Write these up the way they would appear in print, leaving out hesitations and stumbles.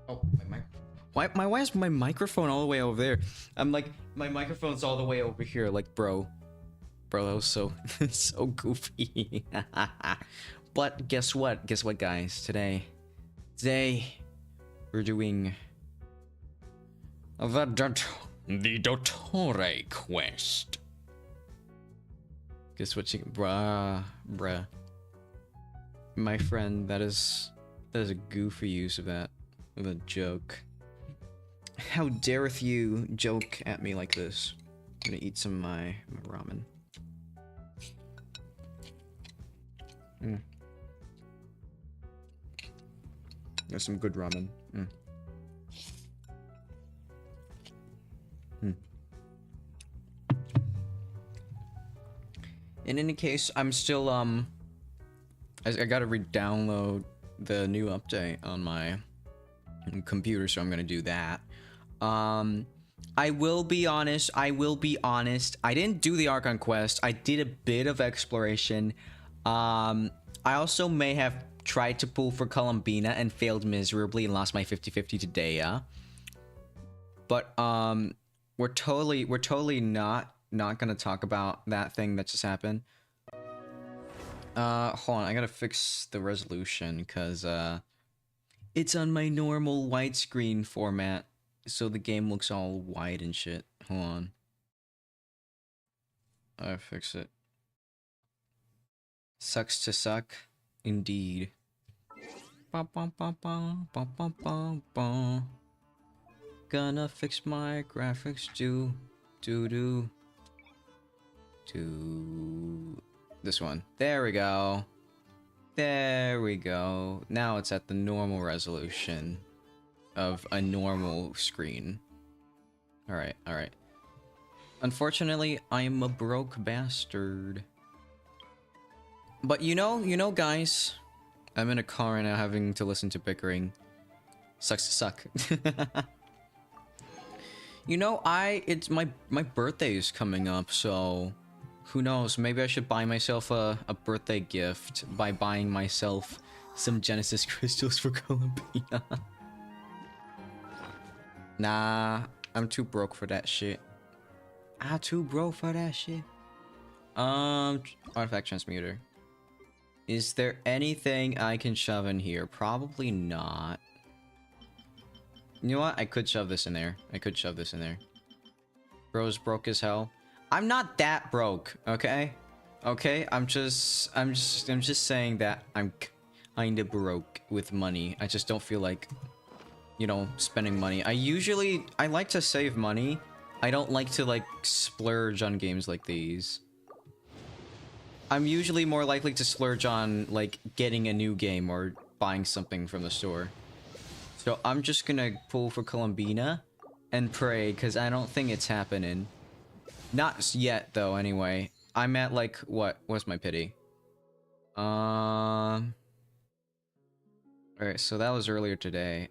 Oh, my mic. Why is my microphone all the way over there? I'm like, my microphone's all the way over here. Like, bro, that was so so goofy. But guess what? Guess what, guys? Today we're doing the Dottore quest. Guess what? Bruh. My friend, that is a goofy use of that. Of a joke. How dareth you joke at me like this? I'm gonna eat some of my ramen. There's some good ramen. In any case, I'm still I gotta re-download the new update on my computer, so I'm gonna do that. I will be honest. I didn't do the Archon quest. I did a bit of exploration. I also may have tried to pull for Columbina and failed miserably and lost my 50-50 today, yeah. But we're totally not gonna talk about that thing that just happened. Hold on, I gotta fix the resolution because it's on my normal widescreen format, so the game looks all wide and shit. Hold on. I fix it. Sucks to suck, indeed. Gonna fix my graphics to this one. There we go. There we go. Now it's at the normal resolution of a normal screen. Alright, alright. Unfortunately, I'm a broke bastard. But you know, guys, I'm in a car right now having to listen to bickering. Sucks to suck. You know, it's my birthday is coming up, so who knows? Maybe I should buy myself a birthday gift by buying myself some Genesis crystals for Columbina. Nah, I'm too broke for that shit. Artifact transmuter. Is there anything I can shove in here? Probably not. You know what? I could shove this in there. Bro's broke as hell. I'm not that broke, okay? Okay, I'm just saying that I'm kinda broke with money. I just don't feel like, you know, spending money. I like to save money. I don't like to, like, splurge on games like these. I'm usually more likely to splurge on, like, getting a new game or buying something from the store. So I'm just gonna pull for Columbina and pray, because I don't think it's happening. Not yet, though, anyway. I'm at, like, what? What's my pity? Alright, so that was earlier today.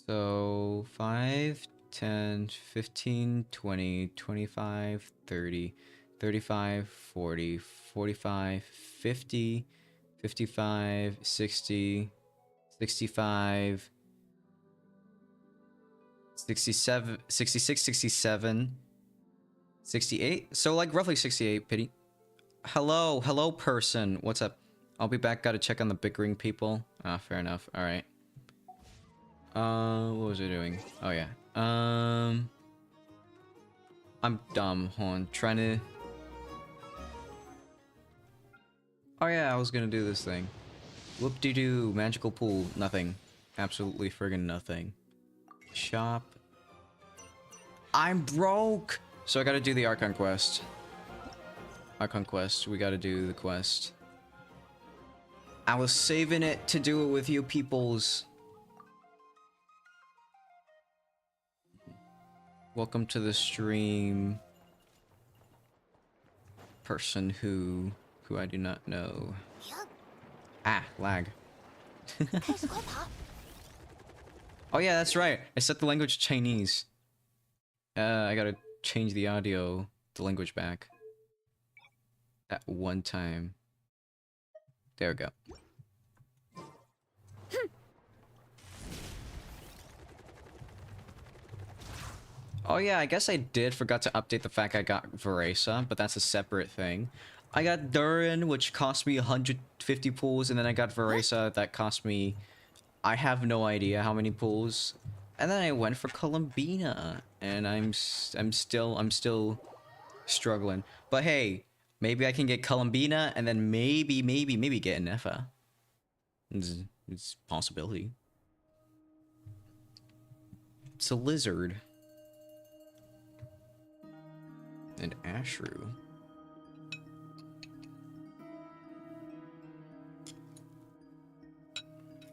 So 5, 10, 15, 20, 25, 30, 35, 40, 45, 50, 55, 60, 65, 67, 66, 67, 68. So like roughly 68, pity. Hello person. What's up? I'll be back. Gotta check on the bickering people. Ah, fair enough. All right. What was I doing? Oh yeah. I'm dumb. Hold on. Trying to. Oh yeah, I was gonna do this thing. Whoop-de-doo. Magical pool. Nothing. Absolutely friggin' nothing. Shop. I'm broke! So I gotta do the Archon quest. We gotta do the quest. I was saving it to do it with you peoples. Welcome to the stream. Person who I do not know. Ah, lag. Oh yeah, that's right. I set the language Chinese. I gotta change the audio, the language back. At one time. There we go. Oh yeah, I guess I did forgot to update the fact I got Veresa, but that's a separate thing. I got Durin, which cost me 150 pools, and then I got Veresa that cost me, I have no idea how many pools. And then I went for Columbina, and I'm still struggling. But hey, maybe I can get Columbina, and then maybe get an Effa. It's a possibility. It's a lizard. And Ashru.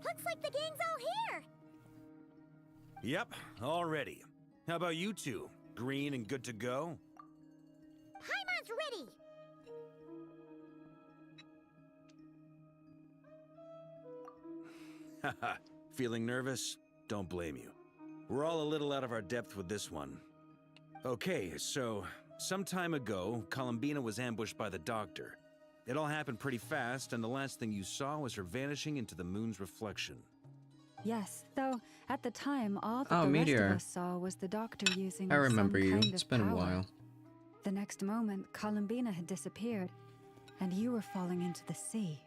Looks like the gang's all here! Yep, all ready. How about you two? Green and good to go? Paimon's ready! Haha, feeling nervous? Don't blame you. We're all a little out of our depth with this one. Okay, so some time ago, Columbina was ambushed by the doctor. It all happened pretty fast, and the last thing you saw was her vanishing into the moon's reflection. Yes, though at the time, all that the Meteor. rest of us saw was the doctor using I remember some you. kind It's of been a power. while. The next moment, Columbina had disappeared, and you were falling into the sea.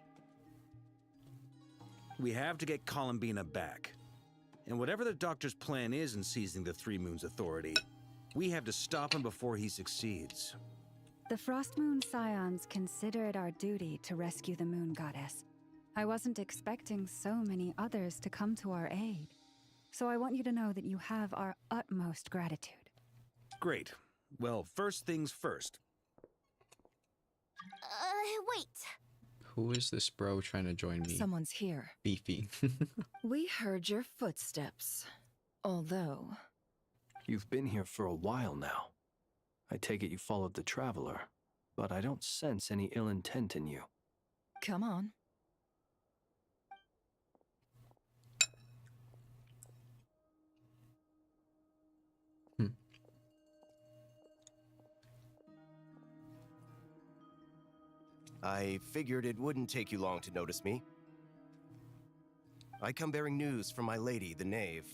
We have to get Columbina back. And whatever the doctor's plan is in seizing the Three Moons Authority, we have to stop him before he succeeds. The Frost Moon Scions consider it our duty to rescue the Moon Goddess. I wasn't expecting so many others to come to our aid. So I want you to know that you have our utmost gratitude. Great. Well, first things first. Wait. Who is this bro trying to join me? Someone's here. Beefy. We heard your footsteps. Although... You've been here for a while now. I take it you followed the Traveler, but I don't sense any ill intent in you. Come on. I figured it wouldn't take you long to notice me. I come bearing news from my lady, the Knave.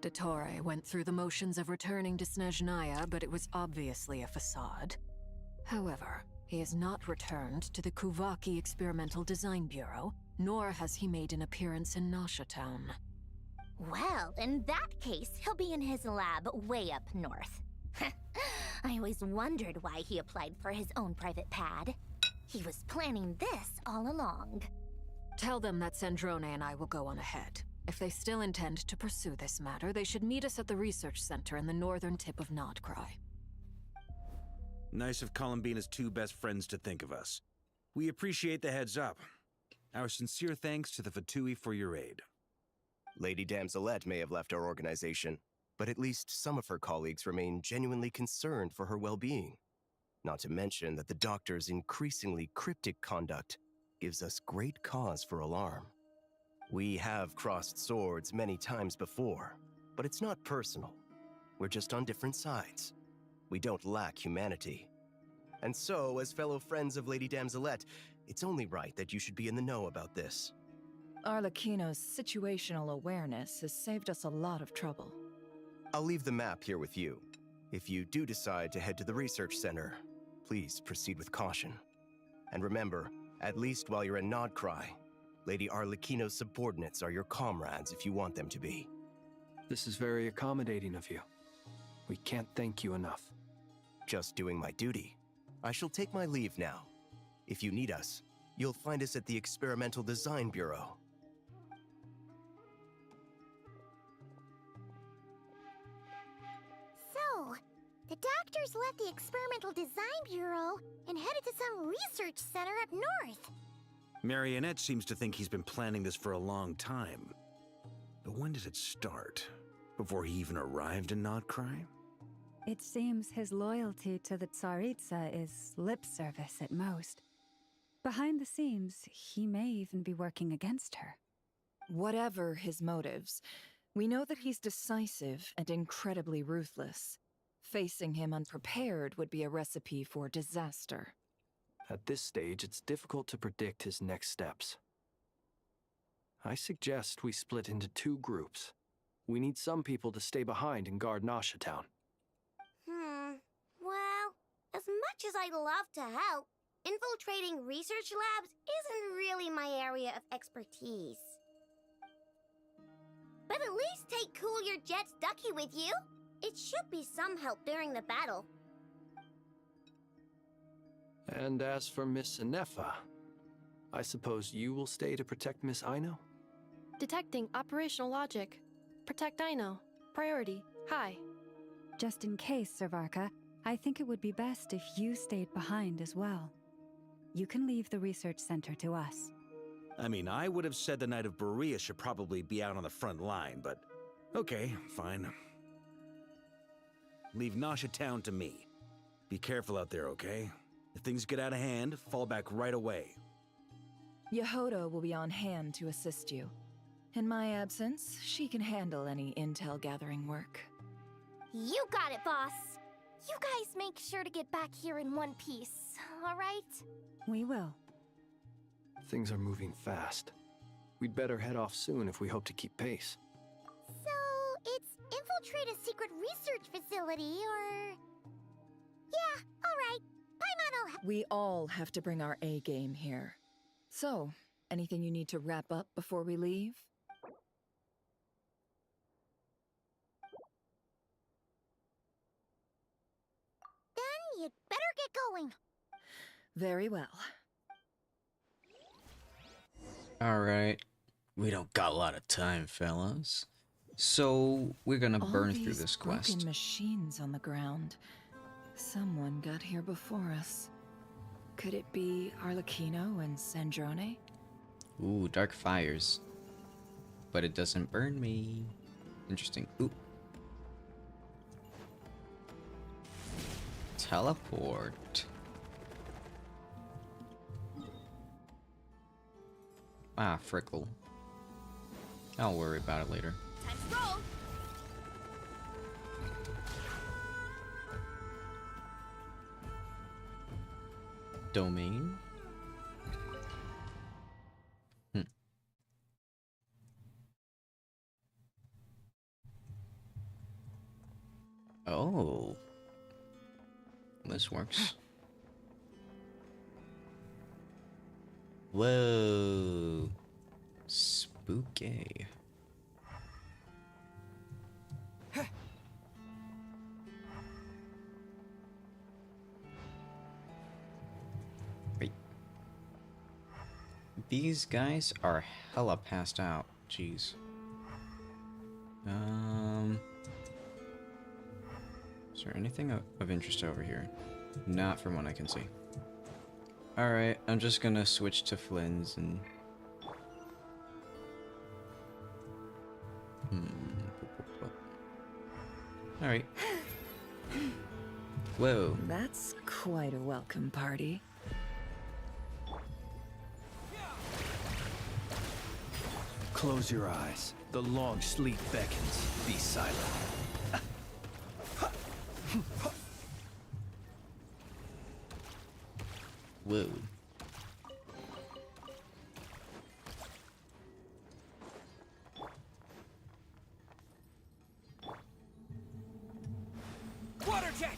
Dottore went through the motions of returning to Snezhnaya, but it was obviously a facade. However, he has not returned to the Kuvaki Experimental Design Bureau, nor has he made an appearance in Nasha Town. Well, in that case, he'll be in his lab way up north. I always wondered why he applied for his own private pad. He was planning this all along. Tell them that Sandrone and I will go on ahead. If they still intend to pursue this matter, they should meet us at the research center in the northern tip of Nodcry. Nice of Columbina's two best friends to think of us. We appreciate the heads up. Our sincere thanks to the Fatui for your aid. Lady Damselette may have left our organization, but at least some of her colleagues remain genuinely concerned for her well-being. Not to mention that the doctor's increasingly cryptic conduct gives us great cause for alarm. We have crossed swords many times before, but it's not personal. We're just on different sides. We don't lack humanity. And so, as fellow friends of Lady Damselette, it's only right that you should be in the know about this. Arlecchino's situational awareness has saved us a lot of trouble. I'll leave the map here with you. If you do decide to head to the research center, please proceed with caution. And remember, at least while you're in Nodcry, Lady Arlecchino's subordinates are your comrades if you want them to be. This is very accommodating of you. We can't thank you enough. Just doing my duty. I shall take my leave now. If you need us, you'll find us at the Experimental Design Bureau. So, the doctors left the Experimental Design Bureau and headed to some research center up north. Marionette seems to think he's been planning this for a long time. But when did it start? Before he even arrived in Nodcry? It seems his loyalty to the Tsaritsa is lip service at most. Behind the scenes, he may even be working against her. Whatever his motives, we know that he's decisive and incredibly ruthless. Facing him unprepared would be a recipe for disaster. At this stage, it's difficult to predict his next steps. I suggest we split into two groups. We need some people to stay behind and guard Nasha Town. much as I'd love to help, infiltrating research labs isn't really my area of expertise. But at least take Cool Your Jet's Ducky with you. It should be some help during the battle. And as for Miss Inefa, I suppose you will stay to protect Miss Aino? Detecting operational logic. Protect Aino. Priority. High. Just in case, Servarka, I think it would be best if you stayed behind as well. You can leave the research center to us. I mean, I would have said the Knight of Berea should probably be out on the front line, but okay, fine. Leave Nasha Town to me. Be careful out there, okay? If things get out of hand, fall back right away. Yehodo will be on hand to assist you. In my absence, she can handle any intel gathering work. You got it, boss. You guys make sure to get back here in one piece, all right? We will. Things are moving fast. We'd better head off soon if we hope to keep pace. So, it's infiltrate a secret research facility, or... Yeah, all right. Paimon will... We all have to bring our A game here. So, anything you need to wrap up before we leave? Then you'd better get going. Very well. Alright. We don't got a lot of time, fellas. So, we're gonna burn through this quest. Broken machines on the ground. Someone got here before us. Could it be Arlecchino and Sandrone? Ooh, dark fires. But it doesn't burn me. Interesting. Ooh. Teleport. Ah, Frickle. I'll worry about it later. Time to roll. Domain. Oh. This works. Whoa. Spooky. Wait. These guys are hella passed out. Jeez. Is there anything of interest over here? Not from what I can see. Alright, I'm just gonna switch to Flynn's and... Alright. Whoa. That's quite a welcome party. Close your eyes. The long sleep beckons. Be silent. Whoa. Water jet!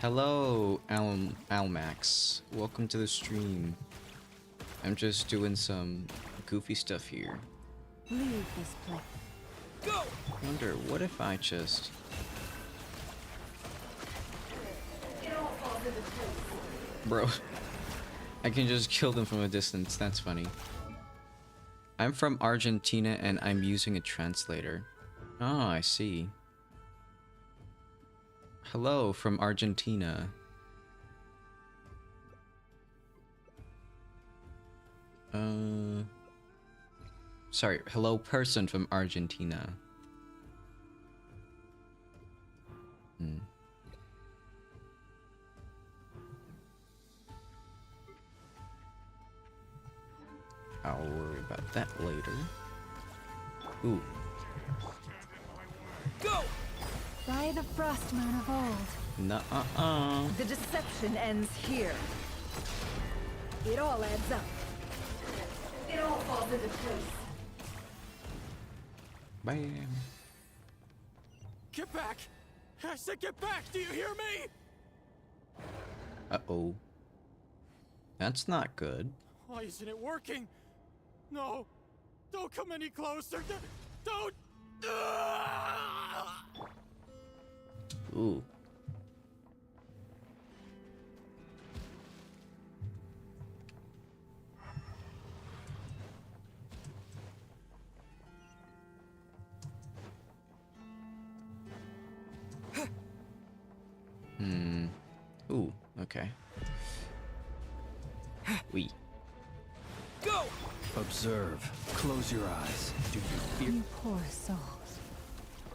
Hello, Almax. Welcome to the stream. I'm just doing some goofy stuff here. Leave this place. Go! Wonder, what if I just... Bro, I can just kill them from a distance. That's funny. I'm from Argentina and I'm using a translator. Oh, I see. Hello from Argentina. Sorry, hello person from Argentina. I'll worry about that later. Ooh. Go! By the frost moon of old. Nuh-uh-uh. The deception ends here. It all adds up. It all falls into place. Bam. Get back! I said get back! Do you hear me? Uh-oh. That's not good. Why isn't it working? No! Don't come any closer! Don't! Ooh. Ooh, okay. We. Go! Observe. Close your eyes. Do you fear? You poor souls.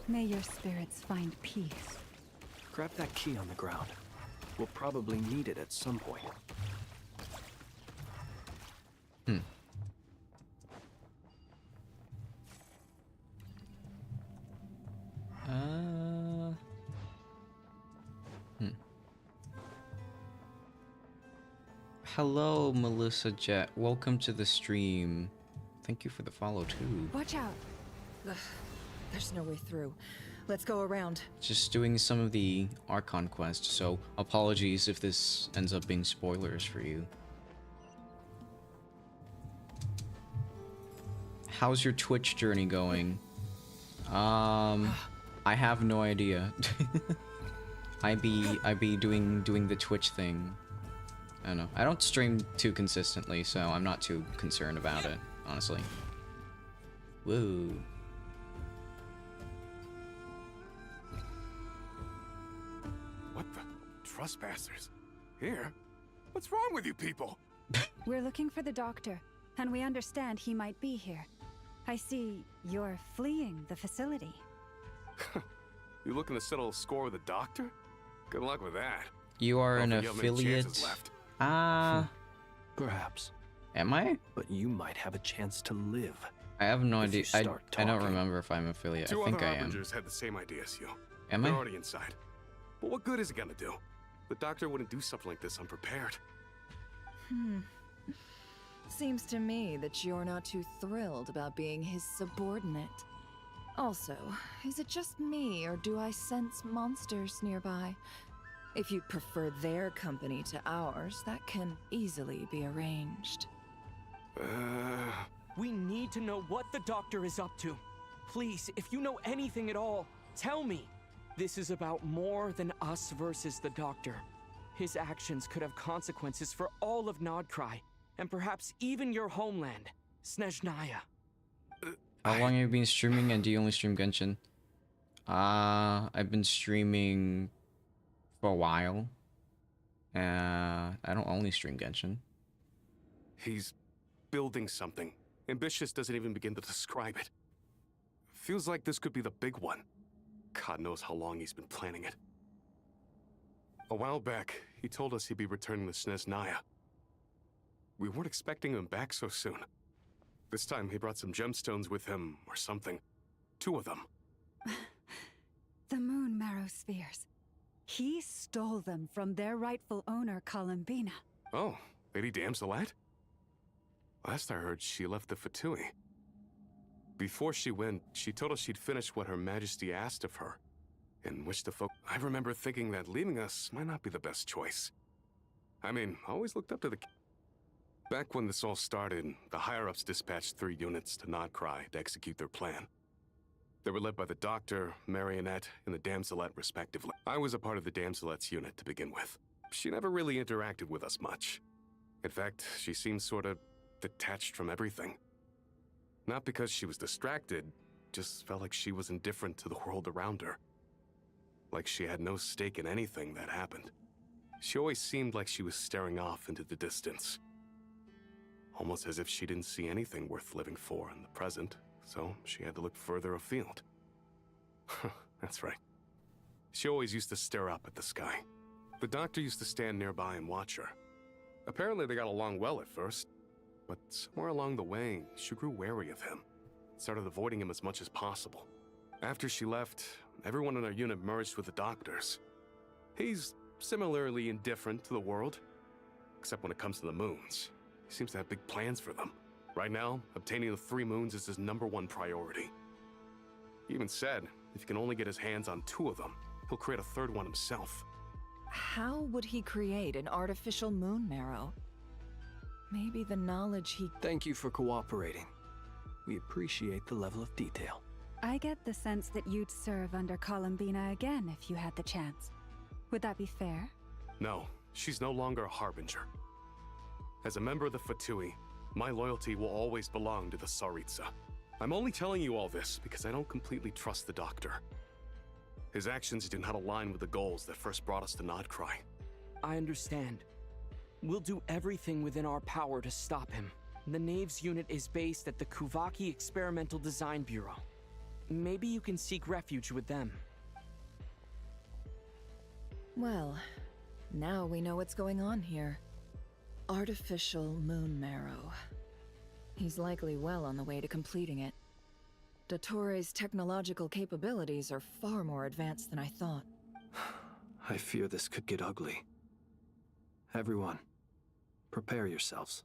May your spirits find peace. Grab that key on the ground. We'll probably need it at some point. Hello, Melissa Jet. Welcome to the stream. Thank you for the follow, too. Watch out. Ugh, there's no way through. Let's go around. Just doing some of the Archon quests, so apologies if this ends up being spoilers for you. How's your Twitch journey going? I have no idea. I be doing the Twitch thing. I don't know. I don't stream too consistently, so I'm not too concerned about it, honestly. Woo. What the? Trespassers? Here? What's wrong with you people? We're looking for the doctor, and we understand he might be here. I see you're fleeing the facility. You looking to settle a score with the doctor? Good luck with that. You are an Don't think you have many affiliate. chances left. Perhaps. Am I? But you might have a chance to live. I have no If you idea. start I don't talking. remember if I'm affiliate. Two I think other I am. harbingers had the same idea as you. Am They're I? already inside. But what good is it gonna do? The doctor wouldn't do something like this unprepared. Seems to me that you're not too thrilled about being his subordinate. Also, is it just me, or do I sense monsters nearby? If you prefer their company to ours, that can easily be arranged. We need to know what the doctor is up to. Please, if you know anything at all, tell me. This is about more than us versus the doctor. His actions could have consequences for all of Nodcry, and perhaps even your homeland, Snezhnaya. How long have you been streaming, and do you only stream Genshin? I've been streaming for a while. I don't only stream Genshin. He's building something. Ambitious doesn't even begin to describe it. Feels like this could be the big one. God knows how long he's been planning it. A while back, he told us he'd be returning to Snezhnaya. We weren't expecting him back so soon. This time he brought some gemstones with him, or something. 2 of them. The moon marrow spheres. He stole them from their rightful owner, Columbina. Oh, Lady Damselette? Last I heard, she left the Fatui. Before she went, she told us she'd finished what Her Majesty asked of her, and wished to I remember thinking that leaving us might not be the best choice. I mean, I always looked up to the... Back when this all started, the higher-ups dispatched 3 units to Nodcry to execute their plan. They were led by the Doctor, Marionette, and the Damselette, respectively. I was a part of the Damselette's unit to begin with. She never really interacted with us much. In fact, she seemed sort of detached from everything. Not because she was distracted, just felt like she was indifferent to the world around her. Like she had no stake in anything that happened. She always seemed like she was staring off into the distance. Almost as if she didn't see anything worth living for in the present, so she had to look further afield. That's right. She always used to stare up at the sky. The Doctor used to stand nearby and watch her. Apparently they got along well at first, but somewhere along the way, she grew wary of him. Started avoiding him as much as possible. After she left, everyone in our unit merged with the Doctor's. He's similarly indifferent to the world, except when it comes to the moons. He seems to have big plans for them. Right now, obtaining the 3 moons is his #1 priority. He even said if he can only get his hands on 2 of them, he'll create a 3rd one himself. How would he create an artificial moon marrow? Maybe the knowledge he... Thank you for cooperating. We appreciate the level of detail. I get the sense that you'd serve under Columbina again if you had the chance. Would that be fair? No, she's no longer a harbinger. As a member of the Fatui, my loyalty will always belong to the Tsaritsa. I'm only telling you all this because I don't completely trust the Doctor. His actions do not align with the goals that first brought us to Nodcry. I understand. We'll do everything within our power to stop him. The Knaves unit is based at the Kuvaki Experimental Design Bureau. Maybe you can seek refuge with them. Well, now we know what's going on here. Artificial moon marrow. He's likely well on the way to completing it. Dottore's technological capabilities are far more advanced than I thought. I fear this could get ugly. Everyone, prepare yourselves.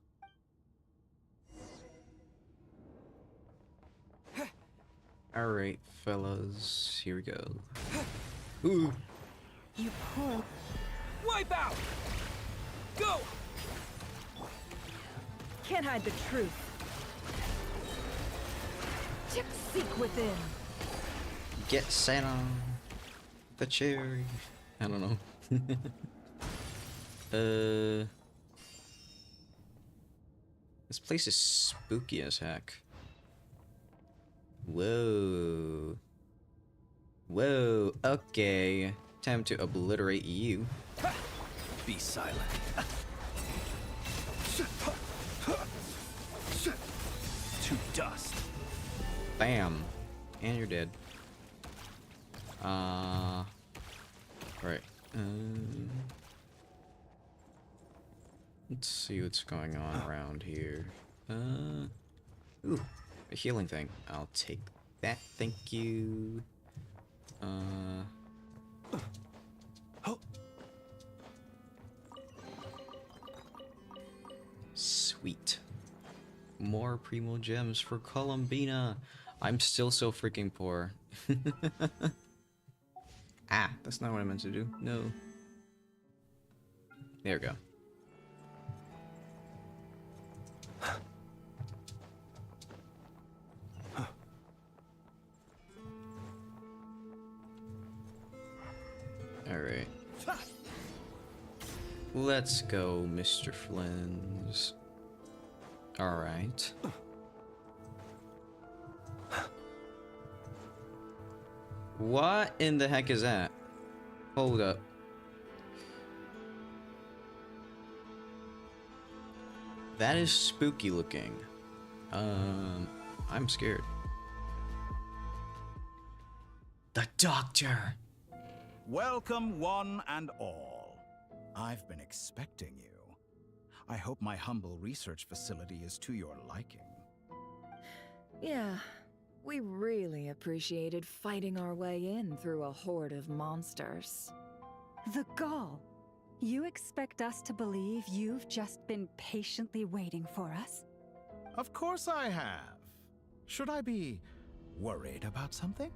Alright, fellas, here we go. Ooh. You poor... Wipe out! Go! Can't hide the truth. Seek within. Get sat on the cherry. I don't know. This place is spooky as heck. Whoa. Whoa, okay. Time to obliterate you. Be silent. To dust. Bam. And you're dead. Right. Let's see what's going on around here. Ooh, a healing thing. I'll take that. Thank you. Sweet. More primo gems for Columbina. I'm still so freaking poor. Ah, that's not what I meant to do. No. There we go. Alright. Let's go, Mr. Flynn's. Alright. What in the heck is that? Hold up. That is spooky looking. I'm scared. The Doctor! Welcome, one and all. I've been expecting you. I hope my humble research facility is to your liking. Yeah, we really appreciated fighting our way in through a horde of monsters. The gall. You expect us to believe you've just been patiently waiting for us? Of course I have. Should I be worried about something?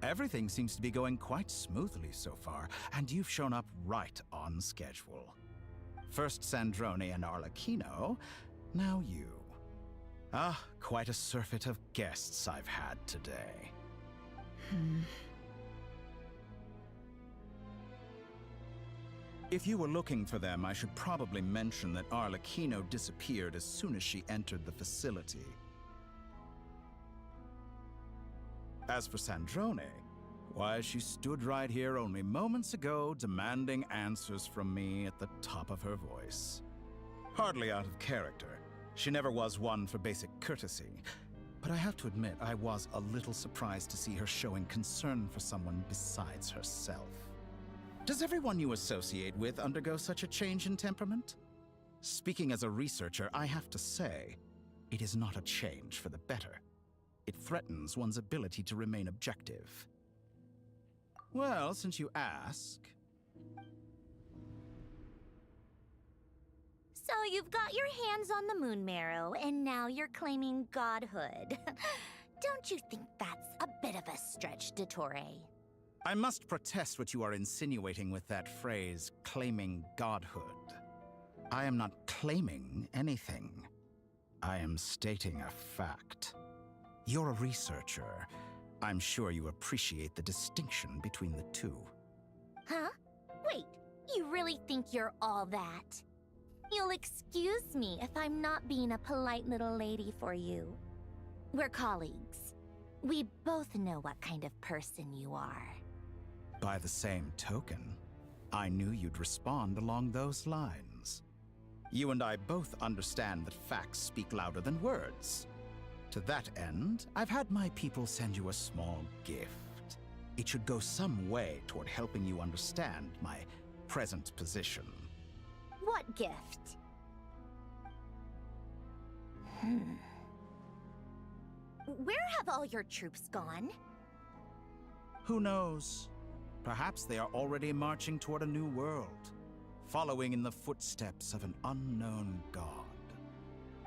Everything seems to be going quite smoothly so far, and you've shown up right on schedule. First Sandrone and Arlecchino, now you. Ah, quite a surfeit of guests I've had today. If you were looking for them, I should probably mention that Arlecchino disappeared as soon as she entered the facility. As for Sandrone, why, she stood right here only moments ago demanding answers from me at the top of her voice. Hardly out of character. She never was one for basic courtesy. But I have to admit, I was a little surprised to see her showing concern for someone besides herself. Does everyone you associate with undergo such a change in temperament? Speaking as a researcher, I have to say, it is not a change for the better. It threatens one's ability to remain objective. Well, since you ask... So you've got your hands on the moon marrow, and now you're claiming godhood. Don't you think that's a bit bit of a stretch, Dottore. I must protest what you are insinuating with that phrase, claiming godhood. I am not claiming anything. I am stating a fact. You're a researcher. I'm sure you appreciate the distinction between the two. Huh? Wait, you really think you're all that? You'll excuse me if I'm not being a polite little lady for you. We're colleagues. We both know what kind of person you are. By the same token, I knew you'd respond along those lines. You and I both understand that facts speak louder than words. To that end, I've had my people send you a small gift. It should go some way toward helping you understand my present position. What gift? Where have all your troops gone? Who knows? Perhaps they are already marching toward a new world, following in the footsteps of an unknown god.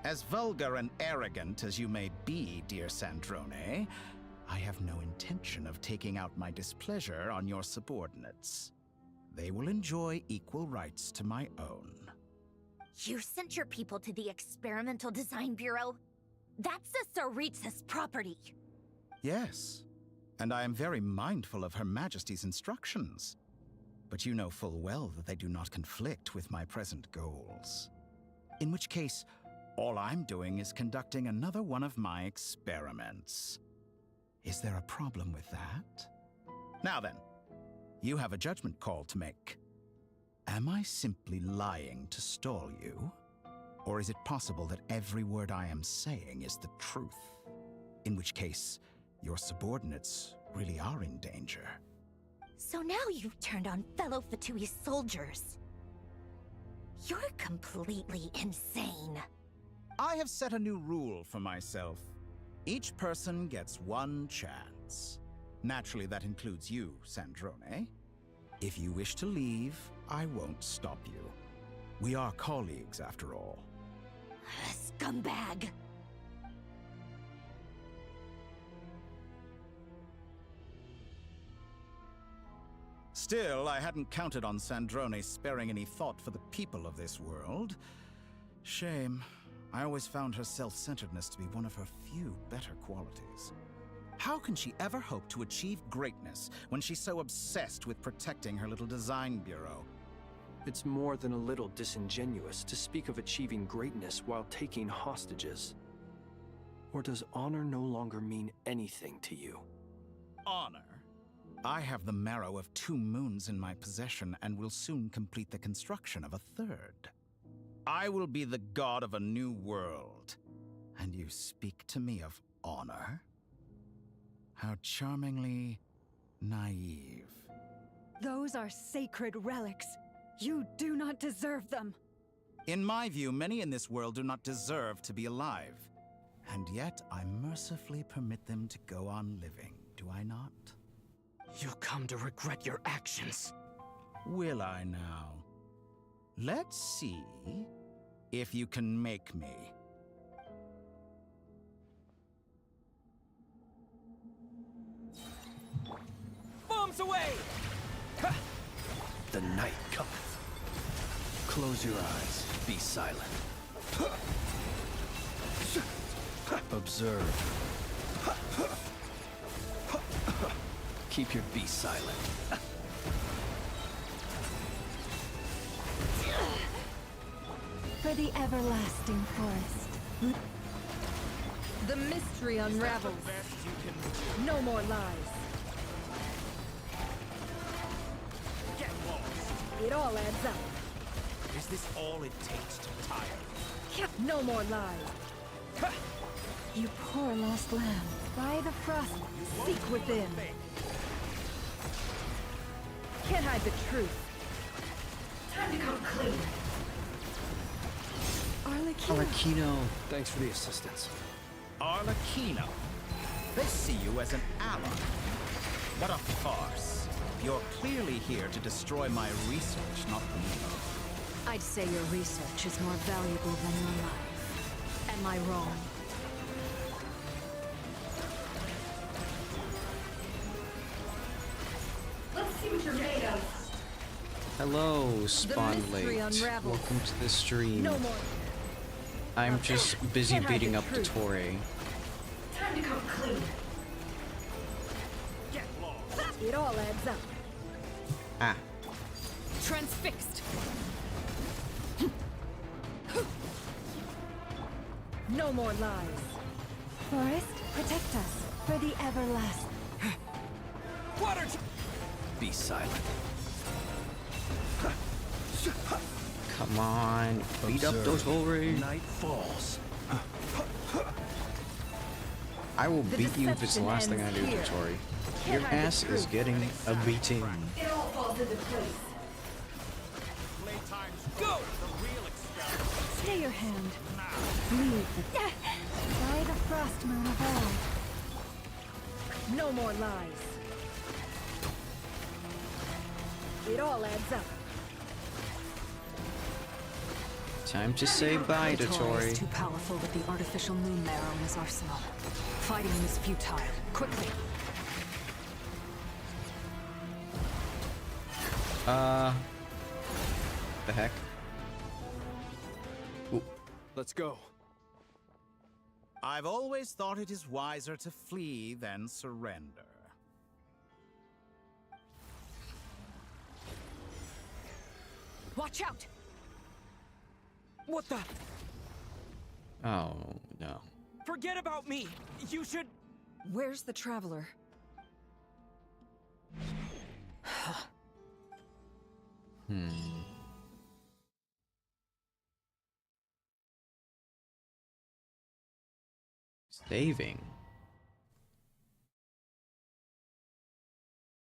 As vulgar and arrogant as you may be, dear Sandrone, I have no intention of taking out my displeasure on your subordinates. They will enjoy equal rights to my own. You sent your people to the Experimental Design Bureau? That's the Tsaritsa's property. Yes, and I am very mindful of Her Majesty's instructions. But you know full well that they do not conflict with my present goals. In which case, all I'm doing is conducting another one of my experiments. Is there a problem with that? Now then, you have a judgment call to make. Am I simply lying to stall you? Or is it possible that every word I am saying is the truth? In which case, your subordinates really are in danger. So now you've turned on fellow Fatui soldiers. You're completely insane. I have set a new rule for myself. Each person gets one chance. Naturally, that includes you, Sandrone. If you wish to leave, I won't stop you. We are colleagues, after all. Scumbag! Still, I hadn't counted on Sandrone sparing any thought for the people of this world. Shame. I always found her self-centeredness to be one of her few better qualities. How can she ever hope to achieve greatness when she's so obsessed with protecting her little design bureau? It's more than a little disingenuous to speak of achieving greatness while taking hostages. Or does honor no longer mean anything to you? Honor? I have the marrow of 2 moons in my possession and will soon complete the construction of a 3rd. I will be the god of a new world. And you speak to me of honor? How charmingly naive. Those are sacred relics. You do not deserve them. In my view, many in this world do not deserve to be alive. And yet, I mercifully permit them to go on living, do I not? You'll come to regret your actions. Will I now? Let's see if you can make me. Bombs away! The night cometh. Close your eyes. Be silent. Observe. Keep your be silent. For the everlasting forest. The mystery unravels. No more lies. Get lost! It all adds up. Is this all it takes to tire? No more lies. You poor lost lamb. By the frost, Seek within. Can't hide the truth. time to come clean. Arlecchino. Thanks for the assistance. Arlecchino. They see you as an ally. What a farce. You're clearly here to destroy my research, not me. I'd say your research is more valuable than your life. Am I wrong? Hello, Spawn mystery Late. unravels. Welcome to the stream. No more. I'm just busy Can't hide beating the up the truth. Torre. Time to come clean. It all adds up. Ah. Transfixed. No more lies. Forest, protect us for the everlasting. Water! Be silent. Come on, beat up those Torre. Night falls. I will The beat you if it's the deception last thing I ends do to here. Torre. Can't Your hide the ass is truth. getting a beating. It all falls into place. Go! Stay your hand. Leave the by the frost moon of all. No more lies. It all adds up. Time to say bye to The Torre. is too powerful with the artificial moon marrow in his arsenal. Fighting him is futile. Quickly. The heck? Ooh. Let's go. I've always thought it is wiser to flee than surrender. Watch out! What the? Oh, no. Forget about me! You should... Where's the traveler? Saving.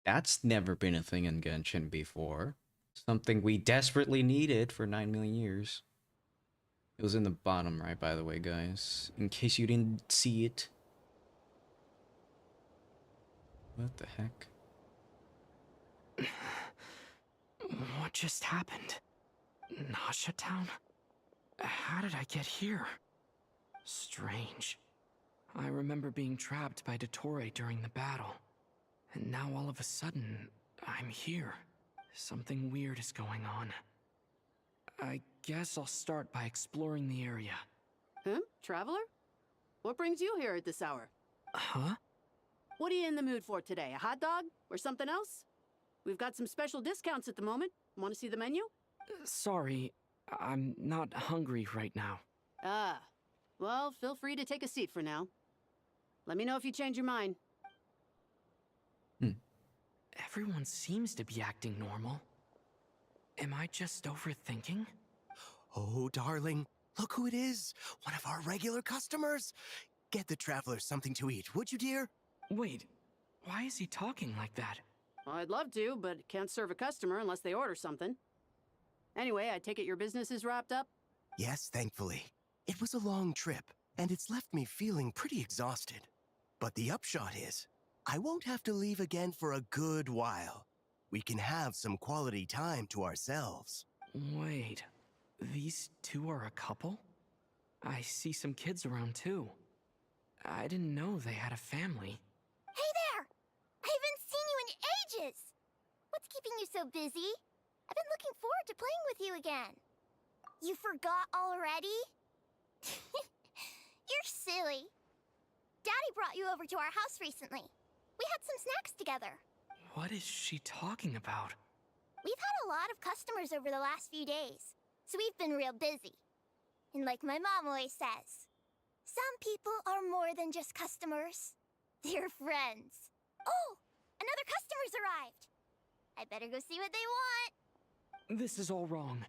That's never been a thing in Genshin before. Something we desperately needed for 9 million years. It was in the bottom right, by the way, guys. In case you didn't see it. What the heck? What just happened? Nasha Town? How did I get here? Strange. I remember being trapped by Dottore during the battle. And now all of a sudden, I'm here. Something weird is going on. I guess I'll start by exploring the area. Huh? Traveler? What brings you here at this hour? Huh? What are you in the mood for today? A hot dog? Or something else? We've got some special discounts at the moment. Want to see the menu? Sorry, I'm not hungry right now. Ah. Well, feel free to take a seat for now. Let me know if you change your mind. Everyone seems to be acting normal. Am I just overthinking? Oh, darling, look who it is. One of our regular customers. Get the traveler something to eat, would you, dear? Wait, why is he talking like that? Well, I'd love to, but can't serve a customer unless they order something. Anyway, I take it your business is wrapped up? Yes, thankfully. It was a long trip, and it's left me feeling pretty exhausted. But the upshot is, I won't have to leave again for a good while. We can have some quality time to ourselves. Wait, these two are a couple? I see some kids around too. I didn't know they had a family. Hey there! I haven't seen you in ages! What's keeping you so busy? I've been looking forward to playing with you again. You forgot already? You're silly. Daddy brought you over to our house recently. We had some snacks together. What is she talking about? We've had a lot of customers over the last few days, so we've been real busy. And like my mom always says, some people are more than just customers. They're friends. Oh, another customer's arrived. I better go see what they want. This is all wrong.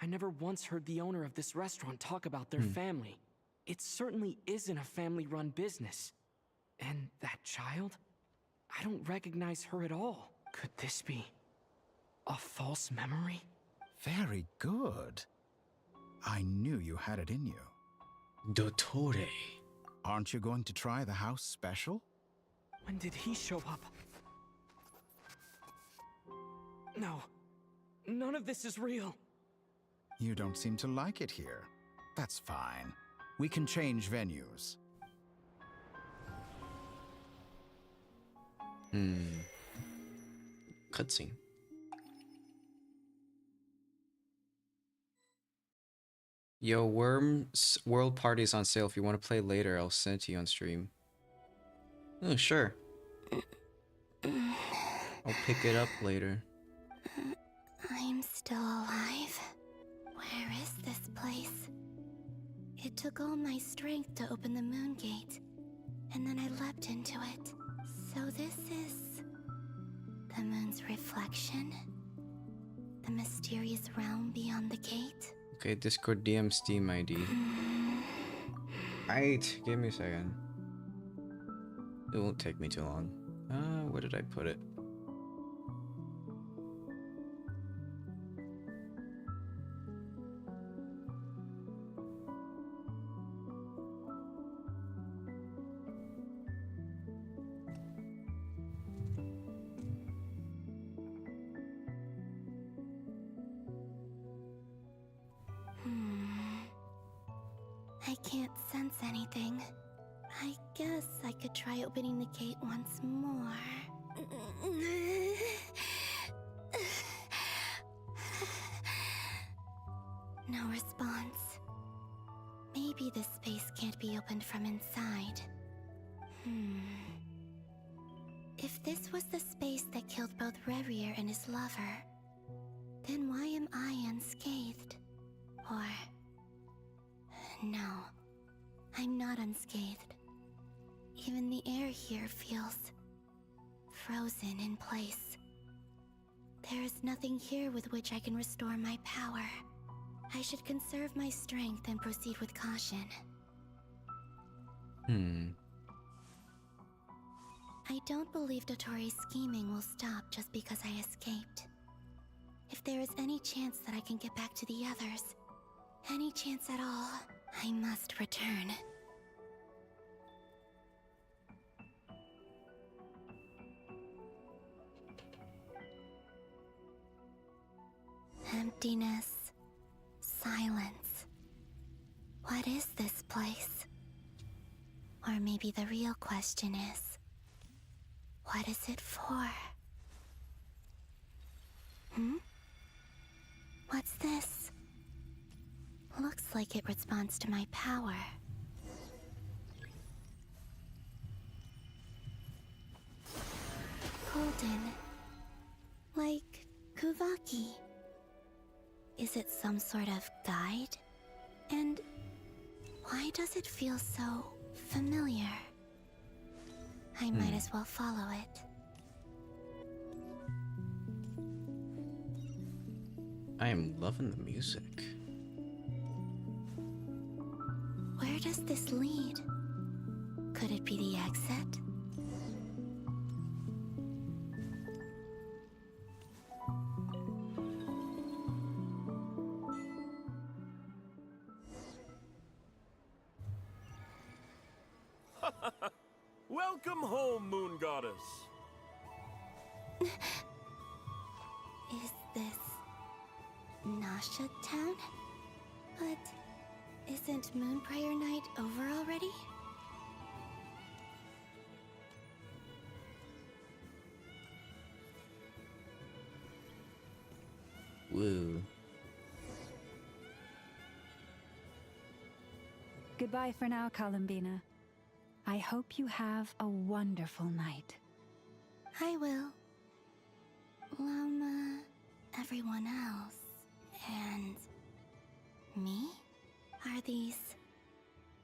I never once heard the owner of this restaurant talk about their family. It certainly isn't a family-run business. And that child? I don't recognize her at all. Could this be a false memory? Very good. I knew you had it in you. Dottore. Aren't you going to try the house special? When did he show up? No. None of this is real. You don't seem to like it here. That's fine. We can change venues. cutscene. Yo, Worm's World Party is on sale. If you want to play later, I'll send it to you on stream. Oh, sure. I'll pick it up later. I'm still alive. Where is this place? It took all my strength to open the moon gate, and then I leapt into it. So this is the moon's reflection? The mysterious realm beyond the gate? Okay, Discord DM Steam ID. Right, give me a second. It won't take me too long. Where did I put it? I can't sense anything. I guess I could try opening the gate once more. No response. Maybe this space can't be opened from inside. If this was the space that killed both Revier and his lover, then why am I unscathed? Or... no, I'm not unscathed. Even the air here feels frozen in place. There is nothing here with which I can restore my power. I should conserve my strength and proceed with caution. I don't believe Dotori's scheming will stop just because I escaped. If there is any chance that I can get back to the others, any chance at all, I must return. Emptiness. Silence. What is this place? Or maybe the real question is, what is it for? What's this? Looks like it responds to my power. Golden. Like Kuvaki. Is it some sort of guide? And why does it feel so familiar? I might as well follow it. I am loving the music. Where does this lead? Could it be the exit? Welcome home, Moon Goddess. Is this Nasha Town? But isn't Moon Prayer Night over already? Woo. Goodbye for now, Columbina. I hope you have a wonderful night. I will. Llama, everyone else, and me? Are these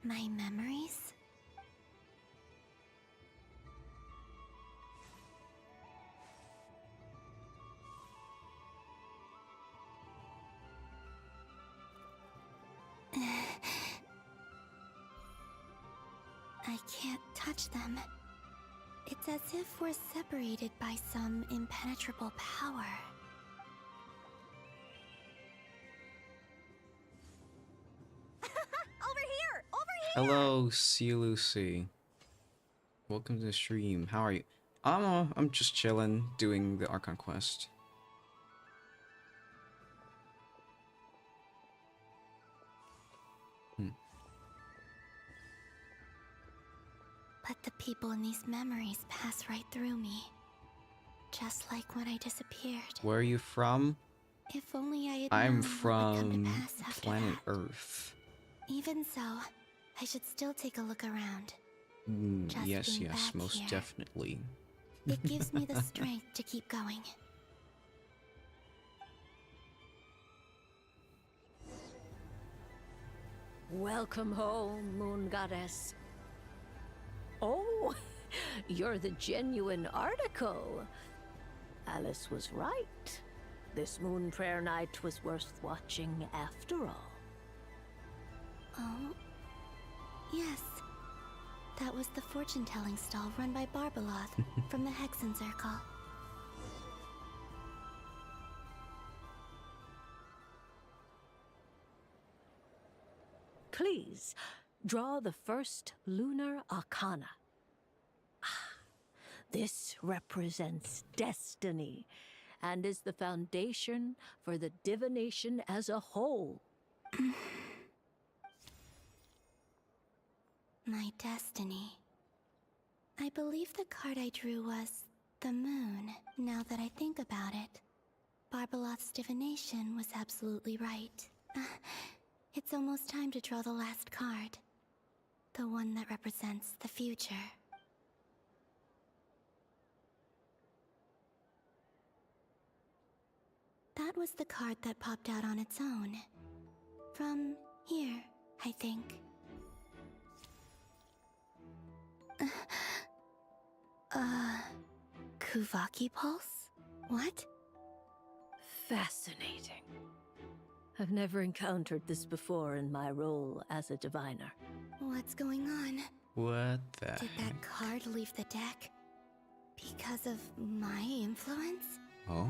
my memories? I can't touch them. It's as if we're separated by some impenetrable power. Over here! Over here! Hello, C. Lucy. Welcome to the stream. How are you? I'm just chilling, doing the Archon quest. But the people in these memories pass right through me. just like when I disappeared. Where are you from? If only I had I'm known what would come from to pass after planet that. Earth. Even so, I should still take a look around. Just Yes, being yes, back most here, definitely. it gives me the strength to keep going. Welcome home, Moon Goddess. Oh, you're the genuine article. Alice was right. This Moon Prayer Night was worth watching after all. Oh, yes. That was the fortune-telling stall run by Barbeloth from the Hexen Circle. Please, draw the first lunar arcana. This represents destiny and is the foundation for the divination as a whole. My destiny. I believe the card I drew was the moon, now that I think about it. Barbeloth's divination was absolutely right. It's almost time to draw the last card. The one that represents the future. That was the card that popped out on its own. From here, I think. Kuvaki Pulse? What? Fascinating. I've never encountered this before in my role as a diviner. What's going on? What the Did that heck? card leave the deck? Because of my influence? Oh.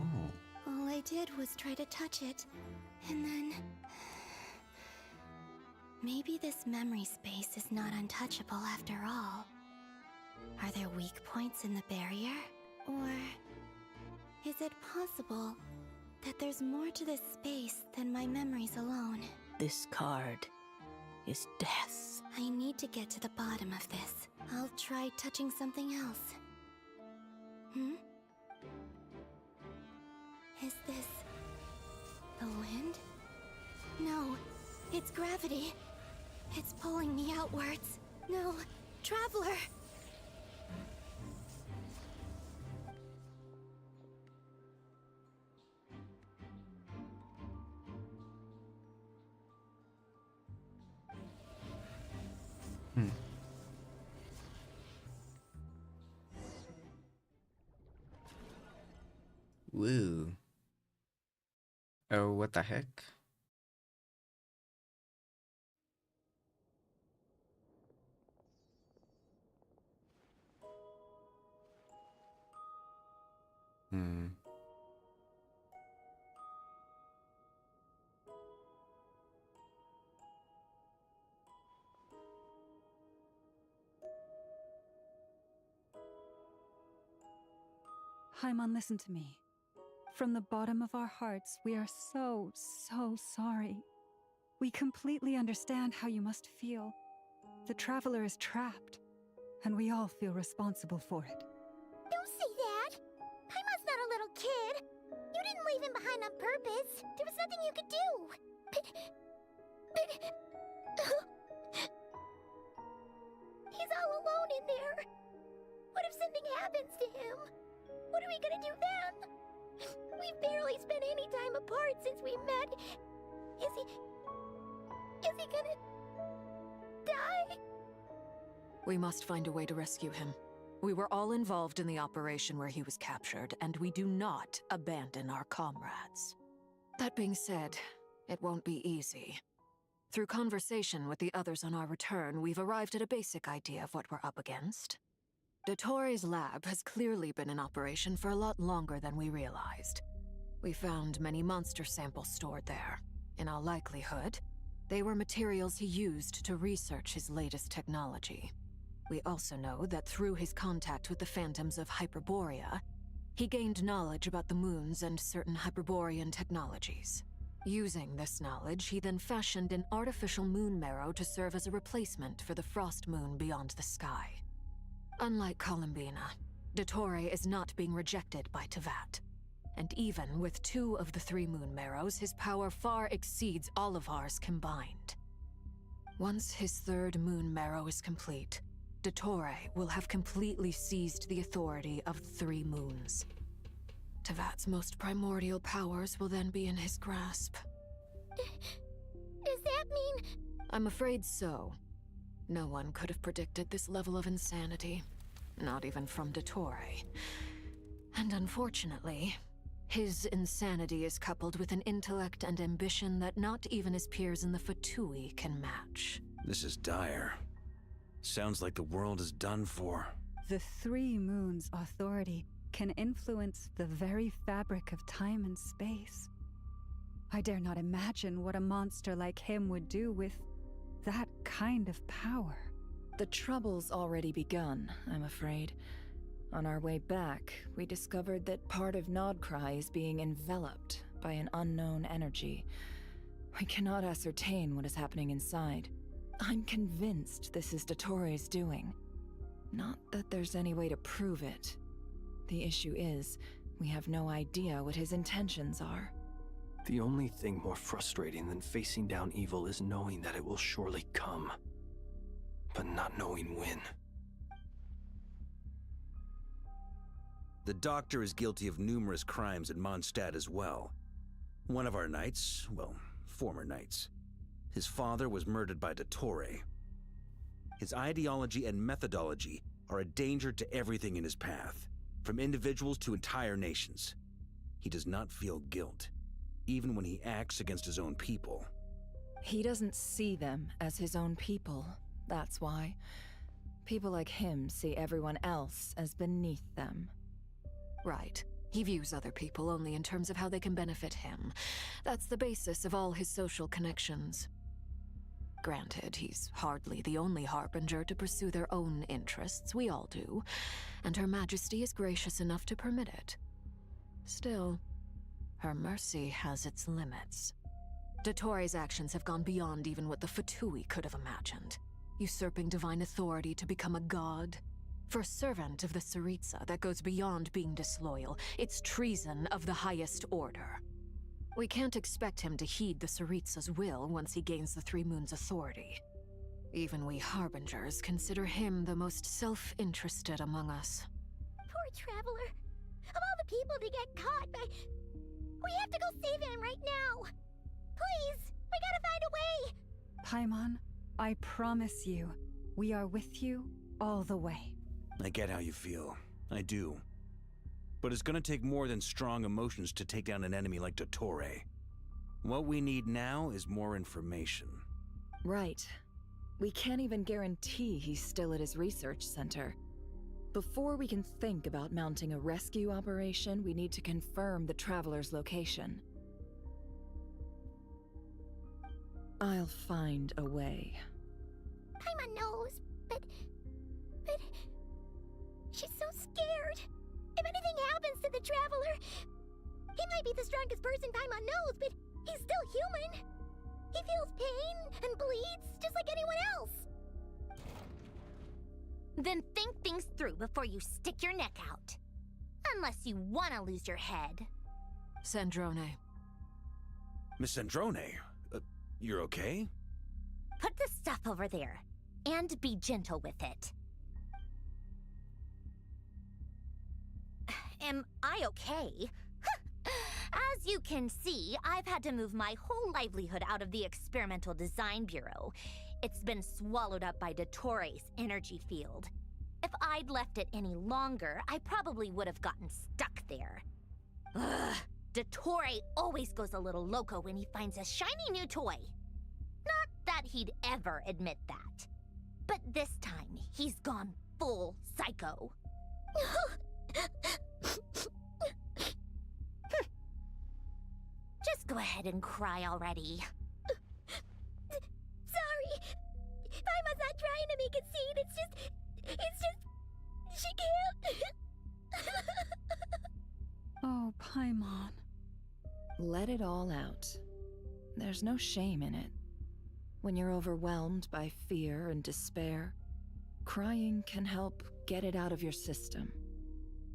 All I did was try to touch it, and then... Maybe this memory space is not untouchable after all. Are there weak points in the barrier? Or... is it possible that there's more to this space than my memories alone? This card is death. I need to get to the bottom of this. I'll try touching something else. Is this... the wind? No, it's gravity. It's pulling me outwards. No, Traveler! Woo. Oh, what the heck? Haimon, listen to me. From the bottom of our hearts, we are so sorry. We completely understand how you must feel. The Traveler is trapped, and we all feel responsible for it. Don't say that! Paimon's not a little kid! You didn't leave him behind on purpose! There was nothing you could do! But... He's all alone in there! What if something happens to him? What are we gonna do then? We've barely spent any time apart since we met. Is he gonna... die? We must find a way to rescue him. We were all involved in the operation where he was captured, and we do not abandon our comrades. That being said, it won't be easy. Through conversation with the others on our return, we've arrived at a basic idea of what we're up against. Dottore's lab has clearly been in operation for a lot longer than we realized. We found many monster samples stored there. In all likelihood, they were materials he used to research his latest technology. We also know that through his contact with the phantoms of Hyperborea, he gained knowledge about the moons and certain Hyperborean technologies. Using this knowledge, he then fashioned an artificial moon marrow to serve as a replacement for the frost moon beyond the sky. Unlike Columbina, Dottore is not being rejected by Teyvat. And even with 2 of the 3 moon marrows, his power far exceeds all of ours combined. Once his 3rd moon marrow is complete, Dottore will have completely seized the authority of the 3 moons. Teyvat's most primordial powers will then be in his grasp. Does that mean... I'm afraid so. No one could have predicted this level of insanity. Not even from Dottore. And unfortunately, his insanity is coupled with an intellect and ambition that not even his peers in the Fatui can match. This is dire. Sounds like the world is done for. The 3 moons' authority can influence the very fabric of time and space. I dare not imagine what a monster like him would do with that kind of power. The trouble's already begun, I'm afraid. On our way back, we discovered that part of Nodcry is being enveloped by an unknown energy. We cannot ascertain what is happening inside. I'm convinced this is Dottore's doing. Not that there's any way to prove it. The issue is, we have no idea what his intentions are. The only thing more frustrating than facing down evil is knowing that it will surely come, but not knowing when. The Doctor is guilty of numerous crimes in Mondstadt as well. One of our knights, well, former knights, his father was murdered by Dottore. His ideology and methodology are a danger to everything in his path, from individuals to entire nations. He does not feel guilt, even when he acts against his own people. He doesn't see them as his own people, that's why. People like him see everyone else as beneath them. Right. He views other people only in terms of how they can benefit him. That's the basis of all his social connections. Granted, he's hardly the only harbinger to pursue their own interests. We all do. And Her Majesty is gracious enough to permit it. Still, her mercy has its limits. Dottore's actions have gone beyond even what the Fatui could have imagined. Usurping divine authority to become a god. For a servant of the Tsaritsa, that goes beyond being disloyal. It's treason of the highest order. We can't expect him to heed the Tsaritsa's will once he gains the 3 moons' authority. Even we harbingers consider him the most self-interested among us. Poor Traveler. Of all the people to get caught by... We have to go save him right now! Please! We gotta find a way! Paimon, I promise you, we are with you all the way. I get how you feel. I do. But it's gonna take more than strong emotions to take down an enemy like Dottore. What we need now is more information. Right. We can't even guarantee he's still at his research center. Before we can think about mounting a rescue operation, we need to confirm the Traveler's location. I'll find a way. Paimon knows, but... She's so scared. If anything happens to the Traveler... He might be the strongest person Paimon knows, but he's still human. He feels pain and bleeds just like anyone else. Then think things through before you stick your neck out. Unless you want to lose your head. Sandrone. Miss Sandrone, you're okay? Put the stuff over there, and be gentle with it. Am I okay? As you can see, I've had to move my whole livelihood out of the Experimental Design Bureau. It's been swallowed up by Dottore's energy field. If I'd left it any longer, I probably would have gotten stuck there. Ugh, Dottore always goes a little loco when he finds a shiny new toy. Not that he'd ever admit that. But this time, he's gone full psycho. Just go ahead and cry already. Sorry. Paimon's not trying to make it seem. It's just... She can't. Oh, Paimon. Let it all out. There's no shame in it. When you're overwhelmed by fear and despair, crying can help get it out of your system.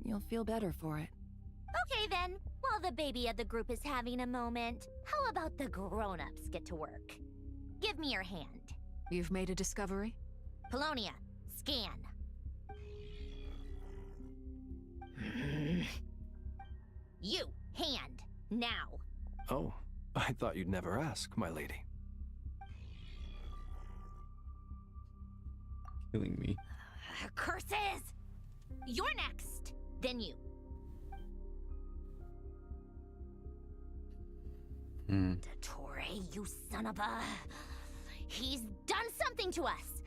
you'll feel better for it. Okay then, while the baby of the group is having a moment, how about the grown-ups get to work? Give me your hand. You've made a discovery? Polonia, scan. You, hand, now. Oh, I thought you'd never ask, my lady. Killing me. Curses! You're next, then you. Dottore, you son of a... He's done something to us!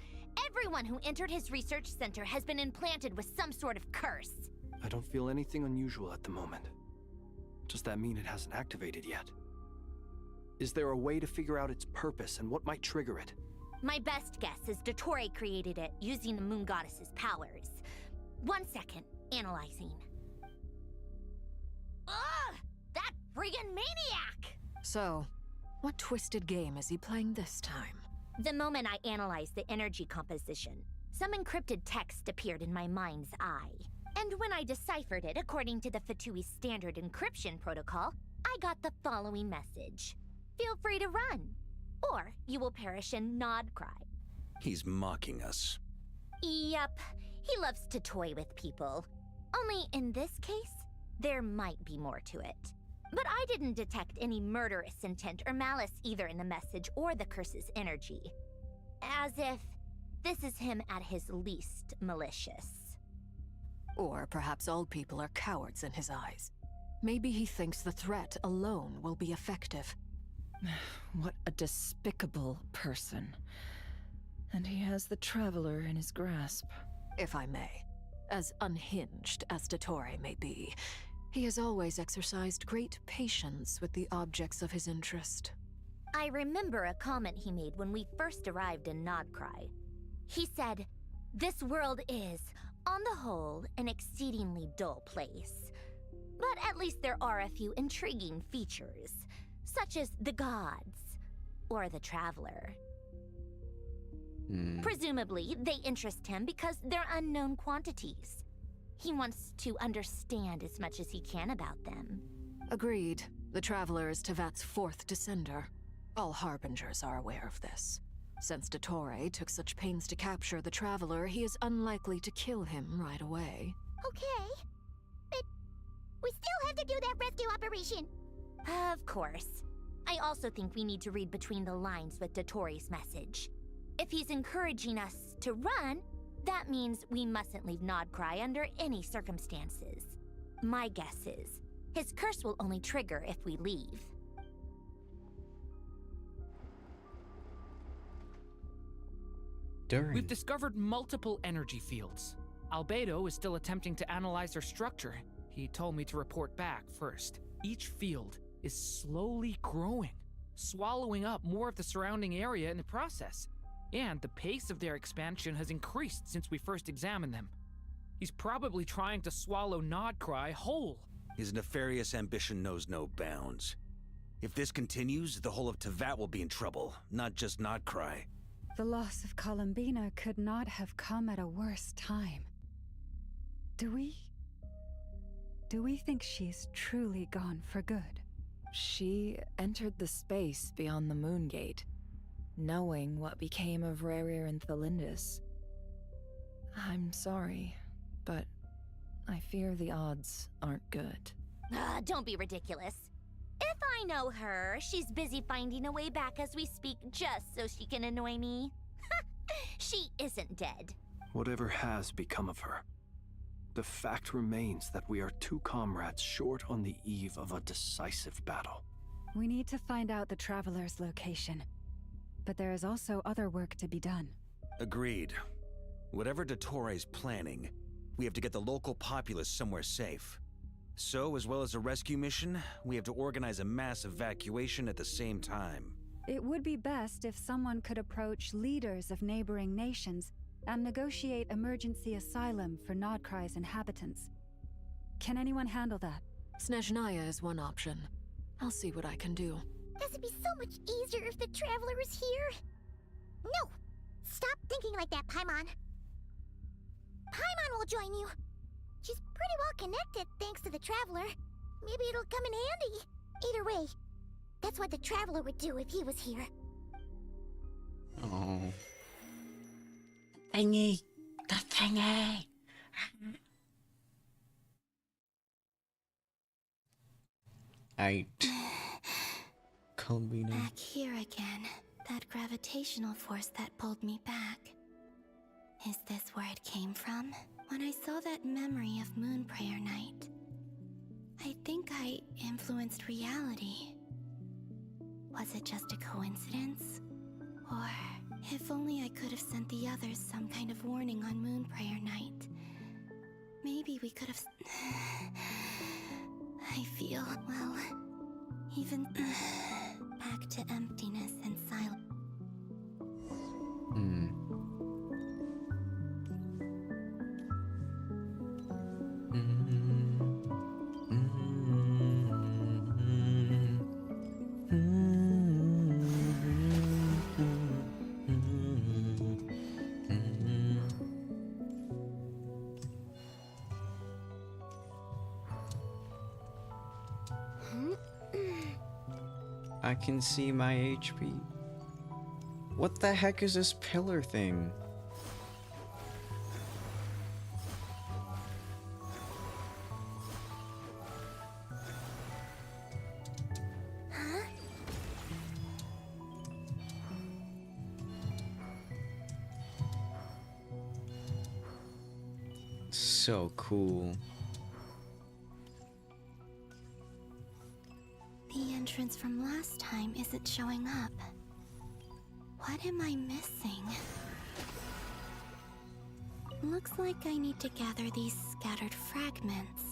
Everyone who entered his research center has been implanted with some sort of curse. I don't feel anything unusual at the moment. Does that mean it hasn't activated yet? Is there a way to figure out its purpose and what might trigger it? My best guess is Dottore created it using the Moon Goddess's powers. 1 second, analyzing. Ugh! That friggin' maniac! So, what twisted game is he playing this time? The moment I analyzed the energy composition, some encrypted text appeared in my mind's eye. And when I deciphered it according to the Fatui standard encryption protocol, I got the following message. Feel free to run, or you will perish in nod cry. He's mocking us. Yep, he loves to toy with people. Only in this case, there might be more to it. But I didn't detect any murderous intent or malice either in the message or the curse's energy. As if this is him at his least malicious. Or perhaps all people are cowards in his eyes. Maybe he thinks the threat alone will be effective. What a despicable person. And he has the Traveler in his grasp. If I may. As unhinged as Dottore may be, he has always exercised great patience with the objects of his interest. I remember a comment he made when we first arrived in Nodcry. He said, "This world is, on the whole, an exceedingly dull place. But at least there are a few intriguing features, such as the gods, or the Traveler." Presumably, they interest him because they're unknown quantities. He wants to understand as much as he can about them. Agreed. The Traveler is Tevat's fourth descender. All Harbingers are aware of this. Since Dottore took such pains to capture the Traveler, he is unlikely to kill him right away. Okay. But we still have to do that rescue operation. Of course. I also think we need to read between the lines with Dottore's message. If he's encouraging us to run, that means we mustn't leave Nodcry under any circumstances. My guess is, his curse will only trigger if we leave. We've discovered multiple energy fields. Albedo is still attempting to analyze their structure. He told me to report back first. Each field is slowly growing, swallowing up more of the surrounding area in the process. And the pace of their expansion has increased since we first examined them. He's probably trying to swallow Nodcry whole. His nefarious ambition knows no bounds. If this continues, the whole of Tevat will be in trouble, not just Nodcry. The loss of Columbina could not have come at a worse time. Do we think she's truly gone for good? She entered the space beyond the Moon Gate, knowing what became of Rerir and Thalindus. I'm sorry, but I fear the odds aren't good. Don't be ridiculous. If I know her, she's busy finding a way back as we speak just so she can annoy me. She isn't dead. Whatever has become of her, the fact remains that we are two comrades short on the eve of a decisive battle. We need to find out the Traveler's location. But there is also other work to be done. Agreed. Whatever Dottore's planning, we have to get the local populace somewhere safe. So, as well as a rescue mission, we have to organize a mass evacuation at the same time. It would be best if someone could approach leaders of neighboring nations and negotiate emergency asylum for Nodcry's inhabitants. Can anyone handle that? Snezhnaya is one option. I'll see what I can do. This would be so much easier if the Traveler was here. No! Stop thinking like that, Paimon. Paimon will join you. She's pretty well connected thanks to the Traveler. Maybe it'll come in handy. Either way, that's what the Traveler would do if he was here. Oh. Thingy. The thingy. Columbina. Back here again. That gravitational force that pulled me back. Is this where it came from? When I saw that memory of Moon Prayer Night, I think I influenced reality. Was it just a coincidence? Or if only I could have sent the others some kind of warning on Moon Prayer Night. Maybe we could have... I feel, well, even back to emptiness and silence. I can see my HP. What the heck is this pillar thing? Huh? So cool. The entrance from last time isn't showing up. What am I missing? Looks like I need to gather these scattered fragments.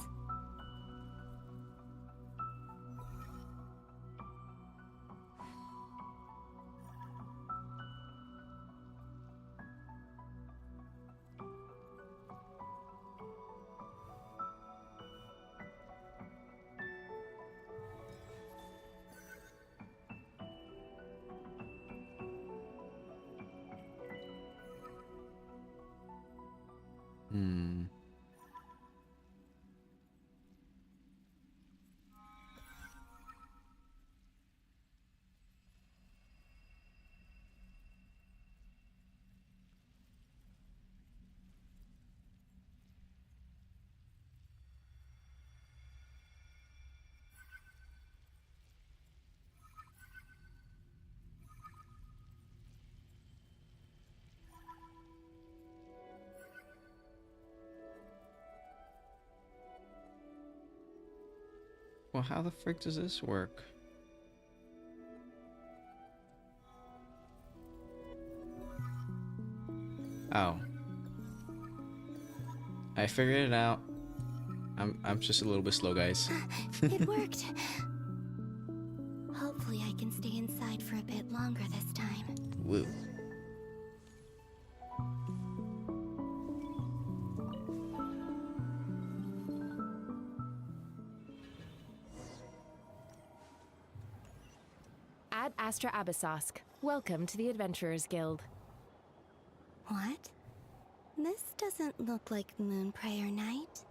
Well, how the frick does this work? Oh. I figured it out. I'm just a little bit slow, guys. It worked. Hopefully I can stay inside for a bit longer this time. Woo. Ad Astra Abyssosque. Welcome to the Adventurers Guild. What? This doesn't look like Moon Prayer Night.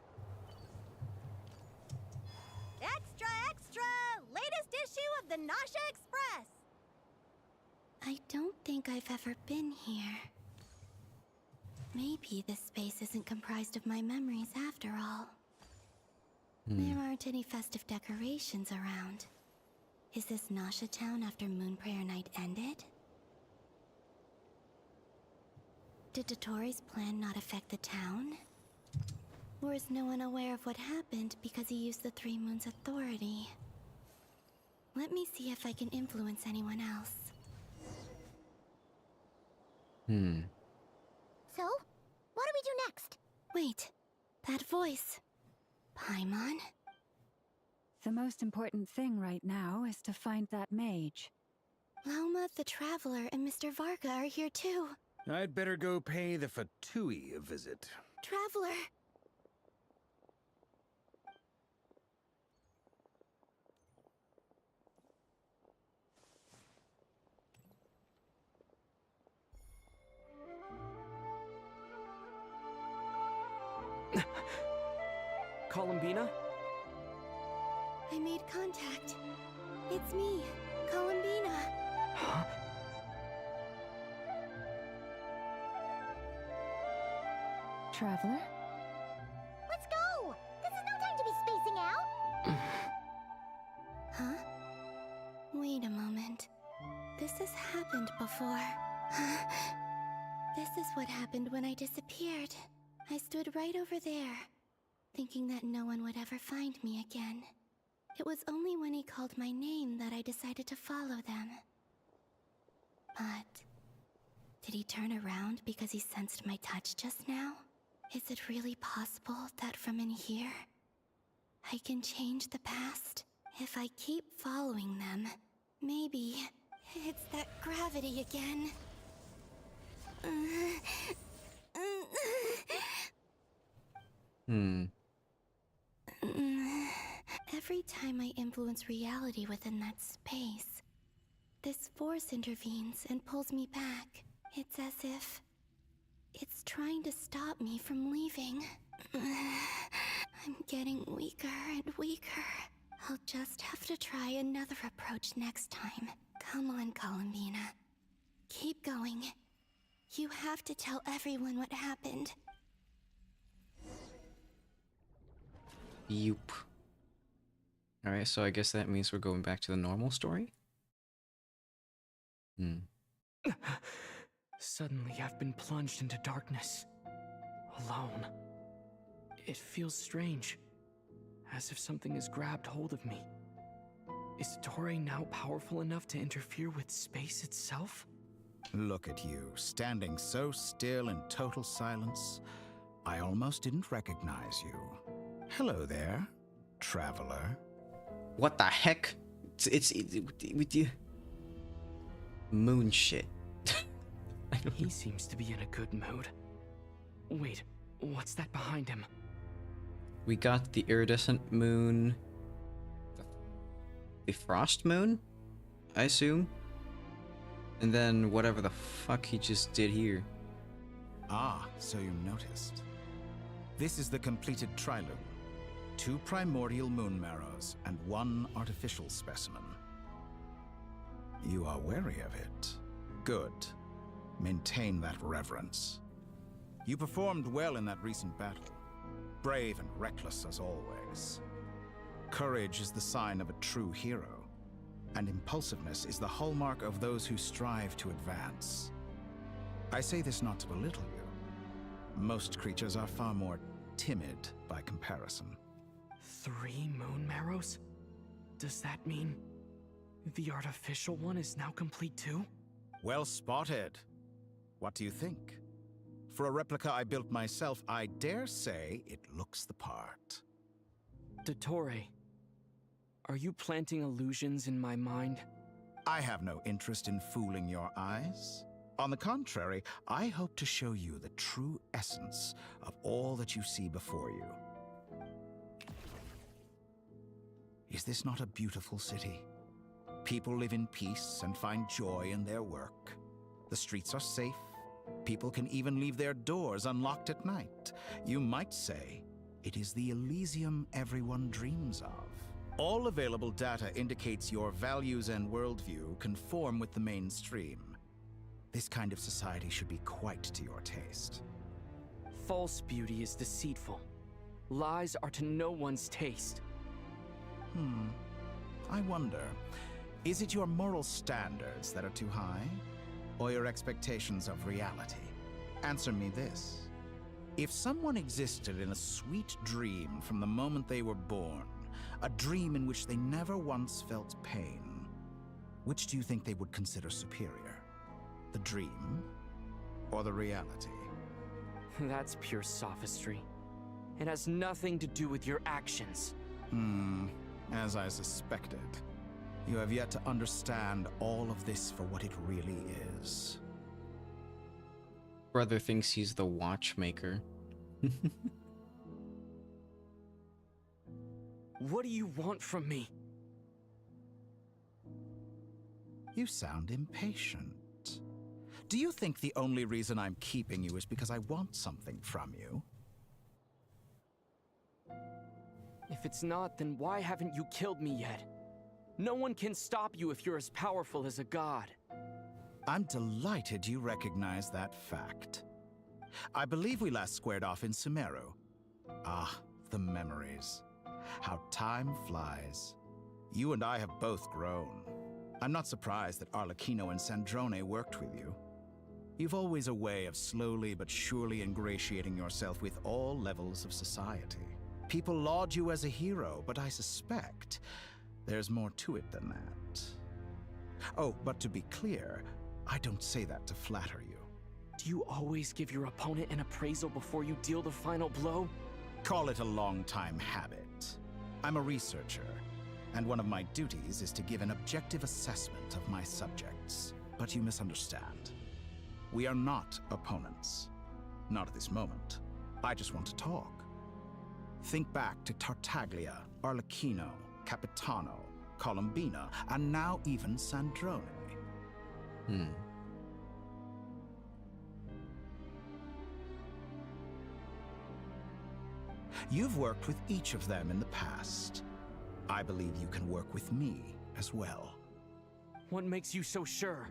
Extra, extra! Latest issue of the Nasha Express! I don't think I've ever been here. Maybe this space isn't comprised of my memories after all. There aren't any festive decorations around. Is this Nasha town after Moon Prayer Night ended? Did Dotori's plan not affect the town? Or is no one aware of what happened because he used the Three Moons' authority? Let me see if I can influence anyone else. So, what do we do next? Wait, that voice. Paimon? The most important thing right now is to find that mage. Lauma the Traveler and Mr. Varga are here too. I'd better go pay the Fatui a visit. Traveler! Columbina? I made contact. It's me, Columbina. Huh? Traveler? Let's go! This is no time to be spacing out! Huh? Wait a moment. This has happened before. This is what happened when I disappeared. I stood right over there, thinking that no one would ever find me again. It was only when he called my name that I decided to follow them. But did he turn around because he sensed my touch just now? Is it really possible that from in here, I can change the past? If I keep following them, maybe it's that gravity again. Every time I influence reality within that space, this force intervenes and pulls me back. It's as if it's trying to stop me from leaving. I'm getting weaker and weaker. I'll just have to try another approach next time. Come on, Columbina. Keep going. You have to tell everyone what happened. Yup. Alright, so I guess that means we're going back to the normal story? Suddenly, I've been plunged into darkness. Alone. It feels strange. As if something has grabbed hold of me. Is Torre now powerful enough to interfere with space itself? Look at you, standing so still in total silence. I almost didn't recognize you. Hello there, traveler. What the heck? It's with you. Moon shit. He seems to be in a good mood. Wait, what's that behind him? We got the iridescent moon. The frost moon? I assume? And then whatever the fuck he just did here. Ah, so you noticed. This is the completed triloom. 2 primordial moon marrows and 1 artificial specimen. You are wary of it. Good. Maintain that reverence. You performed well in that recent battle. Brave and reckless as always. Courage is the sign of a true hero, and impulsiveness is the hallmark of those who strive to advance. I say this not to belittle you. Most creatures are far more timid by comparison. 3 moon marrows? Does that mean the artificial one is now complete too? Well spotted. What do you think? For a replica I built myself, I dare say it looks the part. Dottore, are you planting illusions in my mind? I have no interest in fooling your eyes. On the contrary, I hope to show you the true essence of all that you see before you. Is this not a beautiful city? People live in peace and find joy in their work. The streets are safe. People can even leave their doors unlocked at night. You might say it is the Elysium everyone dreams of. All available data indicates your values and worldview conform with the mainstream. This kind of society should be quite to your taste. False beauty is deceitful. Lies are to no one's taste. I wonder, is it your moral standards that are too high? Or your expectations of reality? Answer me this. If someone existed in a sweet dream from the moment they were born, a dream in which they never once felt pain, which do you think they would consider superior? The dream or the reality? That's pure sophistry. It has nothing to do with your actions. As I suspected. You have yet to understand all of this for what it really is. Brother thinks he's the watchmaker. What do you want from me? You sound impatient. Do you think the only reason I'm keeping you is because I want something from you? If it's not, then why haven't you killed me yet? No one can stop you if you're as powerful as a god. I'm delighted you recognize that fact. I believe we last squared off in Sumeru. Ah, the memories. How time flies. You and I have both grown. I'm not surprised that Arlecchino and Sandrone worked with you. You've always a way of slowly but surely ingratiating yourself with all levels of society. People laud you as a hero, but I suspect there's more to it than that. Oh, but to be clear, I don't say that to flatter you. Do you always give your opponent an appraisal before you deal the final blow? Call it a long-time habit. I'm a researcher, and one of my duties is to give an objective assessment of my subjects. But you misunderstand. We are not opponents. Not at this moment. I just want to talk. Think back to Tartaglia, Arlecchino, Capitano, Columbina, and now even Sandrone. You've worked with each of them in the past. I believe you can work with me as well. What makes you so sure?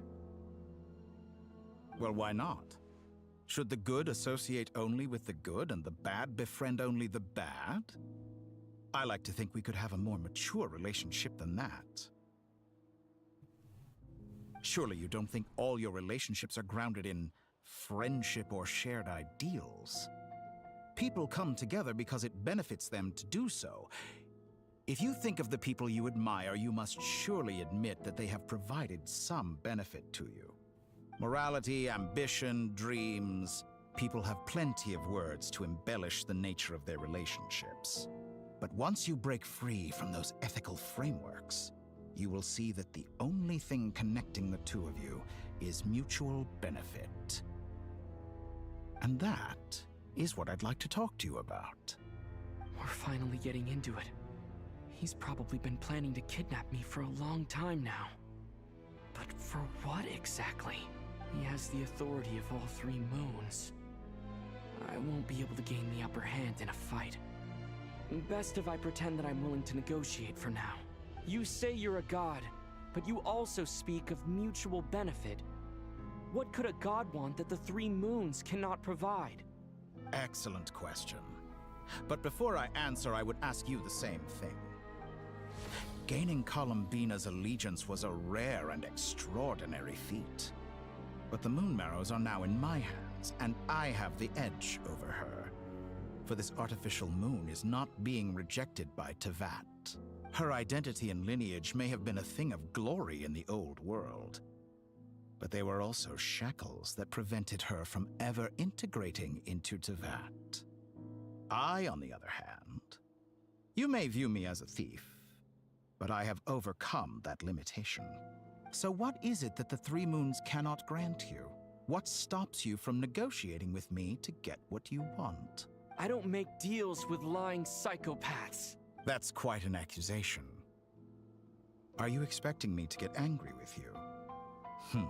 Well, why not? Should the good associate only with the good and the bad befriend only the bad? I like to think we could have a more mature relationship than that. Surely you don't think all your relationships are grounded in friendship or shared ideals? People come together because it benefits them to do so. If you think of the people you admire, you must surely admit that they have provided some benefit to you. Morality, ambition, dreams. People have plenty of words to embellish the nature of their relationships. But once you break free from those ethical frameworks, you will see that the only thing connecting the two of you is mutual benefit. And that is what I'd like to talk to you about. We're finally getting into it. He's probably been planning to kidnap me for a long time now. But for what exactly? He has the authority of all three moons. I won't be able to gain the upper hand in a fight. Best if I pretend that I'm willing to negotiate for now. You say you're a god, but you also speak of mutual benefit. What could a god want that the three moons cannot provide? Excellent question. But before I answer, I would ask you the same thing. Gaining Columbina's allegiance was a rare and extraordinary feat. But the Moon Marrows are now in my hands, and I have the edge over her. For this artificial moon is not being rejected by Tevat. Her identity and lineage may have been a thing of glory in the old world. But they were also shackles that prevented her from ever integrating into Tevat. I, on the other hand, you may view me as a thief, but I have overcome that limitation. So what is it that the Three Moons cannot grant you? What stops you from negotiating with me to get what you want? I don't make deals with lying psychopaths. That's quite an accusation. Are you expecting me to get angry with you?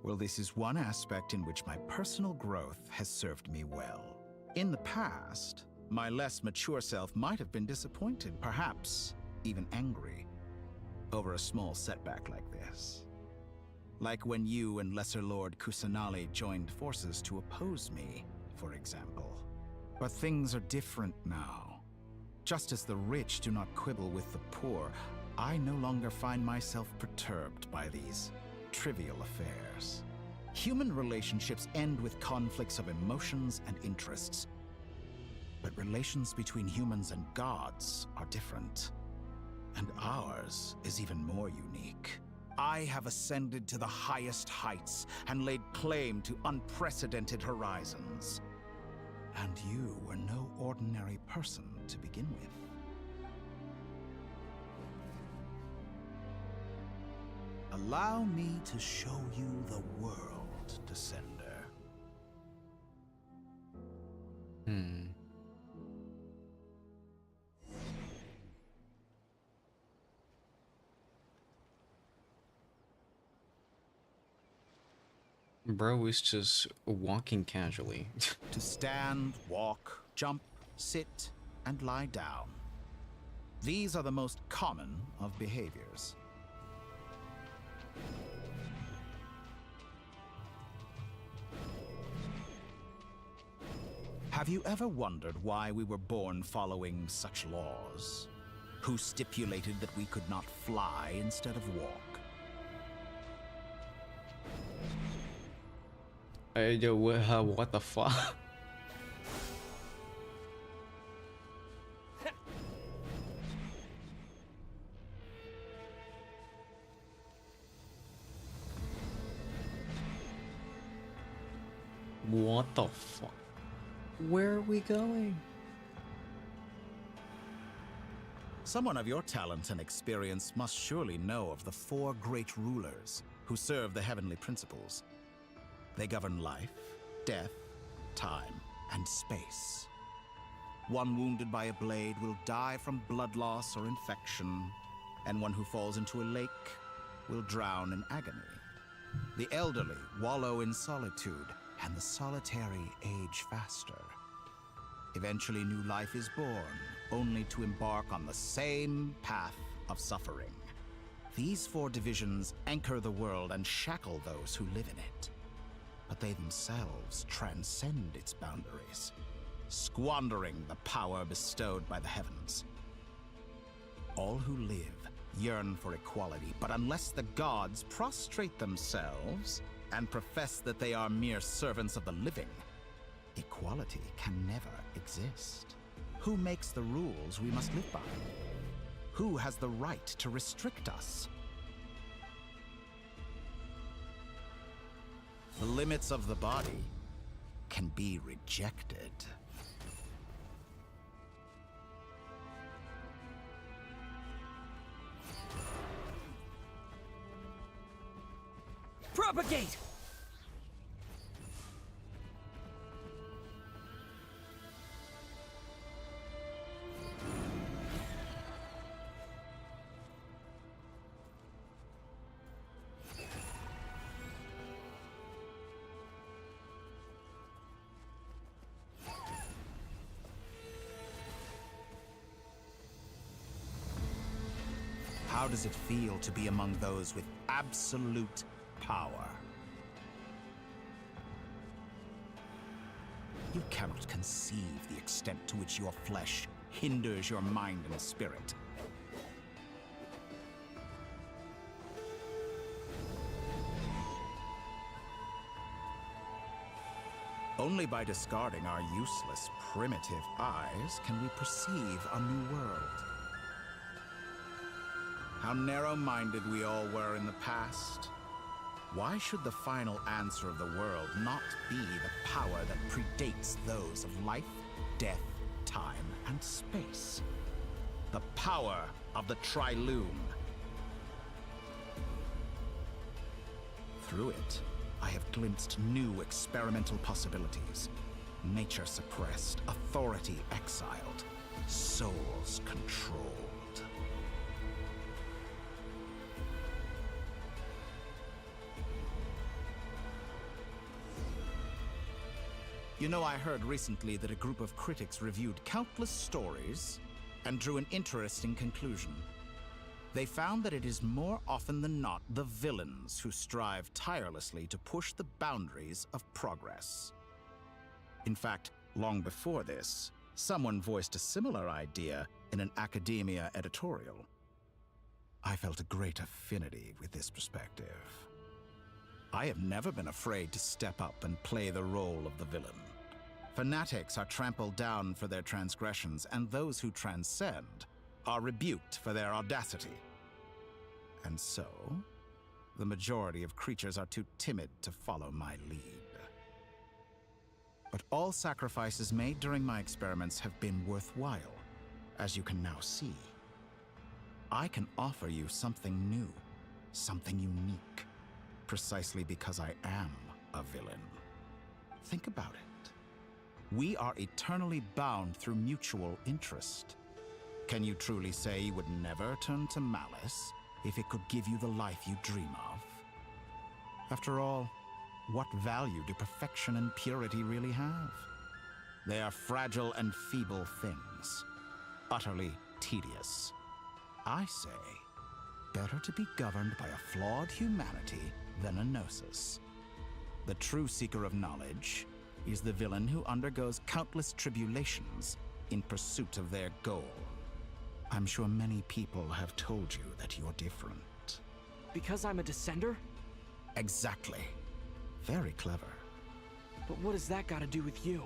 Well, this is one aspect in which my personal growth has served me well. In the past, my less mature self might have been disappointed, perhaps even angry, over a small setback like this. Like when you and Lesser Lord Kusanali joined forces to oppose me, for example. But things are different now. Just as the rich do not quibble with the poor, I no longer find myself perturbed by these trivial affairs. Human relationships end with conflicts of emotions and interests. But relations between humans and gods are different. And ours is even more unique. I have ascended to the highest heights and laid claim to unprecedented horizons. And you were no ordinary person to begin with. Allow me to show you the world, Descender. Bro is just walking casually. To stand, walk, jump, sit, and lie down. These are the most common of behaviors. Have you ever wondered why we were born following such laws? Who stipulated that we could not fly instead of walk? What the fuck? What the fuck? Where are we going? Someone of your talent and experience must surely know of the 4 great rulers who serve the heavenly principles. They govern life, death, time, and space. One wounded by a blade will die from blood loss or infection, and one who falls into a lake will drown in agony. The elderly wallow in solitude, and the solitary age faster. Eventually, new life is born, only to embark on the same path of suffering. These 4 divisions anchor the world and shackle those who live in it. But they themselves transcend its boundaries, squandering the power bestowed by the heavens. All who live yearn for equality, but unless the gods prostrate themselves and profess that they are mere servants of the living, equality can never exist. Who makes the rules we must live by? Who has the right to restrict us? The limits of the body can be rejected. Propagate! How does it feel to be among those with absolute power? You cannot conceive the extent to which your flesh hinders your mind and spirit. Only by discarding our useless, primitive eyes can we perceive a new world. How narrow-minded we all were in the past. Why should the final answer of the world not be the power that predates those of life, death, time, and space? The power of the Triloom. Through it, I have glimpsed new experimental possibilities. Nature suppressed, authority exiled, souls controlled. You know, I heard recently that a group of critics reviewed countless stories and drew an interesting conclusion. They found that it is more often than not the villains who strive tirelessly to push the boundaries of progress. In fact, long before this, someone voiced a similar idea in an academia editorial. I felt a great affinity with this perspective. I have never been afraid to step up and play the role of the villain. Fanatics are trampled down for their transgressions, and those who transcend are rebuked for their audacity. And so, the majority of creatures are too timid to follow my lead. But all sacrifices made during my experiments have been worthwhile, as you can now see. I can offer you something new, something unique, precisely because I am a villain. Think about it. We are eternally bound through mutual interest. Can you truly say you would never turn to malice if it could give you the life you dream of? After all, what value do perfection and purity really have? They are fragile and feeble things, utterly tedious. I say, better to be governed by a flawed humanity than a gnosis. The true seeker of knowledge is the villain who undergoes countless tribulations in pursuit of their goal. I'm sure many people have told you that you're different. Because I'm a descender? Exactly. Very clever. But what does that got to do with you?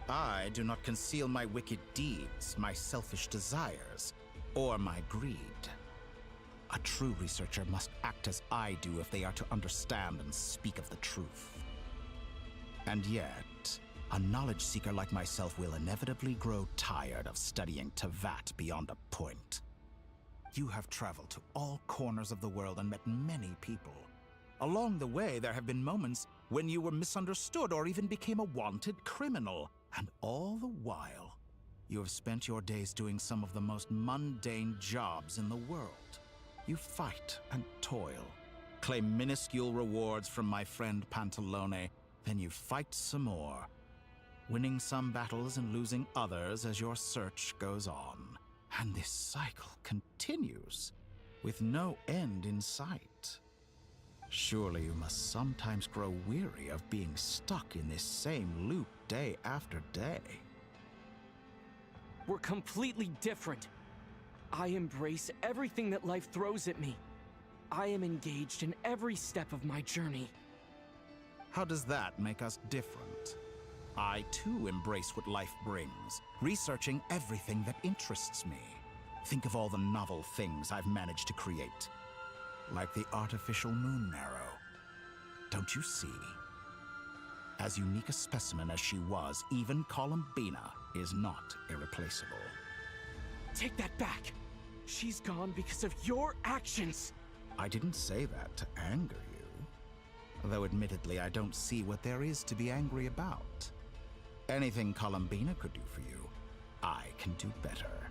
I do not conceal my wicked deeds, my selfish desires, or my greed. A true researcher must act as I do if they are to understand and speak of the truth. And yet, a knowledge seeker like myself will inevitably grow tired of studying Tevat beyond a point. You have traveled to all corners of the world and met many people. Along the way, there have been moments when you were misunderstood or even became a wanted criminal. And all the while, you have spent your days doing some of the most mundane jobs in the world. You fight and toil, claim minuscule rewards from my friend Pantalone, then you fight some more, winning some battles and losing others as your search goes on. And this cycle continues, with no end in sight. Surely you must sometimes grow weary of being stuck in this same loop day after day. We're completely different. I embrace everything that life throws at me. I am engaged in every step of my journey. How does that make us different? I too embrace what life brings, researching everything that interests me. Think of all the novel things I've managed to create. Like the artificial moon marrow. Don't you see? As unique a specimen as she was, even Columbina is not irreplaceable. Take that back! She's gone because of your actions! I didn't say that to anger you. Though admittedly, I don't see what there is to be angry about. Anything Columbina could do for you, I can do better.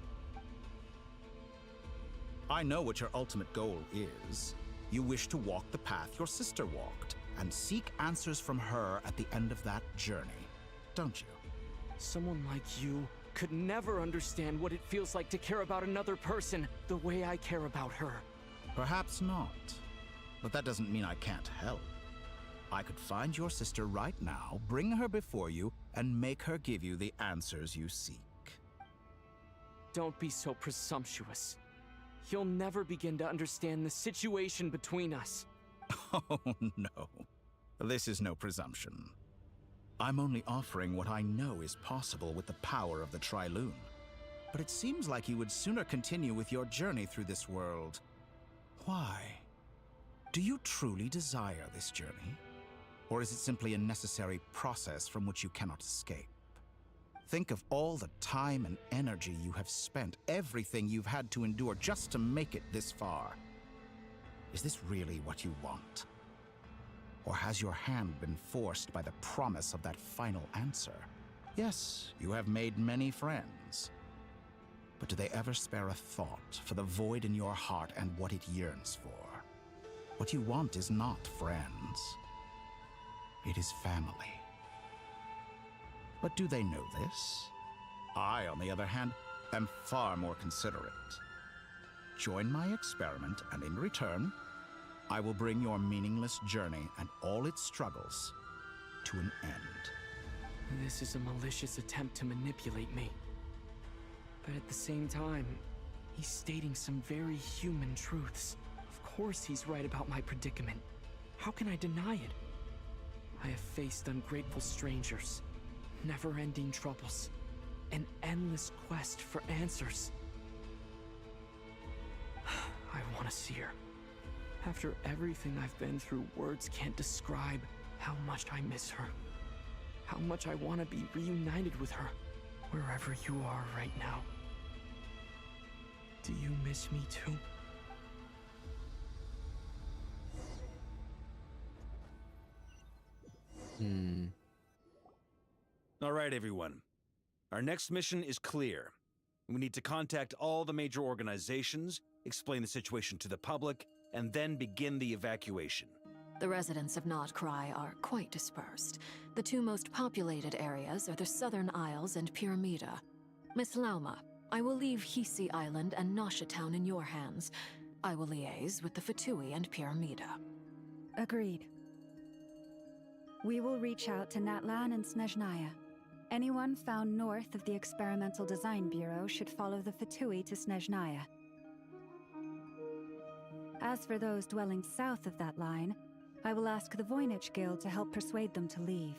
I know what your ultimate goal is. You wish to walk the path your sister walked, and seek answers from her at the end of that journey, don't you? Someone like you could never understand what it feels like to care about another person the way I care about her. Perhaps not, but that doesn't mean I can't help. I could find your sister right now, bring her before you, and make her give you the answers you seek. Don't be so presumptuous. You'll never begin to understand the situation between us. Oh, no. This is no presumption. I'm only offering what I know is possible with the power of the Trilune. But it seems like you would sooner continue with your journey through this world. Why? Do you truly desire this journey? Or is it simply a necessary process from which you cannot escape? Think of all the time and energy you have spent, everything you've had to endure just to make it this far. Is this really what you want? Or has your hand been forced by the promise of that final answer? Yes, you have made many friends. But do they ever spare a thought for the void in your heart and what it yearns for? What you want is not friends. It is family. But do they know this? I, on the other hand, am far more considerate. Join my experiment, and in return, I will bring your meaningless journey and all its struggles to an end. This is a malicious attempt to manipulate me. But at the same time, he's stating some very human truths. Of course he's right about my predicament. How can I deny it? I have faced ungrateful strangers, never-ending troubles, an endless quest for answers. I want to see her. After everything I've been through, words can't describe how much I miss her. How much I want to be reunited with her, wherever you are right now. Do you miss me too? All right, everyone. Our next mission is clear. We need to contact all the major organizations, explain the situation to the public, and then begin the evacuation. The residents of Not Cry are quite dispersed. The two most populated areas are the Southern Isles and Pyramida. Miss Lauma, I will leave Hisi Island and Nasha Town in your hands. I will liaise with the Fatui and Pyramida. Agreed. We will reach out to Natlan and Snezhnaya. Anyone found north of the Experimental Design Bureau should follow the Fatui to Snezhnaya. As for those dwelling south of that line, I will ask the Voynich Guild to help persuade them to leave.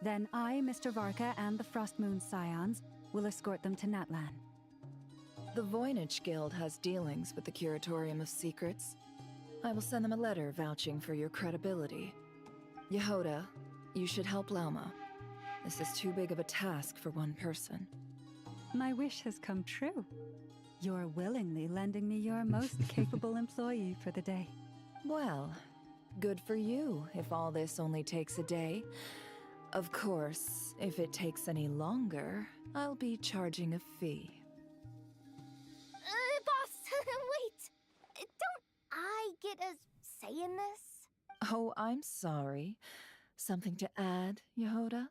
Then I, Mr. Varka, and the Frostmoon Scions will escort them to Natlan. The Voynich Guild has dealings with the Curatorium of Secrets. I will send them a letter vouching for your credibility. Yehoda, you should help Lauma. This is too big of a task for one person. My wish has come true. You're willingly lending me your most capable employee for the day. Well, good for you if all this only takes a day. Of course, if it takes any longer, I'll be charging a fee. Boss, wait. Don't I get a say in this? Oh, I'm sorry. Something to add, Yehoda?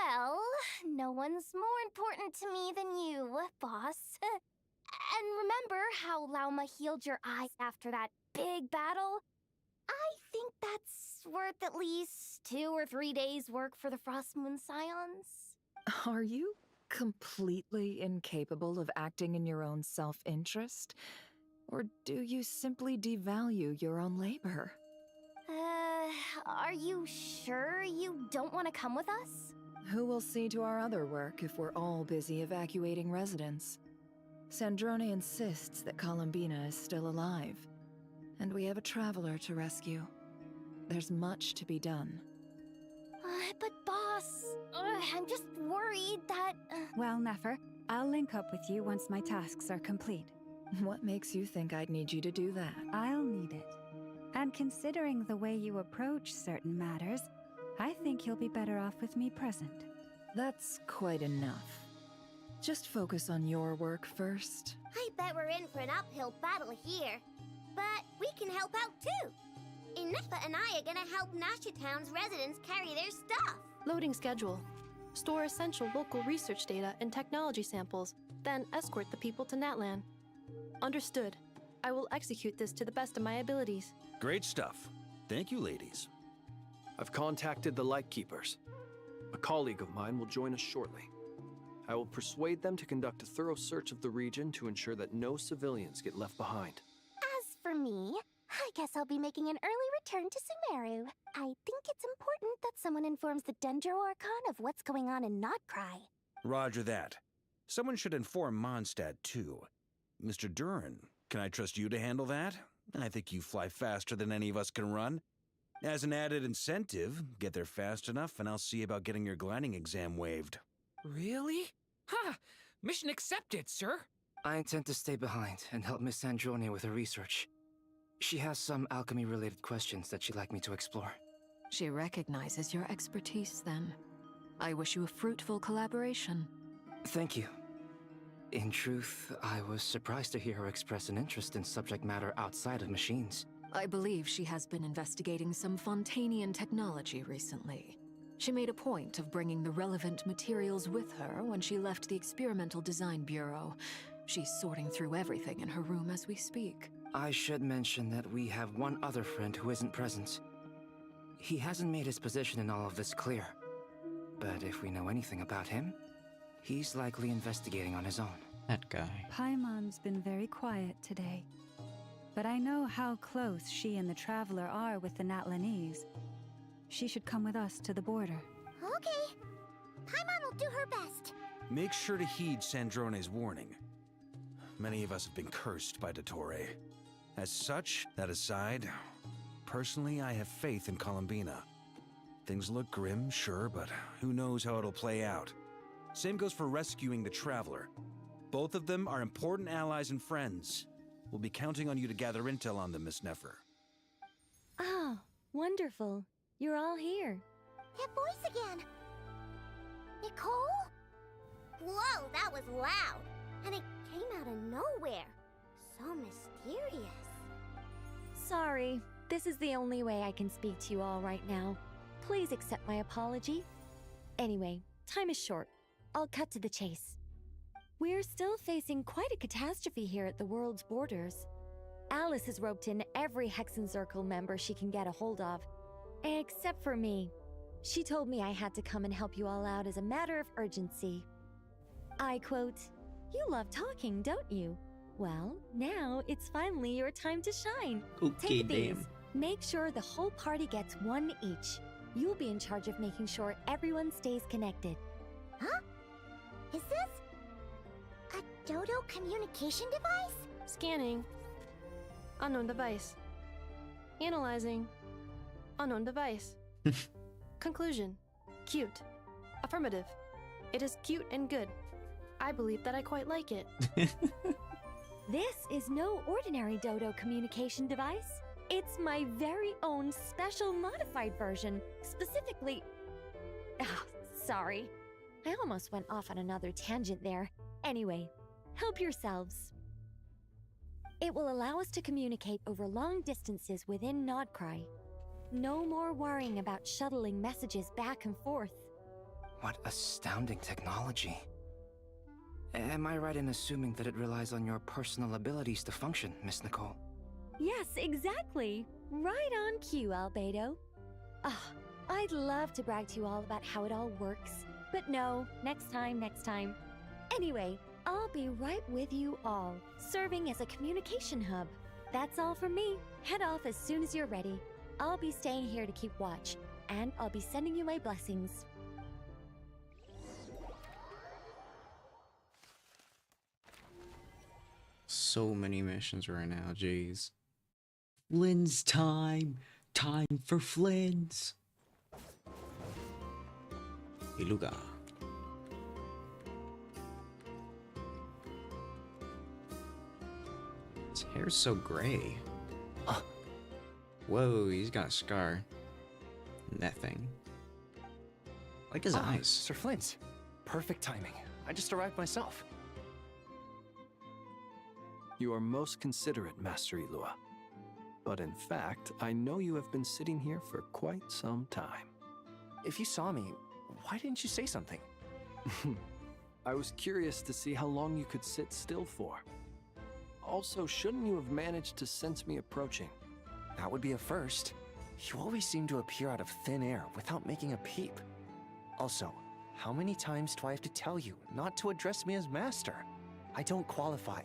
Well, no one's more important to me than you, boss. And remember how Lauma healed your eyes after that big battle? I think that's worth at least 2 or 3 days' work for the Frostmoon Scions. Are you completely incapable of acting in your own self-interest? Or do you simply devalue your own labor? Are you sure you don't want to come with us? Who will see to our other work if we're all busy evacuating residents? Sandrone insists that Columbina is still alive, and we have a traveler to rescue. There's much to be done. But boss, I'm just worried that... Well, Nefer, I'll link up with you once my tasks are complete. What makes you think I'd need you to do that? I'll need it. And considering the way you approach certain matters, I think you'll be better off with me present. That's quite enough. Just focus on your work first. I bet we're in for an uphill battle here. But we can help out too. Inepa and I are gonna help Nasha Town's residents carry their stuff. Loading schedule. Store essential local research data and technology samples, then escort the people to Natlan. Understood. I will execute this to the best of my abilities. Great stuff. Thank you, ladies. I've contacted the Lightkeepers. A colleague of mine will join us shortly. I will persuade them to conduct a thorough search of the region to ensure that no civilians get left behind. As for me, I guess I'll be making an early return to Sumeru. I think it's important that someone informs the Dendro Archon of what's going on in Notcry. Roger that. Someone should inform Mondstadt, too. Mr. Duran, can I trust you to handle that? I think you fly faster than any of us can run. As an added incentive, get there fast enough and I'll see about getting your gliding exam waived. Really? Ha! Mission accepted, sir. I intend to stay behind and help Miss Sandrone with her research. She has some alchemy-related questions that she'd like me to explore. She recognizes your expertise, then. I wish you a fruitful collaboration. Thank you. In truth, I was surprised to hear her express an interest in subject matter outside of machines. I believe she has been investigating some Fontanian technology recently. She made a point of bringing the relevant materials with her when she left the Experimental Design Bureau. She's sorting through everything in her room as we speak. I should mention that we have one other friend who isn't present. He hasn't made his position in all of this clear. But if we know anything about him, he's likely investigating on his own. That guy. Paimon's been very quiet today. But I know how close she and the Traveler are with the Natlanese. She should come with us to the border. Okay. Paimon will do her best. Make sure to heed Sandrone's warning. Many of us have been cursed by Dottore. As such, that aside, personally I have faith in Columbina. Things look grim, sure, but who knows how it'll play out. Same goes for rescuing the Traveler. Both of them are important allies and friends. We'll be counting on you to gather intel on them, Miss Nefer. Oh, wonderful. You're all here. That voice again. Nicole? Whoa, that was loud. And it came out of nowhere. So mysterious. Sorry, this is the only way I can speak to you all right now. Please accept my apology. Anyway, time is short. I'll cut to the chase. We're still facing quite a catastrophe here at the world's borders. Alice has roped in every Hexen Circle member she can get a hold of. Except for me. She told me I had to come and help you all out as a matter of urgency. I quote, "You love talking, don't you? Well, now it's finally your time to shine. Okay, Take these. damn. Make sure the whole party gets one each. You'll be in charge of making sure everyone stays connected." Huh? Is this a dodo communication device? Scanning. Unknown device. Analyzing. Unknown device. Conclusion. Cute. Affirmative. It is cute and good. I believe that I quite like it. This is no ordinary dodo communication device. It's my very own special modified version, specifically... Ah, sorry. I almost went off on another tangent there. Anyway, help yourselves. It will allow us to communicate over long distances within Nodcry. No more worrying about shuttling messages back and forth. What astounding technology. Am I right in assuming that it relies on your personal abilities to function, Miss Nicole? Yes, exactly. Right on cue, Albedo. Ah, I'd love to brag to you all about how it all works. But no, next time. Anyway, I'll be right with you all, serving as a communication hub. That's all from me. Head off as soon as you're ready. I'll be staying here to keep watch, and I'll be sending you my blessings. So many missions right now, jeez. Flynn's time. Time for Flynn's. Iluga. His hair's so gray. Whoa, he's got a scar. That thing. Like his eyes. Sir Flint. Perfect timing. I just arrived myself. You are most considerate, Master Ilua. But in fact, I know you have been sitting here for quite some time. If you saw me, why didn't you say something? I was curious to see how long you could sit still for. Also, shouldn't you have managed to sense me approaching? That would be a first. You always seem to appear out of thin air without making a peep. Also, how many times do I have to tell you not to address me as master? I don't qualify.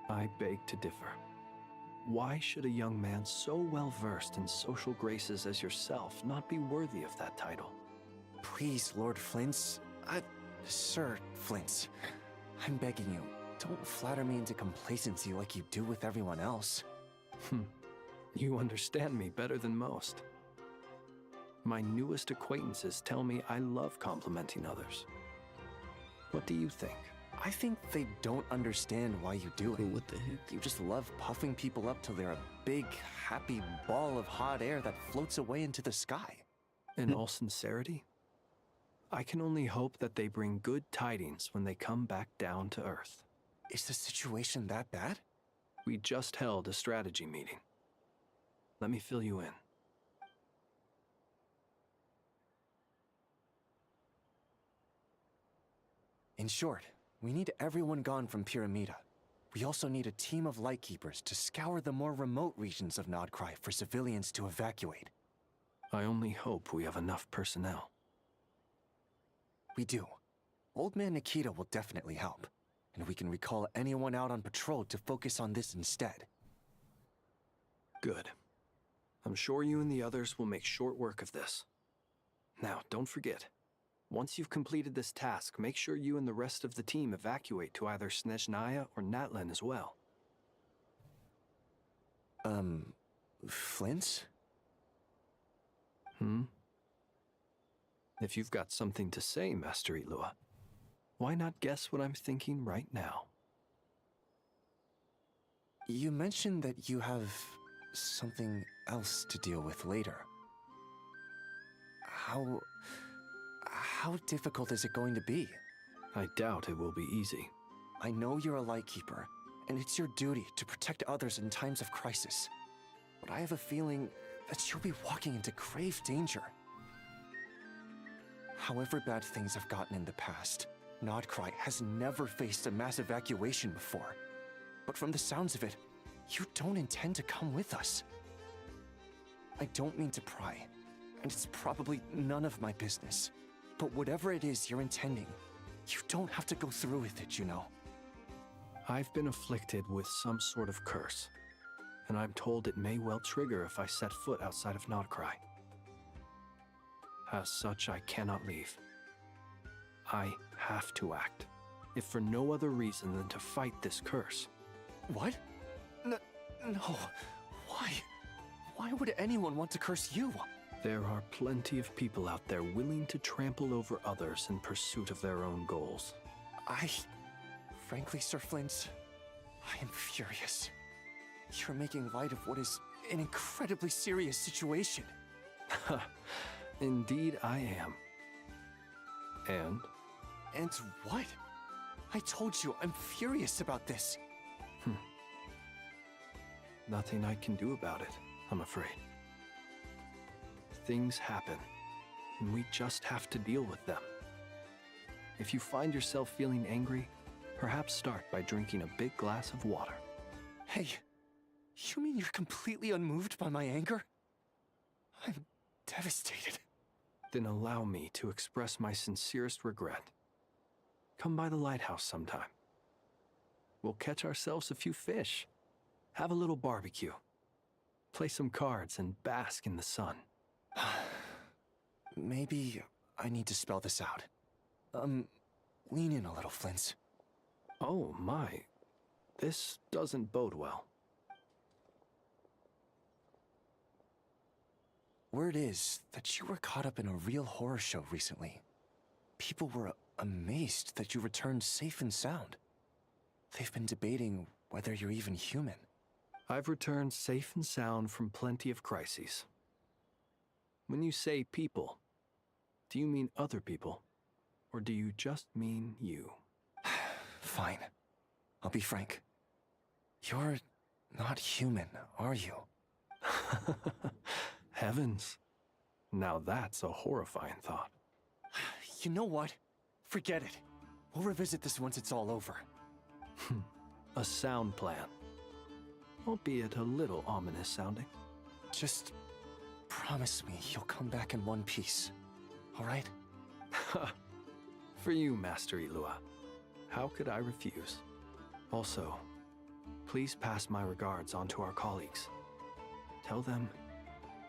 I beg to differ. Why should a young man so well versed in social graces as yourself not be worthy of that title? Please, Lord Flint's... Sir Flint's. I'm begging you, don't flatter me into complacency like you do with everyone else. You understand me better than most. My newest acquaintances tell me I love complimenting others. What do you think? I think they don't understand why you do it. What the heck? You just love puffing people up till they're a big, happy ball of hot air that floats away into the sky. In all sincerity, I can only hope that they bring good tidings when they come back down to Earth. Is the situation that bad? We just held a strategy meeting. Let me fill you in. In short, we need everyone gone from Pyramida. We also need a team of Lightkeepers to scour the more remote regions of Nodcry for civilians to evacuate. I only hope we have enough personnel. We do. Old Man Nikita will definitely help, and we can recall anyone out on patrol to focus on this instead. Good. I'm sure you and the others will make short work of this. Now, don't forget, once you've completed this task, make sure you and the rest of the team evacuate to either Snezhnaya or Natlan as well. Flint? If you've got something to say, Master Ilua, why not guess what I'm thinking right now? You mentioned that you have something else to deal with later. How difficult is it going to be? I doubt it will be easy. I know you're a Lightkeeper, and it's your duty to protect others in times of crisis. But I have a feeling that you'll be walking into grave danger. However bad things have gotten in the past, Nodcry has never faced a mass evacuation before. But from the sounds of it, you don't intend to come with us. I don't mean to pry, and it's probably none of my business. But whatever it is you're intending, you don't have to go through with it, you know. I've been afflicted with some sort of curse, and I'm told it may well trigger if I set foot outside of Nodcry. As such, I cannot leave. I have to act, if for no other reason than to fight this curse. What? No. Why? Why would anyone want to curse you? There are plenty of people out there willing to trample over others in pursuit of their own goals. Frankly, Sir Flint, I am furious. You're making light of what is an incredibly serious situation. Indeed I am. And? And what? I told you, I'm furious about this. Nothing I can do about it, I'm afraid. Things happen, and we just have to deal with them. If you find yourself feeling angry, perhaps start by drinking a big glass of water. Hey, you mean you're completely unmoved by my anger? I'm devastated. Then allow me to express my sincerest regret. Come by the lighthouse sometime. We'll catch ourselves a few fish, have a little barbecue, play some cards, and bask in the sun. Maybe I need to spell this out. Lean in a little, Flint. Oh my, this doesn't bode well. Word is that you were caught up in a real horror show recently. People were amazed that you returned safe and sound. They've been debating whether you're even human. I've returned safe and sound from plenty of crises. When you say people, do you mean other people? Or do you just mean you? Fine. I'll be frank. You're not human, are you? Heavens. Now that's a horrifying thought. You know what? Forget it. We'll revisit this once it's all over. A sound plan. Albeit a little ominous sounding. Just promise me you'll come back in one piece, all right? For you, Master Ilua. How could I refuse? Also, please pass my regards on to our colleagues. Tell them,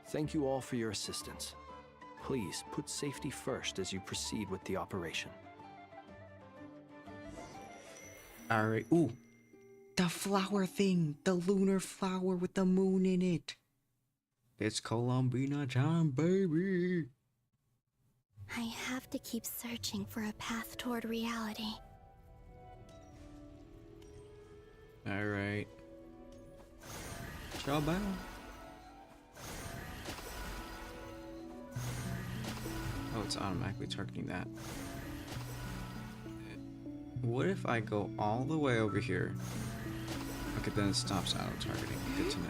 thank you all for your assistance. Please put safety first as you proceed with the operation. Alright, ooh. The flower thing, the lunar flower with the moon in it. It's Columbina time, baby. I have to keep searching for a path toward reality. Alright. Ciao, bye. Oh, it's automatically targeting that. What if I go all the way over here? Okay, then it stops auto-targeting. Good to know.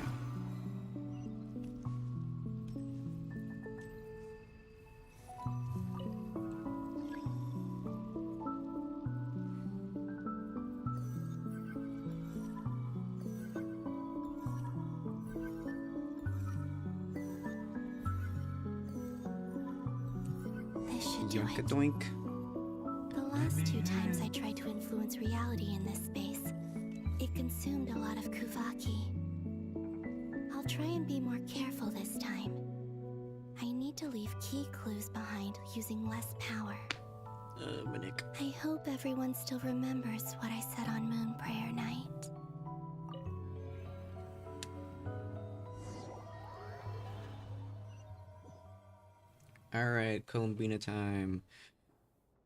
This should do it. Doink. The last 2 times I tried to influence reality in this space, it consumed a lot of Kuvaki. I'll try and be more careful this time. I need to leave key clues behind using less power. Minik. I hope everyone still remembers what I said on Moon Prayer Night. Alright, Columbina time.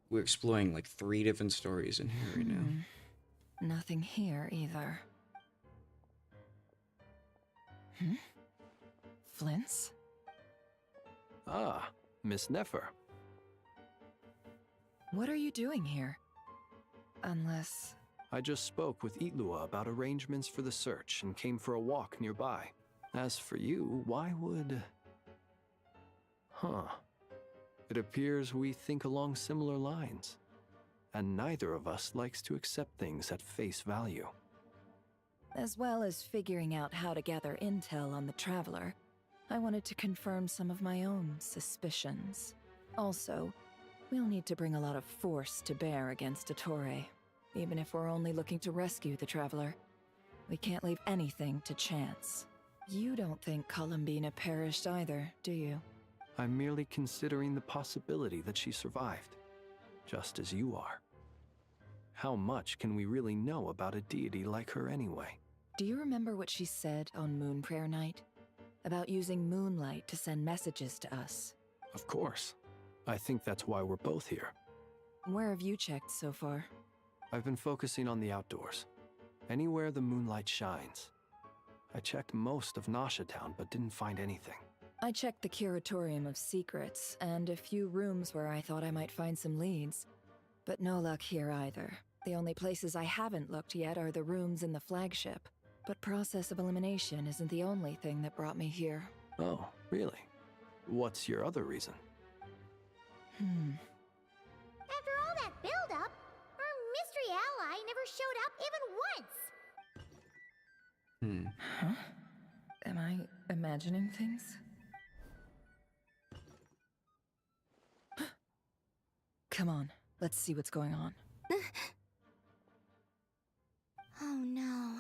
We're exploring like 3 different stories in here right now. Nothing here either. Flint's? Ah, Miss Nefer. What are you doing here? Unless... I just spoke with Itlua about arrangements for the search and came for a walk nearby. As for you, why would... It appears we think along similar lines. and neither of us likes to accept things at face value. As well as figuring out how to gather intel on the Traveler, I wanted to confirm some of my own suspicions. Also, we'll need to bring a lot of force to bear against Dottore, even if we're only looking to rescue the Traveler. We can't leave anything to chance. You don't think Columbina perished either, do you? I'm merely considering the possibility that she survived, just as you are. How much can we really know about a deity like her anyway? Do you remember what she said on Moon Prayer Night? About using moonlight to send messages to us? Of course. I think that's why we're both here. Where have you checked so far? I've been focusing on the outdoors. Anywhere the moonlight shines. I checked most of Nasha Town, but didn't find anything. I checked the Curatorium of Secrets, and a few rooms where I thought I might find some leads. But no luck here either. The only places I haven't looked yet are the rooms in the flagship. But process of elimination isn't the only thing that brought me here. Oh, really? What's your other reason? After all that build-up, our mystery ally never showed up even once. Huh? Am I imagining things? Come on, let's see what's going on. Oh no.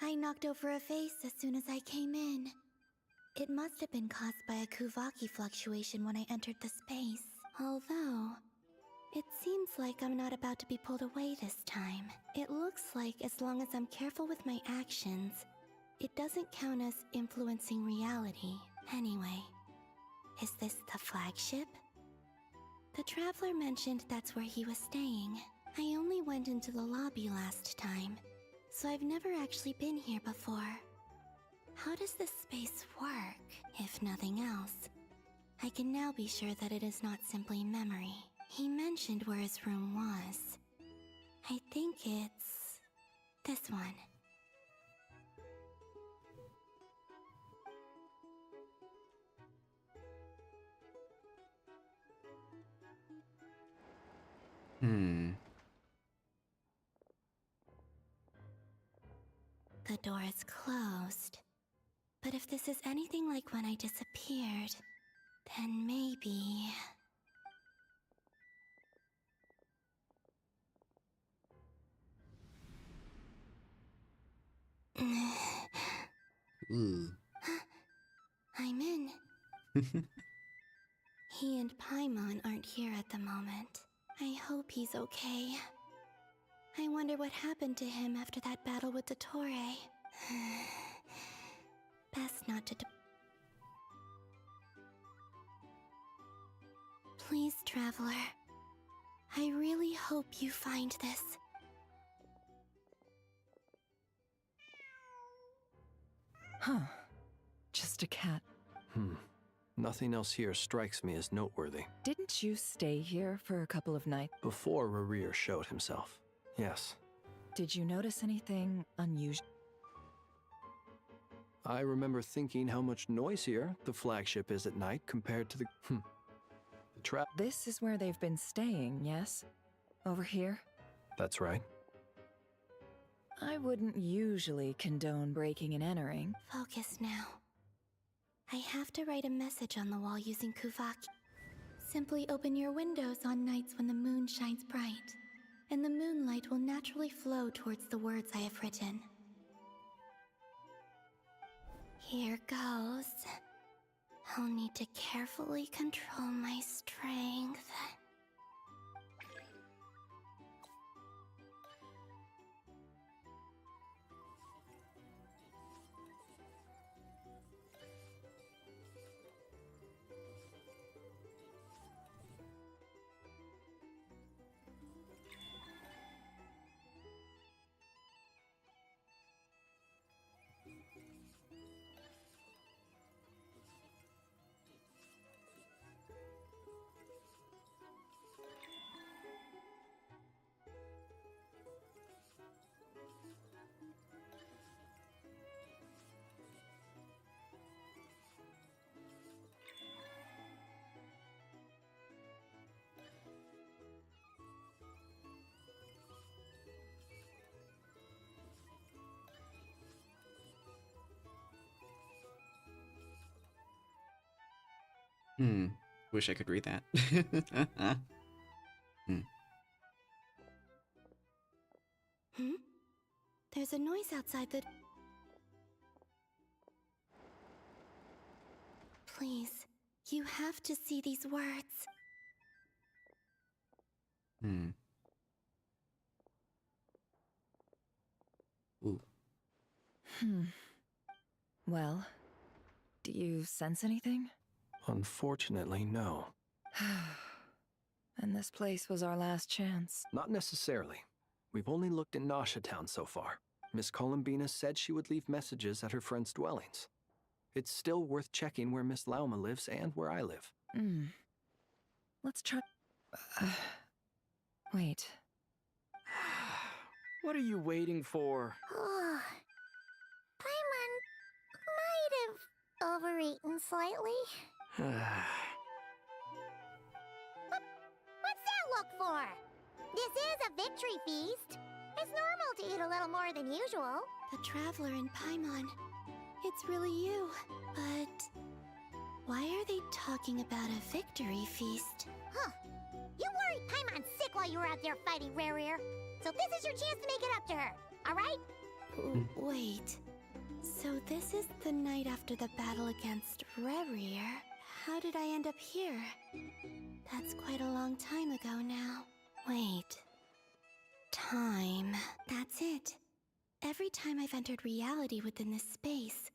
I knocked over a vase as soon as I came in. It must have been caused by a Kuvaki fluctuation when I entered the space. Although, it seems like I'm not about to be pulled away this time. It looks like as long as I'm careful with my actions, it doesn't count as influencing reality. Anyway, is this the flagship? The Traveler mentioned that's where he was staying. I only went into the lobby last time, so I've never actually been here before. How does this space work? If nothing else, I can now be sure that it is not simply memory. He mentioned where his room was. I think it's this one. The door is closed. But if this is anything like when I disappeared, then maybe... I'm in. He and Paimon aren't here at the moment. I hope he's okay. I wonder what happened to him after that battle with Dottore. Best not to... Please, Traveler. I really hope you find this. Huh. Just a cat. Nothing else here strikes me as noteworthy. Didn't you stay here for a couple of nights? Before Rerir showed himself, yes. Did you notice anything unusual? I remember thinking how much noisier the flagship is at night compared to the trap. This is where they've been staying, yes? Over here? That's right. I wouldn't usually condone breaking and entering. Focus now. I have to write a message on the wall using Kuvaki. Simply open your windows on nights when the moon shines bright, and the moonlight will naturally flow towards the words I have written. Here goes. I'll need to carefully control my strength. Wish I could read that. There's a noise outside the... Please, you have to see these words. Ooh. Well, do you sense anything? Unfortunately, no. And this place was our last chance. Not necessarily. We've only looked in Nasha Town so far. Miss Columbina said she would leave messages at her friends' dwellings. It's still worth checking where Miss Lauma lives and where I live. Let's try... wait. What are you waiting for? Paimon might have overeaten slightly. What's that look for? This is a victory feast. It's normal to eat a little more than usual. The Traveler and Paimon. It's really you. But why are they talking about a victory feast? Huh. You worried Paimon sick while you were out there fighting Rare. So this is your chance to make it up to her, alright? Wait. So this is the night after the battle against Rare. How did I end up here? That's quite a long time ago now. Wait. Time. That's it. Every time I've entered reality within this space,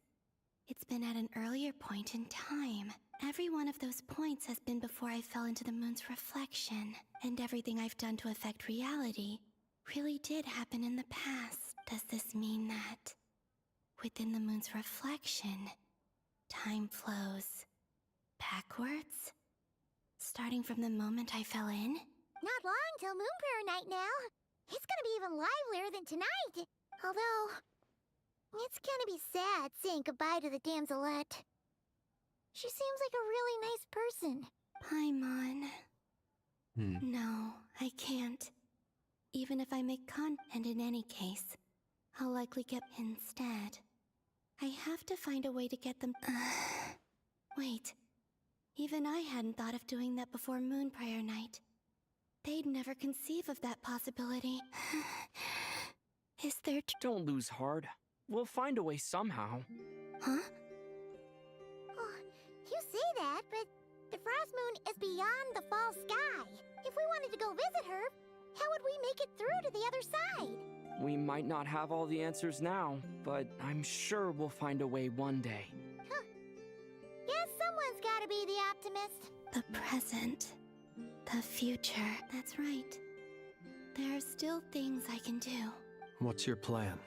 it's been at an earlier point in time. Every one of those points has been before I fell into the moon's reflection, and everything I've done to affect reality really did happen in the past. Does this mean that within the moon's reflection, time flows backwards? Starting from the moment I fell in? Not long till Moon Prayer Night now. It's gonna be even livelier than tonight. Although, it's gonna be sad saying goodbye to the damselette. She seems like a really nice person. Paimon. No, I can't. Even if I make and in any case, I'll likely get instead. I have to find a way to get them... Wait. Even I hadn't thought of doing that before Moon Prayer Night. They'd never conceive of that possibility. Is there... Don't lose heart. We'll find a way somehow. Huh? Oh, you say that, but the Frost Moon is beyond the fall sky. If we wanted to go visit her, how would we make it through to the other side? We might not have all the answers now, but I'm sure we'll find a way one day. Huh. Guess someone's gotta be the optimist. The present. The future. That's right. There are still things I can do. What's your plan?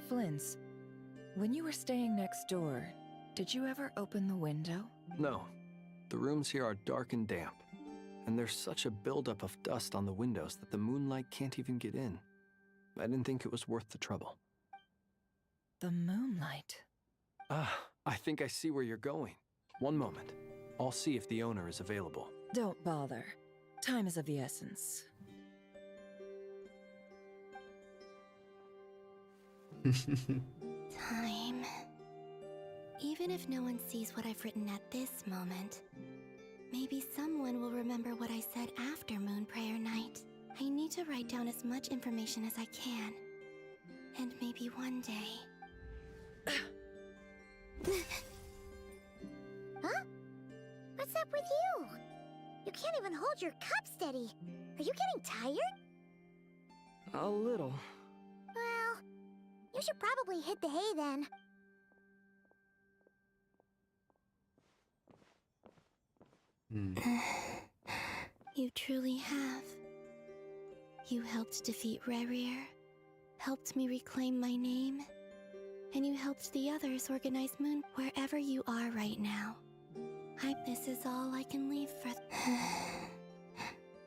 Flint's, when you were staying next door, did you ever open the window? No. The rooms here are dark and damp. And there's such a buildup of dust on the windows that the moonlight can't even get in. I didn't think it was worth the trouble. The moonlight? I think I see where you're going. One moment. I'll see if the owner is available. Don't bother. Time is of the essence. Time. Even if no one sees what I've written at this moment, maybe someone will remember what I said after Moon Prayer Night. I need to write down as much information as I can. And maybe one day... Huh? What's up with you? You can't even hold your cup steady. Are you getting tired? A little. Well, you should probably hit the hay then. You truly have. You helped defeat Rare, helped me reclaim my name, and you helped the others organize Moon wherever you are right now. This is all I can leave for...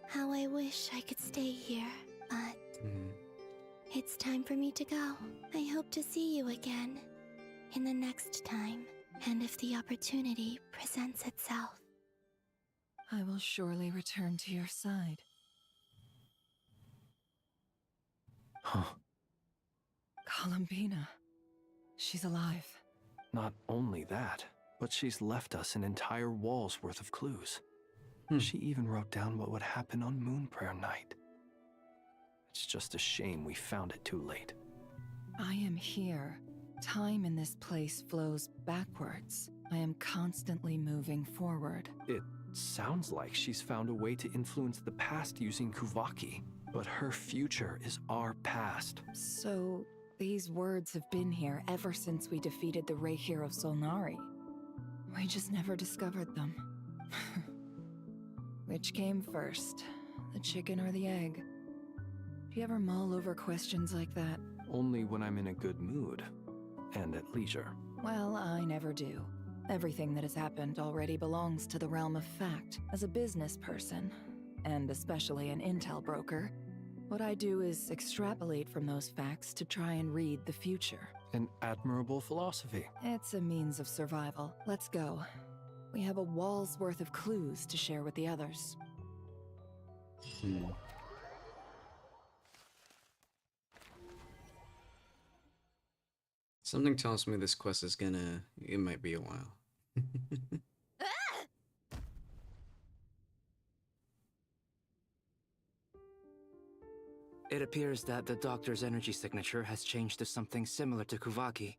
How I wish I could stay here, but... It's time for me to go. I hope to see you again in the next time, and if the opportunity presents itself. I will surely return to your side. Huh. Columbina. She's alive. Not only that, But she's left us an entire wall's worth of clues. Hmm. She even wrote down what would happen on Moon Prayer Night. It's just a shame we found it too late. I am here. Time in this place flows backwards. I am constantly moving forward. It sounds like she's found a way to influence the past using Kuvaki, but her future is our past. So, these words have been here ever since we defeated the Ray Hero Solnari. We just never discovered them. Which came first, the chicken or the egg? Do you ever mull over questions like that? Only when I'm in a good mood and at leisure. Well, I never do. Everything that has happened already belongs to the realm of fact. As a business person, and especially an intel broker, what I do is extrapolate from those facts to try and read the future. An admirable philosophy. It's a means of survival. Let's go. We have a wall's worth of clues to share with the others. Something tells me this quest is gonna... It might be a while. It appears that the doctor's energy signature has changed to something similar to Kuvaki,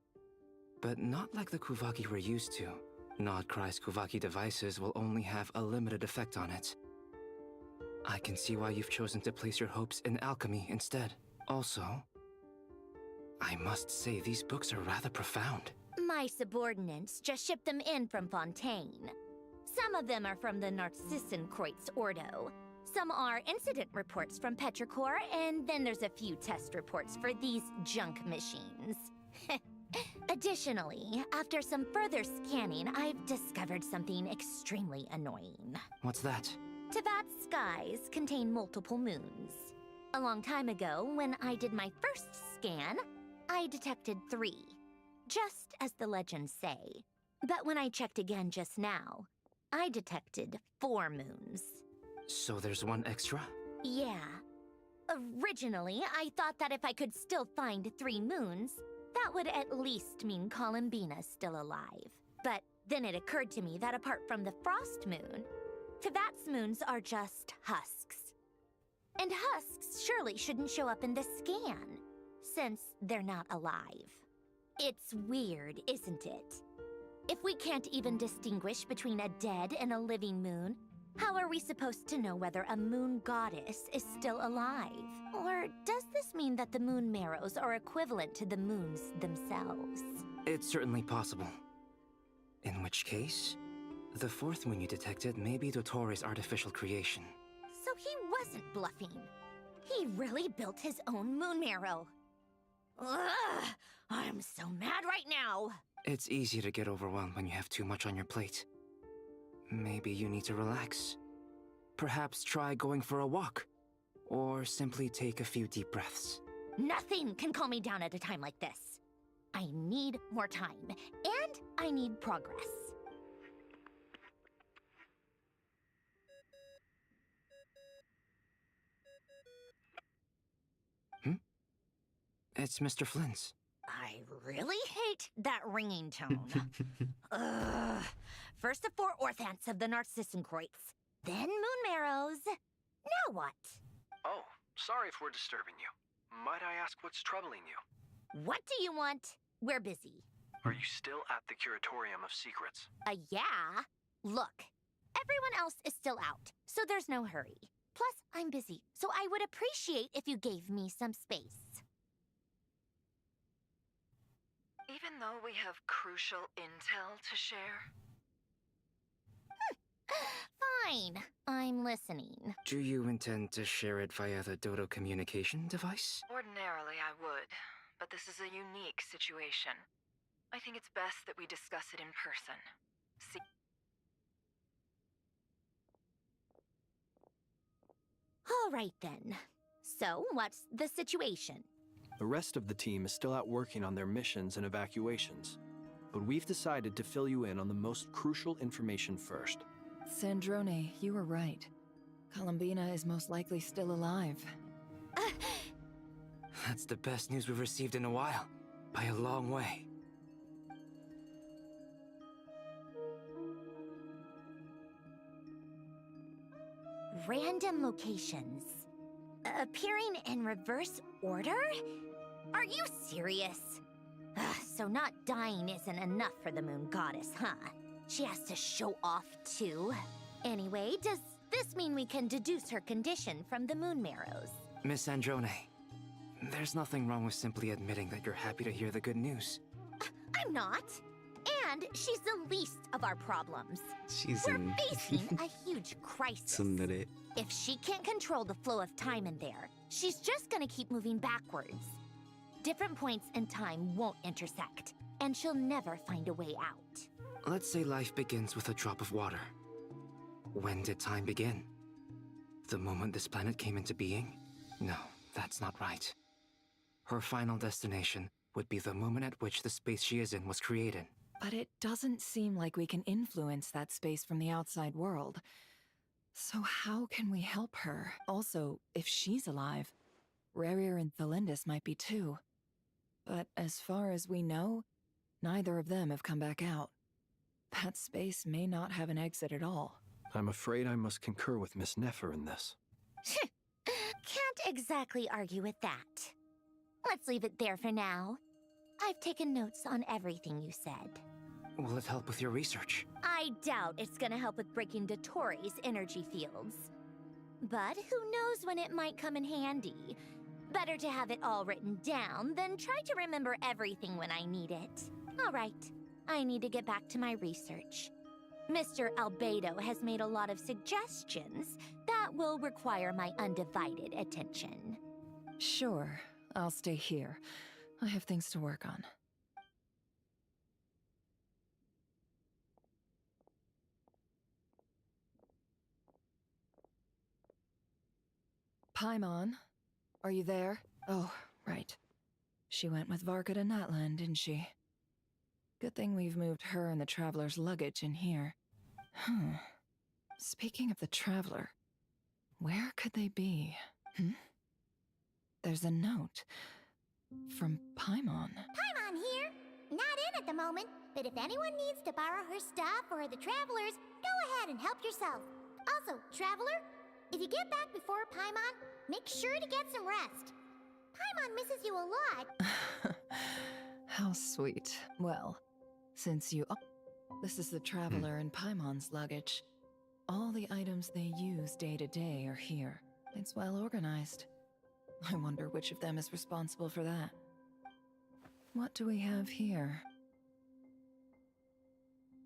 but not like the Kuvaki we're used to. Nodcry's Kuvaki devices will only have a limited effect on it. I can see why you've chosen to place your hopes in alchemy instead. Also, I must say these books are rather profound. My subordinates just shipped them in from Fontaine. Some of them are from the Narcissenkreuz Ordo. Some are incident reports from Petrichor, and then there's a few test reports for these junk machines. Additionally, after some further scanning, I've discovered something extremely annoying. What's that? Teyvat's skies contain multiple moons. A long time ago, when I did my first scan, I detected 3, just as the legends say. But when I checked again just now, I detected 4 moons. So there's one extra? Yeah. Originally, I thought that if I could still find 3 moons, that would at least mean Columbina's still alive. But then it occurred to me that apart from the frost moon, Teyvat's moons are just husks. And husks surely shouldn't show up in the scan, since they're not alive. It's weird, isn't it? If we can't even distinguish between a dead and a living moon, how are we supposed to know whether a moon goddess is still alive? Or does this mean that the moon marrows are equivalent to the moons themselves? It's certainly possible. In which case, the 4th moon you detected may be Dottoro's artificial creation. So he wasn't bluffing. He really built his own moon marrow. Ugh! I'm so mad right now! It's easy to get overwhelmed when you have too much on your plate. Maybe you need to relax. Perhaps try going for a walk. Or simply take a few deep breaths. Nothing can calm me down at a time like this. I need more time, and I need progress. It's Mr. Flynn's. I really hate that ringing tone. Ugh. First the 4 orthants of the Narcissenkreuz, then moon marrows. Now what? Oh, sorry if we're disturbing you. Might I ask what's troubling you? What do you want? We're busy. Are you still at the Curatorium of Secrets? Yeah. Look, everyone else is still out, so there's no hurry. Plus, I'm busy, so I would appreciate if you gave me some space. Even though we have crucial intel to share? Fine, I'm listening. Do you intend to share it via the Dodo communication device? Ordinarily, I would, but this is a unique situation. I think it's best that we discuss it in person. See? All right then. So, what's the situation? The rest of the team is still out working on their missions and evacuations, but we've decided to fill you in on the most crucial information first. Sandrone, you were right. Columbina is most likely still alive. That's the best news we've received in a while, by a long way. random locations. Appearing in reverse order? Are you serious? Ugh, so not dying isn't enough for the moon goddess, huh? She has to show off too. Anyway, does this mean we can deduce her condition from the moon marrows? Miss Androne, there's nothing wrong with simply admitting that you're happy to hear the good news. I'm not. And she's the least of our problems. We're facing a huge crisis. If she can't control the flow of time in there, she's just gonna keep moving backwards. Different points in time won't intersect, and she'll never find a way out. Let's say life begins with a drop of water. When did time begin? The moment this planet came into being? No, that's not right. Her final destination would be the moment at which the space she is in was created. But it doesn't seem like we can influence that space from the outside world. So how can we help her? Also, if she's alive, Rerir and Thalindus might be too. But as far as we know, neither of them have come back out. That space may not have an exit at all. I'm afraid I must concur with Miss Nefer in this. Can't exactly argue with that. Let's leave it there for now. I've taken notes on everything you said. Will it help with your research? I doubt it's gonna help with breaking Dotori's energy fields. But who knows when it might come in handy. Better to have it all written down than try to remember everything when I need it. All right, I need to get back to my research. Mr. Albedo has made a lot of suggestions that will require my undivided attention. Sure, I'll stay here. I have things to work on. Paimon, are you there? Oh, right. She went with Varka to Natlan, didn't she? Good thing we've moved her and the Traveler's luggage in here. Speaking of the Traveler, where could they be? There's a note. From Paimon. Paimon here. Not in at the moment, but if anyone needs to borrow her stuff or the Travelers, go ahead and help yourself. Also, Traveler, if you get back before Paimon, make sure to get some rest. Paimon misses you a lot. How sweet. Well, since you... This is the Traveler and Paimon's luggage. All the items they use day to day are here. It's well organized. I wonder which of them is responsible for that. What do we have here?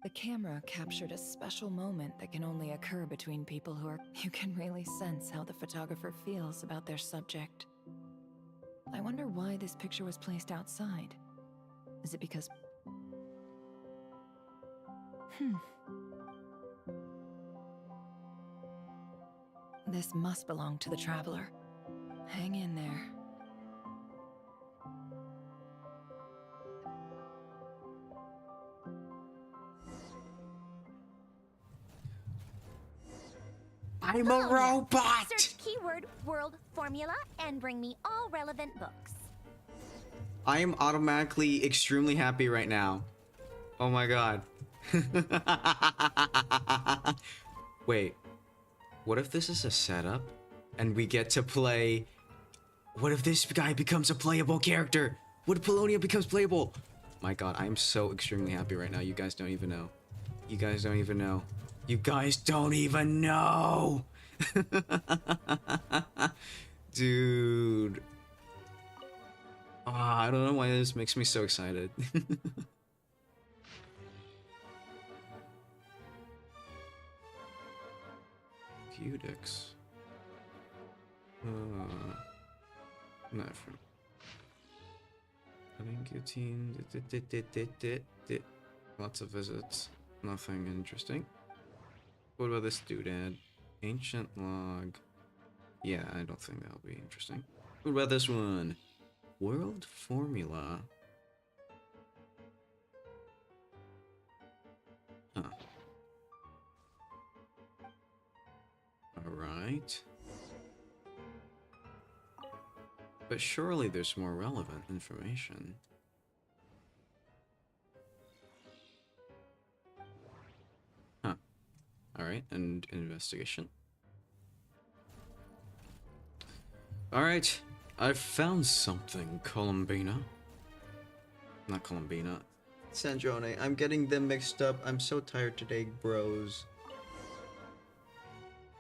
The camera captured a special moment that can only occur between people who are... You can really sense how the photographer feels about their subject. I wonder why this picture was placed outside. Is it because... This must belong to the Traveler. Hang in there. I'm a robot! Search keyword world formula and bring me all relevant books. I am automatically extremely happy right now. Oh my god. Wait. What if this is a setup? And we get to play... What if this guy becomes a playable character? What if Polonia becomes playable? My god, I am so extremely happy right now. You guys don't even know. You guys don't even know. You guys don't even know! Dude. I don't know why this makes me so excited. Cudix. Nothing. Lots of visits. Nothing interesting. What about this doodad? Ancient log. Yeah, I don't think that'll be interesting. What about this one? World formula. Huh. Alright. But surely there's more relevant information. Huh. Alright, and investigation. Alright, I've found something, Columbina. Not Columbina. Sandrone, I'm getting them mixed up. I'm so tired today, bros.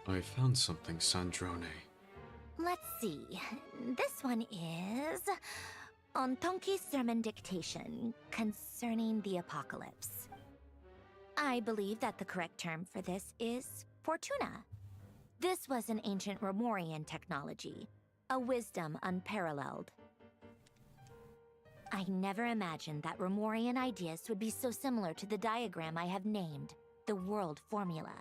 I found something, Sandrone. Let's see. This one is on Tonki's sermon dictation concerning the apocalypse. I believe that the correct term for this is Fortuna. This was an ancient Romorian technology, a wisdom unparalleled. I never imagined that Romorian ideas would be so similar to the diagram I have named, the world formula.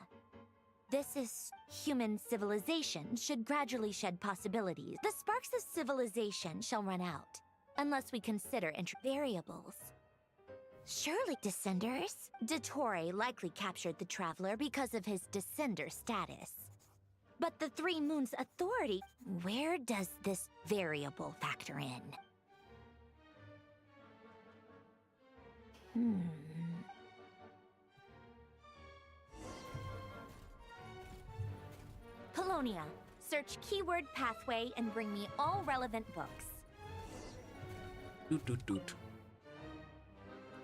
This is human civilization should gradually shed possibilities. The sparks of civilization shall run out, unless we consider variables. Surely descenders? Dottore likely captured the traveler because of his descender status. But the Three Moons Authority, where does this variable factor in? Polonia, search keyword pathway and bring me all relevant books. Doot doot doot.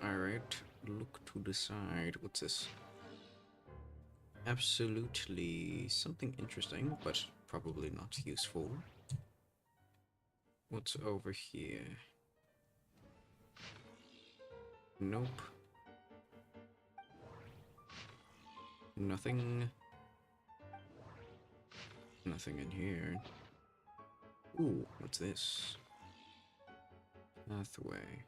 Alright, look to the side. What's this? Absolutely something interesting, but probably not useful. What's over here? Nope. Nothing. Nothing in here. Ooh, what's this? Pathway.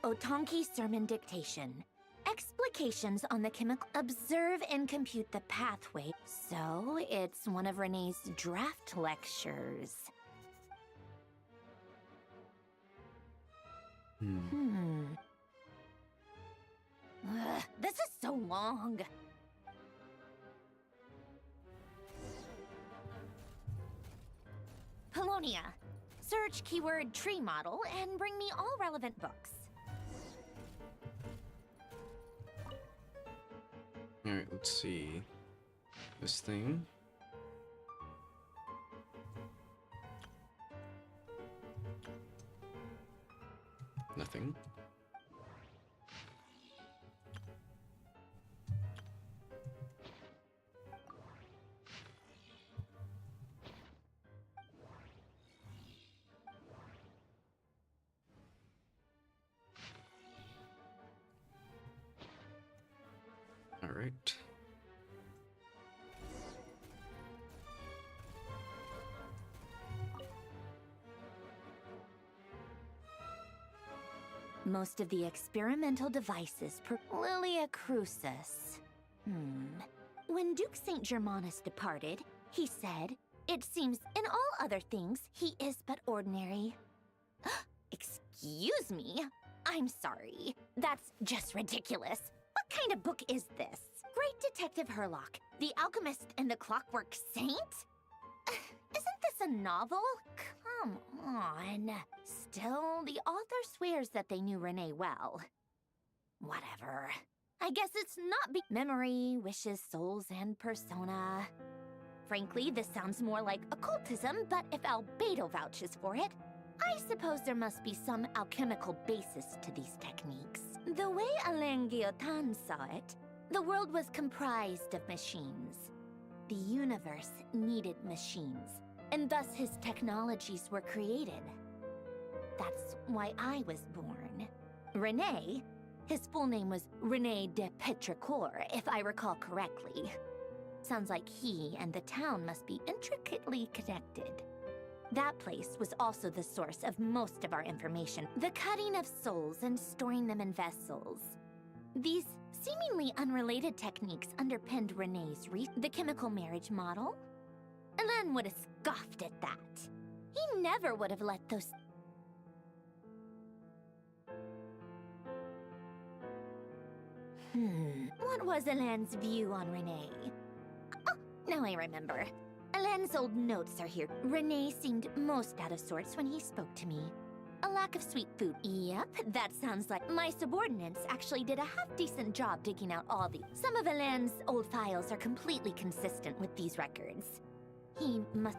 Otonki sermon dictation. Explications on the chemical. Observe and compute the pathway. So, it's one of Renee's draft lectures. Ugh, this is so long. Polonia, search keyword tree model and bring me all relevant books. Alright, let's see. This thing. Nothing. All right. Most of the experimental devices per Lilia Crucis. When Duke St. Germanus departed, he said, "It seems in all other things he is but ordinary." Excuse me? I'm sorry. That's just ridiculous. What kind of book is this? Great Detective Herlock, The Alchemist and the Clockwork Saint? Isn't this a novel? Come on. Still, the author swears that they knew Renee well. Whatever. I guess it's not memory, wishes, souls, and persona. Frankly, this sounds more like occultism, but if Albedo vouches for it, I suppose there must be some alchemical basis to these techniques. The way Alain Guillotin saw it, the world was comprised of machines. The universe needed machines, and thus his technologies were created. That's why I was born. René, his full name was René de Petrichor, if I recall correctly. Sounds like he and the town must be intricately connected. That place was also the source of most of our information, the cutting of souls and storing them in vessels. These seemingly unrelated techniques underpinned René's the chemical marriage model. Alain would have scoffed at that. He never would have let those... What was Alain's view on René? Oh, now I remember. Alain's old notes are here. René seemed most out of sorts when he spoke to me. A lack of sweet food. Yep, that sounds like my subordinates actually did a half-decent job digging out all these. Some of Alain's old files are completely consistent with these records. He must...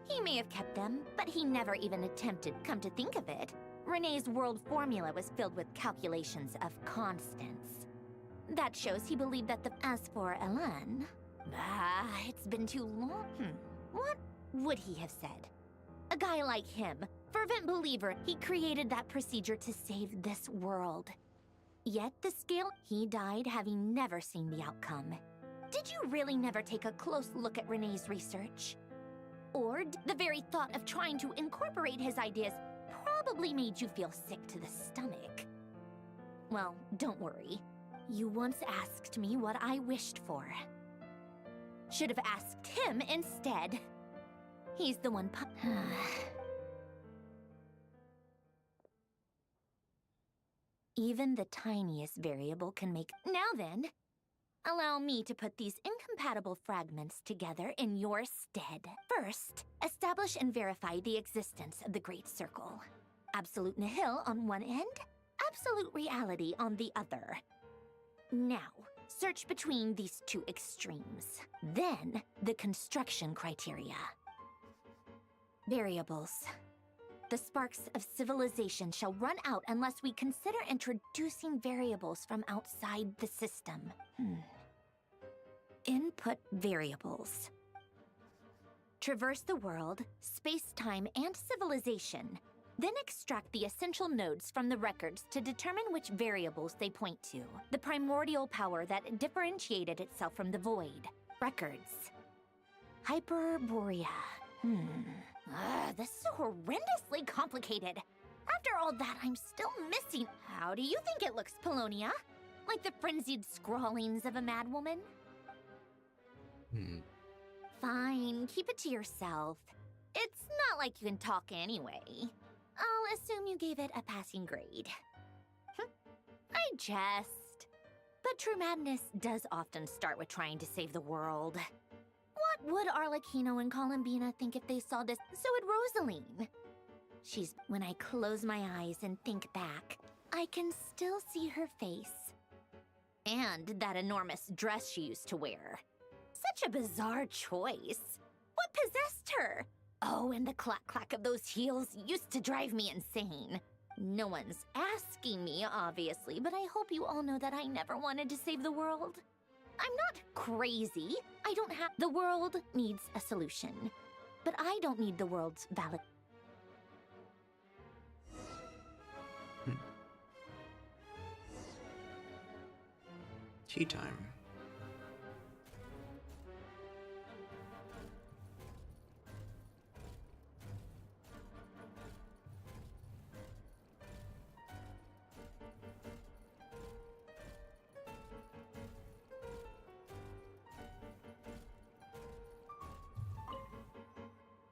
He may have kept them, but he never even attempted. Come to think of it, Renee's world formula was filled with calculations of constants. That shows he believed that the... As for Alain... it's been too long. What would he have said? A guy like him, fervent believer, he created that procedure to save this world. Yet the scale, he died having never seen the outcome. Did you really never take a close look at Renee's research? Or the very thought of trying to incorporate his ideas probably made you feel sick to the stomach. Well, don't worry. You once asked me what I wished for. Should have asked him instead. He's the one Even the tiniest variable can make... Now then, allow me to put these incompatible fragments together in your stead. First, establish and verify the existence of the Great Circle. Absolute nihil on one end, absolute reality on the other. Now, search between these two extremes. Then, the construction criteria. Variables. The sparks of civilization shall run out unless we consider introducing variables from outside the system. Input variables. Traverse the world, space-time, and civilization. Then extract the essential nodes from the records to determine which variables they point to. The primordial power that differentiated itself from the void. Records. Hyperborea. This is horrendously complicated. After all that, I'm still missing... How do you think it looks, Polonia? Like the frenzied scrawlings of a madwoman? Fine, keep it to yourself. It's not like you can talk anyway. I'll assume you gave it a passing grade. I jest. But true madness does often start with trying to save the world. What would Arlecchino and Columbina think if they saw this? So would Rosaline. When I close my eyes and think back, I can still see her face. And that enormous dress she used to wear. Such a bizarre choice. What possessed her? Oh, and the clack-clack of those heels used to drive me insane. No one's asking me, obviously, but I hope you all know that I never wanted to save the world. I'm not crazy. I don't have... The world needs a solution. But I don't need the world's valid... Tea time.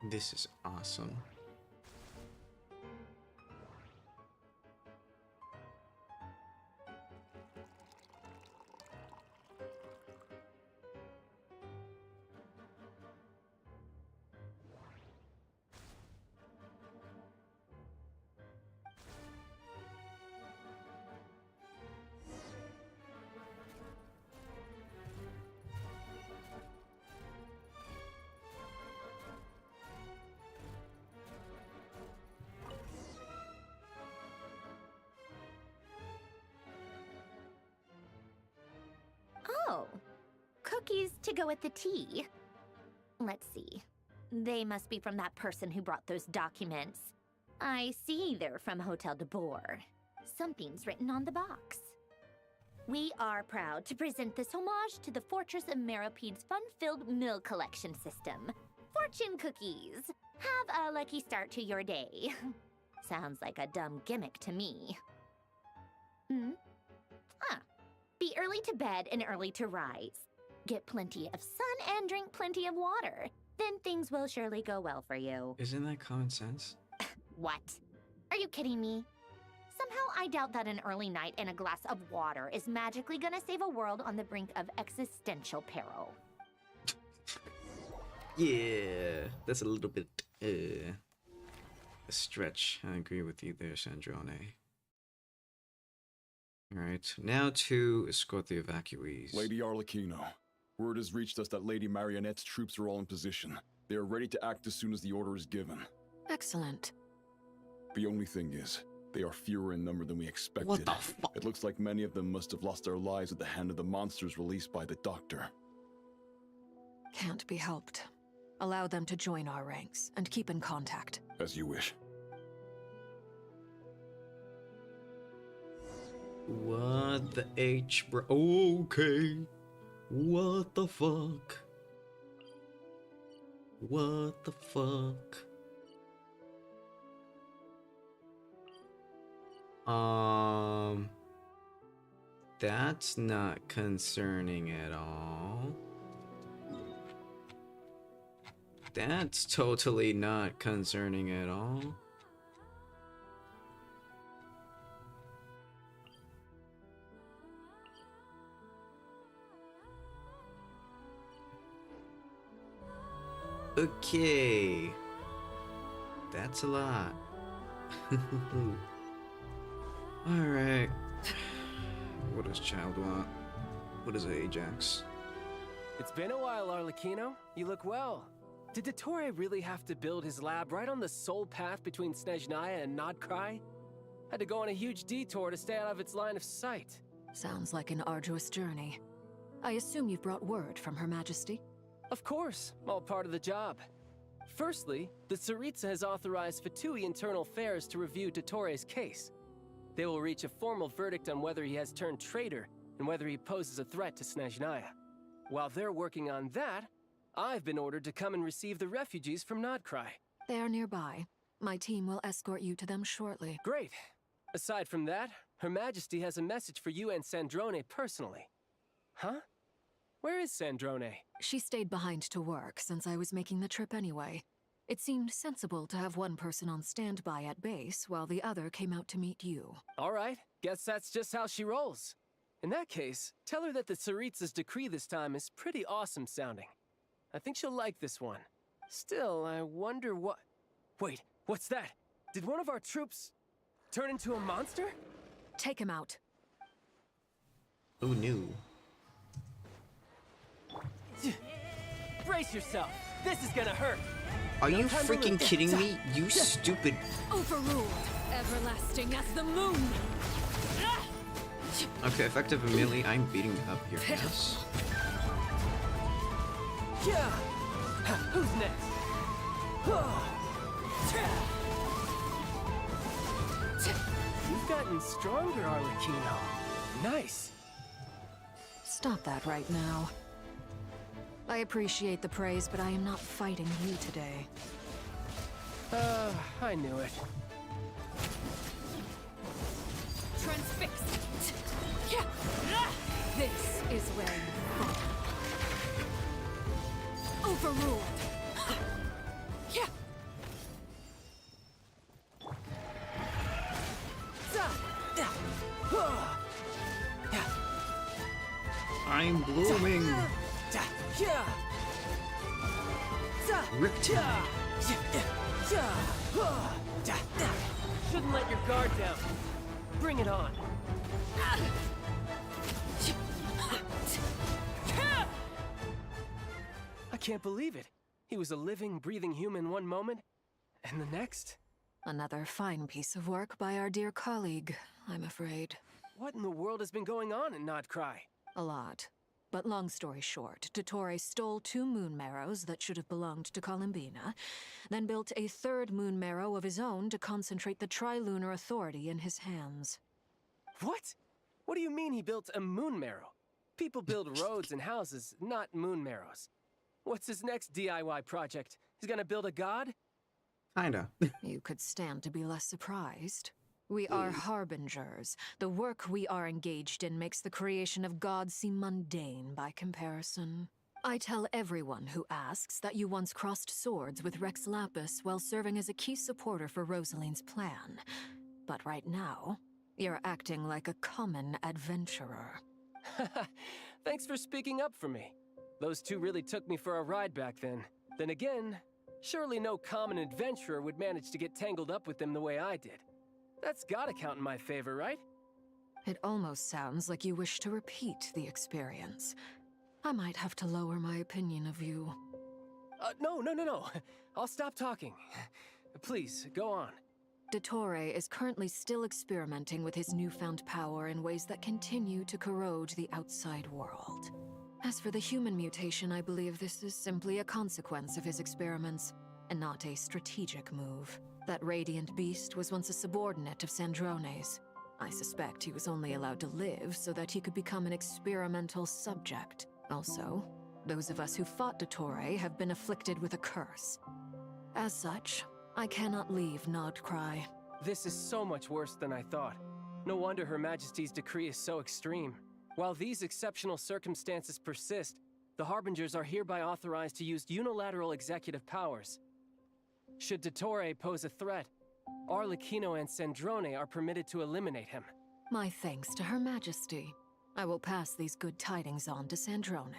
This is awesome. Oh, cookies to go with the tea. Let's see. They must be from that person who brought those documents. I see they're from Hotel de Boer. Something's written on the box. We are proud to present this homage to the Fortress of Meropede's fun-filled meal collection system. Fortune cookies. Have a lucky start to your day. Sounds like a dumb gimmick to me. Be early to bed and early to rise. Get plenty of sun and drink plenty of water. Then things will surely go well for you. Isn't that common sense? What? Are you kidding me? Somehow I doubt that an early night and a glass of water is magically gonna save a world on the brink of existential peril. Yeah, that's a little bit... a stretch. I agree with you there, Sandrone. Alright, now to escort the evacuees. Lady Arlecchino, word has reached us that Lady Marionette's troops are all in position. They are ready to act as soon as the order is given. Excellent. The only thing is, they are fewer in number than we expected. What the fuck? It looks like many of them must have lost their lives at the hand of the monsters released by the Doctor. Can't be helped. Allow them to join our ranks, and keep in contact. As you wish. What the H, bro? Okay. What the fuck? What the fuck? That's not concerning at all. That's totally not concerning at all. Okay. That's a lot. Alright. What does Child want? What is Ajax? It's been a while, Arlecchino. You look well. Did Dottore really have to build his lab right on the sole path between Snezhnaya and Nodcry? Had to go on a huge detour to stay out of its line of sight. Sounds like an arduous journey. I assume you've brought word from Her Majesty? Of course, all part of the job. Firstly, the Tsaritsa has authorized Fatui Internal Affairs to review Dottore's case. They will reach a formal verdict on whether he has turned traitor and whether he poses a threat to Snezhnaya. While they're working on that, I've been ordered to come and receive the refugees from Nodcry. They are nearby. My team will escort you to them shortly. Great. Aside from that, Her Majesty has a message for you and Sandrone personally. Huh? Where is Sandrone? She stayed behind to work since I was making the trip anyway. It seemed sensible to have one person on standby at base while the other came out to meet you. All right, guess that's just how she rolls. In that case, tell her that the Tsaritsa's decree this time is pretty awesome sounding. I think she'll like this one. Still, I wonder what... Wait, what's that? Did one of our troops turn into a monster? Take him out. Oh no. Brace yourself. This is gonna hurt. Are you freaking kidding me? You stupid... Overruled. Everlasting as the moon. Okay, effective immediately. I'm beating up your ass. Yeah. Who's next? You've gotten stronger, Arlecchino. Nice. Stop that right now. I appreciate the praise, but I am not fighting you today. I knew it. Transfix. This is where you fall. Overruled. I'm blooming. Ripped him. Shouldn't let your guard down. Bring it on. I can't believe it. He was a living, breathing human one moment, and the next? Another fine piece of work by our dear colleague, I'm afraid. What in the world has been going on in Nodcry? A lot. But long story short, Dottore stole 2 moon marrows that should have belonged to Columbina, then built a 3rd moon marrow of his own to concentrate the Trilunar Authority in his hands. What? What do you mean he built a moon marrow? People build roads and houses, not moon marrows. What's his next DIY project? He's gonna build a god? Kinda. You could stand to be less surprised. We are harbingers. The work we are engaged in makes the creation of gods seem mundane by comparison. I tell everyone who asks that you once crossed swords with Rex Lapis while serving as a key supporter for Rosaline's plan. But right now, you're acting like a common adventurer. Thanks for speaking up for me. Those 2 really took me for a ride back then. Then again, Surely no common adventurer would manage to get tangled up with them the way I did. That's gotta count in my favor, right? It almost sounds like you wish to repeat the experience. I might have to lower my opinion of you. No. I'll stop talking. Please, go on. Dottore is currently still experimenting with his newfound power in ways that continue to corrode the outside world. As for the human mutation, I believe this is simply a consequence of his experiments, and not a strategic move. That radiant beast was once a subordinate of Sandrone's. I suspect he was only allowed to live so that he could become an experimental subject. Also, those of us who fought Dottore have been afflicted with a curse. As such, I cannot leave Nodcry. This is so much worse than I thought. No wonder Her Majesty's decree is so extreme. While these exceptional circumstances persist, the Harbingers are hereby authorized to use unilateral executive powers. Should Dottore pose a threat, Arlecchino and Sandrone are permitted to eliminate him. My thanks to Her Majesty. I will pass these good tidings on to Sandrone.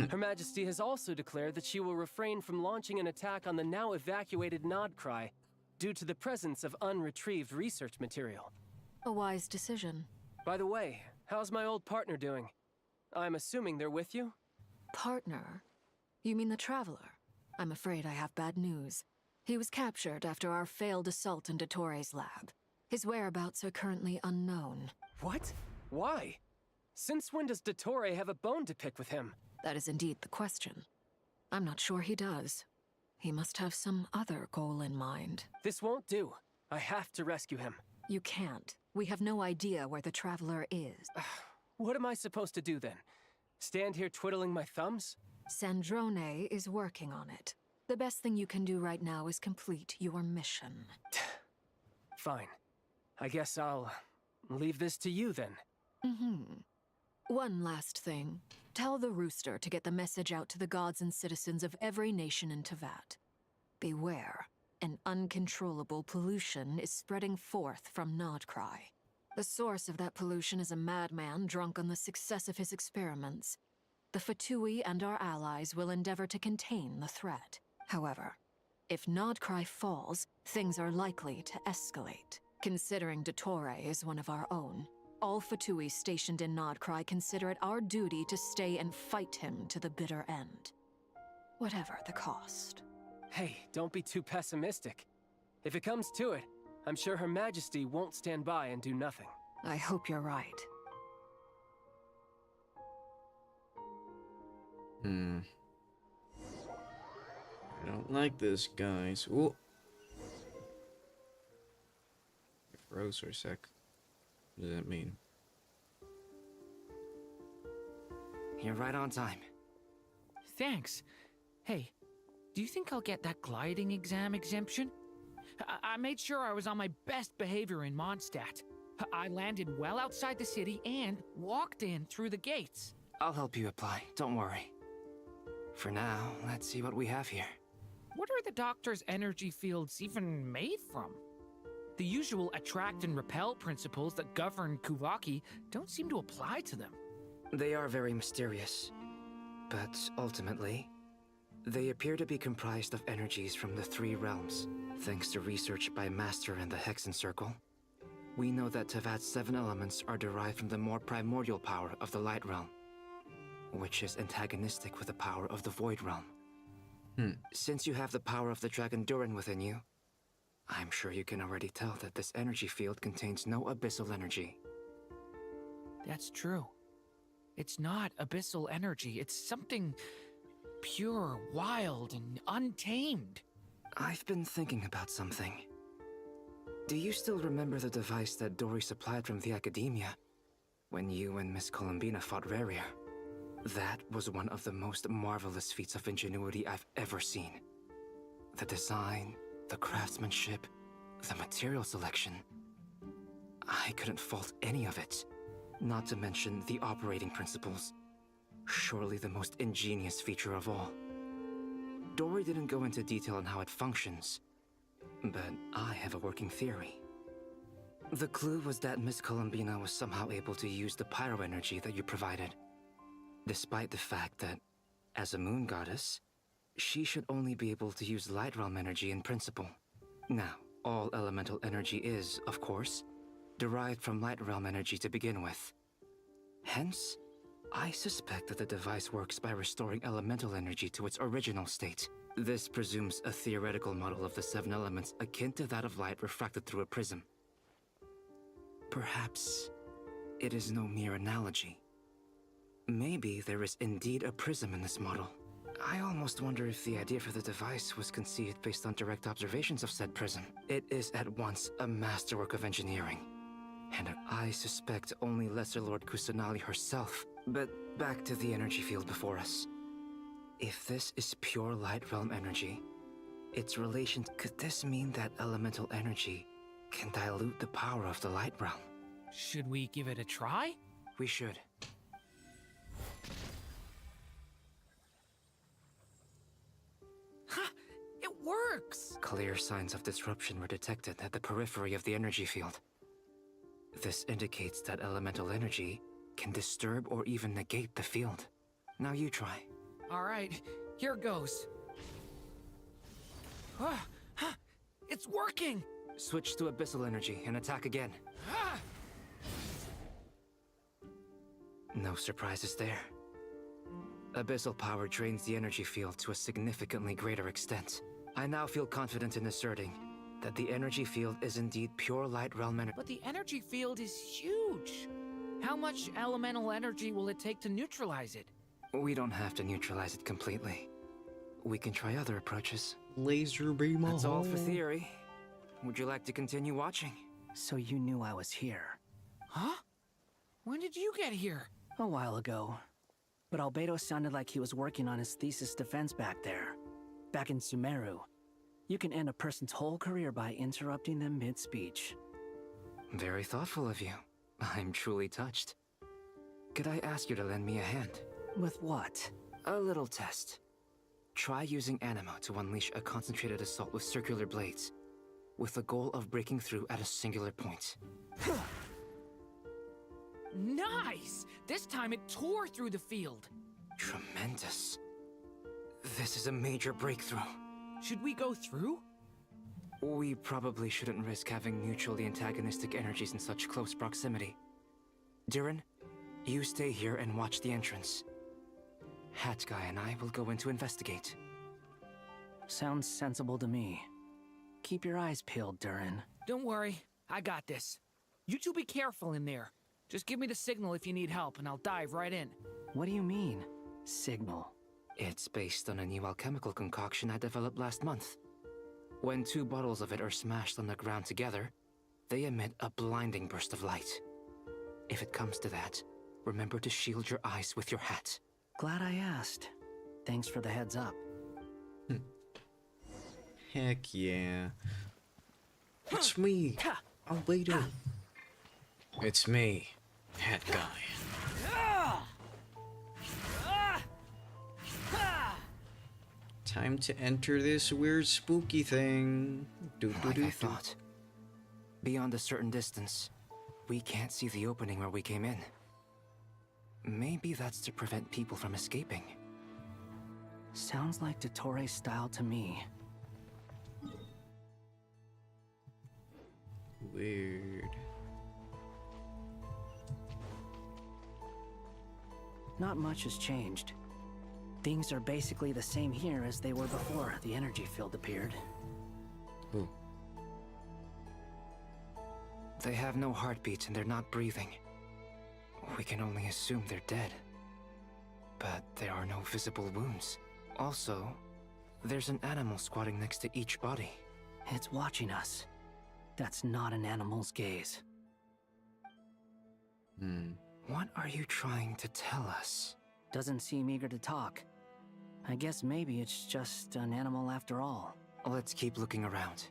Her Majesty has also declared that she will refrain from launching an attack on the now evacuated Nodcry due to the presence of unretrieved research material. A wise decision. By the way, how's my old partner doing? I'm assuming they're with you? Partner? You mean the Traveler? I'm afraid I have bad news. He was captured after our failed assault in Dottore's lab. His whereabouts are currently unknown. What? Why? Since when does Dottore have a bone to pick with him? That is indeed the question. I'm not sure he does. He must have some other goal in mind. This won't do. I have to rescue him. You can't. We have no idea where the Traveler is. What am I supposed to do then? Stand here twiddling my thumbs? Sandrone is working on it. The best thing you can do right now is complete your mission. Fine. I guess I'll leave this to you then. One last thing. Tell the Rooster to get the message out to the gods and citizens of every nation in Teyvat. Beware. An uncontrollable pollution is spreading forth from Nodcry. The source of that pollution is a madman drunk on the success of his experiments. The Fatui and our allies will endeavor to contain the threat. However, if Nodcry falls, things are likely to escalate. Considering Dottore is one of our own, all Fatui stationed in Nodcry consider it our duty to stay and fight him to the bitter end. Whatever the cost. Hey, don't be too pessimistic. If it comes to it, I'm sure Her Majesty won't stand by and do nothing. I hope you're right. I don't like this, guys. Ooh. I froze for a sec. What does that mean? You're right on time. Thanks. Hey, do you think I'll get that gliding exam exemption? I made sure I was on my best behavior in Mondstadt. I landed well outside the city and walked in through the gates. I'll help you apply, don't worry. For now, let's see what we have here. What are the doctor's energy fields even made from? The usual attract and repel principles that govern Kuvaki don't seem to apply to them. They are very mysterious, but ultimately, they appear to be comprised of energies from the three realms. Thanks to research by Master in the Hexen Circle, we know that Teyvat's 7 elements are derived from the more primordial power of the Light Realm, which is antagonistic with the power of the Void Realm. Since you have the power of the Dragon Durin within you, I'm sure you can already tell that this energy field contains no abyssal energy. That's true. It's not abyssal energy, it's something pure, wild, and untamed. I've been thinking about something. Do you still remember the device that Dory supplied from the Academia when you and Miss Columbina fought Rarier? That was one of the most marvelous feats of ingenuity I've ever seen. The design, the craftsmanship, the material selection. I couldn't fault any of it. Not to mention the operating principles. Surely the most ingenious feature of all. Dory didn't go into detail on how it functions, but I have a working theory. The clue was that Miss Columbina was somehow able to use the pyro energy that you provided. Despite the fact that, as a moon goddess, She should only be able to use light realm energy in principle. Now, all elemental energy is, of course, derived from light realm energy to begin with. Hence, I suspect that the device works by restoring elemental energy to its original state. This presumes a theoretical model of the 7 elements akin to that of light refracted through a prism. Perhaps it is no mere analogy. Maybe there is indeed a prism in this model. I almost wonder if the idea for the device was conceived based on direct observations of said prism. It is at once a masterwork of engineering, and I suspect only Lesser Lord Kusanali herself. But back to the energy field before us. If this is pure light realm energy, its relation, could this mean that elemental energy can dilute the power of the light realm? Should we give it a try? We should. Ha! It works! Clear signs of disruption were detected at the periphery of the energy field. This indicates that elemental energy can disturb or even negate the field. Now you try. Alright, here goes. It's working! Switch to abyssal energy and attack again. No surprises there. Abyssal power drains the energy field to a significantly greater extent. I now feel confident in asserting that the energy field is indeed pure light realm energy. But the energy field is huge! How much elemental energy will it take to neutralize it? We don't have to neutralize it completely. We can try other approaches. Laser beam. That's all for theory. Would you like to continue watching? So you knew I was here. Huh? When did you get here? A while ago. But Albedo sounded like he was working on his thesis defense back there. Back in Sumeru. You can end a person's whole career by interrupting them mid-speech. Very thoughtful of you. I'm truly touched. Could I ask you to lend me a hand? With what? A little test. Try using Anima to unleash a concentrated assault with circular blades, with the goal of breaking through at a singular point. Nice! This time it tore through the field. Tremendous. This is a major breakthrough. Should we go through? We probably shouldn't risk having mutually antagonistic energies in such close proximity. Durin, you stay here and watch the entrance. Hat Guy and I will go in to investigate. Sounds sensible to me. Keep your eyes peeled, Durin. Don't worry, I got this. You two be careful in there. Just give me the signal if you need help and I'll dive right in. What do you mean, signal? It's based on a new alchemical concoction I developed last month. When 2 bottles of it are smashed on the ground together, they emit a blinding burst of light. If it comes to that, remember to shield your eyes with your hat. Glad I asked. Thanks for the heads up. Heck yeah. It's me, Albedo. It's me, Hat Guy. Time to enter this weird spooky thing. Like I thought. Beyond a certain distance, we can't see the opening where we came in. Maybe that's to prevent people from escaping. Sounds like Dottore style to me. Weird. Not much has changed. Things are basically the same here as they were before the energy field appeared. Ooh. They have no heartbeats and they're not breathing. We can only assume they're dead. But there are no visible wounds. Also, there's an animal squatting next to each body. It's watching us. That's not an animal's gaze. What are you trying to tell us? Doesn't seem eager to talk. I guess maybe it's just an animal after all. Let's keep looking around.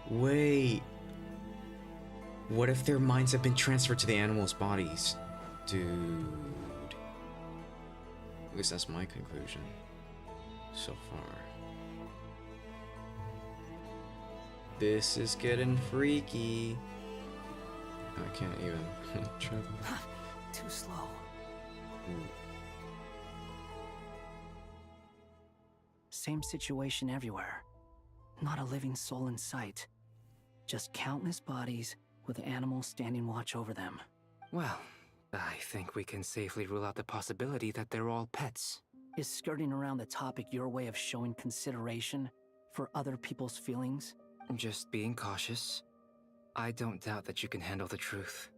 Wait. What if their minds have been transferred to the animals' bodies? Dude. At least that's my conclusion so far. This is getting freaky. I can't even travel. Too slow. Same situation everywhere. Not a living soul in sight. Just countless bodies with animals standing watch over them. Well, I think we can safely rule out the possibility that they're all pets. Is skirting around the topic your way of showing consideration for other people's feelings? Just being cautious. I don't doubt that you can handle the truth.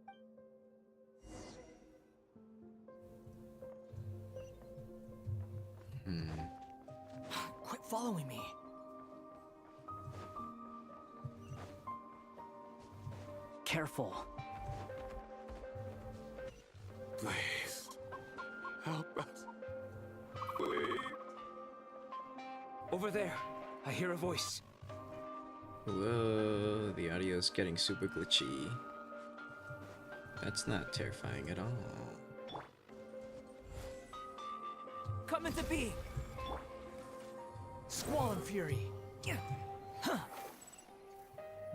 Quit following me. Careful. Please, help us. Please. Over there, I hear a voice. Whoa, the audio's getting super glitchy. That's not terrifying at all. Come into being. Squall and fury.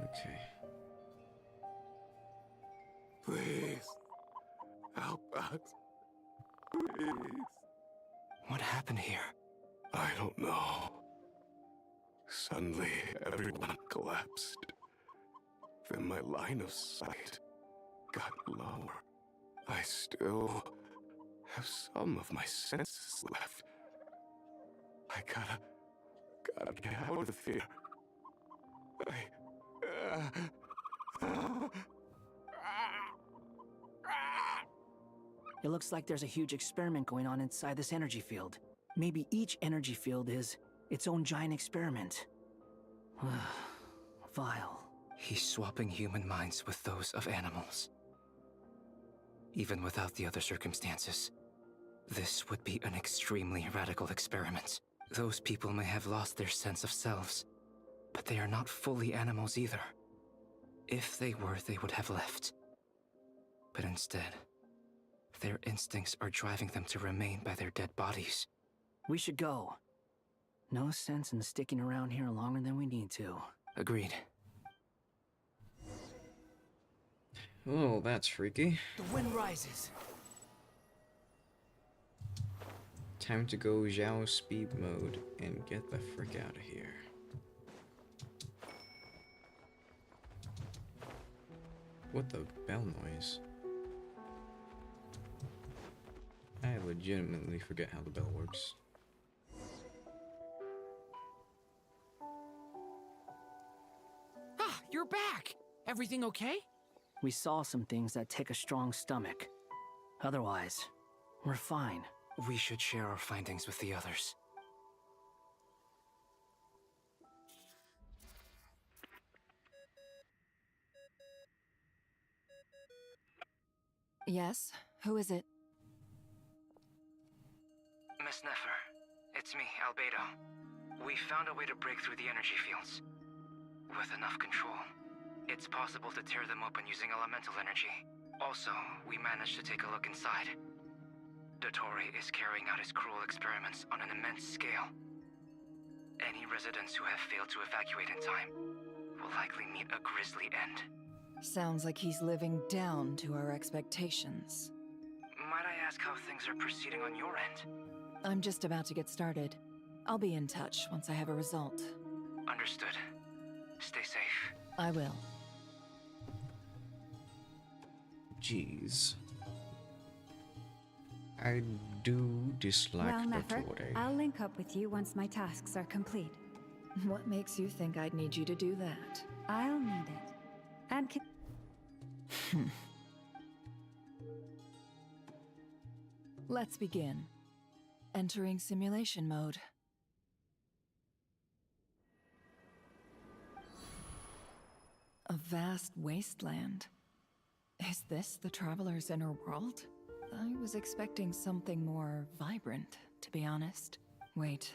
Okay. Please, help us. Please. What happened here? I don't know. Suddenly, everyone collapsed. Then my line of sight got lower. I still have some of my senses left. I gotta get out of here. It looks like there's a huge experiment going on inside this energy field. Maybe each energy field is its own giant experiment. Vile. He's swapping human minds with those of animals. Even without the other circumstances, this would be an extremely radical experiment. Those people may have lost their sense of selves, but they are not fully animals either. If they were, they would have left. But instead, their instincts are driving them to remain by their dead bodies. We should go. No sense in sticking around here longer than we need to. Agreed. Oh, that's freaky. The wind rises. Time to go Zhao speed mode and get the frick out of here. What the bell noise? I legitimately forget how the bell works. Ah, you're back! Everything okay? We saw some things that take a strong stomach. Otherwise, we're fine. We should share our findings with the others. Yes? Who is it? Miss Nefer, it's me, Albedo. We found a way to break through the energy fields. With enough control, it's possible to tear them open using elemental energy. Also, we managed to take a look inside. Dottore is carrying out his cruel experiments on an immense scale. Any residents who have failed to evacuate in time will likely meet a grisly end. Sounds like he's living down to our expectations. Might I ask how things are proceeding on your end? I'm just about to get started. I'll be in touch once I have a result. Understood. Stay safe. I will. Jeez. I do dislike Well, Nefer, Dottore. I'll link up with you once my tasks are complete. What makes you think I'd need you to do that? I'll need it. And Let's begin. Entering simulation mode. A vast wasteland. Is this the Traveler's inner world? I was expecting something more vibrant, to be honest. Wait,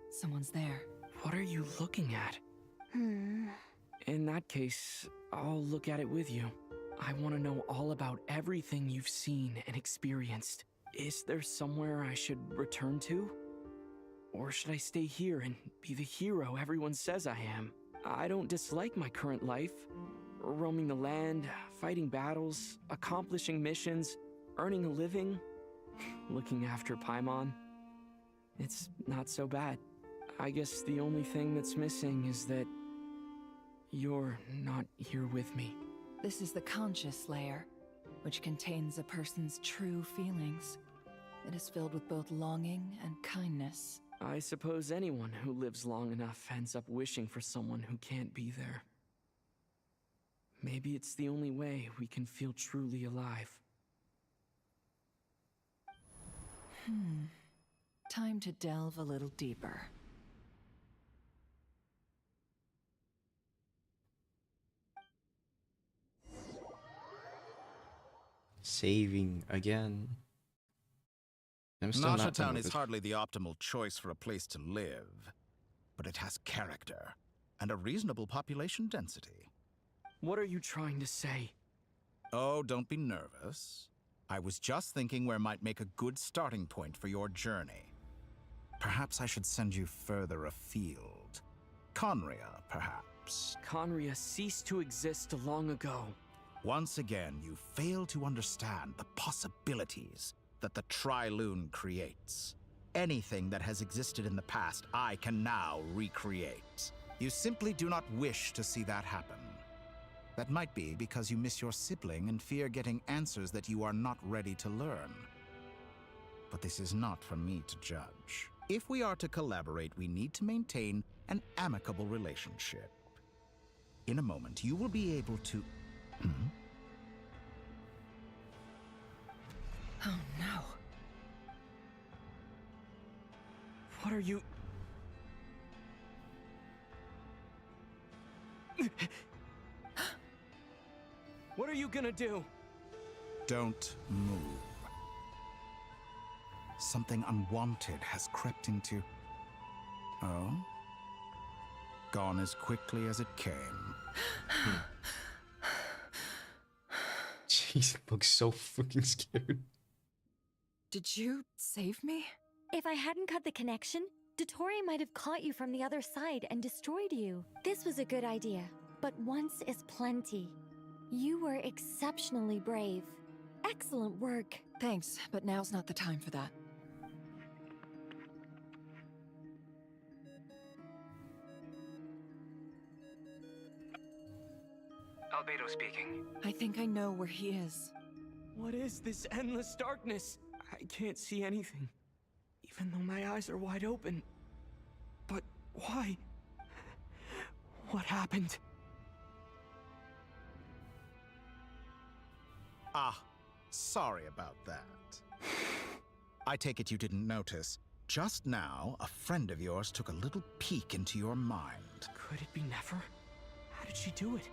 someone's there. What are you looking at? In that case, I'll look at it with you. I want to know all about everything you've seen and experienced. Is there somewhere I should return to? Or should I stay here and be the hero everyone says I am? I don't dislike my current life. roaming the land, fighting battles, accomplishing missions, earning a living, looking after Paimon. It's not so bad. I guess the only thing that's missing is that you're not here with me. This is the conscious layer, which contains a person's true feelings. It is filled with both longing and kindness. I suppose anyone who lives long enough ends up wishing for someone who can't be there. Maybe it's the only way we can feel truly alive. Time to delve a little deeper. Saving again. Nasha Town is hardly the optimal choice for a place to live, but it has character and a reasonable population density. What are you trying to say? Oh, don't be nervous. I was just thinking where might make a good starting point for your journey. Perhaps I should send you further afield. Conria, perhaps. Conria ceased to exist long ago. Once again, you fail to understand the possibilities that the Tri-Lune creates. Anything that has existed in the past, I can now recreate. You simply do not wish to see that happen. That might be because you miss your sibling and fear getting answers that you are not ready to learn. But this is not for me to judge. If we are to collaborate, we need to maintain an amicable relationship. In a moment, you will be able to... Oh no. What are you... What are you gonna do? Don't move. Something unwanted has crept into... Oh? Gone as quickly as it came. Jeez, looks so freaking scared. Did you save me? If I hadn't cut the connection, Dottore might have caught you from the other side and destroyed you. This was a good idea, but once is plenty. You were exceptionally brave. Excellent work. Thanks, but now's not the time for that. Albedo speaking. I think I know where he is. What is this endless darkness? I can't see anything, even though my eyes are wide open. But why? What happened? Ah, sorry about that. I take it you didn't notice. Just now, a friend of yours took a little peek into your mind. Could it be Nefer? How did she do it?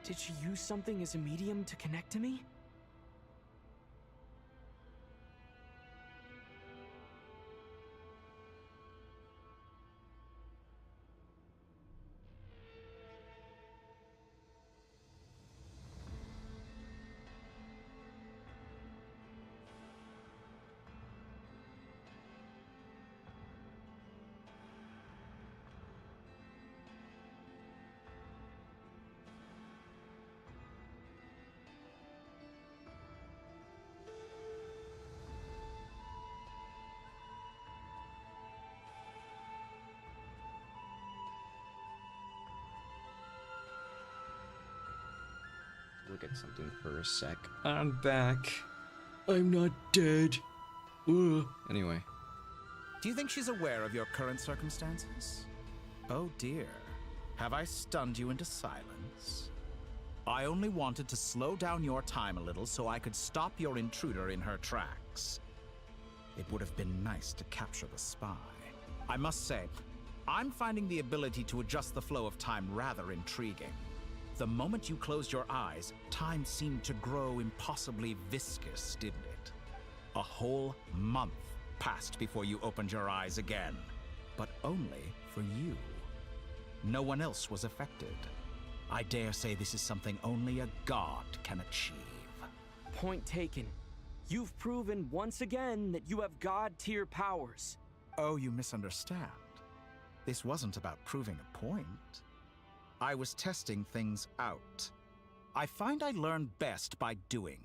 Did she use something as a medium to connect to me? Look at something for a sec. I'm back. I'm not dead. Anyway. Do you think she's aware of your current circumstances? Oh dear. Have I stunned you into silence? I only wanted to slow down your time a little so I could stop your intruder in her tracks. It would have been nice to capture the spy. I must say, I'm finding the ability to adjust the flow of time rather intriguing. The moment you closed your eyes, time seemed to grow impossibly viscous, didn't it? A whole month passed before you opened your eyes again, but only for you. No one else was affected. I dare say this is something only a god can achieve. Point taken. You've proven once again that you have god-tier powers. Oh, you misunderstand. This wasn't about proving a point. I was testing things out. I find I learn best by doing,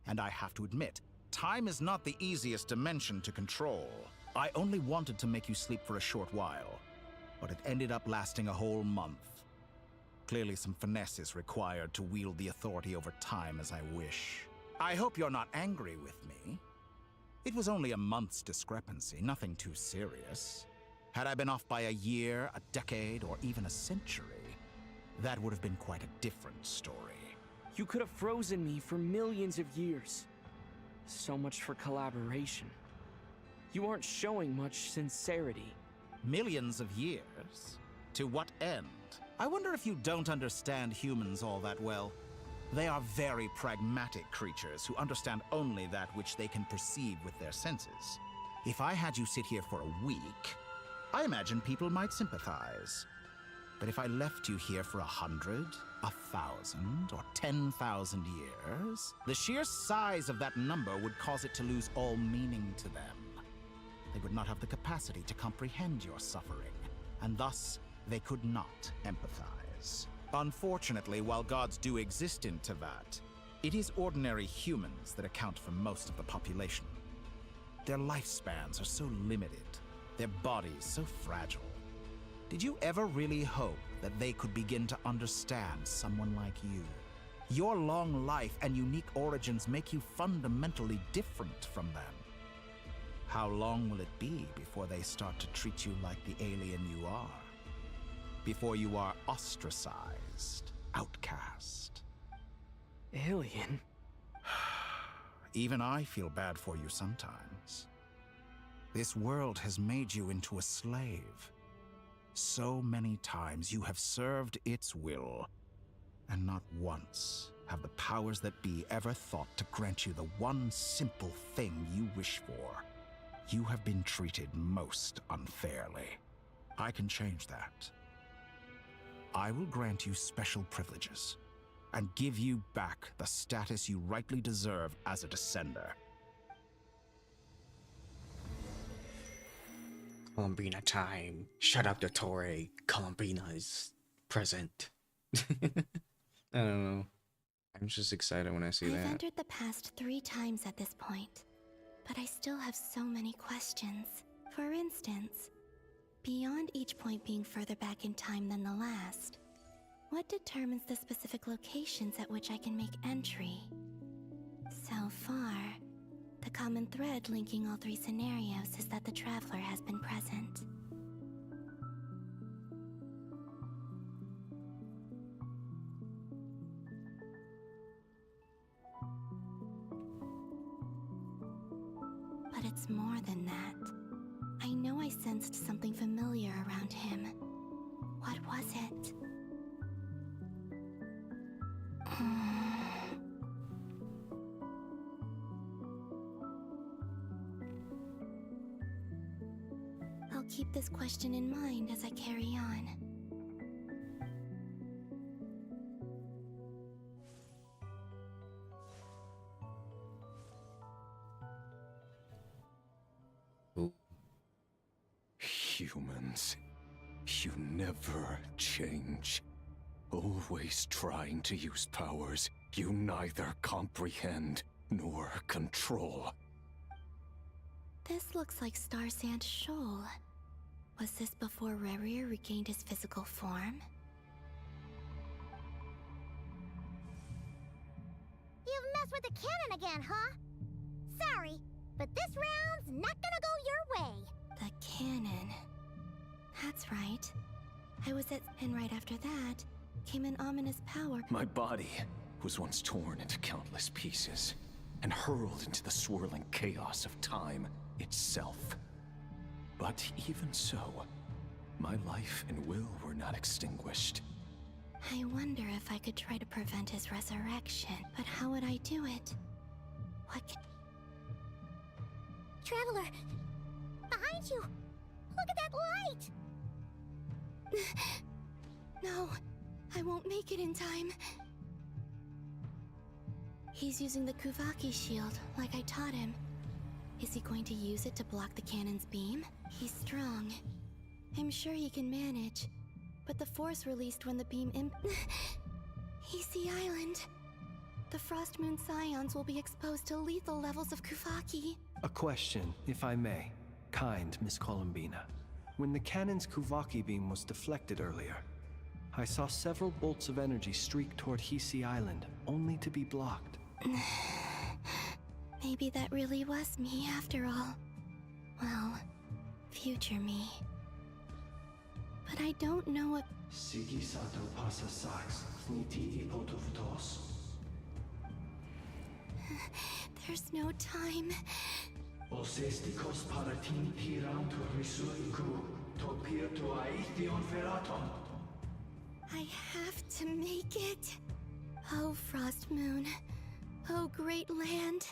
and I have to admit, time is not the easiest dimension to control. I only wanted to make you sleep for a short while, but it ended up lasting a whole month. Clearly some finesse is required to wield the authority over time as I wish. I hope you're not angry with me. It was only a month's discrepancy, nothing too serious. Had I been off by a year, a decade, or even a century, that would have been quite a different story. You could have frozen me for millions of years. So much for collaboration. You aren't showing much sincerity. Millions of years? To what end? I wonder if you don't understand humans all that well. They are very pragmatic creatures who understand only that which they can perceive with their senses. If I had you sit here for a week, I imagine people might sympathize. But if I left you here for 100, 1,000, or 10,000 years, the sheer size of that number would cause it to lose all meaning to them. They would not have the capacity to comprehend your suffering, and thus they could not empathize. Unfortunately, while gods do exist in Teyvat, it is ordinary humans that account for most of the population. Their lifespans are so limited, their bodies so fragile. Did you ever really hope that they could begin to understand someone like you? Your long life and unique origins make you fundamentally different from them. How long will it be before they start to treat you like the alien you are? Before you are ostracized, outcast? Alien? Even I feel bad for you sometimes. This world has made you into a slave. So many times you have served its will, and not once have the powers that be ever thought to grant you the one simple thing you wish for. You have been treated most unfairly. I can change that. I will grant you special privileges, and give you back the status you rightly deserve as a descender. Columbina time. Shut up, Dottore. Columbina is present. I don't know. I'm just excited when I see I've that. entered the past 3 times at this point, but I still have so many questions. For instance, beyond each point being further back in time than the last, what determines the specific locations at which I can make entry? So far, the common thread linking all 3 scenarios is that the traveler has been present. But it's more than that. I know I sensed something familiar around him. What was it? I'll keep this question in mind as I carry on. Humans, you never change. Always trying to use powers you neither comprehend nor control. This looks like Star Sand Shoal. Was this before Rerir regained his physical form? You've messed with the cannon again, huh? Sorry, but this round's not gonna go your way. The cannon. That's right. I was at... and right after that, came an ominous power. My body was once torn into countless pieces and hurled into the swirling chaos of time itself. But even so, my life and will were not extinguished. I wonder if I could try to prevent his resurrection, but how would I do it? What can... Traveler! Behind you! Look at that light! No, I won't make it in time. He's using the Kuvaki shield, like I taught him. Is he going to use it to block the cannon's beam? He's strong. I'm sure he can manage. But the force released when the beam He's the island. The Frost Moon Scions will be exposed to lethal levels of Kuvaki. A question, if I may. Kind Miss Columbina. When the cannon's Kuvaki beam was deflected earlier, I saw several bolts of energy streak toward Hisi Island, only to be blocked. Maybe that really was me after all. Well, future me. But I don't know what... Sigi Sato pasa sax, sniti ipotuvtos. There's no time. Osestikos paratin tirantur risuiku, topir to aithion feraton. I have to make it. Oh, Frost Moon. Oh, great land.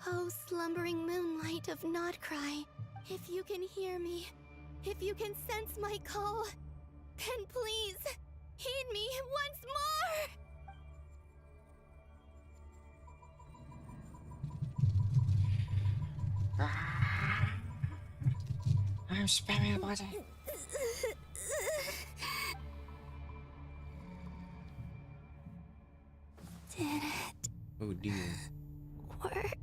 Oh, slumbering moonlight of Nodcry. If you can hear me, if you can sense my call, then please, heed me once more! I'm sparing your body. Did it Oh dear. work?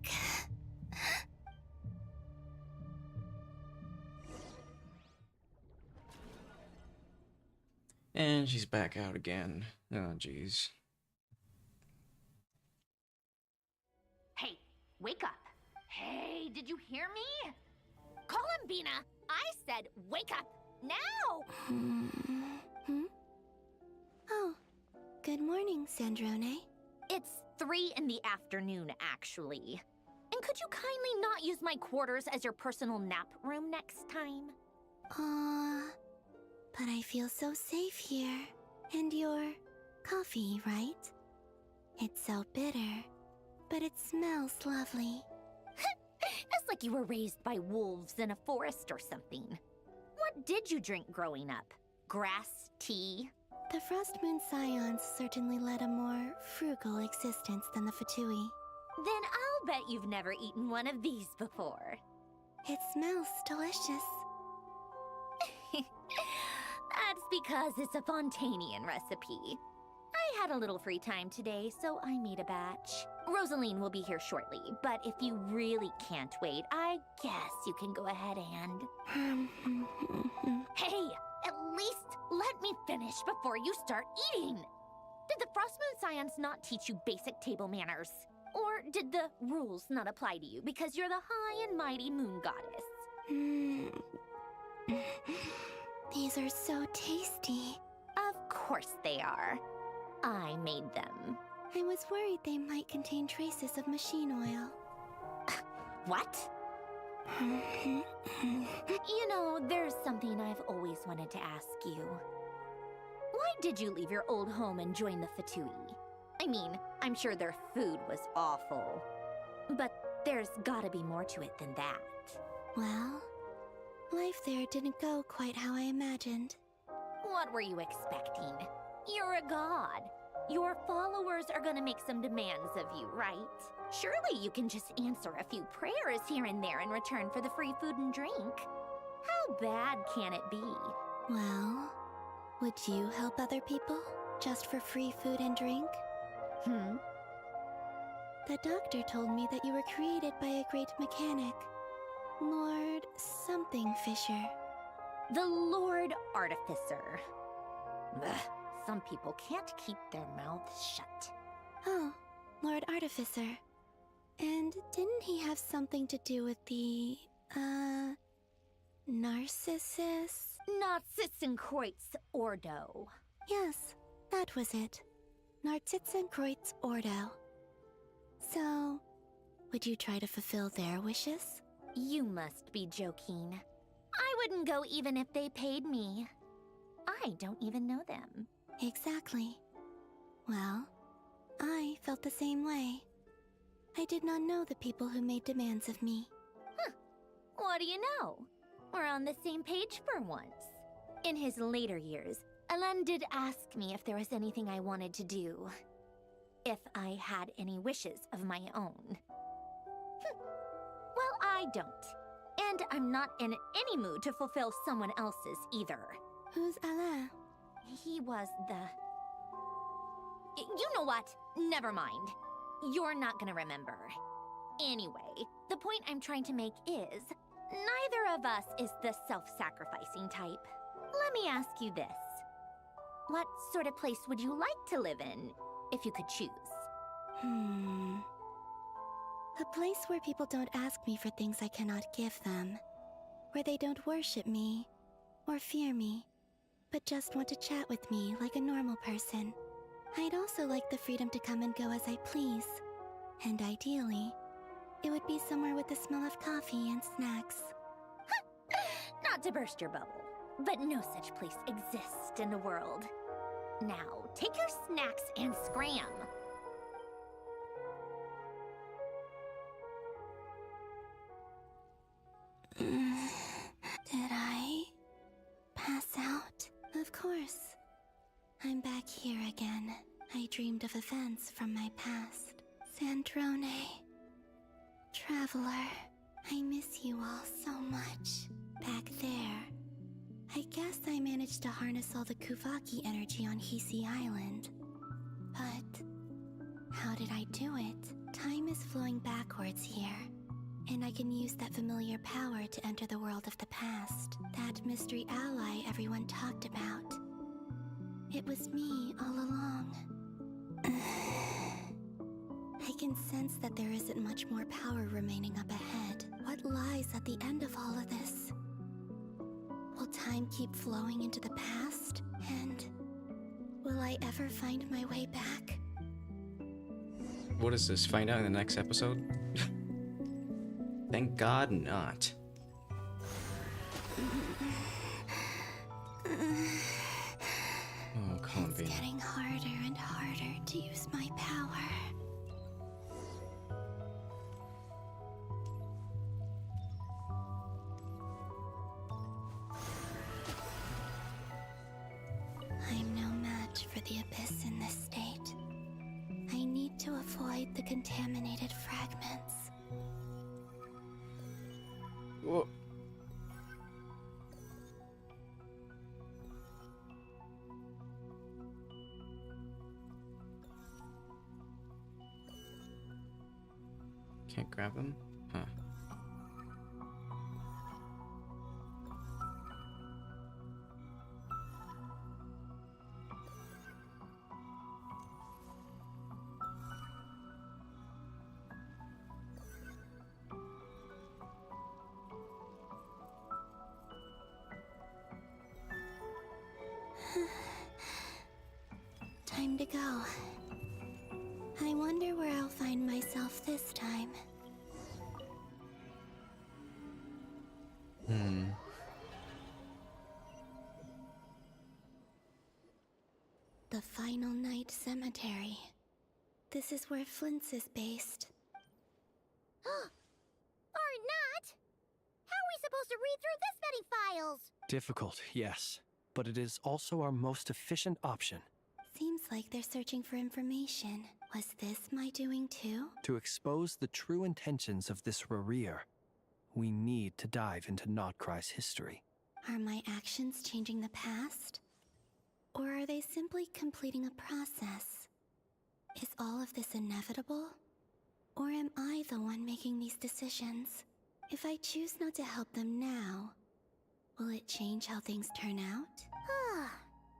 And she's back out again. Oh jeez. Hey, wake up. Hey, did you hear me? Columbina, I said wake up now! Oh, good morning, Sandrone. It's 3 in the afternoon, actually. And could you kindly not use my quarters as your personal nap room next time? But I feel so safe here. And your coffee, right? It's so bitter, but it smells lovely. It's like you were raised by wolves in a forest or something. What did you drink growing up? Grass tea? The Frost Moon Scions certainly led a more frugal existence than the Fatui. Then I'll bet you've never eaten one of these before. It smells delicious. That's because it's a Fontanian recipe. I had a little free time today, so I made a batch. Rosaline will be here shortly, but if you really can't wait, I guess you can go ahead and... Hey, at least let me finish before you start eating! Did the Frost Moon Scions not teach you basic table manners? Or did the rules not apply to you because you're the high and mighty moon goddess? These are so tasty. Of course they are. I made them. I was worried they might contain traces of machine oil. What? You know, there's something I've always wanted to ask you. Why did you leave your old home and join the Fatui? I mean, I'm sure their food was awful. But there's gotta be more to it than that. Well, life there didn't go quite how I imagined. What were you expecting? You're a god. Your followers are gonna make some demands of you, right? Surely you can just answer a few prayers here and there in return for the free food and drink. How bad can it be? Well, would you help other people just for free food and drink? The doctor told me that you were created by a great mechanic, Lord something Fisher. The Lord Artificer. Ugh, some people can't keep their mouths shut. Oh, Lord Artificer. And didn't he have something to do with the, Narcissus? Narcissenkreuz Ordo. Yes, that was it. Narcissenkreuz Ordo. So, would you try to fulfill their wishes? You must be joking. I wouldn't go even if they paid me. I don't even know them. Exactly. Well, I felt the same way. I did not know the people who made demands of me. Huh. What do you know? We're on the same page for once. In his later years, Alan did ask me if there was anything I wanted to do. If I had any wishes of my own. Well, I don't. And I'm not in any mood to fulfill someone else's either. Who's Alain? He was the... You know what? Never mind. you're not gonna remember. Anyway, the point I'm trying to make is, neither of us is the self-sacrificing type. Let me ask you this. What sort of place would you like to live in, if you could choose? A place where people don't ask me for things I cannot give them. Where they don't worship me, or fear me, but just want to chat with me like a normal person. I'd also like the freedom to come and go as I please. And ideally, it would be somewhere with the smell of coffee and snacks. Not to burst your bubble, but no such place exists in the world. Now, take your snacks and scram. Did I pass out? Of course. I'm back here again. I dreamed of events from my past. Sandrone. Traveler. I miss you all so much. Back there. I guess I managed to harness all the Kuvaki energy on Hisi Island. But how did I do it? Time is flowing backwards here. And I can use that familiar power to enter the world of the past. That mystery ally everyone talked about. It was me all along. I can sense that there isn't much more power remaining up ahead. What lies at the end of all of this? Will time keep flowing into the past? And will I ever find my way back? What is this? Find out in the next episode? Thank God not. Oh, Columbina. It's getting harder and harder to use my power. I'm no match for the Abyss in this state. I need to avoid the contaminated fragments. Whoa. Can't grab them? Huh. Time to go. I wonder where I'll find myself this time. The Final Night Cemetery. This is where Flint's is based. Or not! How are we supposed to read through this many files? Difficult, yes. But it is also our most efficient option. Seems like they're searching for information. Was this my doing too? To expose the true intentions of this Rereer, we need to dive into Notcry's history. Are my actions changing the past? Or are they simply completing a process? Is all of this inevitable? Or am I the one making these decisions? If I choose not to help them now, will it change how things turn out?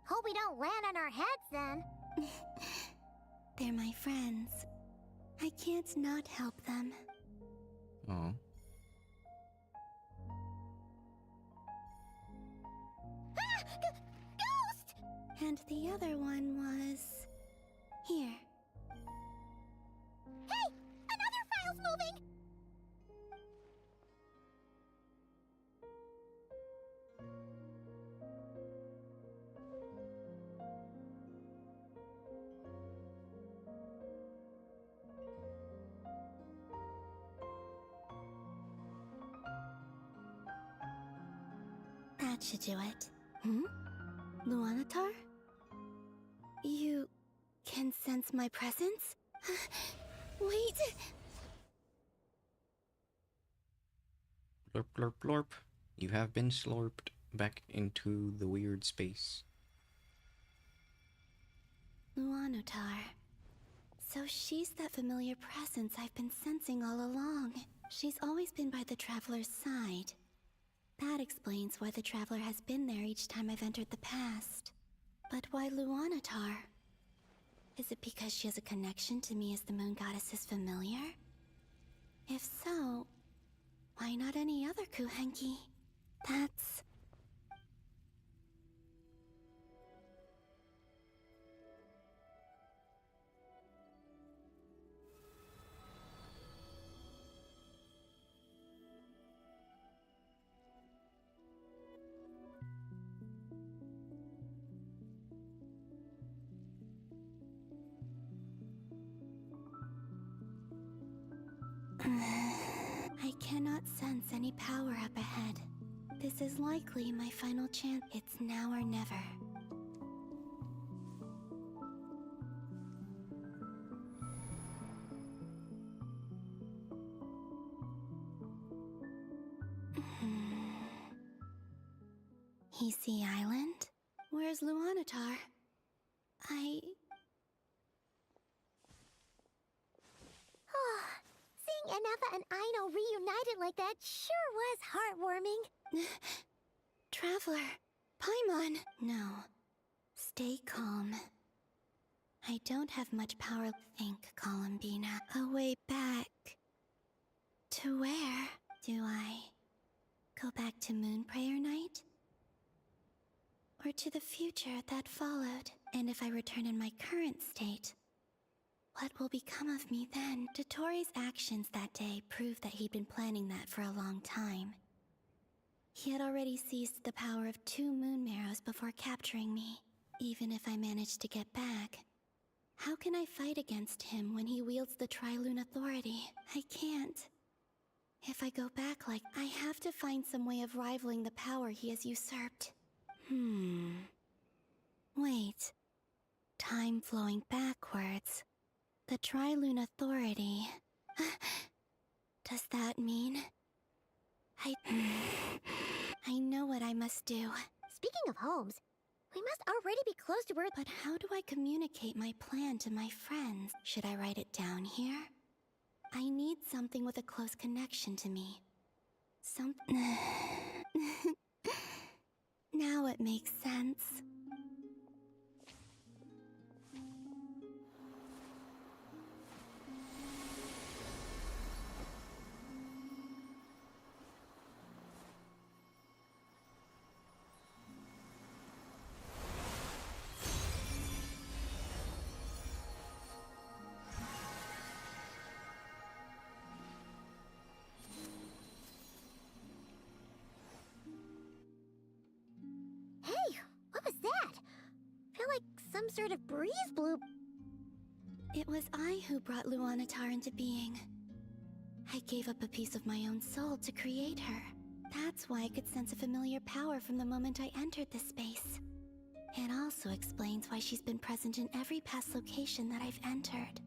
Hope we don't land on our heads then. They're my friends. I can't not help them. Oh. Ghost! And the other one was... here. Hey! Another file's moving! That should do it. Luanatar? You can sense my presence? Wait! Blurp, blurp, blurp. You have been slurped back into the weird space. Luanatar. So she's that familiar presence I've been sensing all along. She's always been by the Traveler's side. That explains why the Traveler has been there each time I've entered the past. But why Luanatar? Is it because she has a connection to me as the Moon Goddess's familiar? If so, why not any other Kuhenki? That's... I cannot sense any power up ahead. This is likely my final chance. It's now or never. Hisi Island? Where's Luanatar? Seeing Anafa and Aino reunited like that sure was heartwarming. Traveler, Paimon. No. Stay calm. I don't have much power. Think, Columbina. A way back. To where? Do I go back to Moon Prayer Night? Or to the future that followed? And if I return in my current state, what will become of me then? Dottoro's actions that day proved that he'd been planning that for a long time. He had already seized the power of 2 moon marrows before capturing me. Even if I managed to get back, how can I fight against him when he wields the Tri-Lune Authority? I can't. If I go back I have to find some way of rivaling the power he has usurped. Wait. Time flowing backwards. The Tri-Lune Authority. Does that mean... I know what I must do. Speaking of homes, we must already be close to Earth. But how do I communicate my plan to my friends? Should I write it down here? I need something with a close connection to me. Now it makes sense. Hey, what was that? Feel like some sort of breeze blew. It was I who brought Luanatar into being. I gave up a piece of my own soul to create her. That's why I could sense a familiar power from the moment I entered this space. It also explains why she's been present in every past location that I've entered.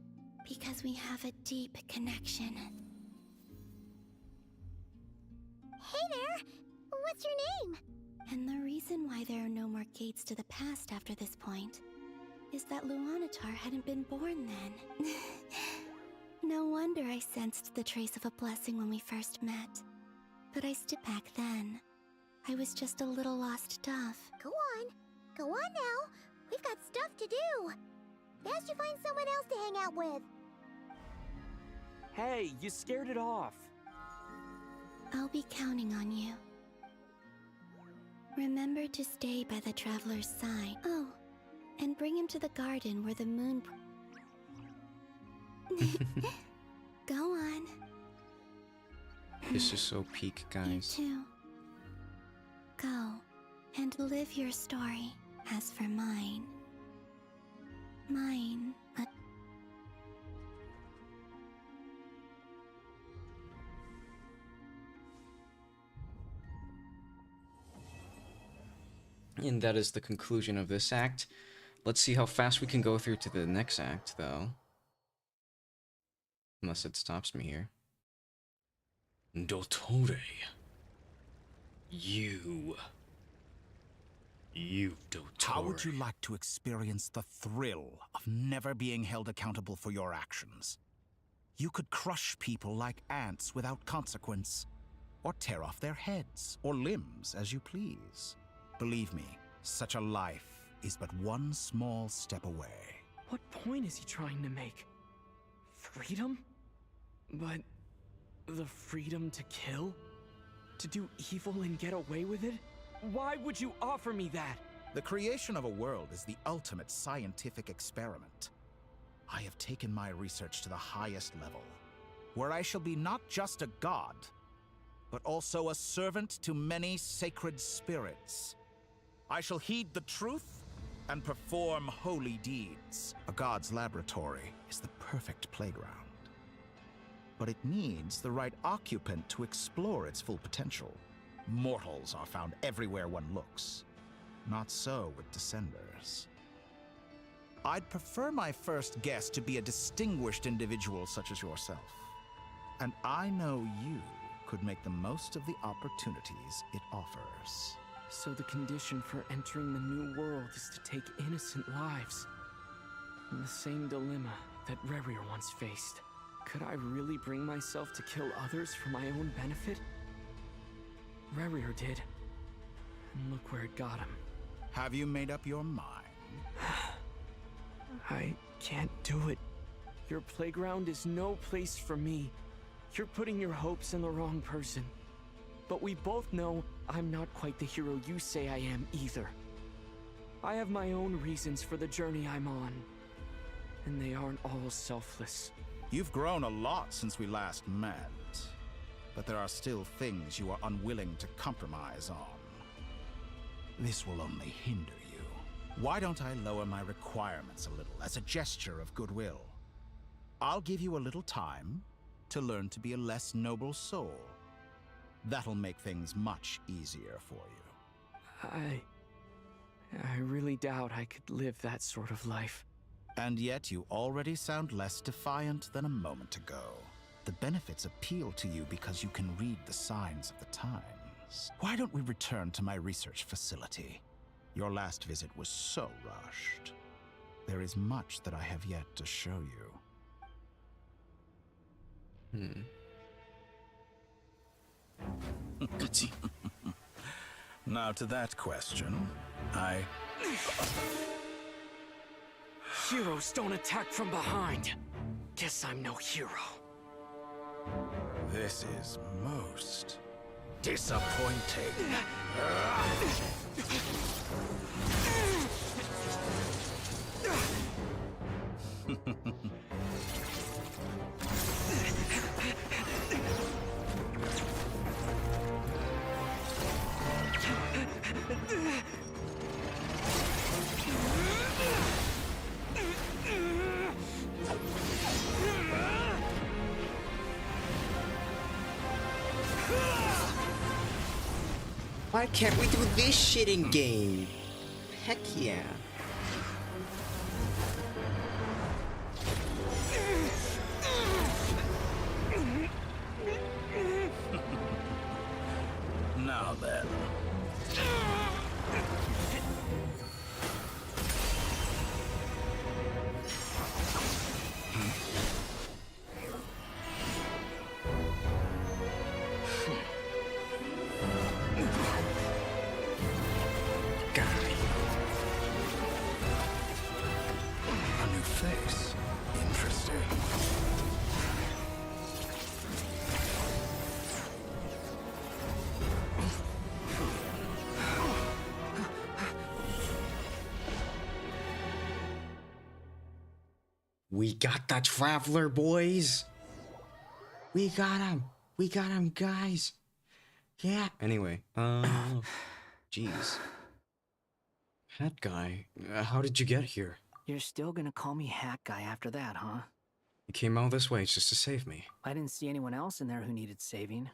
Because we have a deep connection. Hey there! What's your name? And the reason why there are no more gates to the past after this point is that Luanatar hadn't been born then. No wonder I sensed the trace of a blessing when we first met. But I stood back then. I was just a little lost dove. Go on. Go on now. We've got stuff to do. Best you find someone else to hang out with. Hey, you scared it off. I'll be counting on you. Remember to stay by the Traveler's side. Oh, and bring him to the garden where the moon... Go on. This is so peak, guys. You too. Go, and live your story. As for mine... And that is the conclusion of this act. Let's see how fast we can go through to the next act, though. Unless it stops me here. Dottore. You. You, Dottore. How would you like to experience the thrill of never being held accountable for your actions? You could crush people like ants without consequence, or tear off their heads or limbs as you please. Believe me, such a life is but one small step away. What point is he trying to make? Freedom? But the freedom to kill? To do evil and get away with it? Why would you offer me that? The creation of a world is the ultimate scientific experiment. I have taken my research to the highest level, where I shall be not just a god, but also a servant to many sacred spirits. I shall heed the truth and perform holy deeds. A god's laboratory is the perfect playground. But it needs the right occupant to explore its full potential. Mortals are found everywhere one looks. Not so with Descenders. I'd prefer my first guest to be a distinguished individual such as yourself. And I know you could make the most of the opportunities it offers. So the condition for entering the new world is to take innocent lives. The same dilemma that Rerir once faced. Could I really bring myself to kill others for my own benefit? Rerir did. And look where it got him. Have you made up your mind? I can't do it. Your playground is no place for me. You're putting your hopes in the wrong person. But we both know I'm not quite the hero you say I am either. I have my own reasons for the journey I'm on. And they aren't all selfless. You've grown a lot since we last met. But there are still things you are unwilling to compromise on. This will only hinder you. Why don't I lower my requirements a little as a gesture of goodwill? I'll give you a little time to learn to be a less noble soul. That'll make things much easier for you. I really doubt I could live that sort of life. And yet you already sound less defiant than a moment ago. The benefits appeal to you because you can read the signs of the times. Why don't we return to my research facility? Your last visit was so rushed. There is much that I have yet to show you. Now to that question, Heroes don't attack from behind. Guess I'm no hero. This is most disappointing. Why can't we do this shit in game? Heck yeah. Now then. Face. Interesting. We got the Traveler, boys. We got him. We got him, guys. Yeah. Anyway, jeez. Hat guy, how did you get here? You're still gonna call me Hat Guy after that, huh? You came all this way just to save me. I didn't see anyone else in there who needed saving.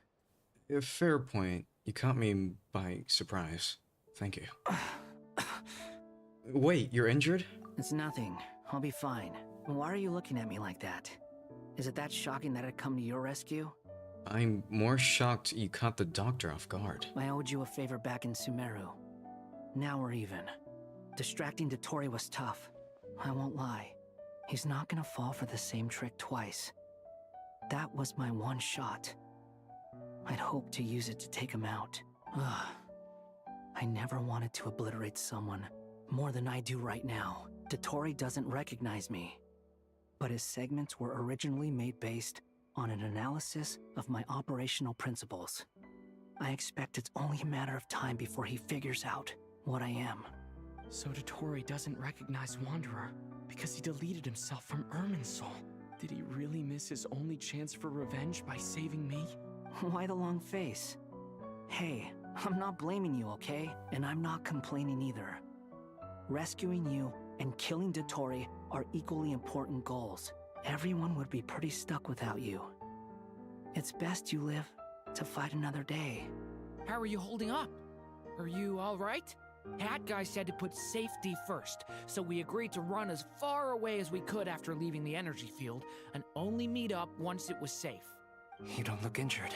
Fair point. You caught me by surprise. Thank you. Wait, you're injured? It's nothing. I'll be fine. Why are you looking at me like that? Is it that shocking that I'd come to your rescue? I'm more shocked you caught the doctor off guard. I owed you a favor back in Sumeru. Now we're even. Distracting Dottore was tough. I won't lie. He's not gonna fall for the same trick twice. That was my one shot. I'd hoped to use it to take him out. Ugh. I never wanted to obliterate someone more than I do right now. Dottore doesn't recognize me. But his segments were originally made based on an analysis of my operational principles. I expect it's only a matter of time before he figures out what I am. So Dottore doesn't recognize Wanderer because he deleted himself from Irminsul. Did he really miss his only chance for revenge by saving me? Why the long face? Hey, I'm not blaming you, okay? And I'm not complaining either. Rescuing you and killing Dottore are equally important goals. Everyone would be pretty stuck without you. It's best you live to fight another day. How are you holding up? Are you alright? Hat Guy said to put safety first, so we agreed to run as far away as we could after leaving the energy field, and only meet up once it was safe. You don't look injured.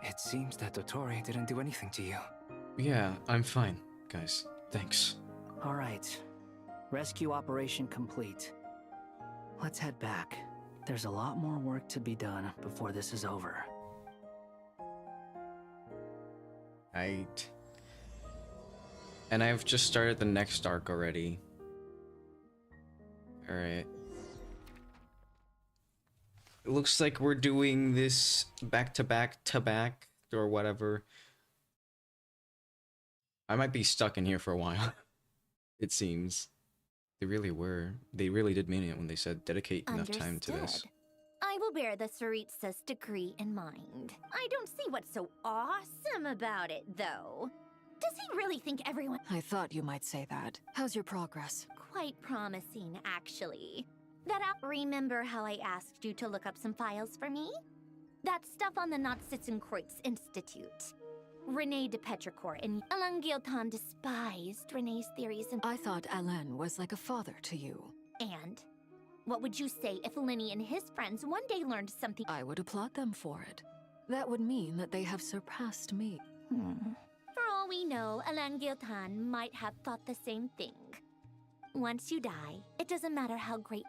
It seems that Dottore didn't do anything to you. Yeah, I'm fine, guys. Thanks. Alright. Rescue operation complete. Let's head back. There's a lot more work to be done before this is over. Right. And I've just started the next arc already. Alright. It looks like we're doing this back to back to back or whatever. I might be stuck in here for a while. It seems. They really were. They really did mean it when they said dedicate enough time to this. Understood. I will bear the Tsaritsa's decree in mind. I don't see what's so awesome about it, though. Does he really think everyone— I thought you might say that. How's your progress? Quite promising, actually. Remember how I asked you to look up some files for me? That stuff on the Natsitzenkreuz Institute. Rene de Petrichor and Alain Guillotin despised Rene's theories and— I thought Alain was like a father to you. And? What would you say if Lenny and his friends one day learned something— I would applaud them for it. That would mean that they have surpassed me. For all we know, Alain Guillotin might have thought the same thing. Once you die, it doesn't matter how great—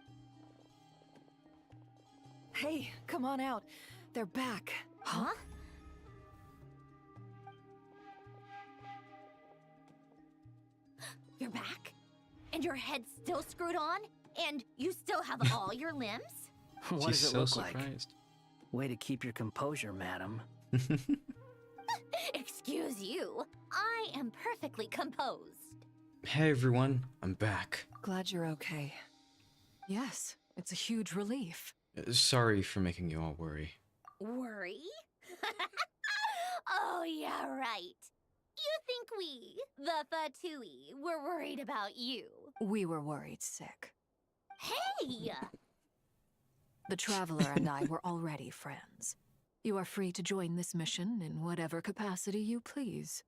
Hey, come on out. They're back. Huh? You're back? And your head's still screwed on? And you still have all your limbs? What does it look like? Way to keep your composure, madam. Excuse you. I am perfectly composed. Hey everyone, I'm back. Glad you're okay. Yes, it's a huge relief. Sorry for making you all worry. Worry? Oh, yeah, right. You think we, the Fatui, were worried about you? We were worried sick. Hey! The Traveler and I were already friends. You are free to join this mission in whatever capacity you please.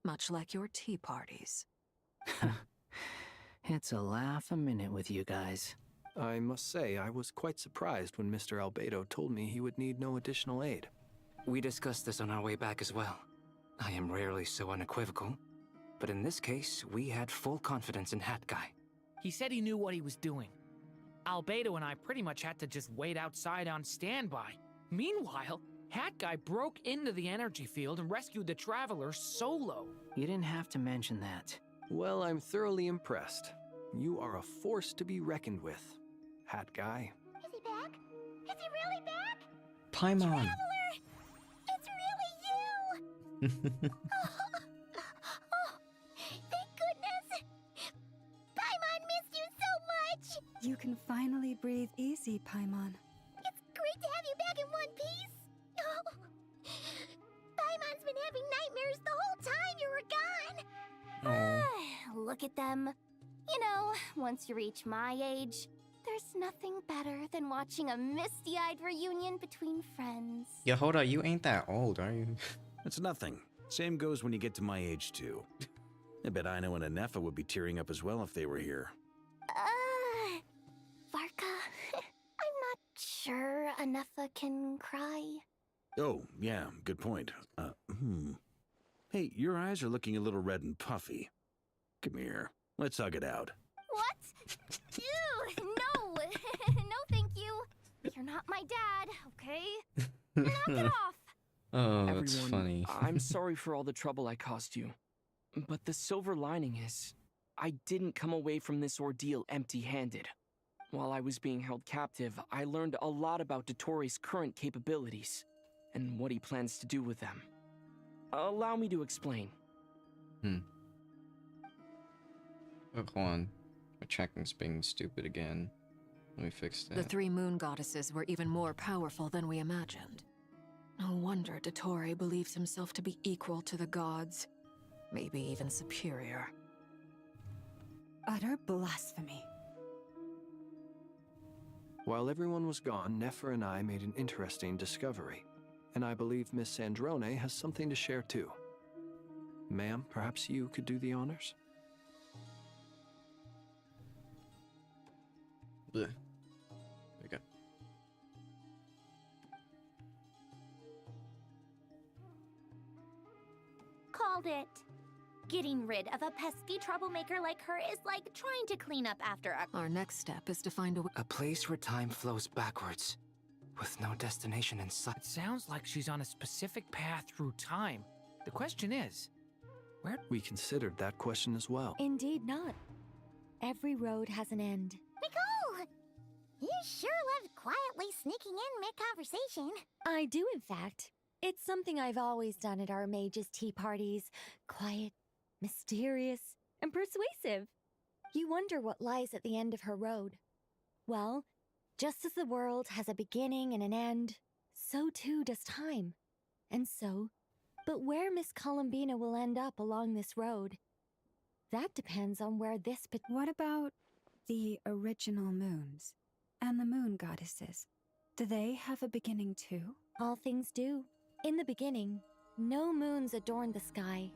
Much like your tea parties. It's a laugh a minute with you guys. I must say, I was quite surprised when Mr. Albedo told me he would need no additional aid. We discussed this on our way back as well. I am rarely so unequivocal, but in this case, we had full confidence in Hat Guy. He said he knew what he was doing. Albedo and I pretty much had to just wait outside on standby. Meanwhile, Hat Guy broke into the energy field and rescued the Traveler solo. You didn't have to mention that. Well, I'm thoroughly impressed. You are a force to be reckoned with, Hat Guy. Is he back? Is he really back? Paimon! Traveler! It's really you! Oh, thank goodness! Paimon missed you so much! You can finally breathe easy, Paimon. It's great to have you back in one piece! Oh. Paimon's been having nightmares the whole time you were gone! Look at them. You know, once you reach my age, there's nothing better than watching a misty-eyed reunion between friends. Yeah, hold on, you ain't that old, are you? It's nothing. Same goes when you get to my age, too. I bet Ino and Anefa would be tearing up as well if they were here. Varka, I'm not sure Anefa can cry. Oh, yeah, good point. Hey, your eyes are looking a little red and puffy. Come here. Let's hug it out. What? Ew, no! No, thank you. You're not my dad, okay? Knock it off! Oh, that's Everyone, funny. I'm sorry for all the trouble I caused you. But the silver lining is, I didn't come away from this ordeal empty-handed. While I was being held captive, I learned a lot about Dottoro's current capabilities, and what he plans to do with them. Allow me to explain. Oh, hold on. My tracking's being stupid again. Let me fix that. The three moon goddesses were even more powerful than we imagined. No wonder Dottore believes himself to be equal to the gods. Maybe even superior. Utter blasphemy. While everyone was gone, Nefer and I made an interesting discovery, and I believe Miss Sandrone has something to share too. Ma'am, perhaps you could do the honors? Blech. There we go. Called it. Getting rid of a pesky troublemaker like her is like trying to clean up after a... Our next step is to find A place where time flows backwards, with no destination in sight. It sounds like she's on a specific path through time. The question is, where? We considered that question as well. Indeed not. Every road has an end. Nicole! You sure love quietly sneaking in mid-conversation. I do, in fact. It's something I've always done at our mages' tea parties. Quiet, mysterious, and persuasive. You wonder what lies at the end of her road. Well, just as the world has a beginning and an end, so too does time. And so, but where Miss Columbina will end up along this road, that depends on where this... What about the original moons and the moon goddesses? Do they have a beginning too? All things do. In the beginning, no moons adorned the sky.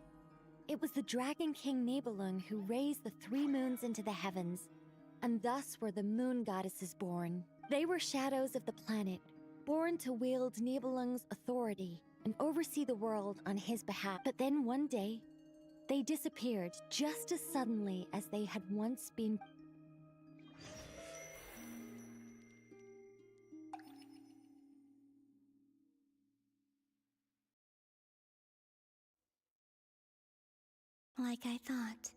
It was the Dragon King Nibelung who raised the 3 moons into the heavens, and thus were the moon goddesses born. They were shadows of the planet, born to wield Nibelung's authority and oversee the world on his behalf. But then one day, they disappeared just as suddenly as they had once been. Like I thought.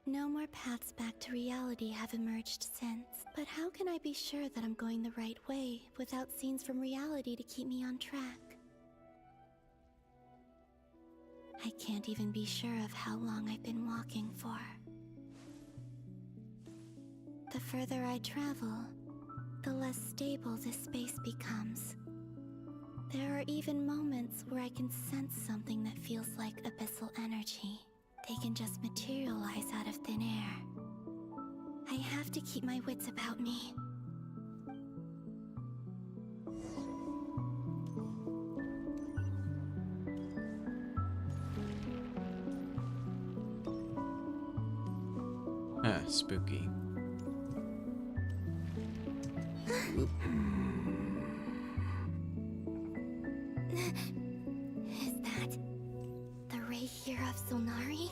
No more paths back to reality have emerged since. But how can I be sure that I'm going the right way without scenes from reality to keep me on track? I can't even be sure of how long I've been walking for. The further I travel, the less stable this space becomes. There are even moments where I can sense something that feels like abyssal energy. They can just materialize out of thin air. I have to keep my wits about me. Spooky. Is that the ray here of Solnari?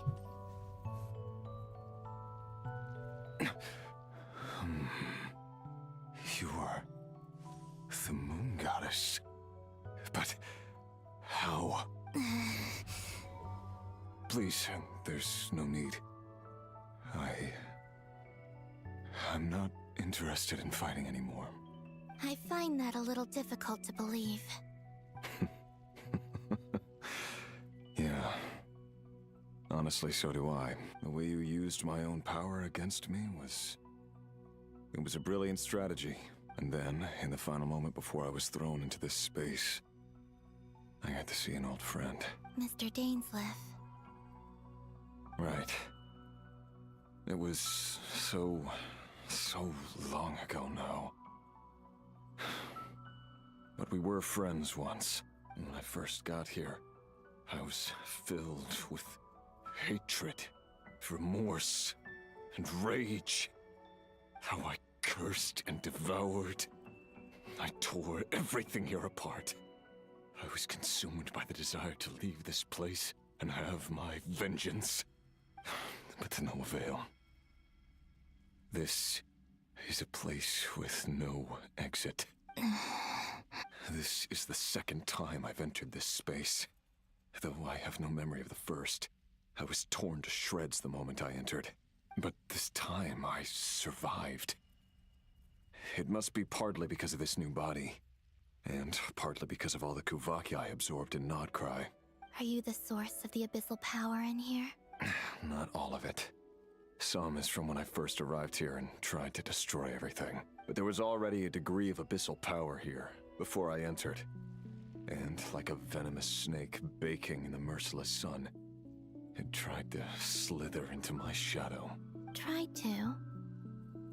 You are the moon goddess. But how? Please, there's no need. I'm not interested in fighting anymore. I find that a little difficult to believe. Yeah. Honestly, so do I. The way you used my own power against me was... It was a brilliant strategy. And then, in the final moment before I was thrown into this space, I got to see an old friend. Mr. Dainsleif. Right. It was so long ago now. But we were friends once. When I first got here, I was filled with hatred, remorse, and rage. How I cursed and devoured. I tore everything here apart. I was consumed by the desire to leave this place and have my vengeance. but to no avail. This is a place with no exit. This is the second time I've entered this space. Though I have no memory of the first. I was torn to shreds the moment I entered. But this time I survived. It must be partly because of this new body. And partly because of all the Kuvaki I absorbed in Nodcry. Are you the source of the abyssal power in here? Not all of it. Some is from when I first arrived here and tried to destroy everything. But there was already a degree of abyssal power here before I entered. And like a venomous snake baking in the merciless sun, it tried to slither into my shadow. Tried to?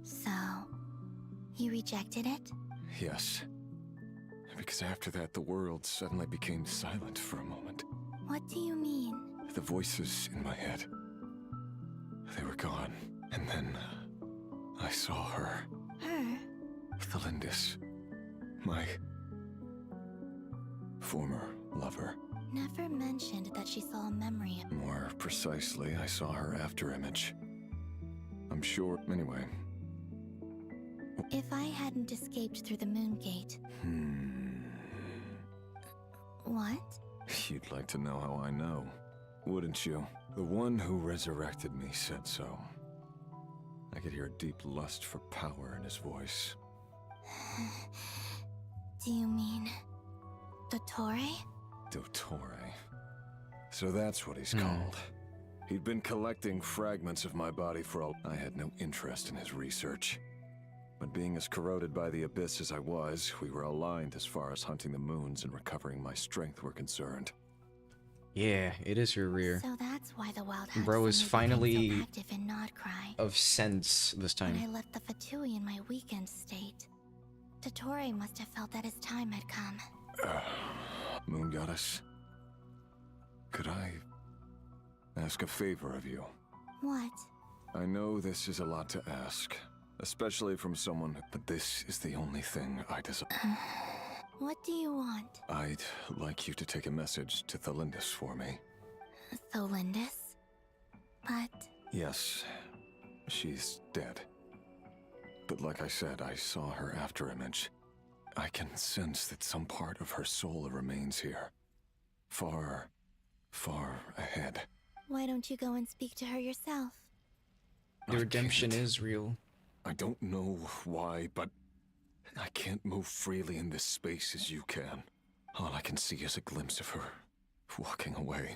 So, you rejected it? Yes. Because after that, the world suddenly became silent for a moment. What do you mean? The voices in my head, they were gone. And then I saw her. Her? Thalindis. My former lover. Never mentioned that she saw a memory. More precisely, I saw her afterimage. I'm sure. Anyway. If I hadn't escaped through the moon gate. What? You'd like to know how I know, wouldn't you? The one who resurrected me said so. I could hear a deep lust for power in his voice. Do you mean Dottore? Dottore. So that's what he's called. He'd been collecting fragments of my body for all. I had no interest in his research. But being as corroded by the abyss as I was, we were aligned as far as hunting the moons and recovering my strength were concerned. Yeah, it is your rear. So that's why the wild Bro is finally so active in Nodcry. of sense this time. When I left the Fatui in my weakened state, Dottore must have felt that his time had come. Moon Goddess, could I ask a favor of you? What? I know this is a lot to ask, especially from someone, but this is the only thing I desire. What do you want? I'd like you to take a message to Thalindis for me. Thalindis? But... Yes, she's dead. But like I said, I saw her afterimage. I can sense that some part of her soul remains here. Far, far ahead. Why don't you go and speak to her yourself? The redemption is real. I don't know why, but I can't move freely in this space as you can. All I can see is a glimpse of her, walking away.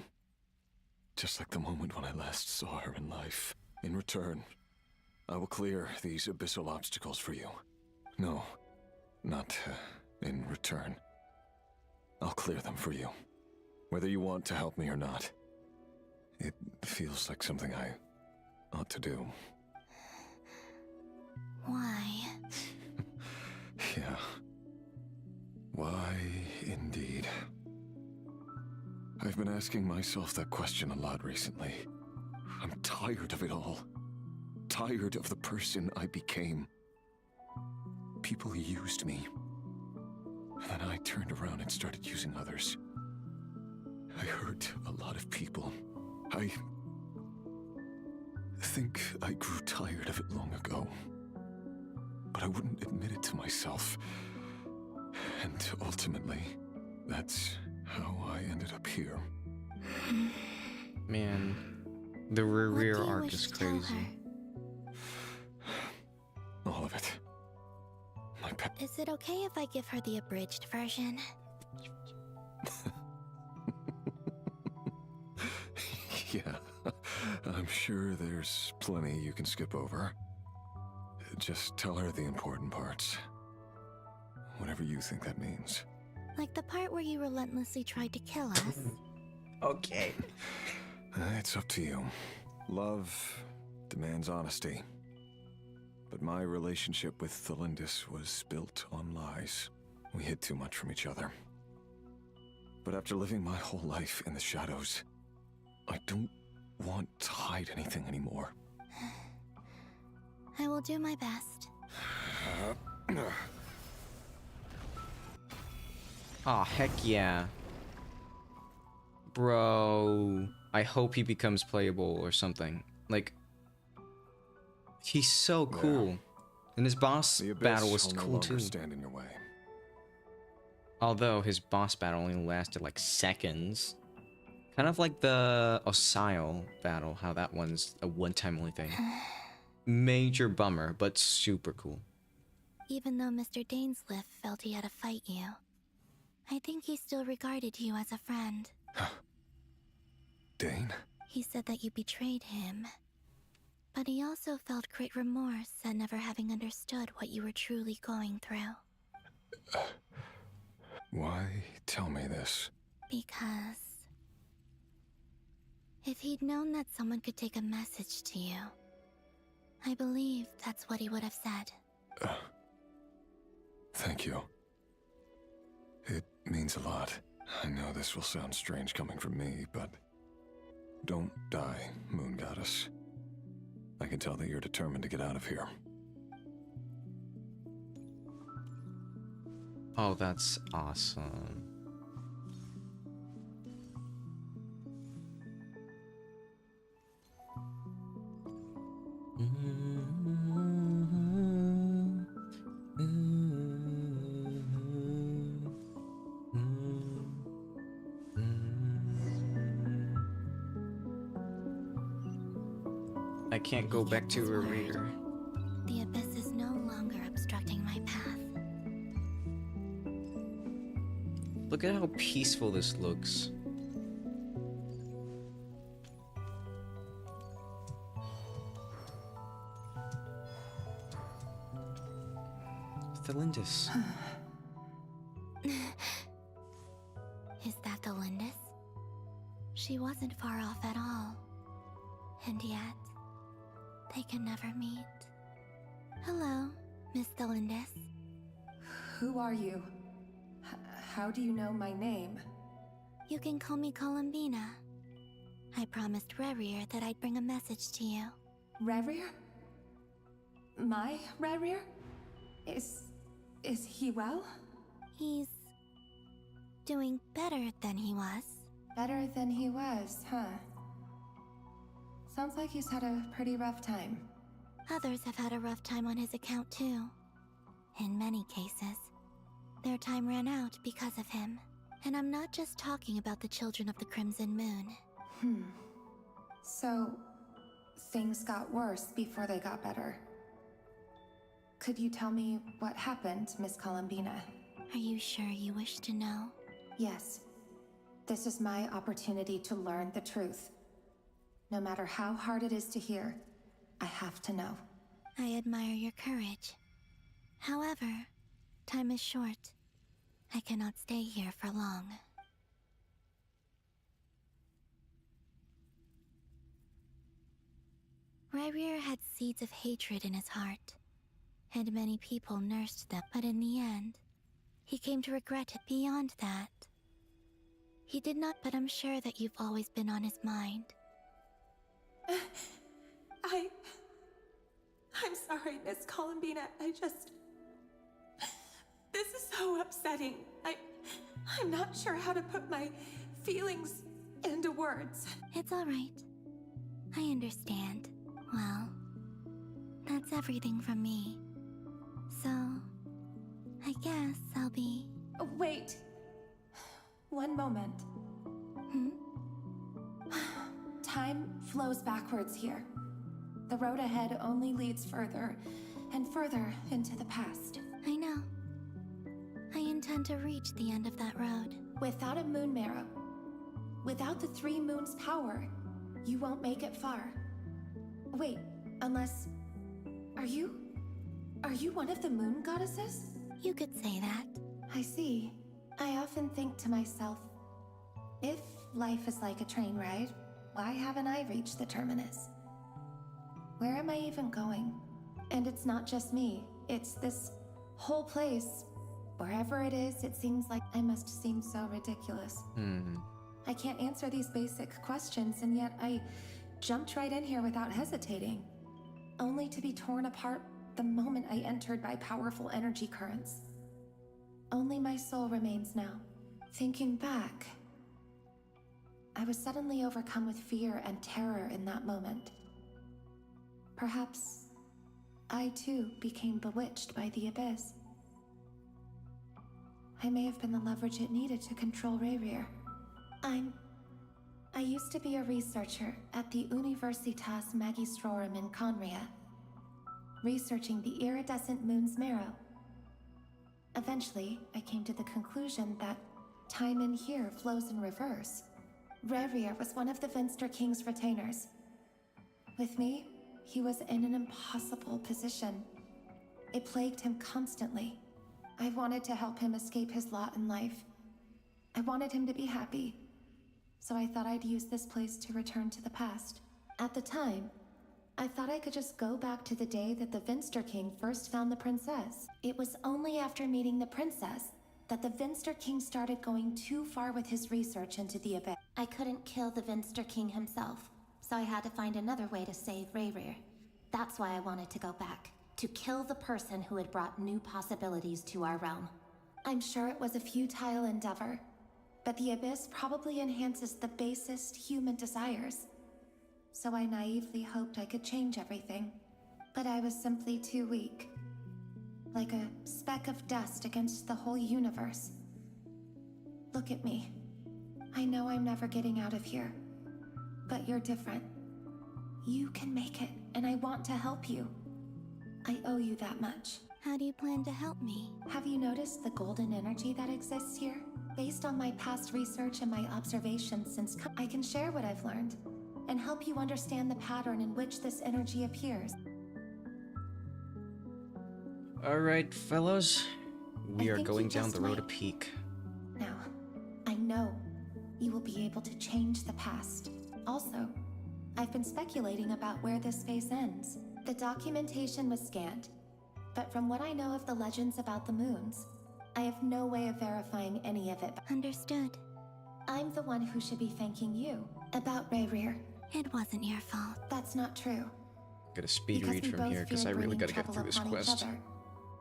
Just like the moment when I last saw her in life. In return, I will clear these abyssal obstacles for you. No, not in return. I'll clear them for you. Whether you want to help me or not. It feels like something I ought to do. Why? Yeah. Why, indeed. I've been asking myself that question a lot recently. I'm tired of it all. Tired of the person I became. People used me. And then I turned around and started using others. I hurt a lot of people. I think I grew tired of it long ago. But I wouldn't admit it to myself. And ultimately, that's how I ended up here. Man, the rear arc is crazy. All of it. My pet. Is it okay if I give her the abridged version? Yeah, I'm sure there's plenty you can skip over. Just tell her the important parts. Whatever you think that means. Like the part where you relentlessly tried to kill us. Okay. It's up to you. Love demands honesty. But my relationship with Thalindis was built on lies. We hid too much from each other. But after living my whole life in the shadows, I don't want to hide anything anymore. I will do my best. Aw, heck yeah. Bro, I hope he becomes playable or something. Like, he's so cool. And his boss battle was cool too. Stand in your way. Although his boss battle only lasted like seconds. Kind of like the Osile battle, how that one's a one-time only thing. Major bummer, but super cool. Even though Mr. Dainsliff felt he had to fight you, I think he still regarded you as a friend. Dane? He said that you betrayed him, but he also felt great remorse at never having understood what you were truly going through. Why tell me this? Because if he'd known that someone could take a message to you, I believe that's what he would have said. Thank you. It means a lot. I know this will sound strange coming from me, but don't die, Moon Goddess. I can tell that you're determined to get out of here. Oh, that's awesome. I can't go back to a reader. The abyss is no longer obstructing my path. Look at how peaceful this looks. The Lindis. Is that the Lindis? She wasn't far off at all. And yet, they can never meet. Hello, Miss Lindis. Who are you? How do you know my name? You can call me Columbina. I promised Rerir that I'd bring a message to you. Rerir? My Rerir? Is he well? He's doing better than he was. Better than he was, huh? Sounds like he's had a pretty rough time. Others have had a rough time on his account too. In many cases, their time ran out because of him. And I'm not just talking about the children of the Crimson Moon. So, things got worse before they got better. Could you tell me what happened, Miss Columbina? Are you sure you wish to know? Yes. This is my opportunity to learn the truth. No matter how hard it is to hear, I have to know. I admire your courage. However, time is short. I cannot stay here for long. Rerir had seeds of hatred in his heart, and many people nursed them, but in the end, he came to regret it beyond that. He did not, but I'm sure that you've always been on his mind. I'm sorry, Miss Columbina. This is so upsetting. I'm not sure how to put my feelings into words. It's all right. I understand. Well, that's everything from me. So, I guess I'll be... Wait. One moment. Time flows backwards here. The road ahead only leads further and further into the past. I know. I intend to reach the end of that road. Without a moon marrow, without the 3 moons' power, you won't make it far. Wait, unless... Are you one of the moon goddesses? You could say that. I see. I often think to myself, if life is like a train ride, why haven't I reached the terminus? Where am I even going? And it's not just me, it's this whole place. Wherever it is, it seems like I must seem so ridiculous. I can't answer these basic questions, and yet I jumped right in here without hesitating, only to be torn apart the moment I entered by powerful energy currents. Only my soul remains now. Thinking back, I was suddenly overcome with fear and terror in that moment. Perhaps I too became bewitched by the abyss. I may have been the leverage it needed to control Rayrir. I used to be a researcher at the Universitas Magistrorum in Conria, researching the iridescent moon's marrow. Eventually, I came to the conclusion that time in here flows in reverse. Rayrir was one of the Finster King's retainers. With me, he was in an impossible position. It plagued him constantly. I wanted to help him escape his lot in life. I wanted him to be happy. So I thought I'd use this place to return to the past. At the time, I thought I could just go back to the day that the Finster King first found the princess. It was only after meeting the princess that the Finster King started going too far with his research into the abyss. I couldn't kill the Finster King himself, so I had to find another way to save Rayrir. That's why I wanted to go back, to kill the person who had brought new possibilities to our realm. I'm sure it was a futile endeavor, but the abyss probably enhances the basest human desires. So I naively hoped I could change everything, but I was simply too weak. Like a speck of dust against the whole universe. Look at me. I know I'm never getting out of here, but you're different. You can make it, and I want to help you. I owe you that much. How do you plan to help me? Have you noticed the golden energy that exists here? Based on my past research and my observations since I can share what I've learned and help you understand the pattern in which this energy appears. Alright, fellas. We are going down the road to might. peak. Now, I know you will be able to change the past. Also, I've been speculating about where this phase ends. The documentation was scanned, but from what I know of the legends about the moons, I have no way of verifying any of it. Understood. I'm the one who should be thanking you about Rayrir. It wasn't your fault. That's not true. Get a speed Because read we from both here because I feared really bringing gotta get trouble through this upon each quest. other.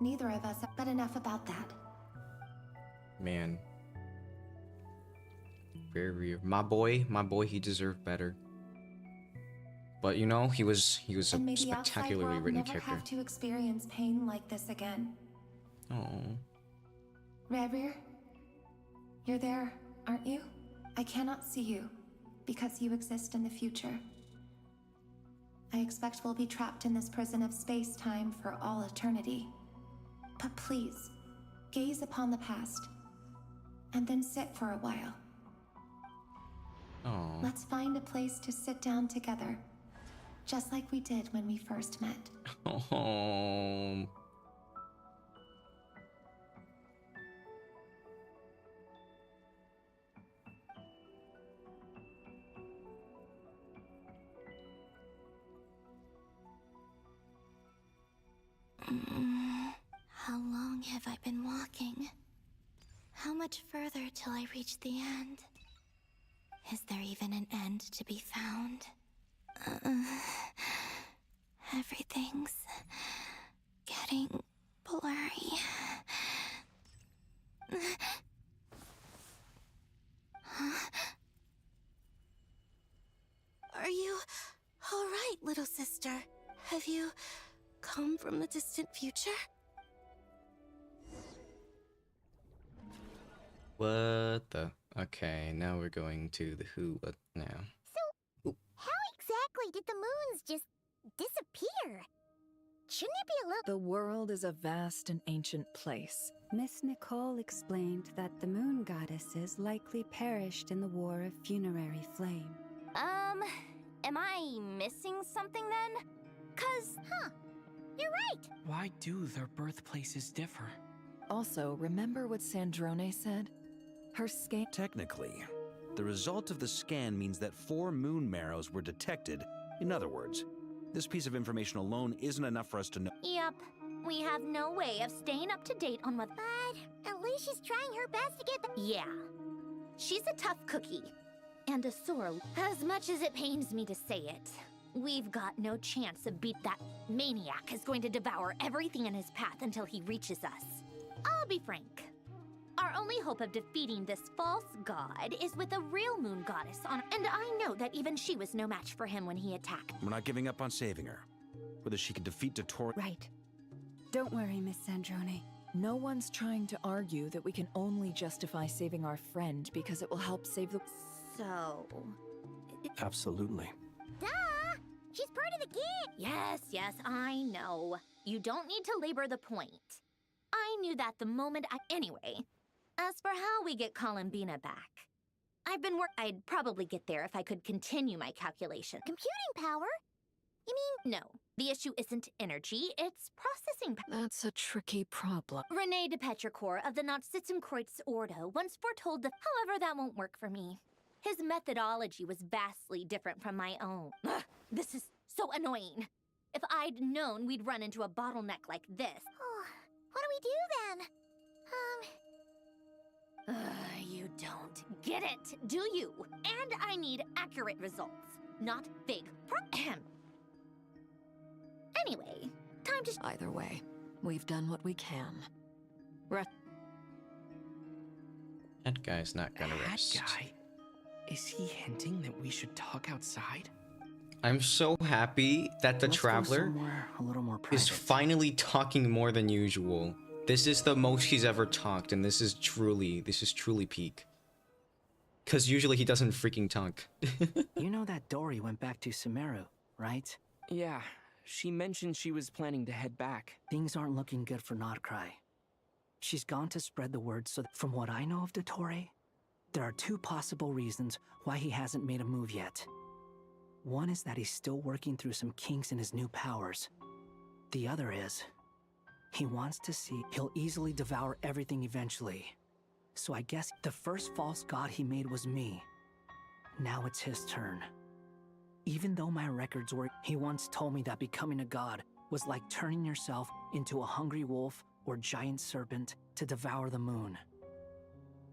Neither of us, but enough about that. Man. Very my boy, he deserved better. But you know, he was a And may the outside spectacularly world written never character. have to experience pain like this again. Oh. Rayrir, you're there, aren't you? I cannot see you, because you exist in the future. I expect we'll be trapped in this prison of space-time for all eternity. But please, gaze upon the past, and then sit for a while. Oh. Let's find a place to sit down together, just like we did when we first met. Oh. How long have I been walking? How much further till I reach the end? Is there even an end to be found? Everything's getting blurry. Huh? Are you all right, little sister? Have you come from the distant future? What the? Okay, now we're going to the who, what now? How exactly did the moons just disappear? Shouldn't it be a little— The world is a vast and ancient place. Miss Nicole explained that the moon goddesses likely perished in the War of Funerary Flame. Am I missing something then? 'Cause, You're right! Why do their birthplaces differ? Also, remember what Sandrone said? Her scan— Technically, the result of the scan means that 4 moon marrows were detected. In other words, this piece of information alone isn't enough for us to know. Yep. We have no way of staying up to date on what— But at least she's trying her best to get the— Yeah. She's a tough cookie. And a sore— As much as it pains me to say it, we've got no chance to beat that maniac who's going to devour everything in his path until he reaches us. I'll be frank. Our only hope of defeating this false god is with a real moon goddess on— And I know that even she was no match for him when he attacked. We're not giving up on saving her. whether she can defeat Dottore. Right. Don't worry, Miss Sandrone. No one's trying to argue that we can only justify saving our friend because it will help save the... So... Absolutely. Duh! She's part of the gang! Yes, I know. You don't need to labor the point. I knew that the moment I... Anyway, as for how we get Columbina back, I'd probably get there if I could continue my calculation. Computing power? You mean... No, the issue isn't energy, it's processing power. That's a tricky problem. René de Petrichor of the Nazissenkreuz Ordo once foretold that, however, that won't work for me. His methodology was vastly different from my own. Ugh, this is so annoying. If I'd known we'd run into a bottleneck like this. Oh, what do we do then? You don't get it, do you? And I need accurate results, not vague Anyway, time to... Either way, we've done what we can. That guy's not gonna rest. That guy? Is he hinting that we should talk outside? I'm so happy that the Let's go traveler somewhere a little more is private. finally talking more than usual. This is the most he's ever talked, and this is truly peak. Cause usually he doesn't freaking talk. You know that Dory went back to Sumeru, right? Yeah, she mentioned she was planning to head back. Things aren't looking good for Notcry. She's gone to spread the word, so from what I know of Dottore, there are two possible reasons why he hasn't made a move yet. One is that he's still working through some kinks in his new powers. The other is, he wants to see he'll easily devour everything eventually. So I guess the first false god he made was me. Now it's his turn. Even though my records were, he once told me that becoming a god was like turning yourself into a hungry wolf or giant serpent to devour the moon.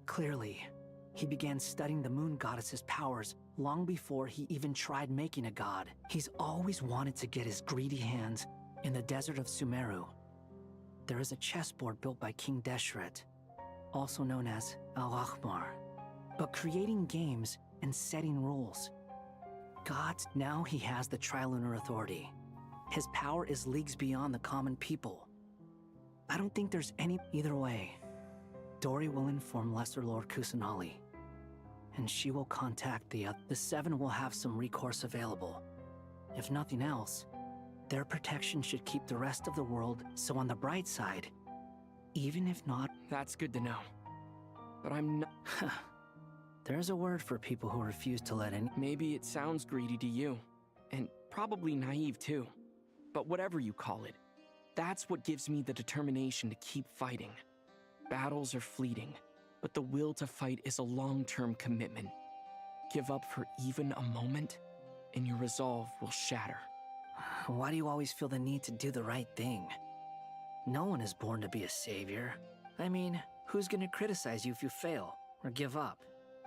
Clearly, he began studying the moon goddess's powers long before he even tried making a god. He's always wanted to get his greedy hands in the desert of Sumeru. There is a chessboard built by King Deshret, also known as Al-Ahmar. But creating games and setting rules. Gods, now he has the Trilunar Authority. His power is leagues beyond the common people. I don't think there's any... Either way, Dory will inform Lesser Lord Kusanali, and she will contact the Seven will have some recourse available. If nothing else, their protection should keep the rest of the world, so on the bright side, even if not... That's good to know. But I'm not... There's a word for people who refuse to let any... Maybe it sounds greedy to you, and probably naive too. But whatever you call it, that's what gives me the determination to keep fighting. Battles are fleeting, but the will to fight is a long-term commitment. Give up for even a moment, and your resolve will shatter. Why do you always feel the need to do the right thing? No one is born to be a savior. I mean, who's gonna criticize you if you fail, or give up?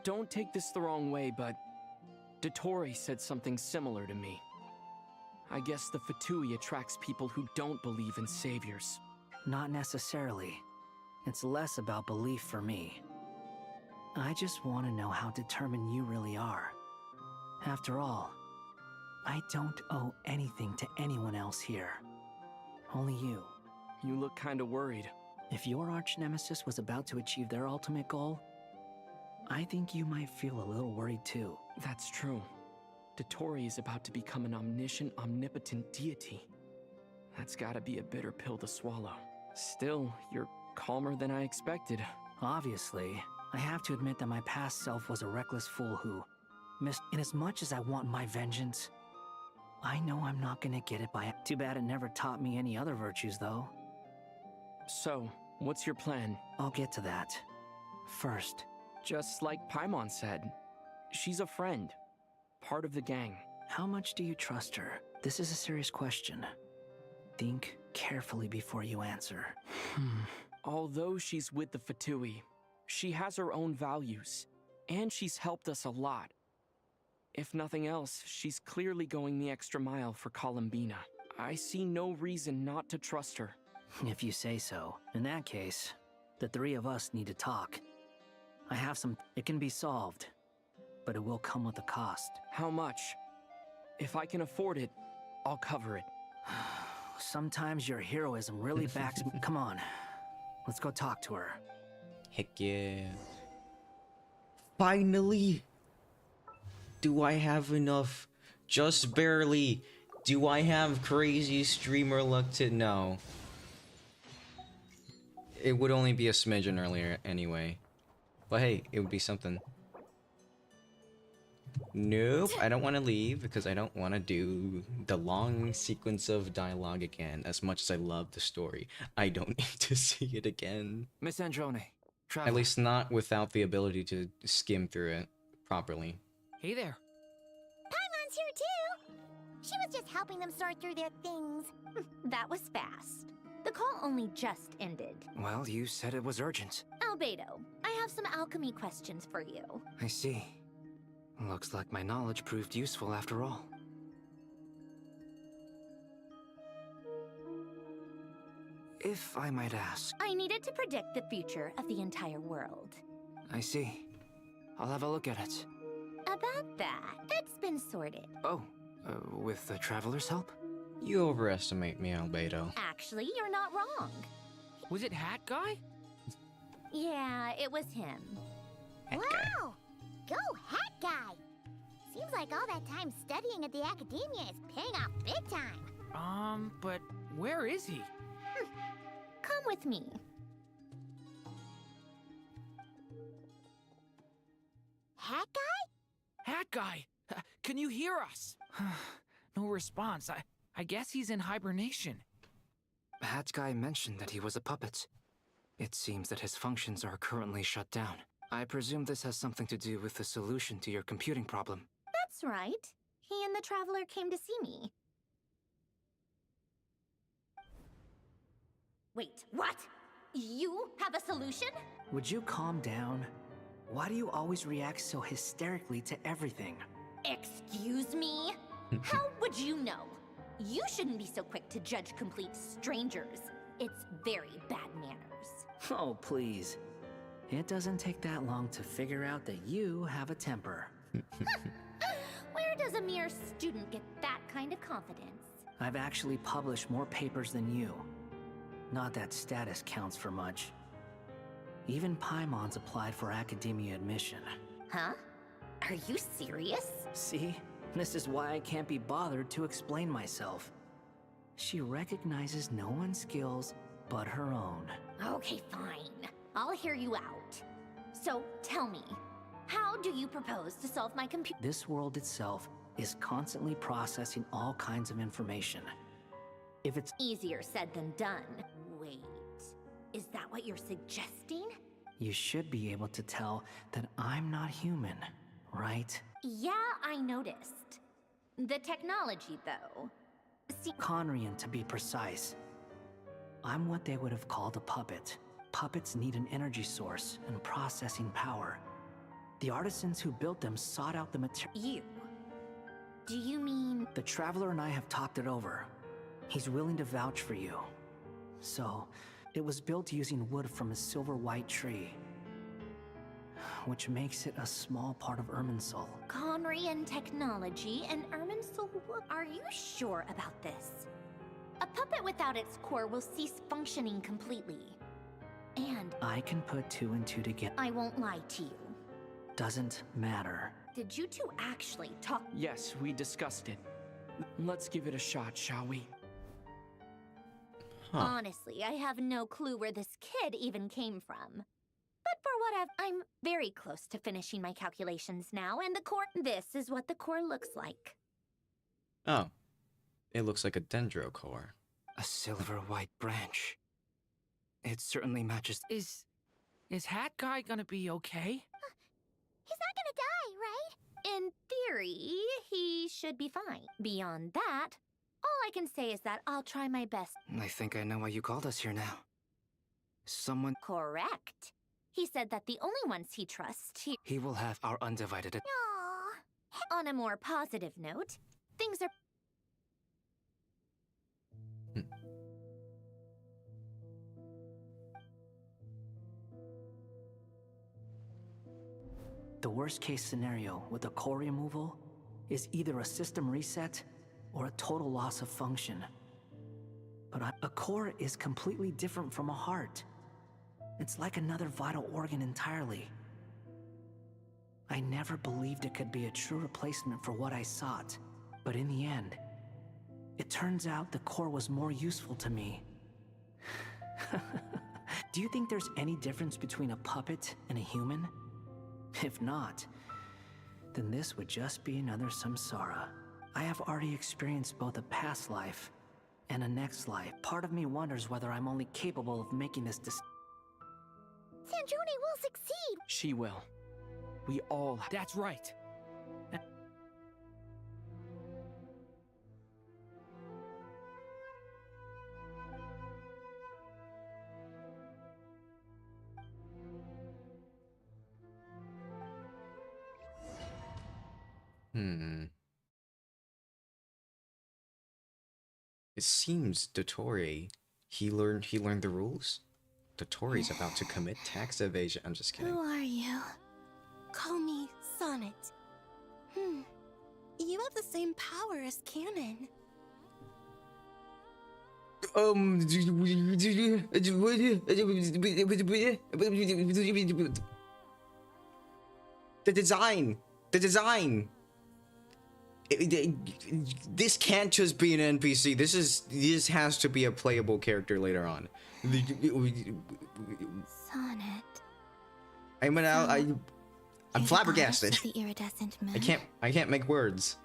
Don't take this the wrong way, but Dottore said something similar to me. I guess the Fatui attracts people who don't believe in saviors. Not necessarily. It's less about belief for me. I just want to know how determined you really are. After all, I don't owe anything to anyone else here. Only you. You look kinda worried. If your arch-nemesis was about to achieve their ultimate goal, I think you might feel a little worried too. That's true. Dottore is about to become an omniscient, omnipotent deity. That's gotta be a bitter pill to swallow. Still, you're calmer than I expected. Obviously, I have to admit that my past self was a reckless fool who missed. In as much as I want my vengeance, I know I'm not gonna get it by... Too bad it never taught me any other virtues, though. So, what's your plan? I'll get to that. First. Just like Paimon said, she's a friend. Part of the gang. How much do you trust her? This is a serious question. Think carefully before you answer. Although she's with the Fatui, she has her own values, and she's helped us a lot. If nothing else, she's clearly going the extra mile for Columbina. I see no reason not to trust her. If you say so. In that case, the three of us need to talk. I have some... It can be solved, but it will come with a cost. How much? If I can afford it, I'll cover it. Sometimes your heroism really backs me. Come on, let's go talk to her. Heck yeah. Finally! Do I have enough? Just barely. Do I have crazy streamer luck to know? It would only be a smidgen earlier anyway. But hey, it would be something. Nope, I don't want to leave because I don't want to do the long sequence of dialogue again. As much as I love the story, I don't need to see it again. Miss Androne, At traveler. least not without the ability to skim through it properly. Hey there. Paimon's here too! She was just helping them sort through their things. That was fast. The call only just ended. Well, you said it was urgent. Albedo, I have some alchemy questions for you. I see. Looks like my knowledge proved useful after all. If I might ask. I needed to predict the future of the entire world. I see. I'll have a look at it. About that, it's been sorted. Oh, with the traveler's help? You overestimate me, Albedo. Actually, you're not wrong. Was it Hat Guy? Yeah, it was him. Wow! Go Hat Guy! Seems like all that time studying at the academia is paying off big time. But where is he? Come with me. Hat Guy? Hat Guy! Can you hear us? No response. I guess he's in hibernation. Hat Guy mentioned that he was a puppet. It seems that his functions are currently shut down. I presume this has something to do with the solution to your computing problem. That's right. He and the traveler came to see me. Wait, what? You have a solution? Would you calm down? Why do you always react so hysterically to everything? Excuse me? How would you know? You shouldn't be so quick to judge complete strangers. It's very bad manners. Oh, please. It doesn't take that long to figure out that you have a temper. Where does a mere student get that kind of confidence? I've actually published more papers than you. Not that status counts for much. Even Paimon's applied for academia admission. Huh? Are you serious? See? This is why I can't be bothered to explain myself. She recognizes no one's skills but her own. Okay, fine. I'll hear you out. So, tell me, how do you propose to solve my computer? This world itself is constantly processing all kinds of information. If it's easier said than done. Wait, is that what you're suggesting? You should be able to tell that I'm not human, right? Yeah, I noticed. The technology, though. See, Conrian, to be precise. I'm what they would have called a puppet. Puppets need an energy source and processing power. The artisans who built them sought out the material. You? Do you mean? The Traveler and I have talked it over. He's willing to vouch for you. So, it was built using wood from a silver white tree, which makes it a small part of Irminsul. Conrian technology and Irminsul wood. Are you sure about this? A puppet without its core will cease functioning completely. And I can put two and two together. I won't lie to you. Doesn't matter. Did you two actually talk? Yes, we discussed it. Let's give it a shot, shall we? Huh. Honestly, I have no clue where this kid even came from. But for what I'm very close to finishing my calculations now, and the core. This is what the core looks like. Oh. It looks like a dendro core. A silver white branch. It certainly matches. Is Hat Guy gonna be okay? He's not gonna die, right? In theory, he should be fine. Beyond that, all I can say is that I'll try my best. I think I know why you called us here now. Someone. Correct. He said that the only ones he trusts He will have our undivided. Aww. On a more positive note, things are. The worst case scenario with the core removal is either a system reset or a total loss of function. but a core is completely different from a heart. It's like another vital organ entirely. I never believed it could be a true replacement for what I sought, but in the end, it turns out the core was more useful to me. Do you think there's any difference between a puppet and a human? If not, then this would just be another samsara. I have already experienced both a past life and a next life. Part of me wonders whether I'm only capable of making this Sandrone will succeed! She will. We all. That's right. It seems Dottore, he learned the rules. Dottore's about to commit tax evasion. I'm just kidding. Who are you? Call me Sonnet. You have the same power as Canon. The design. This can't just be an NPC. This has to be a playable character later on. Sonnet. I'm flabbergasted. The iridescent moon. I can't make words.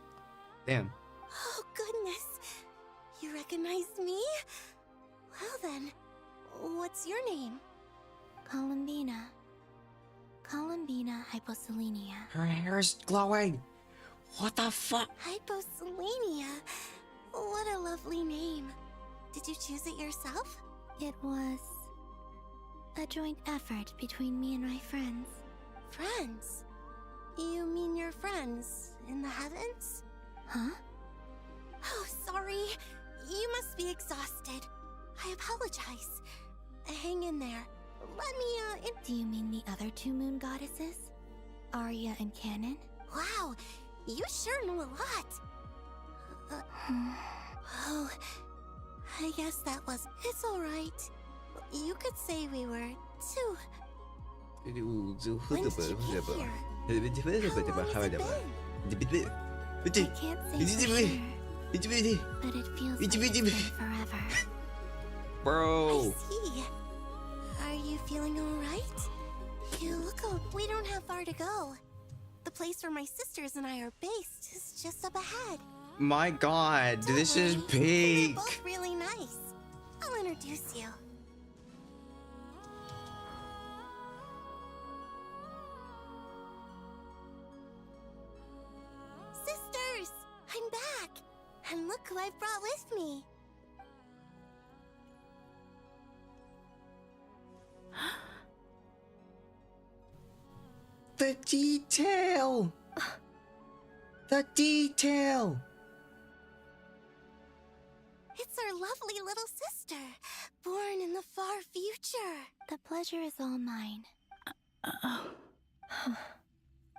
Damn. Oh goodness. You recognize me? Well then, what's your name? Columbina. Columbina hyposelenia. Her hair is glowing. What the fuck? Hyposelenia. What a lovely name. Did you choose it yourself? It was a joint effort between me and my friends. Friends? You mean your friends in the heavens? Huh? Oh, sorry. You must be exhausted. I apologize. Hang in there. Let me, Do you mean the other two moon goddesses? Arya and Canon? Wow, you sure know a lot. Oh, I guess that was... It's alright. You could say we were two. When did you get here? How long has it been? I can't say for sure, but it feels like it's been forever. Bro. I see. Are you feeling alright? You look old. We don't have far to go. The place where my sisters and I are based is just up ahead. My god, this is peak. They're both really nice. I'll introduce you. Sisters, I'm back. And look who I've brought with me. The detail! The detail! It's our lovely little sister, born in the far future. The pleasure is all mine.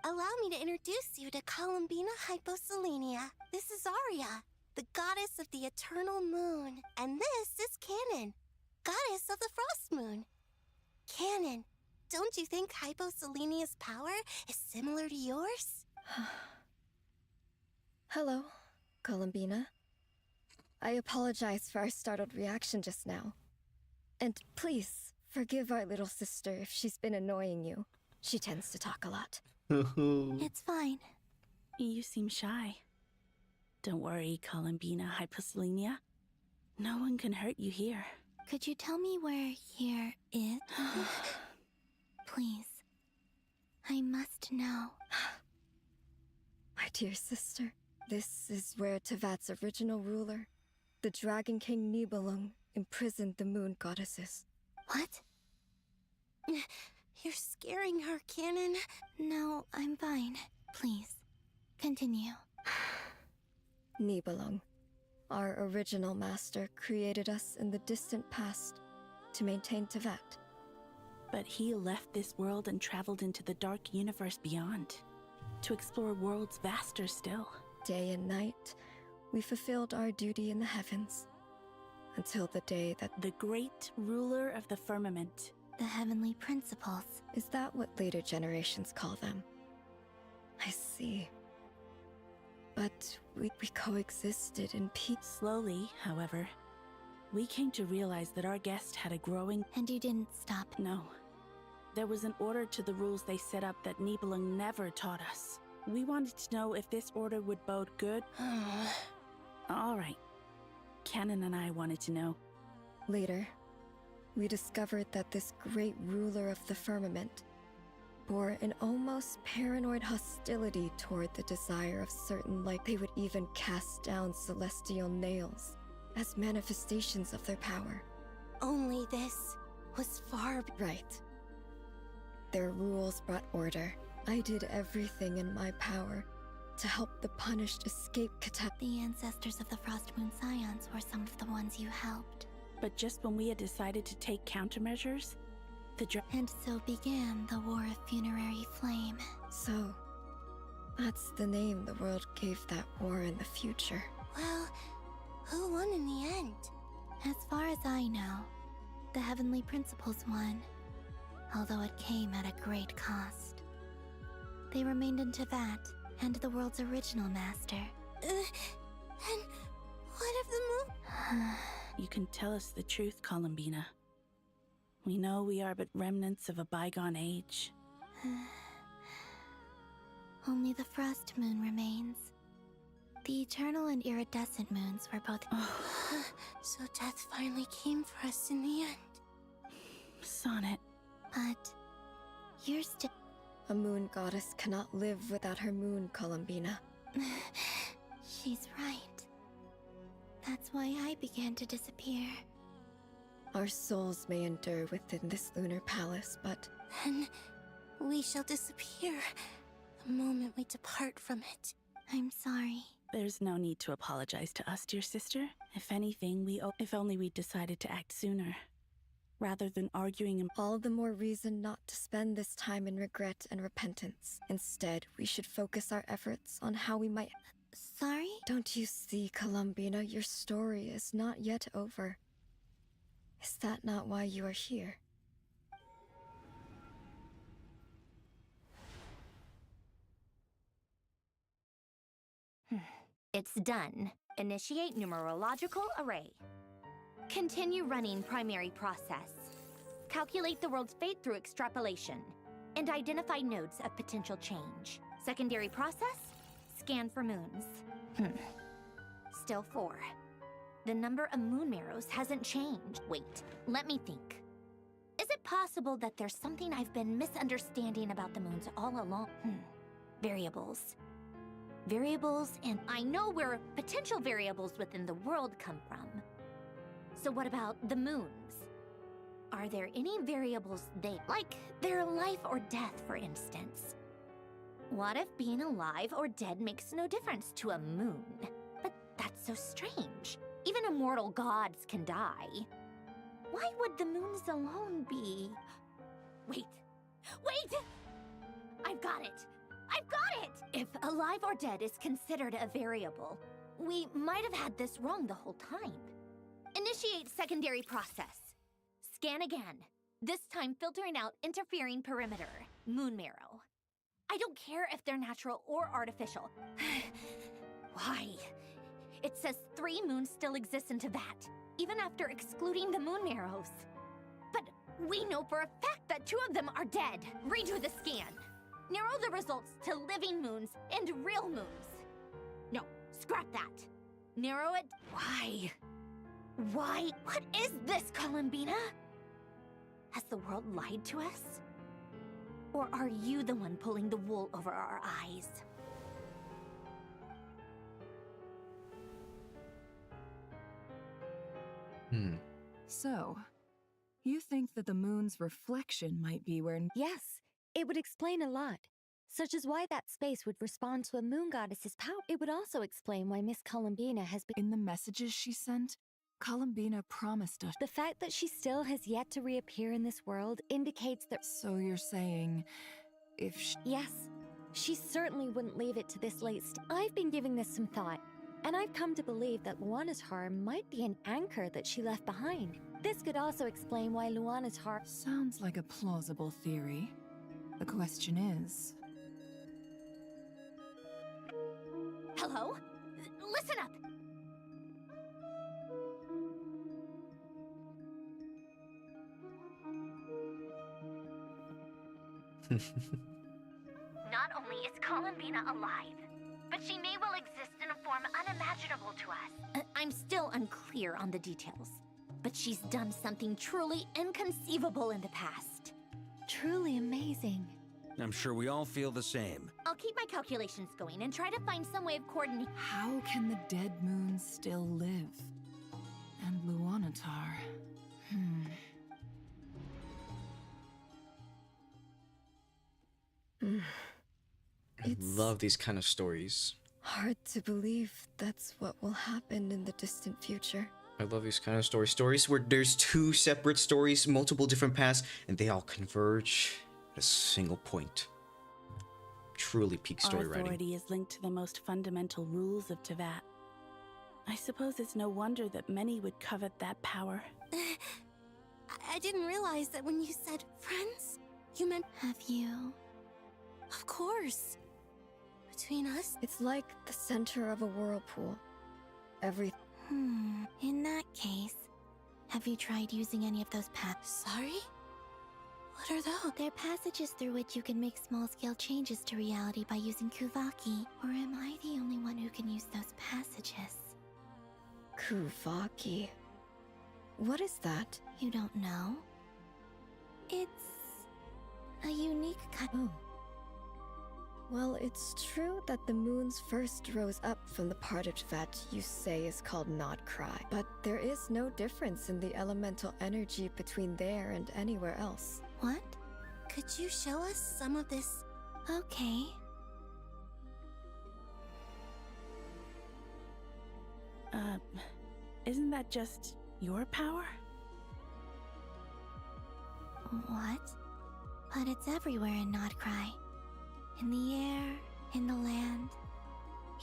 Allow me to introduce you to Columbina hyposelenia. This is Arya, the goddess of the eternal moon. And this is Canon, goddess of the frost moon. Canon, don't you think hyposelenia's power is similar to yours? Hello, Columbina. I apologize for our startled reaction just now. And please, forgive our little sister if she's been annoying you. She tends to talk a lot. It's fine. You seem shy. Don't worry, Columbina hyposelenia. No one can hurt you here. Could you tell me where here is? Please. I must know. My dear sister, this is where Tevat's original ruler, the Dragon King Nibelung, imprisoned the moon goddesses. What? You're scaring her, Canon. No, I'm fine. Please, continue. Nibelung, our original master, created us in the distant past to maintain Tevat. But he left this world and traveled into the dark universe beyond, to explore worlds vaster still. Day and night, we fulfilled our duty in the heavens. until the day that The great ruler of the firmament. The heavenly principles. Is that what later generations call them? I see. But we coexisted in peace. Slowly, however, we came to realize that our guest had a growing... And you didn't stop? No. There was an order to the rules they set up that Nibelung never taught us. We wanted to know if this order would bode good. All right. Canon and I wanted to know. Later, we discovered that this great ruler of the firmament bore an almost paranoid hostility toward the desire of certain, like they would even cast down celestial nails as manifestations of their power. Only this was far... Right. Their rules brought order. I did everything in my power to help the punished escape The ancestors of the Frost Moon Scions were some of the ones you helped. But just when we had decided to take countermeasures, And so began the War of Funerary Flame. So, that's the name the world gave that war in the future. Well, who won in the end? As far as I know, the Heavenly Principles won, although it came at a great cost. They remained into that, and the world's original master. And what of the moon? You can tell us the truth, Columbina. We know we are but remnants of a bygone age. Only the Frost Moon remains. The eternal and iridescent moons were both... So death finally came for us in the end. Sonnet. But you're still... A moon goddess cannot live without her moon, Columbina. She's right. That's why I began to disappear. Our souls may endure within this lunar palace, but... Then we shall disappear the moment we depart from it. I'm sorry. There's no need to apologize to us, dear sister. If anything, if only we decided to act sooner, rather than arguing and... All the more reason not to spend this time in regret and repentance. Instead, we should focus our efforts on how we might... Sorry? Don't you see, Columbina, your story is not yet over. Is that not why you are here? It's done. Initiate numerological array. Continue running primary process. Calculate the world's fate through extrapolation. And identify nodes of potential change. Secondary process? Scan for moons. Still 4. The number of moon marrows hasn't changed. Wait, let me think. Is it possible that there's something I've been misunderstanding about the moons all along? Variables. Variables, and I know where potential variables within the world come from. So what about the moons? Are there any variables like their life or death, for instance? What if being alive or dead makes no difference to a moon? But that's so strange. Even immortal gods can die. Why would the moons alone be... Wait! I've got it! If alive or dead is considered a variable, we might have had this wrong the whole time. Initiate secondary process. Scan again. This time filtering out interfering perimeter. Moon marrow. I don't care if they're natural or artificial. Why? It says 3 moons still exist in Teyvat, even after excluding the moon marrows. But we know for a fact that 2 of them are dead. Redo the scan. Narrow the results to living moons and real moons. No, scrap that. Narrow it... Why? What is this, Columbina? Has the world lied to us? Or are you the one pulling the wool over our eyes? So, you think that the moon's reflection might be where... Yes, it would explain a lot. Such as why that space would respond to a moon goddess's power. It would also explain why Miss Columbina has been... In the messages she sent, Columbina promised us... The fact that she still has yet to reappear in this world indicates that... So you're saying, if she... Yes, she certainly wouldn't leave it to this late I've been giving this some thought. And I've come to believe that Luanatar might be an anchor that she left behind. This could also explain why Luanatar— Sounds like a plausible theory. The question is... Hello? Listen up! Not only is Columbina alive, but she may well exist in a form unimaginable to us. I'm still unclear on the details, but she's done something truly inconceivable in the past. Truly amazing. I'm sure we all feel the same. I'll keep my calculations going and try to find some way of coordinating. How can the dead moon still live? And Luanatar... I love these kind of stories. Hard to believe that's what will happen in the distant future. I love these kind of stories. Stories where there's two separate stories, multiple different paths, and they all converge at a single point. Truly peak story Our writing. authority is linked to the most fundamental rules of Teyvat. I suppose it's no wonder that many would covet that power. I didn't realize that when you said friends, you meant... Have you? Of course. Between us? It's like the center of a whirlpool. In that case, have you tried using any of those paths? Sorry? What are those? They're passages through which you can make small-scale changes to reality by using Kuvaki. Or am I the only one who can use those passages? Kuvaki. What is that? You don't know? It's a unique kind. Oh. Well, it's true that the moons first rose up from the part of Teyvat you say is called Not Cry, but there is no difference in the elemental energy between there and anywhere else. What? Could you show us some of this? Okay. Isn't that just your power? What? But it's everywhere in Not Cry. In the air, in the land,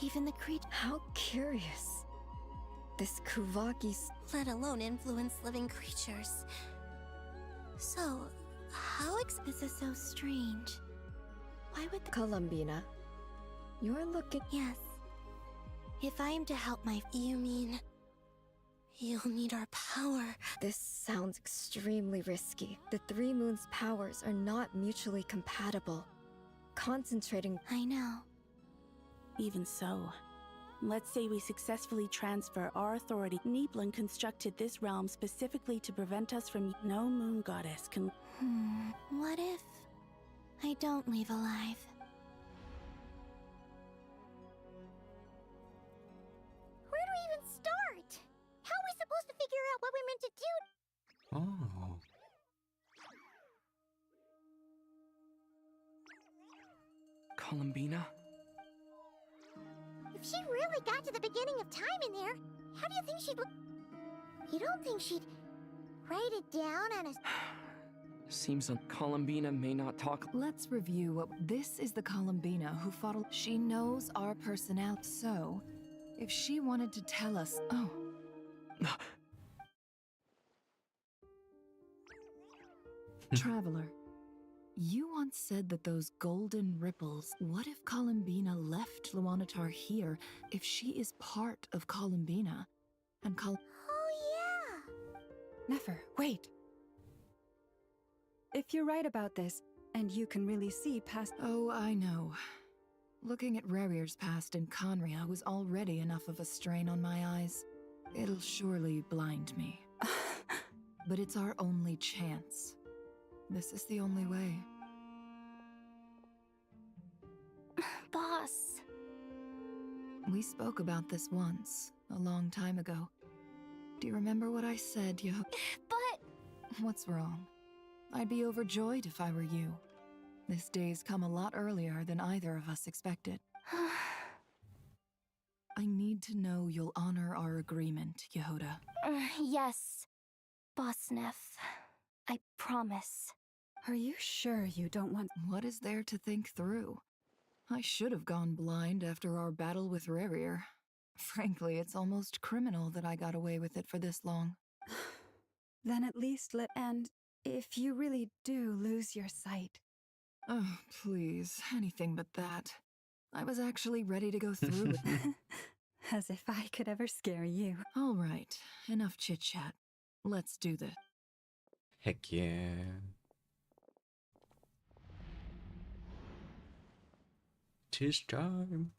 even the creature. How curious. This Kuvaki's... Let alone influence living creatures. So, how this is so strange. Why would the... Columbina, you're looking... Yes. If I am to help my... You mean... You'll need our power. This sounds extremely risky. The Three Moons' powers are not mutually compatible. Concentrating... I know. Even so, let's say we successfully transfer our authority. Nibelung constructed this realm specifically to prevent us from... No moon goddess can... What if I don't leave alive? Where do we even start? How are we supposed to figure out what we're meant to do? Oh. Columbina? If she really got to the beginning of time in there, how do you think she'd look? You don't think she'd write it down on a... Seems like Columbina may not talk. Let's review what... This is the Columbina who fought... She knows our personality, so... If she wanted to tell us... Oh. Traveler, you once said that those golden ripples... What if Columbina left Luanatar here if she is part of Columbina? And Oh, yeah! Nefer, wait! If you're right about this, and you can really see past... Oh, I know. Looking at Rerir's past in Conria was already enough of a strain on my eyes. It'll surely blind me. But it's our only chance. This is the only way. Boss. We spoke about this once, a long time ago. Do you remember what I said, Yeho? But... What's wrong? I'd be overjoyed if I were you. This day's come a lot earlier than either of us expected. I need to know you'll honor our agreement, Yehoda. Yes, Boss Neff. I promise. Are you sure you don't want... What is there to think through? I should have gone blind after our battle with Rerir. Frankly, it's almost criminal that I got away with it for this long. Then at least and if you really do lose your sight. Oh, please, anything but that. I was actually ready to go through with it. As if I could ever scare you. All right, enough chit-chat. Let's do this. Heck yeah. Tis time.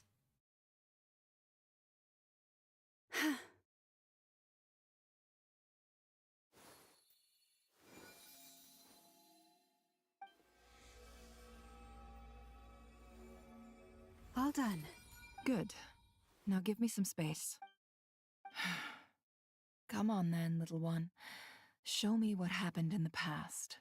All done. Good. Now give me some space. Come on then, little one. Show me what happened in the past.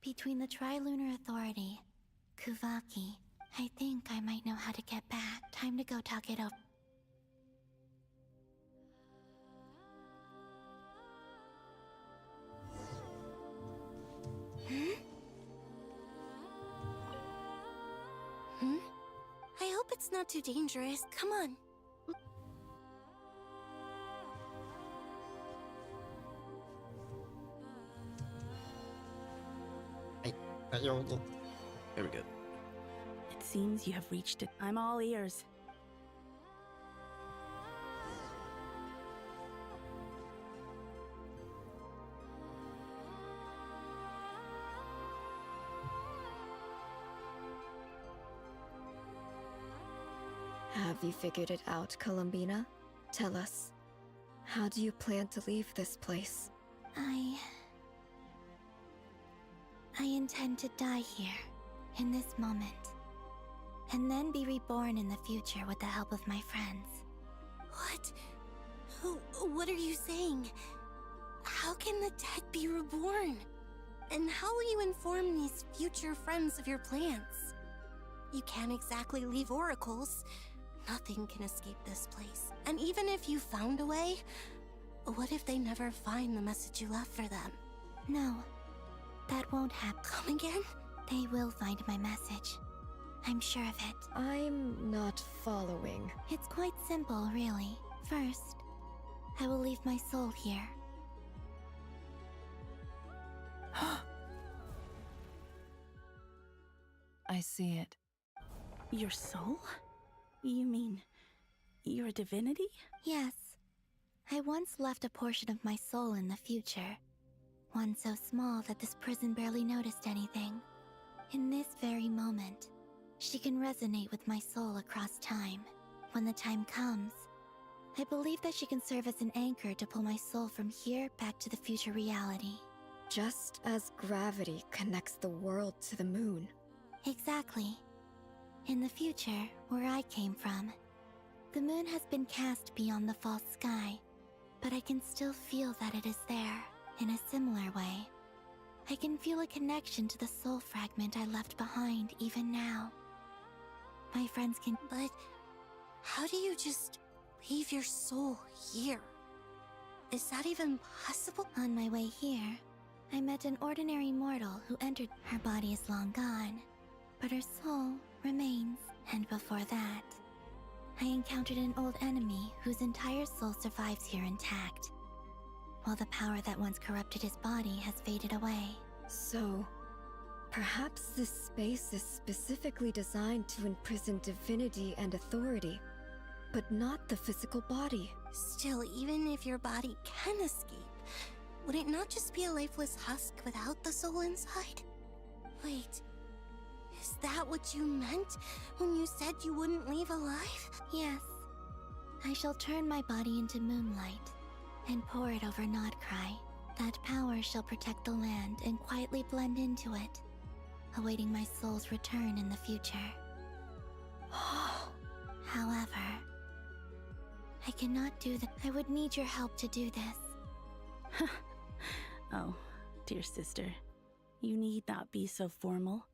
Between the Trilunar Authority, Kuvaki, I think I might know how to get back. Time to go talk it over. I hope it's not too dangerous. Come on. There we go. It seems you have reached it. I'm all ears. Have you figured it out, Columbina? Tell us. How do you plan to leave this place? I intend to die here, in this moment, and then be reborn in the future with the help of my friends. What? What are you saying? How can the dead be reborn? And how will you inform these future friends of your plans? You can't exactly leave oracles. Nothing can escape this place. And even if you found a way, what if they never find the message you left for them? No, that won't happen. Come again? They will find my message. I'm sure of it. I'm not following. It's quite simple, really. First, I will leave my soul here. I see it. Your soul? You mean you're a divinity? Yes. I once left a portion of my soul in the future. One so small that this prison barely noticed anything. In this very moment, she can resonate with my soul across time. When the time comes, I believe that she can serve as an anchor to pull my soul from here back to the future reality. Just as gravity connects the world to the moon. Exactly. In the future, where I came from, the moon has been cast beyond the false sky, but I can still feel that it is there, in a similar way. I can feel a connection to the soul fragment I left behind even now. My friends can... But how do you just leave your soul here? Is that even possible? On my way here, I met an ordinary mortal who entered. Her body is long gone, but her soul remains. And before that, I encountered an old enemy whose entire soul survives here intact, while the power that once corrupted his body has faded away. So, perhaps this space is specifically designed to imprison divinity and authority, but not the physical body. Still, even if your body can escape, would it not just be a lifeless husk without the soul inside? Wait, is that what you meant when you said you wouldn't leave alive? Yes. I shall turn my body into moonlight and pour it over Nodcry. That power shall protect the land and quietly blend into it, awaiting my soul's return in the future. However, I cannot do that. I would need your help to do this. Oh, dear sister, you need not be so formal.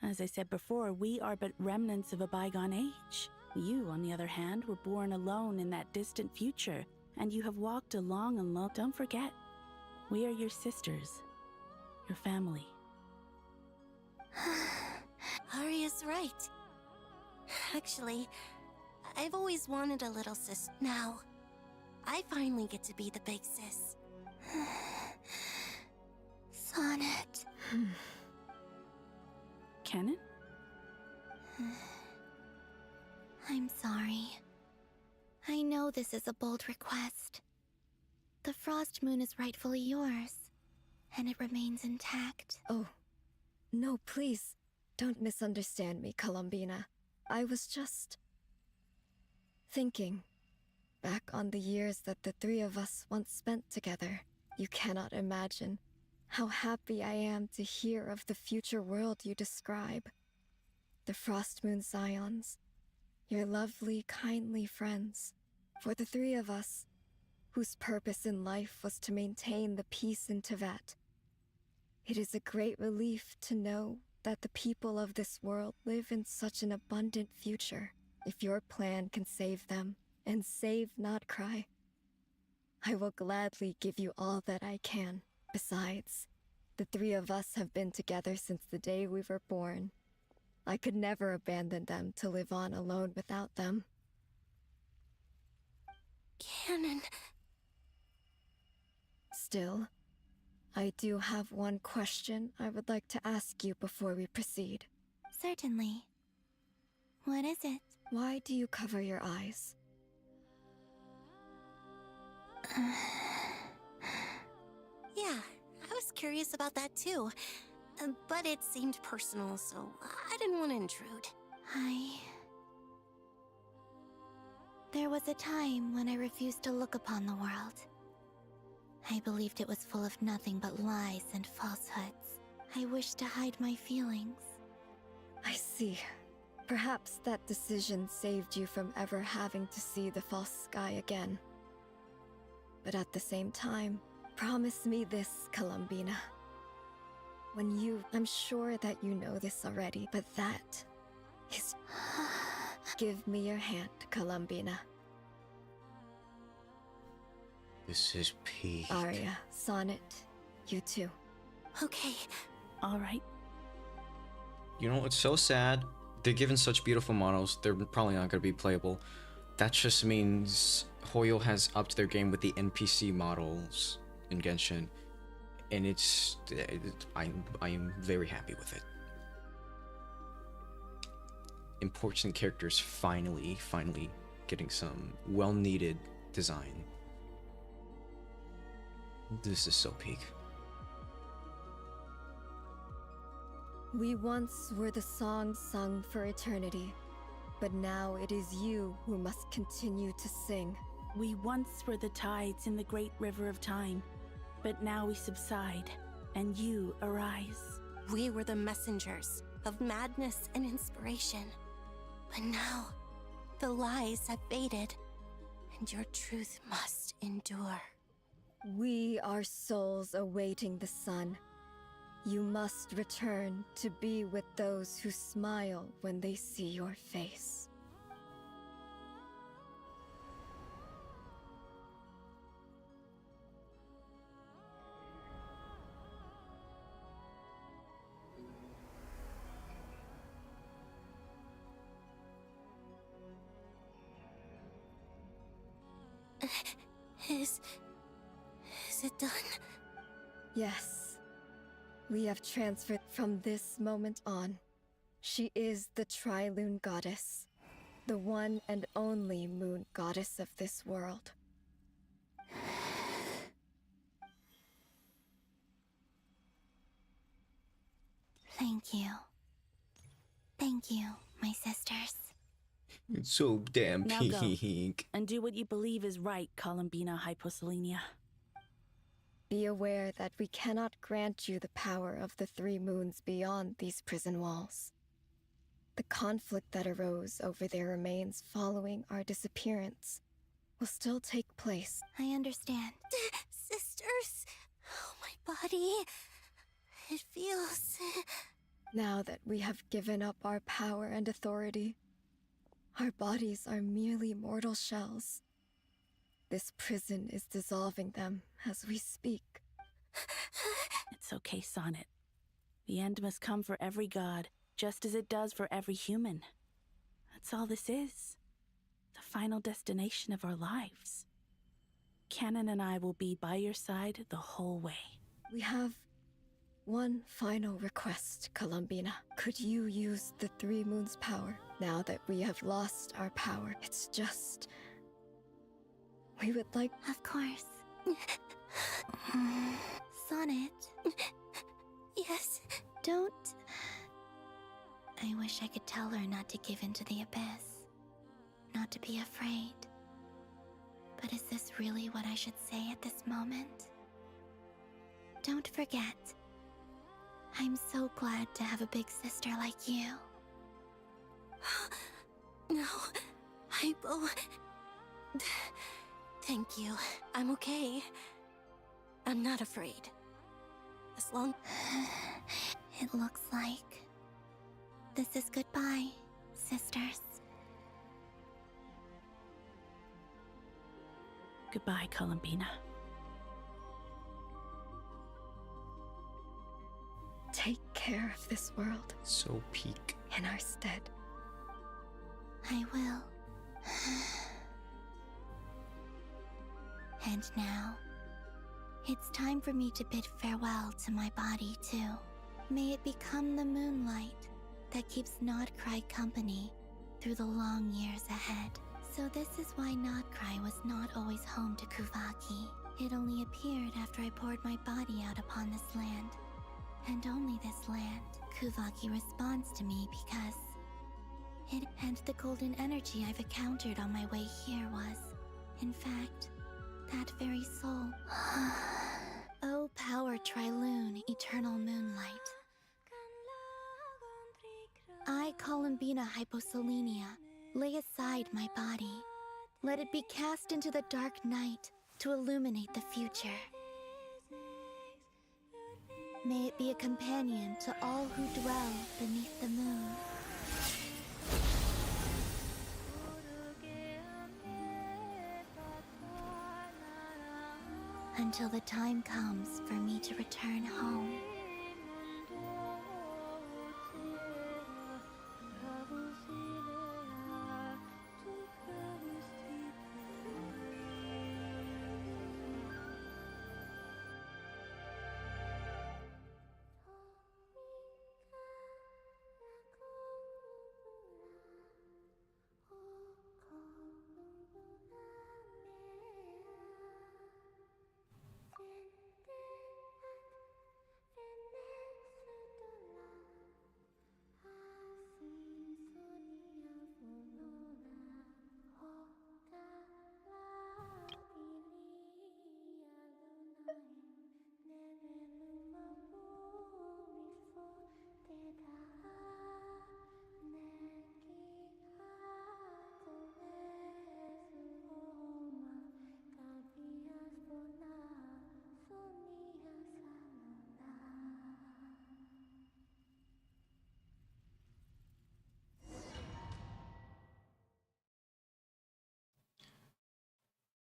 As I said before, we are but remnants of a bygone age. You, on the other hand, were born alone in that distant future, and you have walked along alone. Don't forget, we are your sisters, your family. Arya's right. Actually, I've always wanted a little sis. Now, I finally get to be the big sis. Sonnet. Kennen? I'm sorry. I know this is a bold request. The Frost Moon is rightfully yours, and it remains intact. Oh, no, please. Don't misunderstand me, Columbina. I was just thinking back on the years that the three of us once spent together. You cannot imagine how happy I am to hear of the future world you describe. The Frost Moon Scions, your lovely, kindly friends. For the three of us, whose purpose in life was to maintain the peace in Teyvat, it is a great relief to know that the people of this world live in such an abundant future. If your plan can save them, and save Notcry, I will gladly give you all that I can. Besides, the three of us have been together since the day we were born. I could never abandon them to live on alone without them. Canon. Still, I do have one question I would like to ask you before we proceed. Certainly. What is it? Why do you cover your eyes? Yeah, I was curious about that too. But it seemed personal, so I didn't want to intrude. There was a time when I refused to look upon the world. I believed it was full of nothing but lies and falsehoods. I wished to hide my feelings. I see. Perhaps that decision saved you from ever having to see the false sky again. But at the same time, promise me this, Columbina. I'm sure that you know this already, but that is... Give me your hand, Columbina. This is peak. Arya, Sonnet, you too. Okay. All right. You know, it's so sad. They're given such beautiful models, they're probably not going to be playable. That just means Hoyo has upped their game with the NPC models in Genshin. And I am very happy with it. Important characters finally getting some well-needed design. This is so peak. We once were the songs sung for eternity, but now it is you who must continue to sing. We once were the tides in the great river of time, but now we subside, and you arise. We were the messengers of madness and inspiration. But now, the lies have faded, and your truth must endure. We are souls awaiting the sun. You must return to be with those who smile when they see your face. Is it done? Yes. We have transferred from this moment on. She is the Tri-Lune Goddess, the one and only moon goddess of this world. Thank you. Thank you, my sisters. It's so damn Now go, peak. and do what you believe is right, Columbina Hyposelenia. Be aware that we cannot grant you the power of the three moons beyond these prison walls. The conflict that arose over their remains following our disappearance will still take place. I understand. Sisters, oh, my body, it feels... Now that we have given up our power and authority, Our bodies are merely mortal shells. This prison is dissolving them as we speak. It's okay, Sonnet. The end must come for every god, just as it does for every human. That's all this is. The final destination of our lives. Canon and I will be by your side the whole way. We have one final request, Columbina. Could you use the Three Moons' power now that we have lost our power? It's just... we would like... Of course. Sonnet. Yes. Don't... I wish I could tell her not to give in to the abyss. Not to be afraid. But is this really what I should say at this moment? Don't forget. I'm so glad to have a big sister like you. No, Hypo. Thank you. I'm okay. I'm not afraid. As long... It looks like... this is goodbye, sisters. Goodbye, Columbina. Take care of this world. So peak. In our stead. I will. And now, it's time for me to bid farewell to my body too. May it become the moonlight that keeps Nodcry company through the long years ahead. So this is why Nodcry was not always home to Kuvaki. It only appeared after I poured my body out upon this land. And only this land. Kuvaki responds to me because it and the golden energy I've encountered on my way here was, in fact, that very soul. Oh, power Triloon, eternal moonlight. I, Columbina Hyposelenia, lay aside my body. Let it be cast into the dark night to illuminate the future. May it be a companion to all who dwell beneath the moon. Until the time comes for me to return home.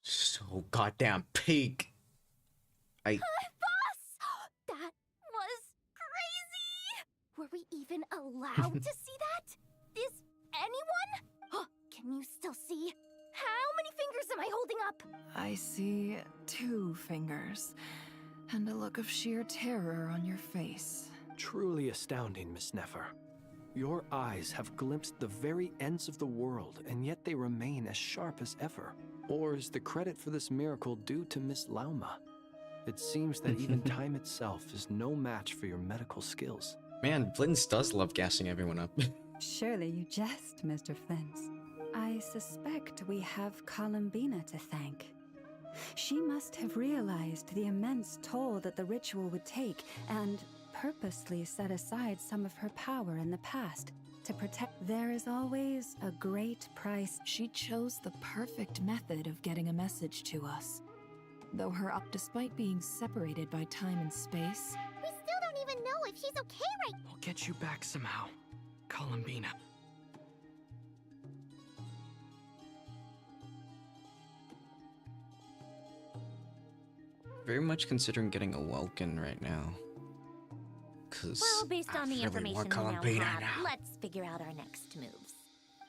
So goddamn peak. Boss! That was crazy! Were we even allowed to see that? Is anyone? Can you still see? How many fingers am I holding up? I see 2 fingers, and a look of sheer terror on your face. Truly astounding, Miss Nefer. Your eyes have glimpsed the very ends of the world, and yet they remain as sharp as ever. Or is the credit for this miracle due to Miss Lauma? It seems that even time itself is no match for your medical skills. Man, Flint's does love gassing everyone up. Surely you jest, Mr. Flint's. I suspect we have Columbina to thank. She must have realized the immense toll that the ritual would take and purposely set aside some of her power in the past to protect. There is always a great price. She chose the perfect method of getting a message to us. Though despite being separated by time and space, We still don't even know if she's okay right. We'll get you back somehow, Columbina. very much considering getting a Welkin right now. Cause Well, based on the really information want we now Columbina have, now. let's figure out our next moves.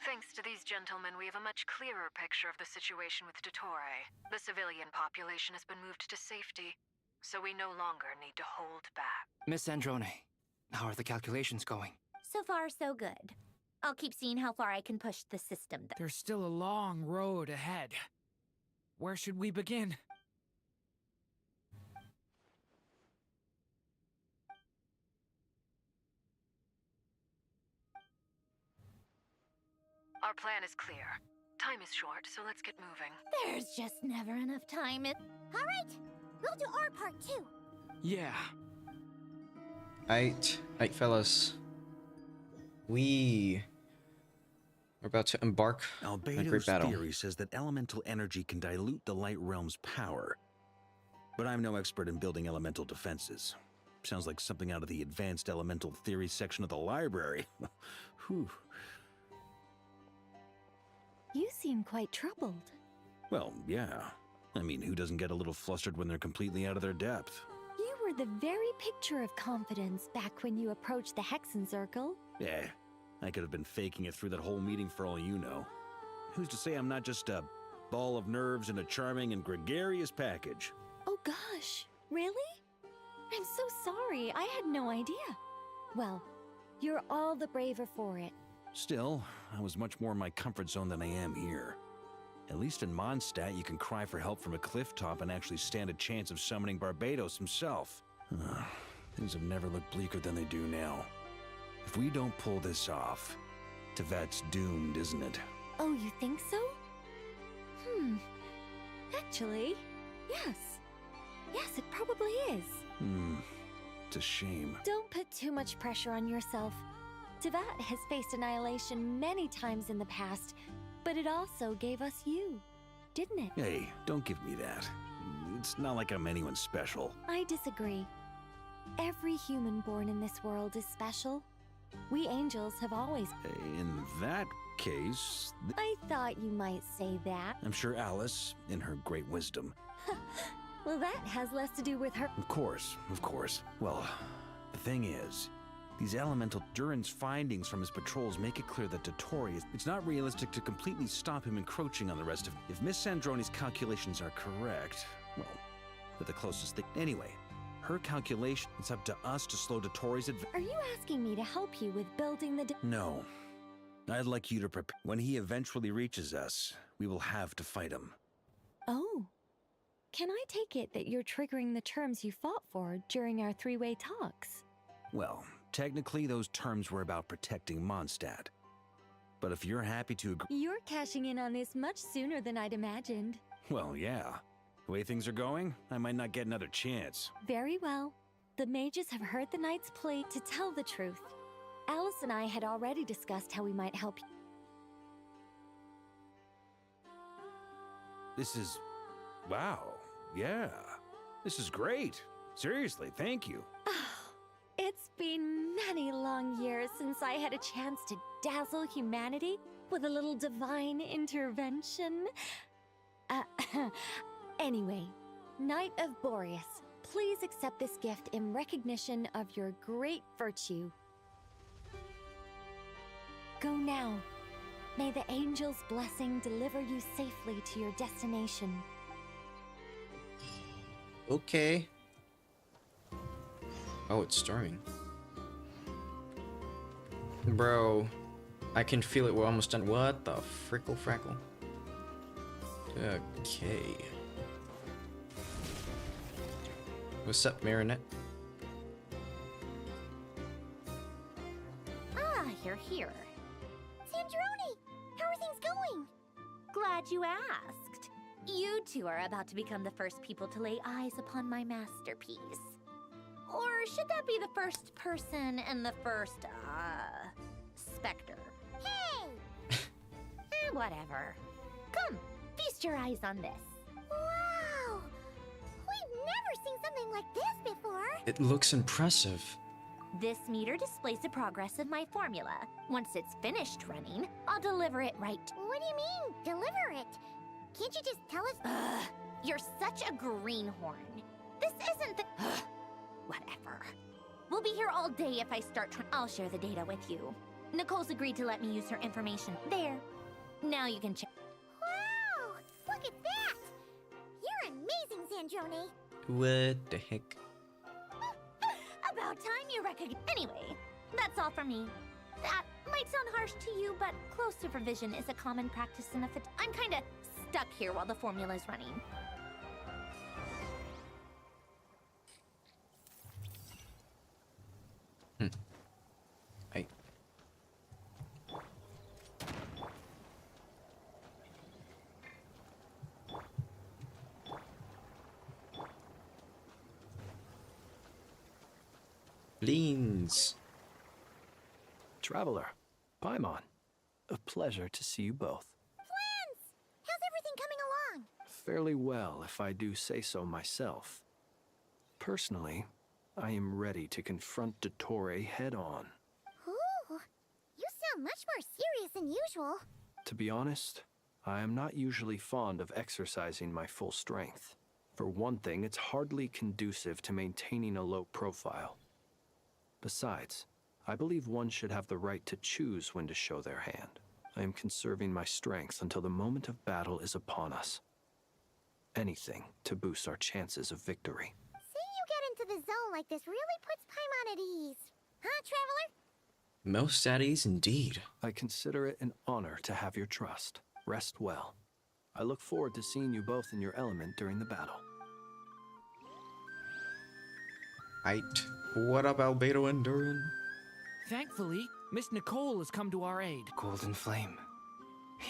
Thanks to these gentlemen, we have a much clearer picture of the situation with Dottore. The civilian population has been moved to safety, so we no longer need to hold back. Miss Androne, how are the calculations going? So far, so good. I'll keep seeing how far I can push the system. There's still a long road ahead. Where should we begin? Our plan is clear. Time is short, so let's get moving. There's just never enough time. Alright, we'll do our part too. Yeah. Aight, fellas. We are about to embark on a great Albedo's battle. theory says that elemental energy can dilute the light realm's power. But I'm no expert in building elemental defenses. Sounds like something out of the advanced elemental theory section of the library. Whew. You seem quite troubled. Well, yeah. I mean, who doesn't get a little flustered when they're completely out of their depth? You were the very picture of confidence back when you approached the Hexen Circle. Yeah, I could have been faking it through that whole meeting for all you know. Who's to say I'm not just a ball of nerves in a charming and gregarious package? Oh gosh, really? I'm so sorry, I had no idea. Well, you're all the braver for it. Still, I was much more in my comfort zone than I am here. At least in Mondstadt, you can cry for help from a cliff top and actually stand a chance of summoning Barbados himself. Things have never looked bleaker than they do now. If we don't pull this off, Tevet's doomed, isn't it? Oh, you think so? Actually, yes. Yes, it probably is. It's a shame. Don't put too much pressure on yourself. Tevat has faced annihilation many times in the past, but it also gave us you, didn't it? Hey, don't give me that. It's not like I'm anyone special. I disagree. Every human born in this world is special. We angels have always... In that case... I thought you might say that. I'm sure Alice, in her great wisdom... Well, that has less to do with her... Of course. Well, the thing is, these elemental Duran's findings from his patrols make it clear that Dottore it's not realistic to completely stop him encroaching on the rest of... If Miss Sandroni's calculations are correct, well, they're the closest thing. Anyway, her calculation, it's up to us to slow Dottore's advance. Are you asking me to help you with building the... No. I'd like you to prepare. When he eventually reaches us, we will have to fight him. Oh. Can I take it that you're triggering the terms you fought for during our three-way talks? Well, technically those terms were about protecting Mondstadt. But if you're happy to agree... You're cashing in on this much sooner than I'd imagined. Well, yeah. The way things are going, I might not get another chance. Very well. The mages have heard the knight's plea. To tell the truth, Alice and I had already discussed how we might help you. This is... Wow. Yeah. This is great. Seriously, thank you. It's been many long years since I had a chance to dazzle humanity with a little divine intervention. Anyway, Knight of Boreas, please accept this gift in recognition of your great virtue. Go now. May the angel's blessing deliver you safely to your destination. Okay. Oh, it's storming. Bro, I can feel it. We're almost done. What the frickle frackle? Okay. What's up, Marinette? Ah, you're here. Sandrone, how are things going? Glad you asked. You two are about to become the first people to lay eyes upon my masterpiece. Or should that be the first person and the first, specter? Hey! Whatever. Come, feast your eyes on this. Wow! We've never seen something like this before. It looks impressive. This meter displays the progress of my formula. Once it's finished running, I'll deliver it right. What do you mean, deliver it? Can't you just tell us? You're such a greenhorn. This isn't the... Whatever. We'll be here all day if I start trying... I'll share the data with you. Nicole's agreed to let me use her information. There. Now you can check. Wow! Look at that! You're amazing, Sandrone. What the heck? About time you recognize... Anyway, that's all for me. That might sound harsh to you, but close supervision is a common practice in a I'm kinda stuck here while the formula's running. Hey. Beans. Traveler, Paimon, a pleasure to see you both. Friends! How's everything coming along? Fairly well, if I do say so myself. Personally, I am ready to confront Dottore head-on. Ooh, you sound much more serious than usual. To be honest, I am not usually fond of exercising my full strength. For one thing, it's hardly conducive to maintaining a low profile. Besides, I believe one should have the right to choose when to show their hand. I am conserving my strength until the moment of battle is upon us. Anything to boost our chances of victory. Seeing you get into the zone like this really puts Paimon at ease. Huh, Traveler? Most at ease indeed. I consider it an honor to have your trust. Rest well. I look forward to seeing you both in your element during the battle. Aight. What up, Albedo and Durin? Thankfully, Miss Nicole has come to our aid. Golden Flame.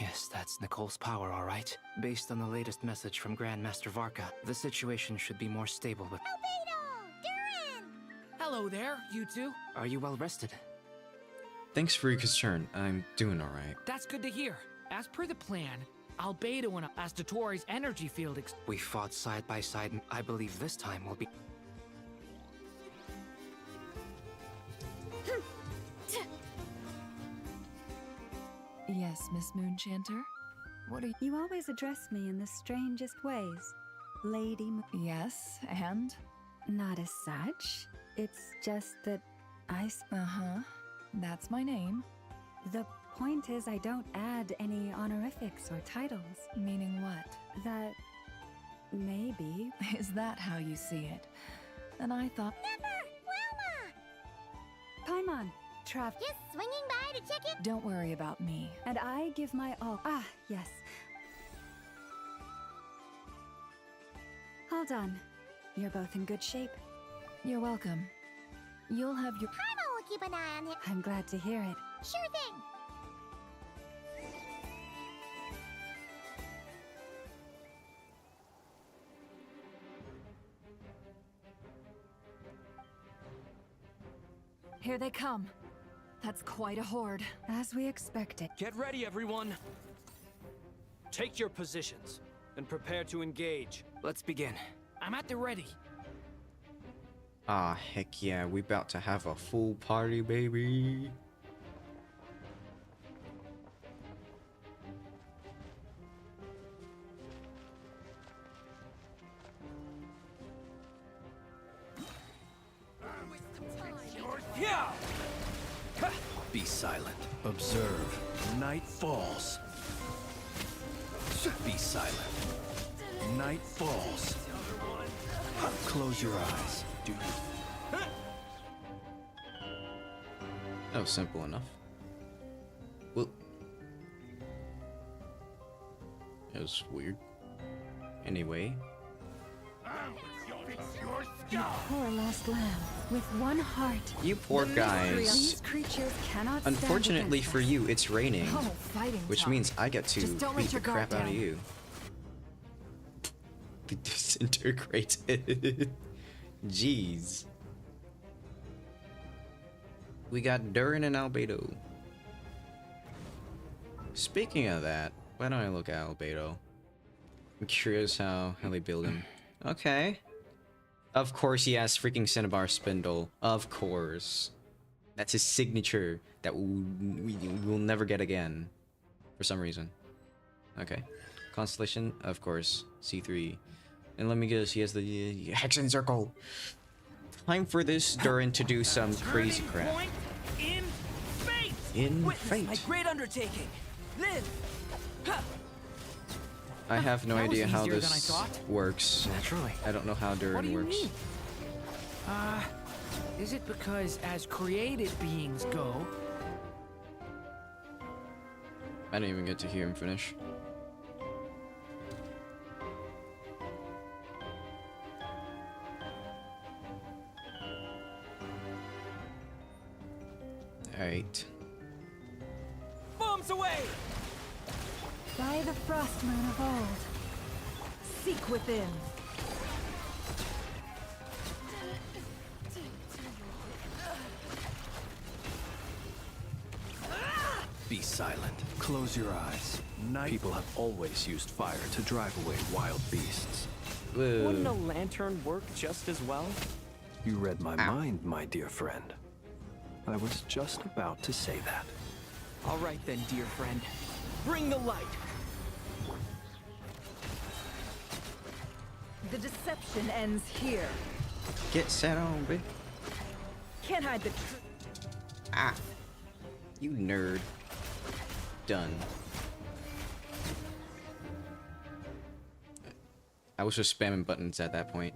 Yes, that's Nicole's power, all right. Based on the latest message from Grandmaster Varka, the situation should be more stable with... Albedo! Durin! Hello there, you two. Are you well rested? Thanks for your concern. I'm doing alright. That's good to hear. As per the plan, Albedo and as Dottore's energy field we fought side by side, and I believe this time will be... Yes, Miss Moonchanter? What are you... You always address me in the strangest ways. Lady Yes, and? Not as such. It's just that I... Uh-huh. That's my name. The point is I don't add any honorifics or titles. Meaning what? That... maybe... Is that how you see it? And I thought... Never! Wilma! Paimon! Trav... Just swinging by to check in? Don't worry about me. And I give my all... Ah, yes. Hold on. You're both in good shape. You're welcome. You'll have your... Paimon will keep an eye on it. I'm glad to hear it. Sure thing. Here they come. That's quite a horde. As we expected. Get ready, everyone. Take your positions and prepare to engage. Let's begin. I'm at the ready. Ah, heck yeah. We about to have a full party, baby. Yeah! Be silent. Observe. Night falls. Be silent. Night falls. Close your eyes. Do That was simple enough. Well, it was weird. Anyway. You poor lost lamb, with one heart. You poor guys. These creatures cannot stand Unfortunately against for us. you, it's raining. Oh, fighting Which talk. means I get to Just don't beat let the your guard crap out of down. you. Be disintegrated. Jeez. We got Durin and Albedo. Speaking of that, why don't I look at Albedo? I'm curious how they build him. Okay. Of course he has freaking Cinnabar Spindle. Of course. That's his signature that we will never get again. For some reason. Okay. Constellation, of course. C3. And let me guess, he has the Hexen Circle. Time for this Durin to do some crazy crap. In fate. My great undertaking. Live. I have no That was idea how easier than I this thought. works. Naturally. I don't know how What do Durin you works. mean? Is it because as created beings go, I didn't even get to hear him finish. Alright. Bombs away. By the frost moon of old, seek within. Be silent. Close your eyes. People have always used fire to drive away wild beasts. Wouldn't a lantern work just as well? You read my mind, my dear friend. I was just about to say that. All right then, dear friend. Bring the light. The deception ends here. Get set on, bitch. Can't hide the truth. Ah. You nerd. Done. I was just spamming buttons at that point.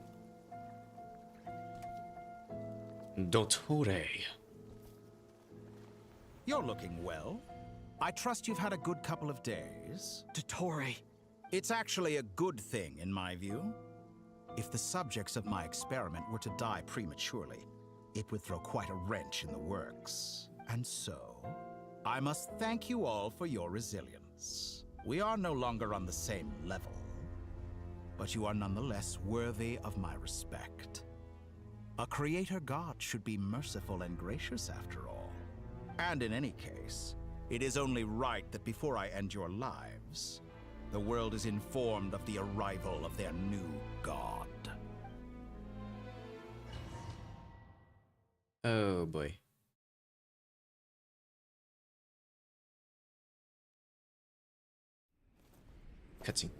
Dottore. You're looking well. I trust you've had a good couple of days. Dottore. It's actually a good thing, in my view. If the subjects of my experiment were to die prematurely, it would throw quite a wrench in the works. And so, I must thank you all for your resilience. We are no longer on the same level, but you are nonetheless worthy of my respect. A creator god should be merciful and gracious after all. And in any case, it is only right that before I end your lives, the world is informed of the arrival of their new god. Oh boy. Cutscene.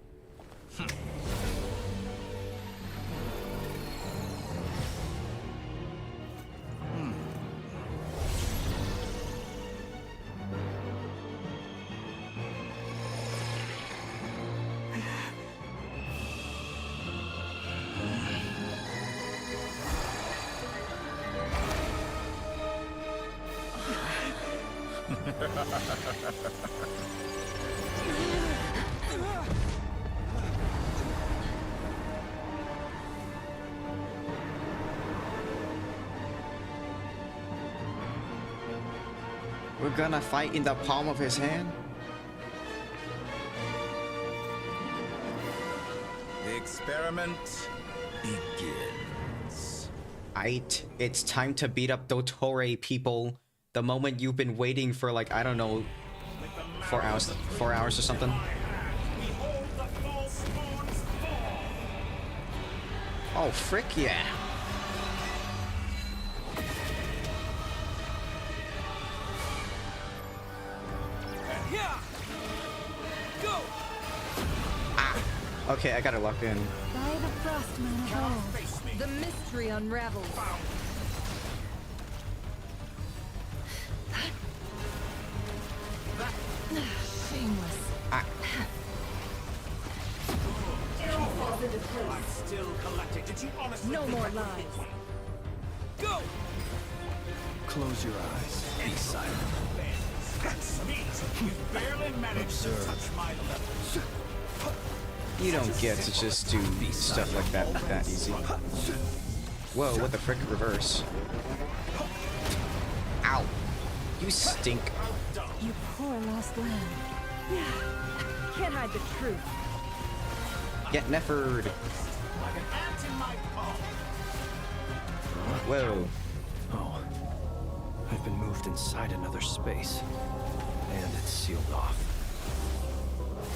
We're gonna fight in the palm of his hand? The experiment begins. Aight, it's time to beat up Dottore, people. The moment you've been waiting for, like, I don't know, 4 hours or something. Oh, frick yeah. Okay, I got it locked in. By the frost moon of old, the mystery unravels. Shameless. I'm still collecting. Did you honestly No more lies. Go! Close your eyes. Be silent. That's me. You barely managed to touch my level. You don't get to just do stuff like that easy. Whoa, what the frick? Reverse. Ow. You stink. You poor lost lamb. Can't hide the truth. Get Nefford. Whoa. Oh. I've been moved inside another space. And it's sealed off.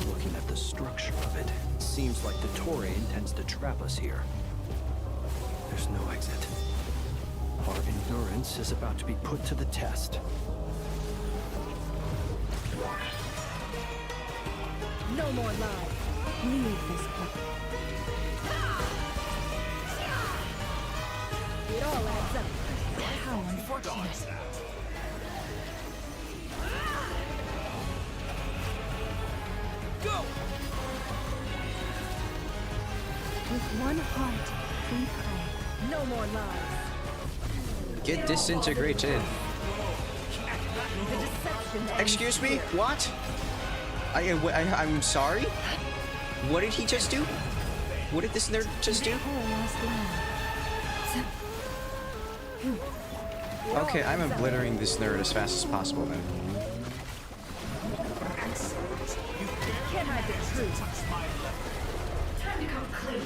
Looking at the structure of it, seems like the Dottore intends to trap us here. There's no exit. Our endurance is about to be put to the test. No more lies. Leave this place. It all adds up. How unfortunate. Go! With one heart, we pray. No more lies. Get disintegrated. The deception ends Excuse me? here. What? I'm sorry? What did he just do? What did this nerd just do? Okay, I'm obliterating this nerd as fast as possible then. Can't hide the truth. Time to come clean.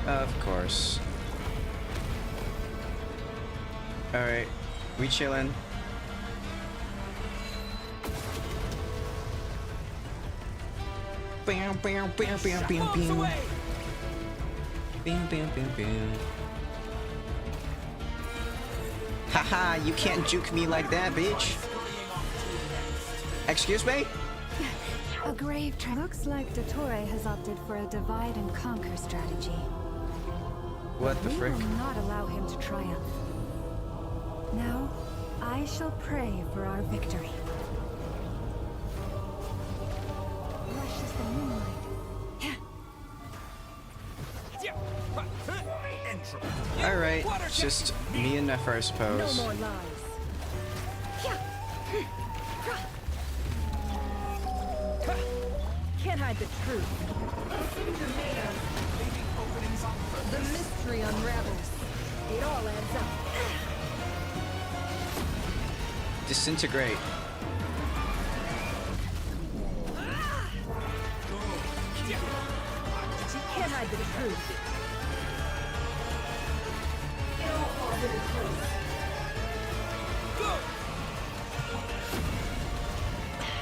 Of course. Alright, we chillin'. Bam, bam, bam, bam, bam, bam. Bam, bam, bam, bam. Haha, you can't juke me like that, bitch. Excuse me? A grave looks like Dottore has opted for a divide and conquer strategy. What the frick? We will not allow him to triumph. Now, I shall pray for our victory. Lush as the moonlight. Alright, just me and Nefer, I suppose. No more lies. Can't hide the truth. The mystery unravels. It all adds up. Disintegrate. Can't hide the truth. It all falls into place. Go!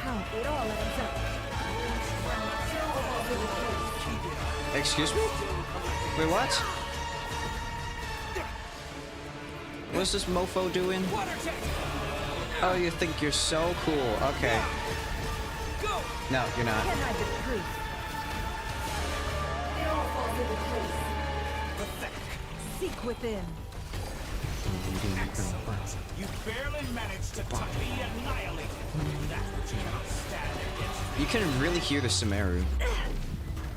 How it all adds up. Excuse me? Wait, what? What's this mofo doing? Oh, you think you're so cool. Okay. No, you're not. Can't hide the truth. It all falls into place. Seek within. Excellent. You barely managed to be annihilated. That's what you cannot stand against. You can really hear the Sumeru.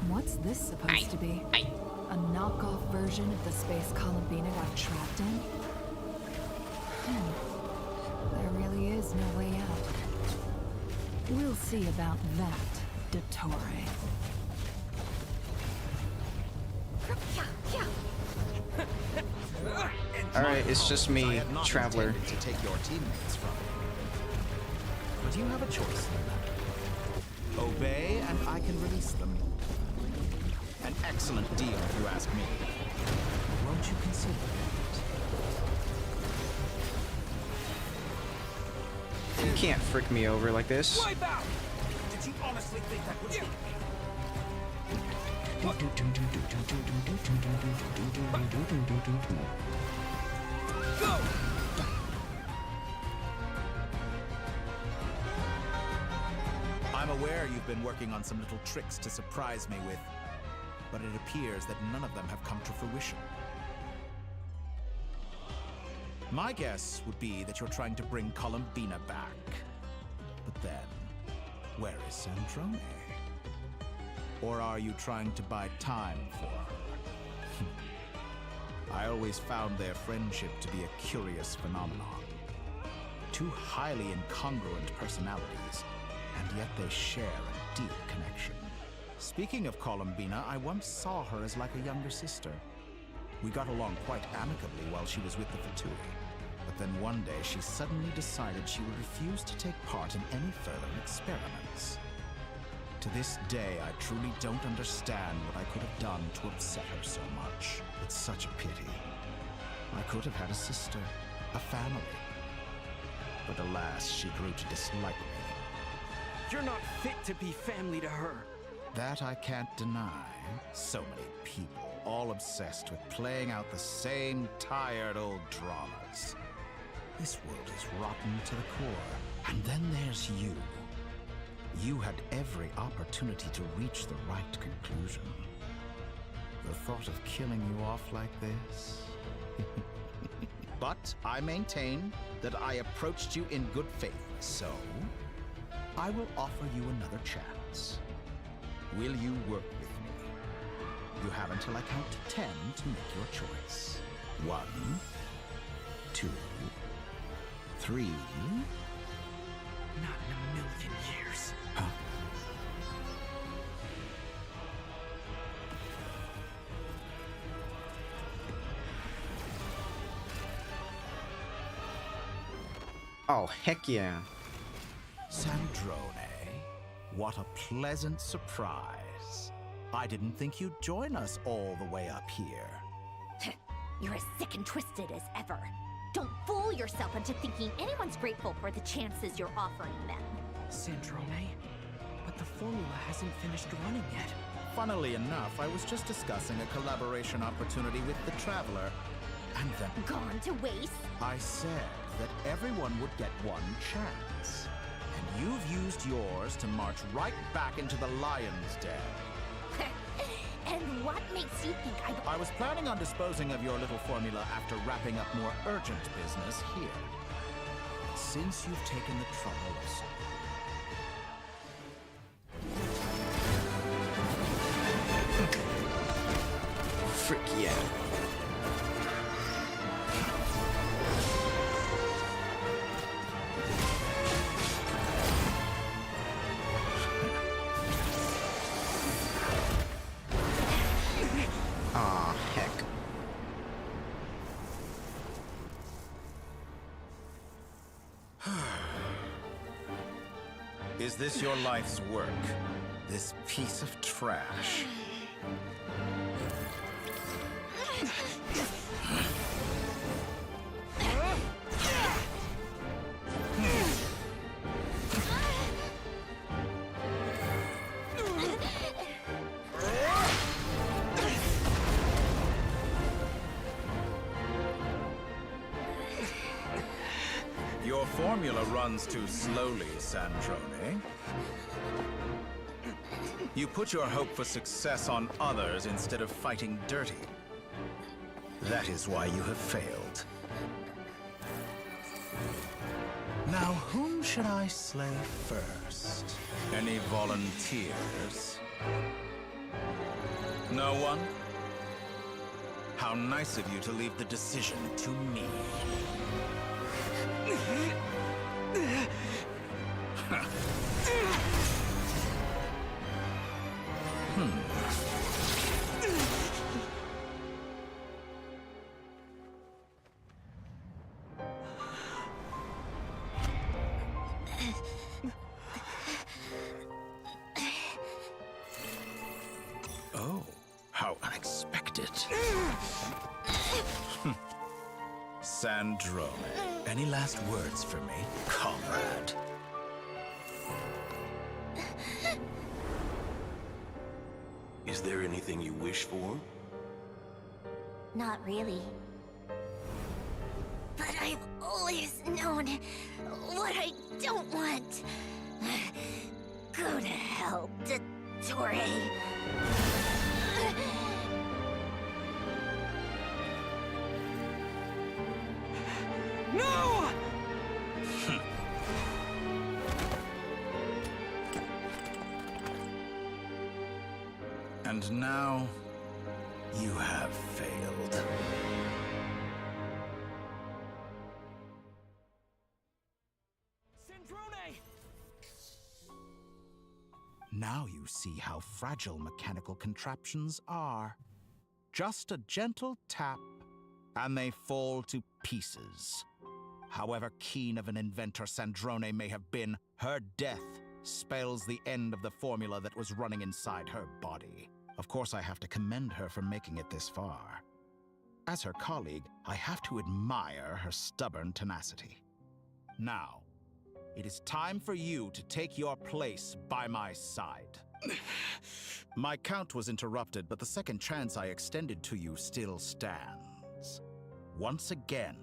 What's this supposed to be? A knockoff version of the space Columbina got trapped in? There really is no way out. We'll see about that, Dottore. Alright, it's just me, Traveler. To take your teammates from you. But you have a choice. Obey, and I can release them. An excellent deal, if you ask me. Won't you consider it? You can't frick me over like this. Wipe out! Did you honestly think that would take Go! I'm aware you've been working on some little tricks to surprise me with, but it appears that none of them have come to fruition. My guess would be that you're trying to bring Columbina back. But then, where is Sandrone? Or are you trying to buy time for her? I always found their friendship to be a curious phenomenon. Two highly incongruent personalities, and yet they share a deep connection. Speaking of Columbina, I once saw her as like a younger sister. We got along quite amicably while she was with the Fatui. But then one day she suddenly decided she would refuse to take part in any further experiments. To this day, I truly don't understand what I could have done to upset her so much. It's such a pity. I could have had a sister, a family. But alas, she grew to dislike me. You're not fit to be family to her. That I can't deny. So many people, all obsessed with playing out the same tired old dramas. This world is rotten to the core. And then there's you. You had every opportunity to reach the right conclusion. the thought of killing you off like this. But I maintain that I approached you in good faith, so I will offer you another chance. Will you work with me? You have until I count to 10 to make your choice. 1, 2, 3. Not in a million years. Huh? Oh, heck yeah. Sandrone, what a pleasant surprise. I didn't think you'd join us all the way up here. You're as sick and twisted as ever. Don't fool yourself into thinking anyone's grateful for the chances you're offering them. Sandrone, but the formula hasn't finished running yet. Funnily enough, I was just discussing a collaboration opportunity with the Traveler, and then... Gone to waste? I said that everyone would get one chance. And you've used yours to march right back into the lion's den. And what makes you think I was planning on disposing of your little formula after wrapping up more urgent business here. But since you've taken the trouble of... Frick yeah. Aw, heck. Is this your life's work? This piece of trash? Your formula runs too slowly, Sandrone. You put your hope for success on others instead of fighting dirty. That is why you have failed. Now, whom should I slay first? Any volunteers? No one? How nice of you to leave the decision to me. Oh, how unexpected. Sandrone, any last words for me, comrade? Is there anything you wish for? Not really. But I've always known what I don't want. Go to hell, Dottore. No! And now, you have failed. Sandrone! Now you see how fragile mechanical contraptions are. Just a gentle tap, and they fall to pieces. However keen of an inventor Sandrone may have been, her death spells the end of the formula that was running inside her body. Of course, I have to commend her for making it this far. As her colleague, I have to admire her stubborn tenacity. Now, it is time for you to take your place by my side. My count was interrupted, but the second chance I extended to you still stands. Once again,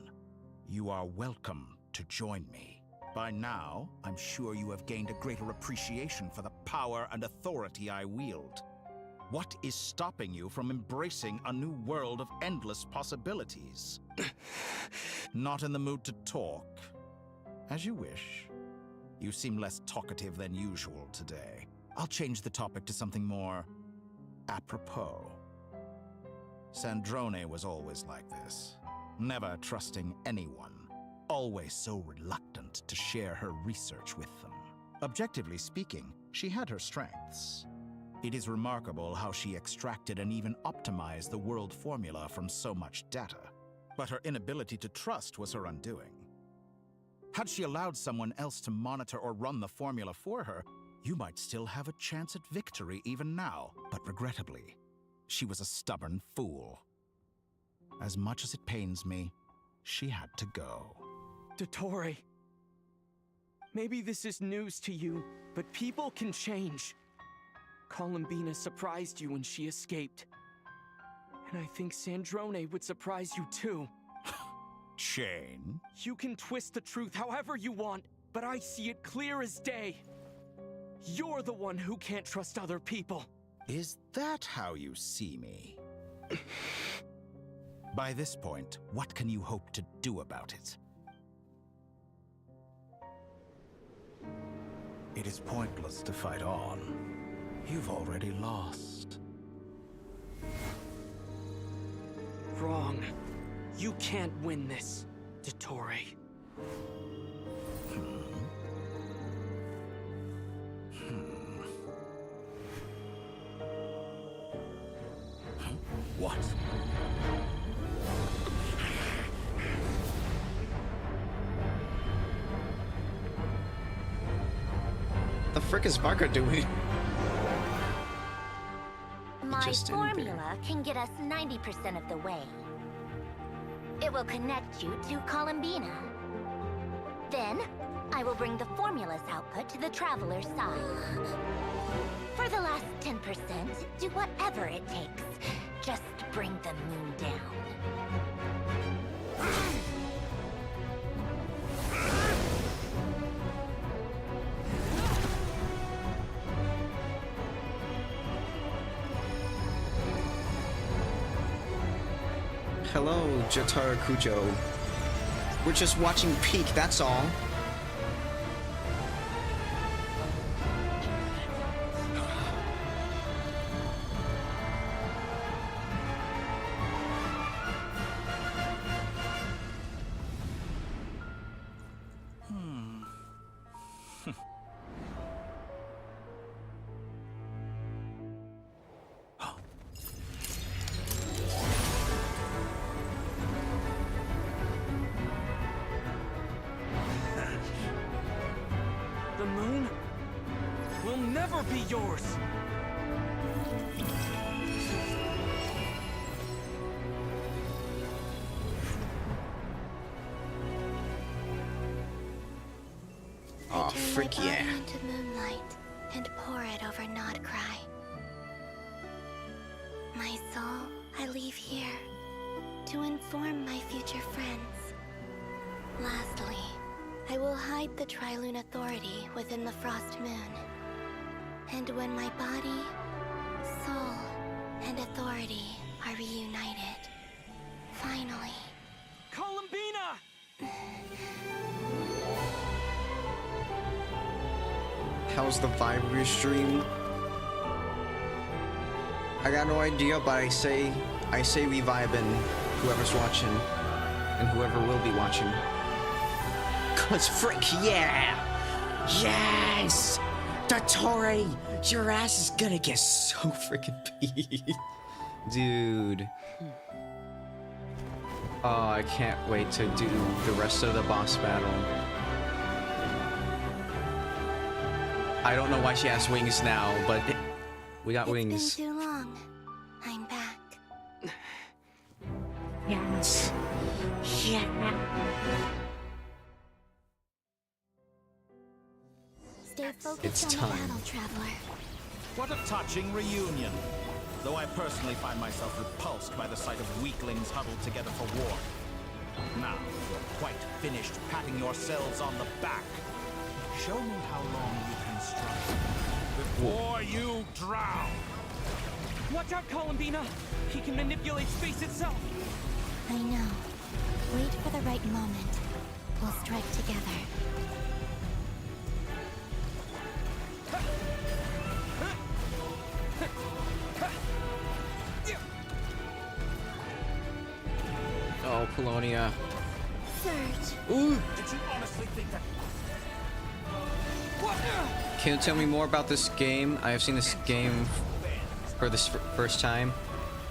you are welcome to join me. By now, I'm sure you have gained a greater appreciation for the power and authority I wield. What is stopping you from embracing a new world of endless possibilities? Not in the mood to talk? As you wish. You seem less talkative than usual today. I'll change the topic to something more apropos. Sandrone was always like this, never trusting anyone, always so reluctant to share her research with them. Objectively speaking, she had her strengths. It is remarkable how she extracted and even optimized the world formula from so much data. But her inability to trust was her undoing. Had she allowed someone else to monitor or run the formula for her, you might still have a chance at victory even now. But regrettably, she was a stubborn fool. As much as it pains me, she had to go. Dottore, maybe this is news to you, but people can change. Columbina surprised you when she escaped. And I think Sandrone would surprise you too. Shane? You can twist the truth however you want, but I see it clear as day. You're the one who can't trust other people. Is that how you see me? By this point, what can you hope to do about it? It is pointless to fight on. You've already lost. Wrong. You can't win this, Dottore. What? The frick is Marco doing? My formula can get us 90% of the way. It will connect you to Columbina. Then, I will bring the formula's output to the Traveler's side. For the last 10%, do whatever it takes. Just bring the moon down. Hello, Jotaro Kujo. We're just watching Peak, that's all. The moon will never be yours. Oh, frick yeah. Into moonlight and pour it over Nodcry. My soul, I leave here to inform my future friends. Lastly, I will hide the Trilune Authority within the Frost Moon. And when my body, soul, and authority are reunited, finally... Columbina! How's the vibe of your stream? I got no idea, but I say we vibin', whoever's watching, and whoever will be watching. Cause frick yeah! Yes! Dottore, your ass is gonna get so freaking beat. Dude. Oh, I can't wait to do the rest of the boss battle. I don't know why she has wings now, but we got wings. It's been too long. I'm back. Yes. Yeah. Stay focused It's on the time. battle, Traveler. What a touching reunion. Though I personally find myself repulsed by the sight of weaklings huddled together for war. Now, you're quite finished patting yourselves on the back. Show me how long you can struggle before you drown. Watch out, Columbina! He can manipulate space itself! I know. Wait for the right moment. We'll strike together. Oh, Polonia. Surge. Ooh! Did you honestly think that? Can you tell me more about this game? I have seen this game for this first time.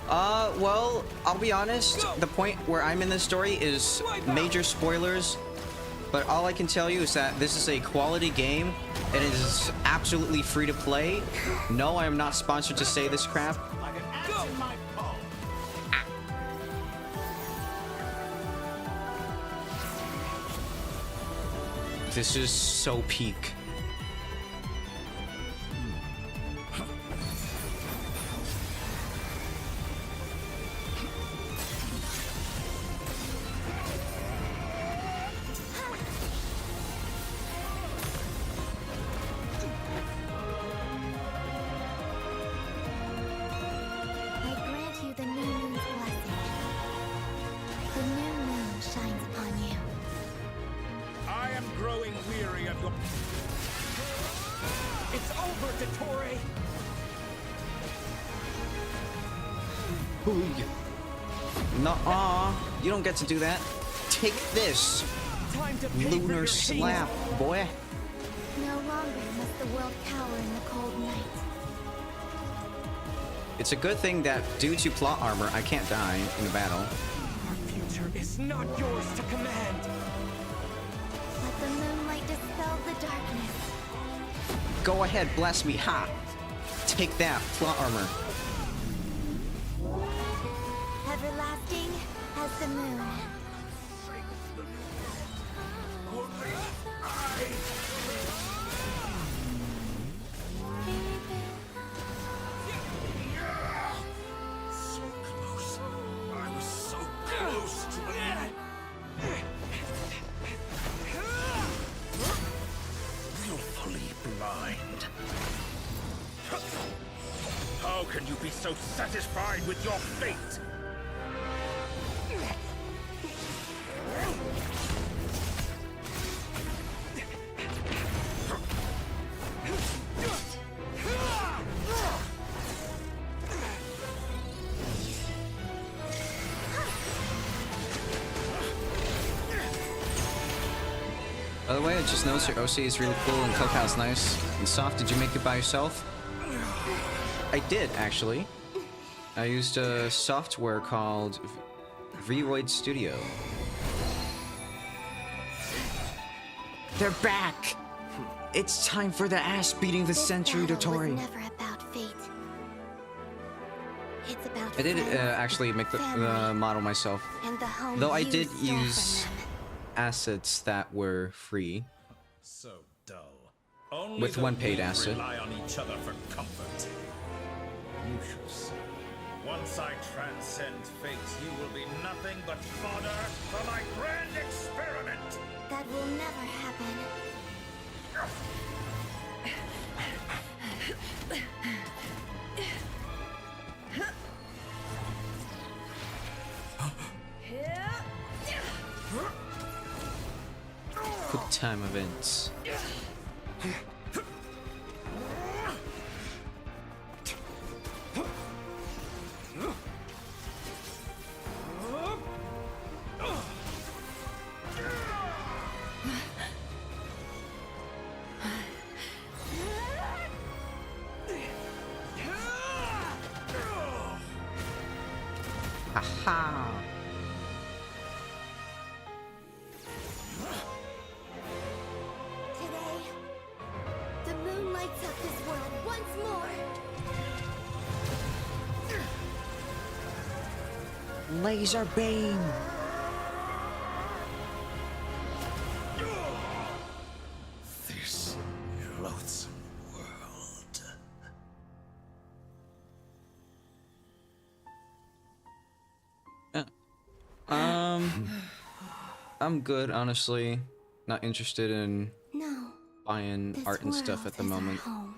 Well, I'll be honest. The point where I'm in this story is major spoilers. But all I can tell you is that this is a quality game. It is absolutely free to play. No, I am not sponsored to say this crap. This is so peak. Nuh-uh. You don't get to do that. Take this. Lunar slap, boy. No longer must the world cower in the cold night. It's a good thing that due to plot armor, I can't die in a battle. Our future is not yours to command. Let the moonlight dispel the darkness. Go ahead, blast me. Ha! Take that, plot armor. Everlasting as the moon. So close. I was so close to the end. Willfully blind. How can you be so satisfied with your fate? By the way, I just noticed your OC is really cool and Cookhouse nice. And Soft, did you make it by yourself? I did, actually. I used a software called Vroid Studio. They're back! It's time for the ass beating the century, Dotori. Never about fate. It's about I did actually make the model myself. and the home Though I you did stole use from them. assets that were free. So dull. Only With the one paid weak asset. rely on each other for comfort. You shall see. Once I transcend fate, you will be nothing but fodder for my grand experiment. That will never happen. Quick time events. Aha! Today, the moon lights up this world once more. Laser beam! This loathsome world. I'm good, honestly. Not interested in No. buying This art and stuff world at the is our moment. home.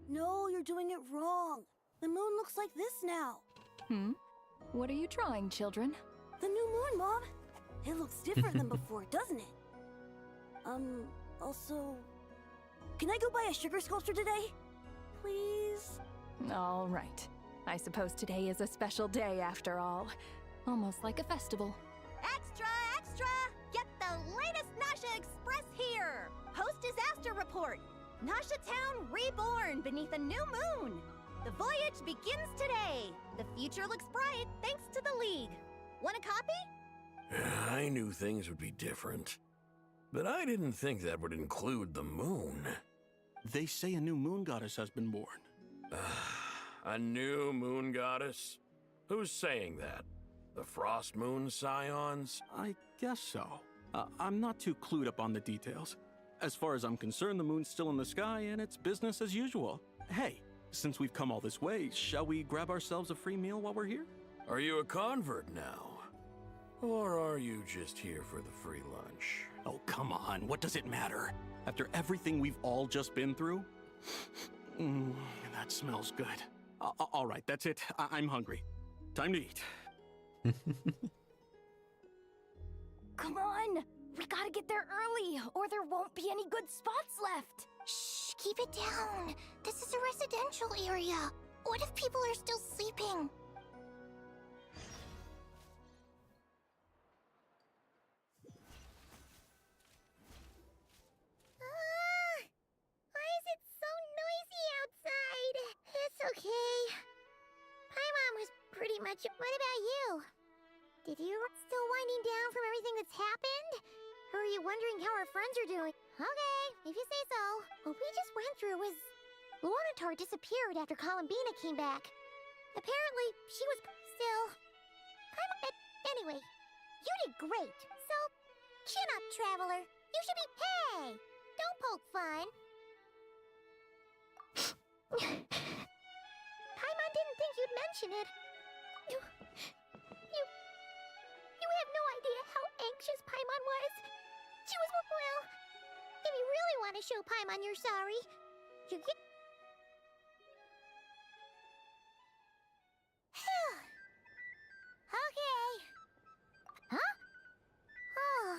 No, you're doing it wrong. The moon looks like this now. What are you drawing, children? The new moon, Mom. It looks different than before, doesn't it? Also... Can I go buy a sugar sculpture today? Please? All right. I suppose today is a special day after all. Almost like a festival. Extra, extra! Get the latest Nasha Express here! Post-disaster report! Nasha Town reborn beneath a new moon! The voyage begins today! The future looks bright thanks to the League. Want a copy? I knew things would be different. But I didn't think that would include the moon. They say a new moon goddess has been born. A new moon goddess? Who's saying that? The Frost Moon Scions? I guess so. I'm not too clued up on the details. As far as I'm concerned, the moon's still in the sky and it's business as usual. Hey, since we've come all this way, shall we grab ourselves a free meal while we're here? Are you a convert now? Or are you just here for the free lunch? Oh, come on. What does it matter? After everything we've all just been through? That smells good. All right, that's it. I'm hungry. Time to eat. Come on! We gotta get there early, or there won't be any good spots left! Shh, keep it down. This is a residential area. What if people are still sleeping? Why is it so noisy outside? It's okay. Paimon was pretty much... What about you? Did you still winding down from everything that's happened? Or are you wondering how our friends are doing? Okay, if you say so. What we just went through was... Luonatar disappeared after Columbina came back. Apparently, she was still... Anyway, you did great. So, chin up, Traveler. You should be... Hey! Don't poke fun. Paimon didn't think you'd mention it. You have no idea how anxious Paimon was. She was, well, if you really want to show Paimon you're sorry, you get... Okay. Huh? Oh,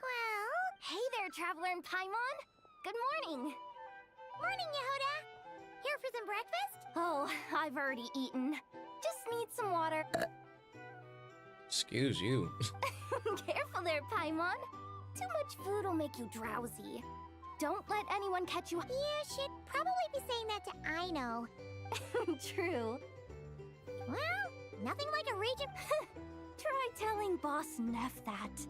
well... Hey there, Traveler and Paimon! Good morning! Morning, Yehuda! Here for some breakfast? Oh, I've already eaten. Just need some water. Excuse you. Careful there, Paimon. Too much food will make you drowsy. Don't let anyone catch you. Yeah, she'd probably be saying that to Aino. True. Well, nothing like a region... Try telling Boss Neff that.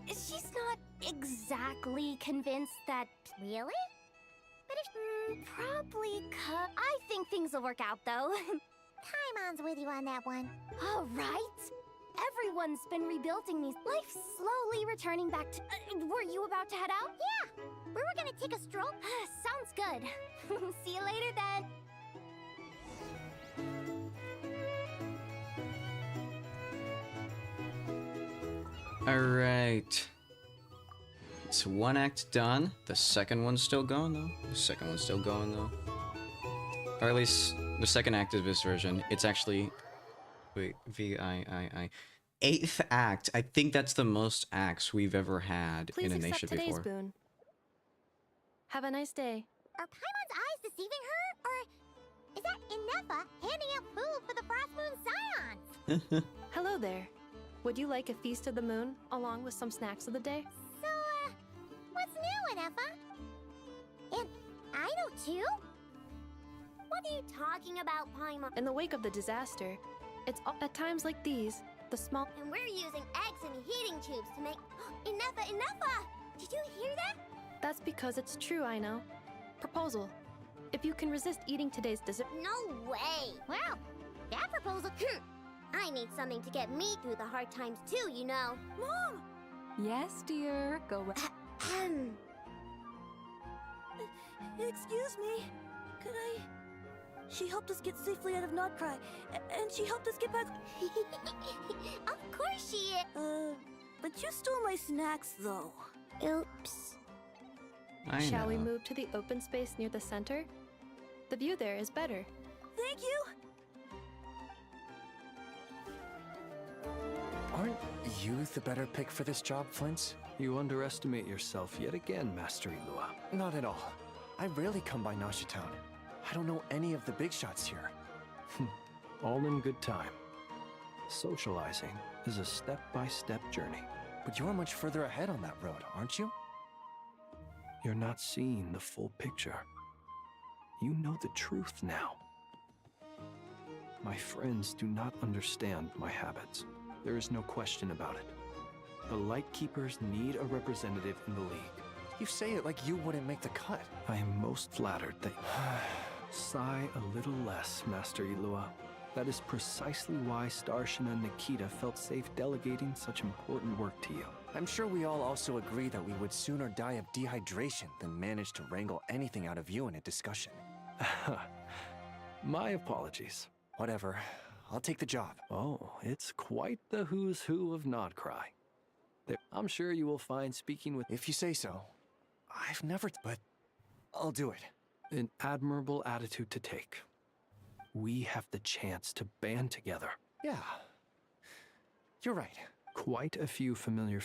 She's not exactly convinced that... Really? But if... probably I think things will work out, though. Paimon's with you on that one. All right. Everyone's been rebuilding these... Life's slowly returning back to... were you about to head out? Yeah. We were gonna take a stroll. Sounds good. See you later, then. Alright. It's one act done. The second one's still going, though. Or at least the second act of this version. It's actually... Wait, VIII. 8th act. I think that's the most acts we've ever had in a nation before. Please accept today's boon. Have a nice day. Are Paimon's eyes deceiving her? Or is that Inefa handing out food for the Frost Moon Scions? Hello there. Would you like a feast of the moon, along with some snacks of the day? So, what's new, Inefa? And I know too? What are you talking about, Paimon? In the wake of the disaster, it's at times like these, the small... And we're using eggs and heating tubes to make... Inefa! Did you hear that? That's because it's true, I know. Proposal. If you can resist eating today's dessert... No way! Well, that proposal... I need something to get me through the hard times too, you know. Mom! Yes, dear. Go Excuse me. Could I... She helped us get safely out of Notcry, and she helped us get back... Of course she is. But you stole my snacks, though. Oops. Shall we move to the open space near the center? The view there is better. Thank you! Aren't you the better pick for this job, Flint? You underestimate yourself yet again, Master Ilua. Not at all. I rarely come by Nasha Town. I don't know any of the big shots here. All in good time. Socializing is a step-by-step journey. But you're much further ahead on that road, aren't you? You're not seeing the full picture. You know the truth now. My friends do not understand my habits. There is no question about it. The Lightkeepers need a representative in the League. You say it like you wouldn't make the cut. I am most flattered that... Sigh a little less, Master Ilua. That is precisely why Starshina and Nikita felt safe delegating such important work to you. I'm sure we all also agree that we would sooner die of dehydration than manage to wrangle anything out of you in a discussion. My apologies. Whatever. I'll take the job. Oh, it's quite the who's who of Nodcry. I'm sure you will find speaking with... If you say so. I've never... But I'll do it. An admirable attitude to take. We have the chance to band together. Yeah. You're right. Quite a few familiar...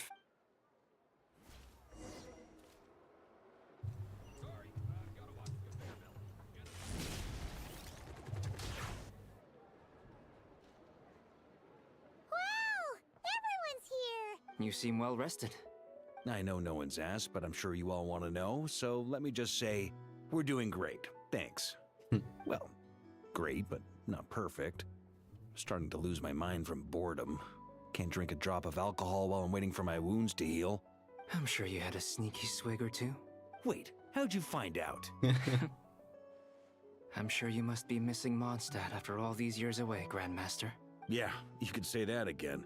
You seem well rested. I know no one's asked, but I'm sure you all want to know, so let me just say, we're doing great. Thanks. Well, great, but not perfect. Starting to lose my mind from boredom. Can't drink a drop of alcohol while I'm waiting for my wounds to heal. I'm sure you had a sneaky swig or two. Wait, how'd you find out? I'm sure you must be missing Mondstadt after all these years away, Grandmaster. Yeah, you could say that again.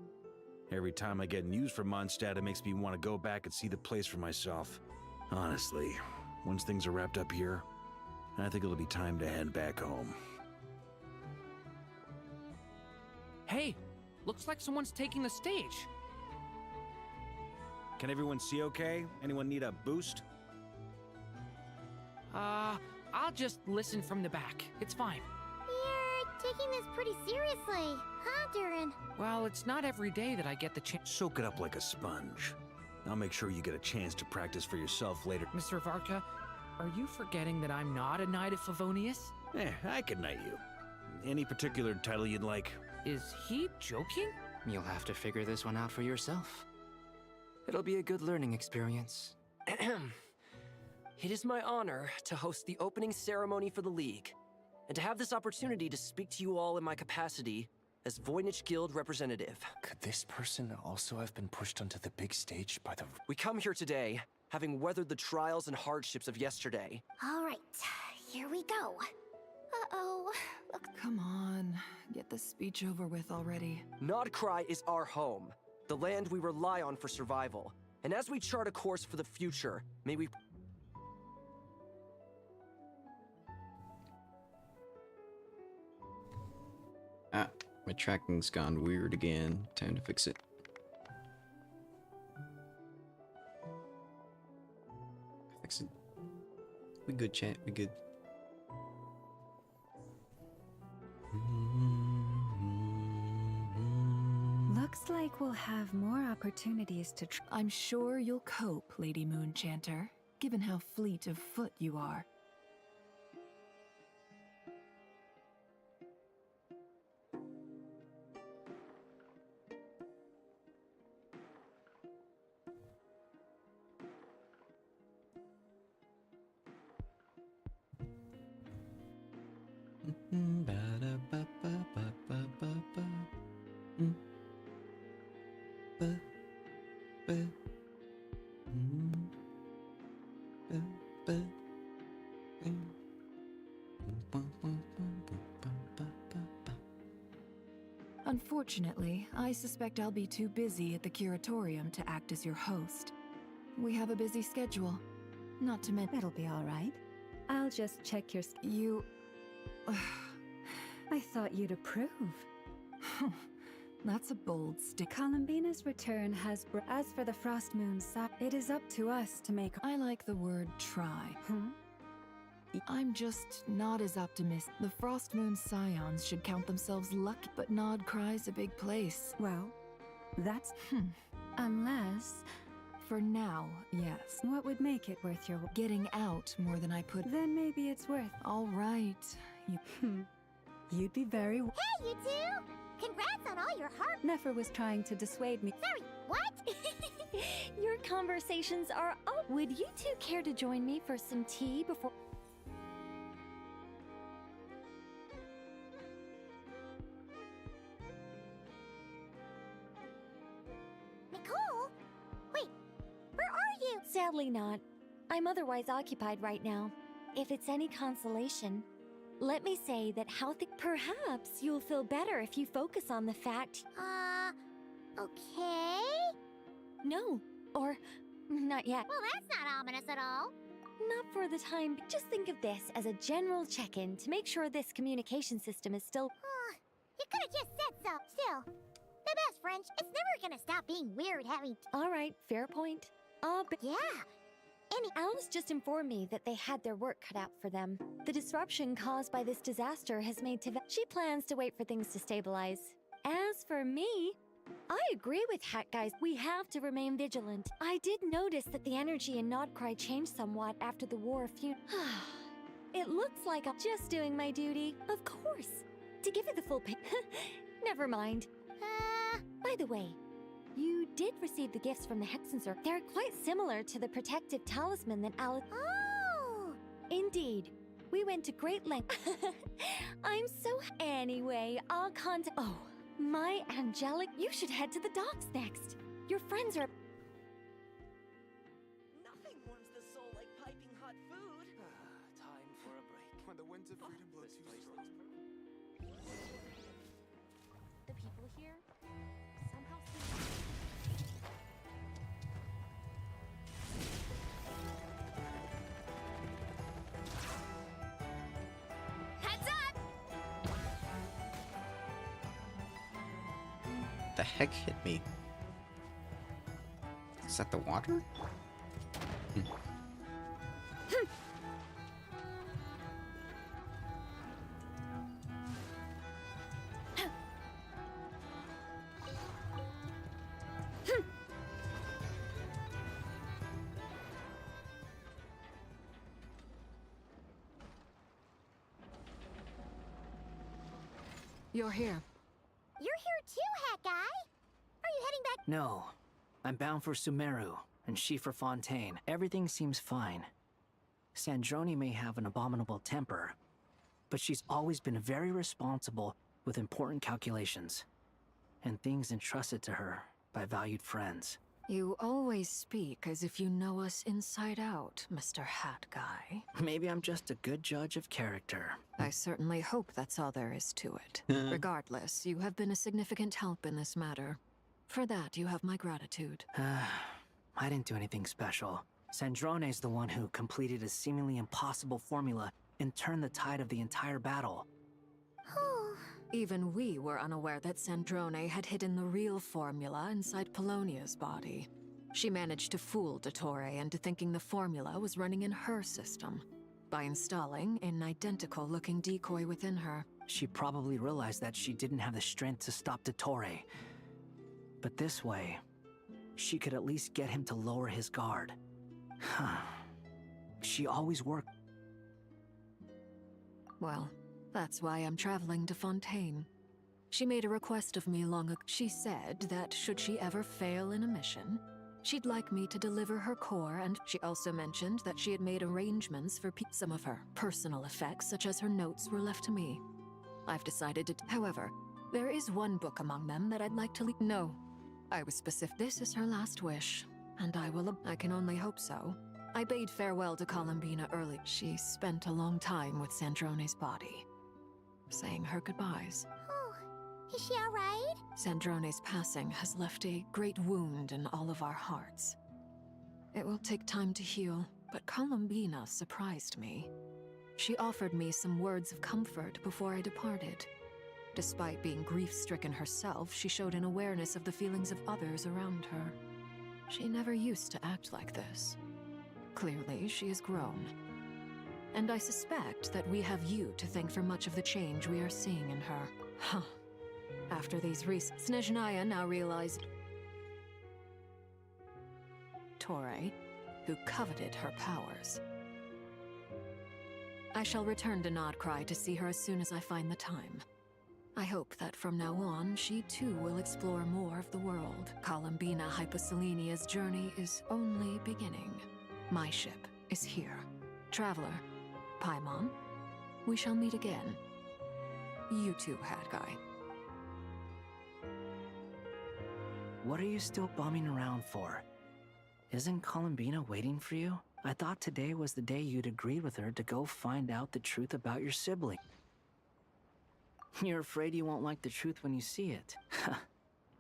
Every time I get news from Mondstadt, it makes me want to go back and see the place for myself. Honestly, once things are wrapped up here, I think it'll be time to head back home. Hey, looks like someone's taking the stage. Can everyone see okay? Anyone need a boost? I'll just listen from the back. It's fine. You're taking this pretty seriously, huh, Durin? Well, it's not every day that I get the chance. Soak it up like a sponge. I'll make sure you get a chance to practice for yourself later. Mr. Varka, are you forgetting that I'm not a Knight of Favonius? I can knight you. Any particular title you'd like? Is he joking? You'll have to figure this one out for yourself. It'll be a good learning experience. It is my honor to host the opening ceremony for the League, and to have this opportunity to speak to you all in my capacity as Voynich Guild representative. Could this person also have been pushed onto the big stage by the... We come here today, having weathered the trials and hardships of yesterday. All right, here we go. Uh-oh. Come on, get the speech over with already. Nodcry is our home, the land we rely on for survival. And as we chart a course for the future, may we... Ah, my tracking's gone weird again. Time to fix it. Fix it. We good, chat. We good. Looks like we'll have more opportunities to I'm sure you'll cope, Lady Moonchanter, given how fleet of foot you are. Unfortunately, I suspect I'll be too busy at the curatorium to act as your host. We have a busy schedule. Not to mention... That'll be all right. I'll just check your... You... I thought you'd approve. That's a bold stick. Columbina's return has... As for the Frost Moon side, it is up to us to make... I like the word try. I'm just not as optimistic. The Frost Moon Scions should count themselves lucky, but Nodcry's a big place. Well, that's... Unless... For now, yes. What would make it worth your... Getting out more than I put... Then maybe it's worth... All right. You'd be very... Hey, you two! Congrats on all your hard... Nefer was trying to dissuade me. Sorry, what? Your conversations are... Oh, would you two care to join me for some tea before... Nicole? Wait, where are you? Sadly not. I'm otherwise occupied right now. If it's any consolation, let me say that perhaps you'll feel better if you focus on the fact... Okay? No, or not yet. Well, that's not ominous at all. Not for the time. Just think of this as a general check-in to make sure this communication system is still... You could have just said so. Still, the best French, it's never gonna stop being weird having... All right, fair point. But... Yeah. Alice just informed me that they had their work cut out for them. The disruption caused by this disaster has made She plans to wait for things to stabilize. As for me... I agree with Hat Guys. We have to remain vigilant. I did notice that the energy in Nodcry changed somewhat after the war It looks like I'm just doing my duty. Of course. To give it the full Never mind. By the way, you did receive the gifts from the Hexensor. They're quite similar to the protective talisman that Alice... Oh! Indeed. We went to great lengths. I'm so... Anyway, I'll contact... Oh. My angelic, you should head to the docks next. Your friends are... Nothing warms the soul like piping hot food. Time for a break. When the winds of freedom blow too strong. The people here somehow Heads up! The heck hit me? Is that the water? You're here. You're here too, Hat Guy! Are you heading back? No. I'm bound for Sumeru, and she for Fontaine. Everything seems fine. Sandrone may have an abominable temper, but she's always been very responsible with important calculations, and things entrusted to her by valued friends. You always speak as if you know us inside out, Mr. Hat Guy. Maybe I'm just a good judge of character. I certainly hope that's all there is to it. Regardless, you have been a significant help in this matter. For that, you have my gratitude. I didn't do anything special. Sandrone's the one who completed a seemingly impossible formula and turned the tide of the entire battle. Even we were unaware that Sandrone had hidden the real formula inside Polonia's body. She managed to fool Dottore into thinking the formula was running in her system by installing an identical-looking decoy within her. She probably realized that she didn't have the strength to stop Dottore. But this way, she could at least get him to lower his guard. She always worked. Well, that's why I'm traveling to Fontaine. She made a request of me long ago. She said that should she ever fail in a mission, she'd like me to deliver her core, and she also mentioned that she had made arrangements for some of her personal effects, such as her notes, were left to me. I've decided to... However, there is one book among them that I'd like to leave. No, I was specific. This is her last wish, and I can only hope so. I bade farewell to Columbina early. She spent a long time with Sandrone's body, saying her goodbyes. Oh, is she all right? Sandrone's passing has left a great wound in all of our hearts. It will take time to heal, but Columbina surprised me. She offered me some words of comfort before I departed. Despite being grief-stricken herself, she showed an awareness of the feelings of others around her. She never used to act like this. Clearly, she has grown. And I suspect that we have you to thank for much of the change we are seeing in her. Huh. After these recent... Snezhnaya now realized... Torre, who coveted her powers. I shall return to Nodcry to see her as soon as I find the time. I hope that from now on, she too will explore more of the world. Columbina Hyposelenia's journey is only beginning. My ship is here. Traveler, Paimon, we shall meet again. You too, Hat Guy. What are you still bumming around for? Isn't Columbina waiting for you? I thought today was the day you'd agreed with her to go find out the truth about your sibling. You're afraid you won't like the truth when you see it.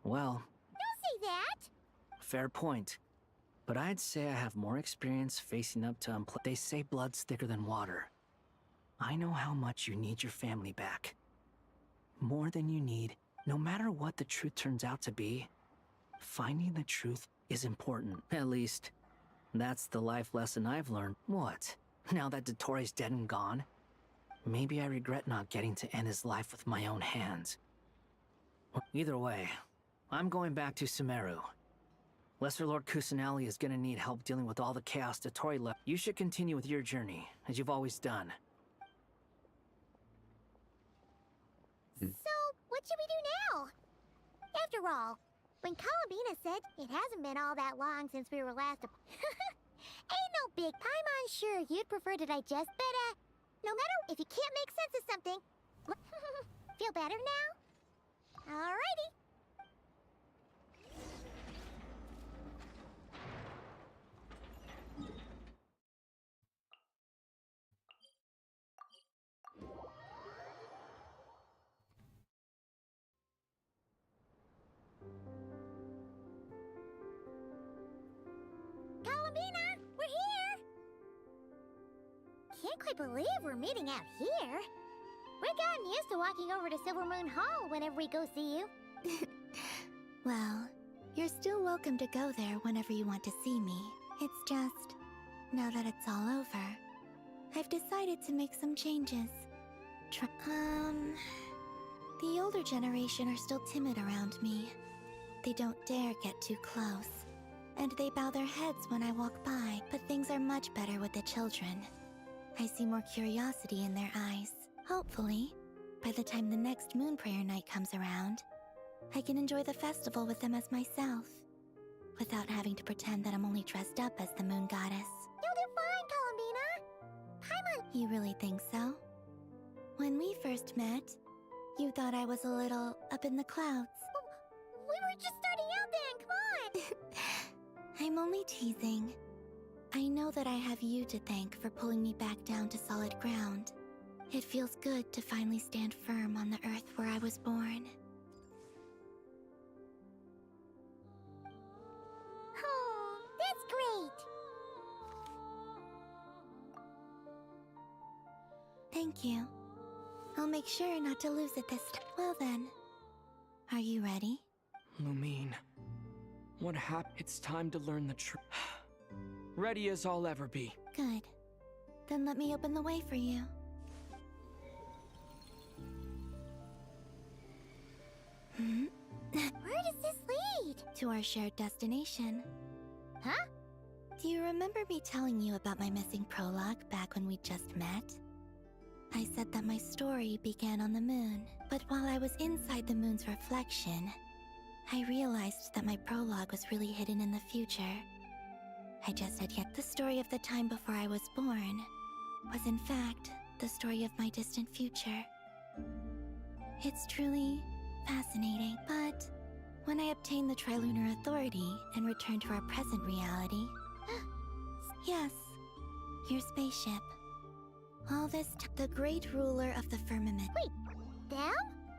Well... Don't say that! Fair point. But I'd say I have more experience facing up to They say blood's thicker than water. I know how much you need your family back. More than you need, no matter what the truth turns out to be. Finding the truth is important. At least, that's the life lesson I've learned. What? Now that Dottoro's dead and gone? Maybe I regret not getting to end his life with my own hands. Either way, I'm going back to Sumeru. Lesser Lord Kusanali is gonna need help dealing with all the chaos Dottori left. You should continue with your journey, as you've always done. So, what should we do now? After all, when Columbina said it hasn't been all that long since we were last ain't no big. Paimon sure you'd prefer to digest, but no matter if you can't make sense of something. Feel better now? Alrighty. Columbina, we're here! Can't quite believe we're meeting out here. We've gotten used to walking over to Silver Moon Hall whenever we go see you. Well, you're still welcome to go there whenever you want to see me. It's just, now that it's all over, I've decided to make some changes. The older generation are still timid around me. They don't dare get too close. And they bow their heads when I walk by, but things are much better with the children. I see more curiosity in their eyes. Hopefully, by the time the next Moon Prayer Night comes around, I can enjoy the festival with them as myself, without having to pretend that I'm only dressed up as the Moon Goddess. You'll do fine, Columbina! Paimon! You really think so? When we first met, you thought I was a little up in the clouds. We were just starting out then, come on! I'm only teasing. I know that I have you to thank for pulling me back down to solid ground. It feels good to finally stand firm on the earth where I was born. Oh, that's great! Thank you. I'll make sure not to lose it this time. Well then, are you ready? Lumine, what happened? It's time to learn the truth. Ready as I'll ever be. Good. Then let me open the way for you. Where does this lead? To our shared destination. Huh? Do you remember me telling you about my missing prologue back when we just met? I said that my story began on the moon, but while I was inside the moon's reflection, I realized that my prologue was really hidden in the future. I just had yet the story of the time before I was born was in fact the story of my distant future. It's truly fascinating, but when I obtained the Trilunar Authority and returned to our present reality... Yes, your spaceship. All this the great ruler of the firmament. Wait, them?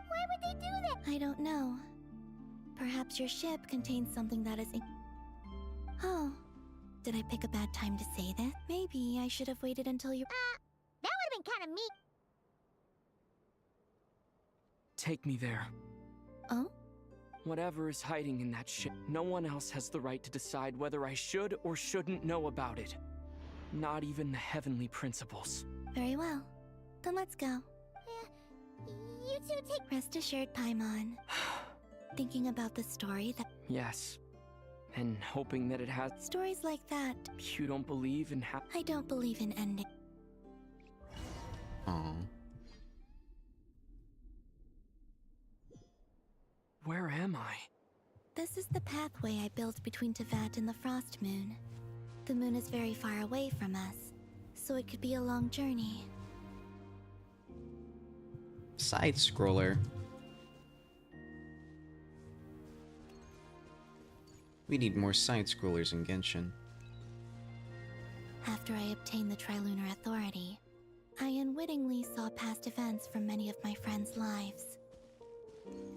Why would they do that? I don't know. Perhaps your ship contains something that is... Oh, did I pick a bad time to say this? Maybe I should have waited until you... That would have been kind of mean. Take me there. Oh? Whatever is hiding in that ship, no one else has the right to decide whether I should or shouldn't know about it. Not even the heavenly principles. Very well. Then let's go. You two take rest assured, Paimon. Thinking about the story that... Yes. And hoping that it has... Stories like that. You don't believe in I don't believe in ending. Aww. Where am I? This is the pathway I built between Teyvat and the Frost Moon. The moon is very far away from us, so it could be a long journey. Side scroller. We need more side scrollers in Genshin. After I obtained the Trilunar Authority, I unwittingly saw past events from many of my friends' lives.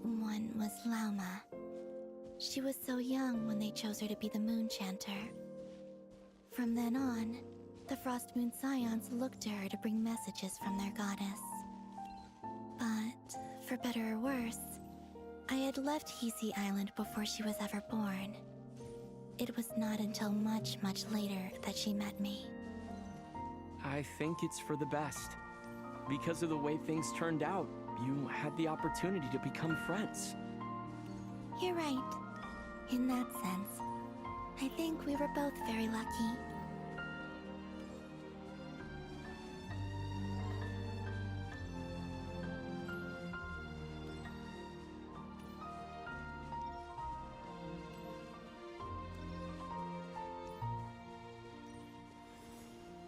One was Lauma. She was so young when they chose her to be the Moon Chanter. From then on, the Frost Moon Scions looked to her to bring messages from their goddess. But, for better or worse, I had left Hisi Island before she was ever born. It was not until much, much later that she met me. I think it's for the best. Because of the way things turned out, you had the opportunity to become friends. You're right. In that sense, I think we were both very lucky.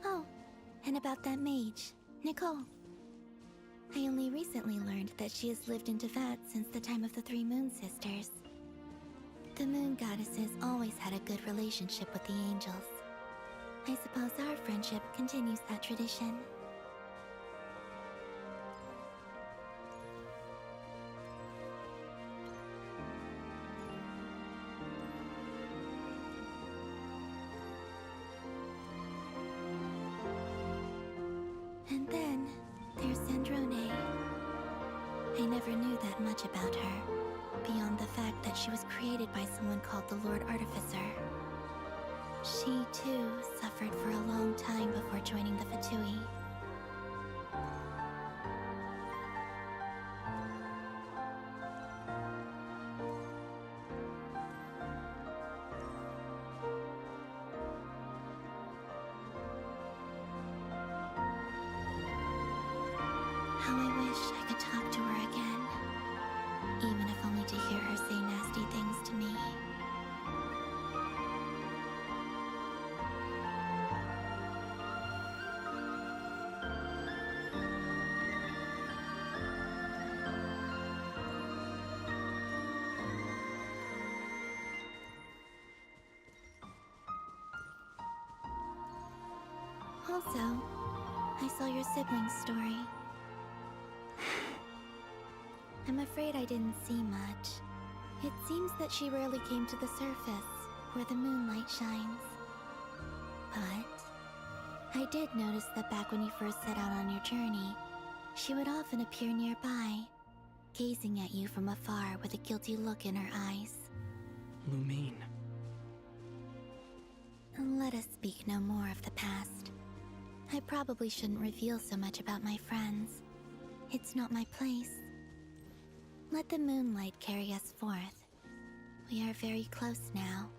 Oh, and about that mage, Nicole. I only recently learned that she has lived in Teyvat since the time of the Three Moon Sisters. The Moon Goddesses always had a good relationship with the angels. I suppose our friendship continues that tradition. And then, there's Sandrone. I never knew that much about her, beyond the fact that she was created by someone called the Lord Artificer. She, too, suffered for a long time before joining the Fatui. How I wish I could talk to her again, even if only to hear her say nasty things to me. Also, I saw your siblings' story. I'm afraid I didn't see much. It seems that she rarely came to the surface, where the moonlight shines. But I did notice that back when you first set out on your journey, she would often appear nearby, gazing at you from afar with a guilty look in her eyes. Lumine. Let us speak no more of the past. I probably shouldn't reveal so much about my friends. It's not my place. Let the moonlight carry us forth. We are very close now.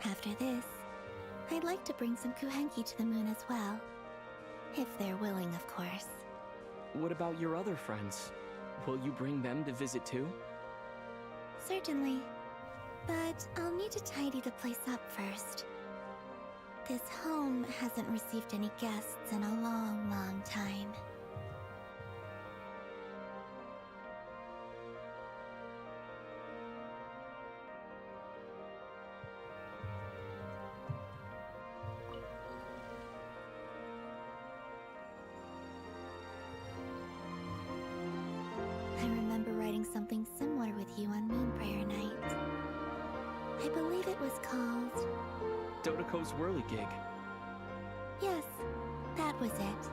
After this, I'd like to bring some Kuhenki to the moon as well. If they're willing, of course. What about your other friends? Will you bring them to visit too? Certainly. But I'll need to tidy the place up first. This home hasn't received any guests in a long, long time. I remember writing something similar with you on Moon Prayer Night. Hanako's whirly gig. Yes, that was it.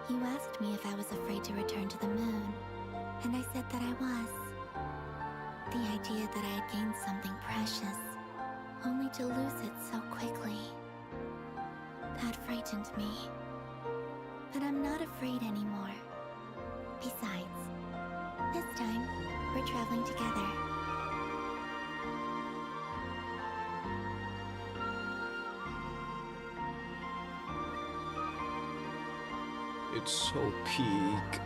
You asked me if I was afraid to return to the moon, and I said that I was. The idea that I had gained something precious, only to lose it so quickly. That frightened me. But I'm not afraid anymore. Besides, this time, we're traveling together. It's so peak.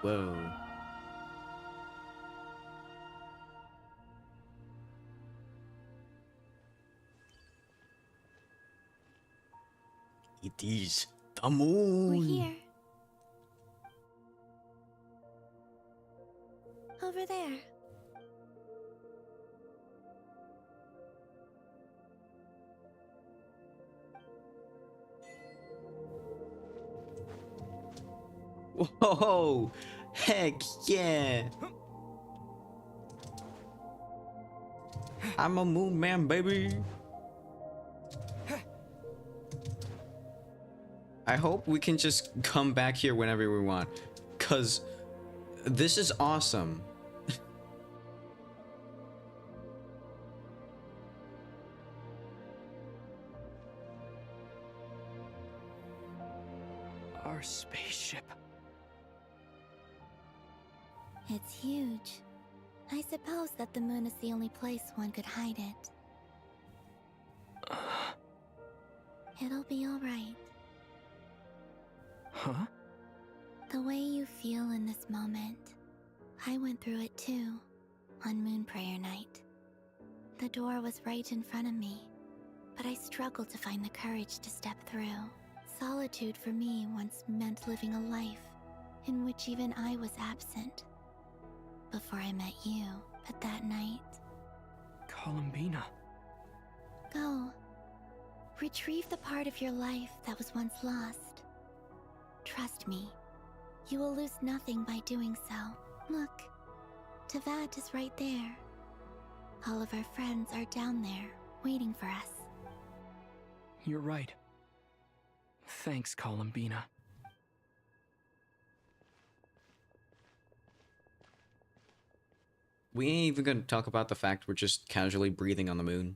Whoa. It is the moon. We're here. Over there. Whoa! Heck yeah! I'm a moon man, baby. I hope we can just come back here whenever we want, cause this is awesome. Our spaceship. It's huge. I suppose that the moon is the only place one could hide it. It'll be alright. Huh? The way you feel in this moment, I went through it too, on Moon Prayer Night. The door was right in front of me, but I struggled to find the courage to step through. Solitude for me once meant living a life in which even I was absent. Before I met you, but that night... Columbina. Go. Retrieve the part of your life that was once lost. Trust me, you will lose nothing by doing so. Look, Tavad is right there. All of our friends are down there, waiting for us. You're right. Thanks, Columbina. We ain't even gonna talk about the fact we're just casually breathing on the moon.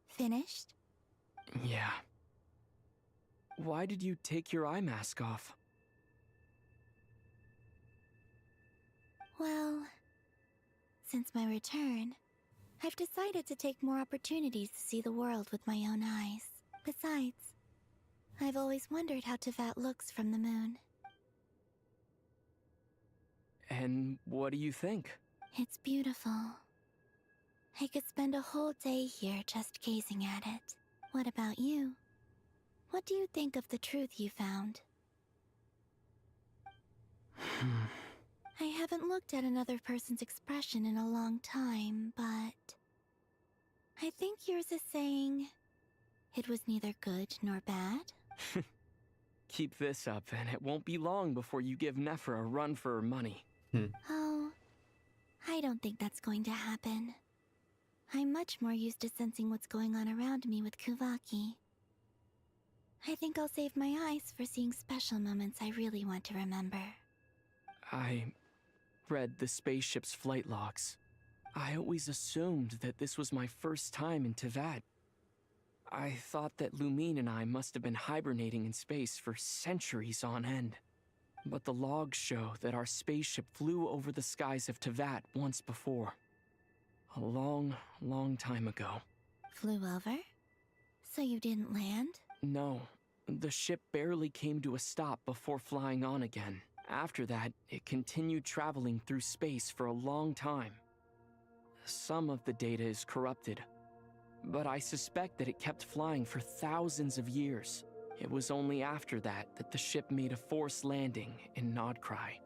Finished? Yeah. Why did you take your eye mask off? Well, since my return, I've decided to take more opportunities to see the world with my own eyes. Besides, I've always wondered how Teyvat looks from the moon. And what do you think? It's beautiful. I could spend a whole day here just gazing at it. What about you? What do you think of the truth you found? I haven't looked at another person's expression in a long time, but... I think yours is saying... it was neither good nor bad? Keep this up, and it won't be long before you give Nephra a run for her money. Oh, I don't think that's going to happen. I'm much more used to sensing what's going on around me with Kuvaki. I think I'll save my eyes for seeing special moments I really want to remember. I read the spaceship's flight logs. I always assumed that this was my first time in Tevat. I thought that Lumine and I must have been hibernating in space for centuries on end. But the logs show that our spaceship flew over the skies of Tevat once before. A long, long time ago. Flew over? So you didn't land? No, the ship barely came to a stop before flying on again. After that, it continued traveling through space for a long time. Some of the data is corrupted, but I suspect that it kept flying for thousands of years. It was only after that that the ship made a forced landing in Nodcry.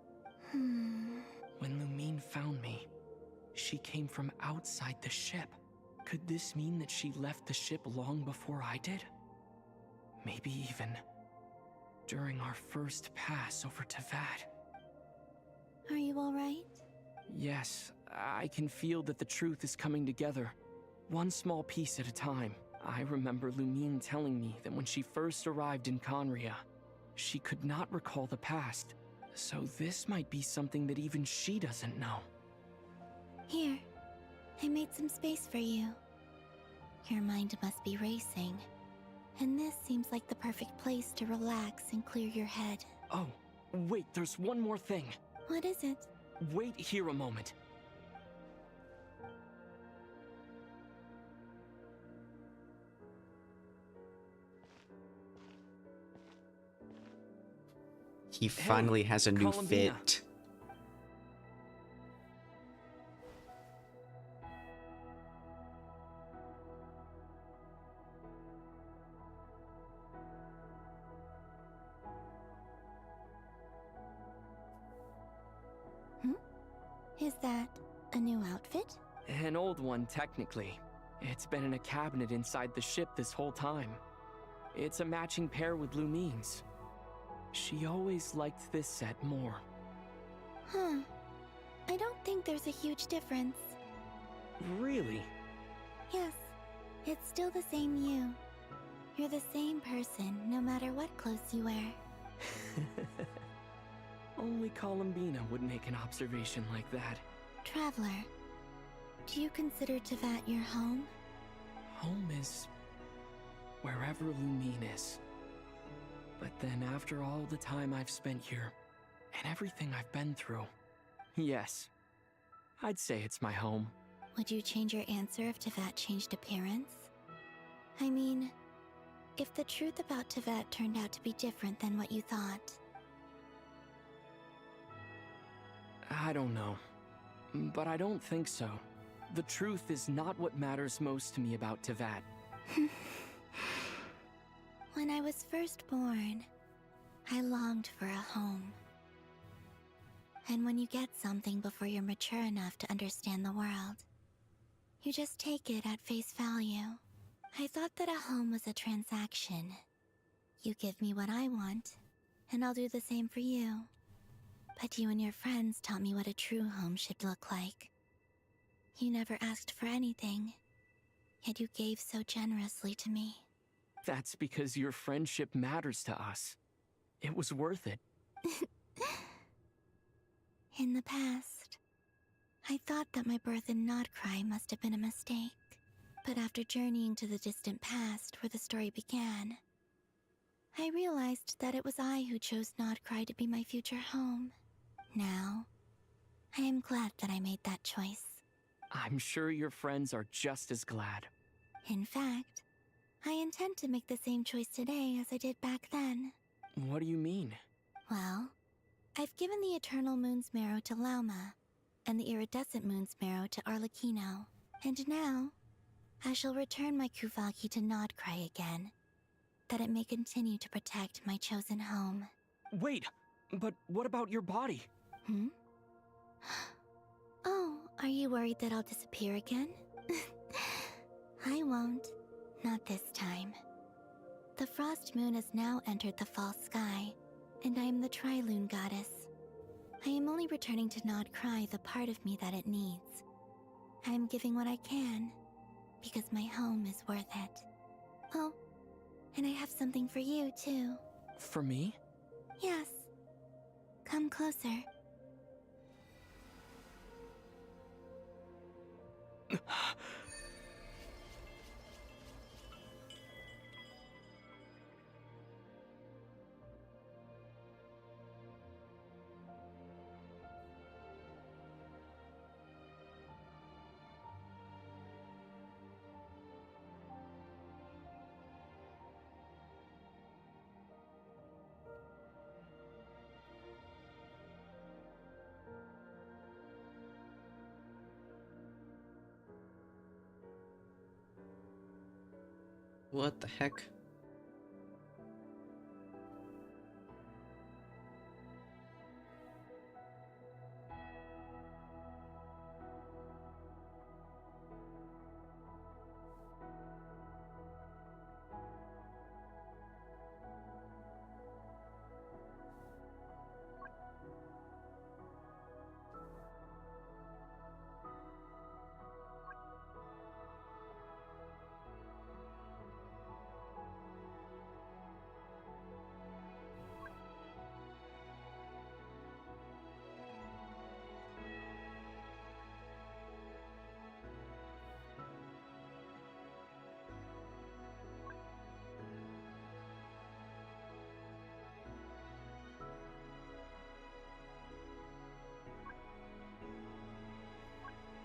When Lumine found me, she came from outside the ship. Could this mean that she left the ship long before I did? Maybe even during our first pass over Tevat. Are you alright? Yes, I can feel that the truth is coming together, one small piece at a time. I remember Lumine telling me that when she first arrived in Conria, she could not recall the past, so this might be something that even she doesn't know. Here, I made some space for you. Your mind must be racing, and this seems like the perfect place to relax and clear your head. Oh, wait, there's one more thing. What is it? Wait here a moment. He finally has a new Columbina. fit. Is that a new outfit? An old one, technically. It's been in a cabinet inside the ship this whole time. It's a matching pair with Lumine's. She always liked this set more. Huh. I don't think there's a huge difference. Really? Yes, it's still the same you. You're the same person, no matter what clothes you wear. Only Columbina would make an observation like that. Traveler, do you consider Tevat your home? Home is wherever Lumine is. But then after all the time I've spent here, and everything I've been through, yes, I'd say it's my home. Would you change your answer if Tevat changed appearance? I mean, if the truth about Tevat turned out to be different than what you thought. I don't know, but I don't think so. The truth is not what matters most to me about Tevat. When I was first born, I longed for a home. And when you get something before you're mature enough to understand the world, you just take it at face value. I thought that a home was a transaction. You give me what I want, and I'll do the same for you. But you and your friends taught me what a true home should look like. You never asked for anything, yet you gave so generously to me. That's because your friendship matters to us. It was worth it. In the past, I thought that my birth in Nodcry must have been a mistake. But after journeying to the distant past where the story began, I realized that it was I who chose Nodcry to be my future home. Now, I am glad that I made that choice. I'm sure your friends are just as glad. In fact, I intend to make the same choice today as I did back then. What do you mean? Well, I've given the Eternal Moon's Marrow to Lauma, and the Iridescent Moon's Marrow to Arlecchino. And now, I shall return my Kuvagi to Nodcry again, that it may continue to protect my chosen home. Wait, but what about your body? Oh, are you worried that I'll disappear again? I won't. Not this time. The Frost Moon has now entered the false sky, and I am the Trilune Goddess. I am only returning to Nodcry the part of me that it needs. I am giving what I can, because my home is worth it. Oh, And I have something for you, too. For me? Yes. Come closer. What the heck?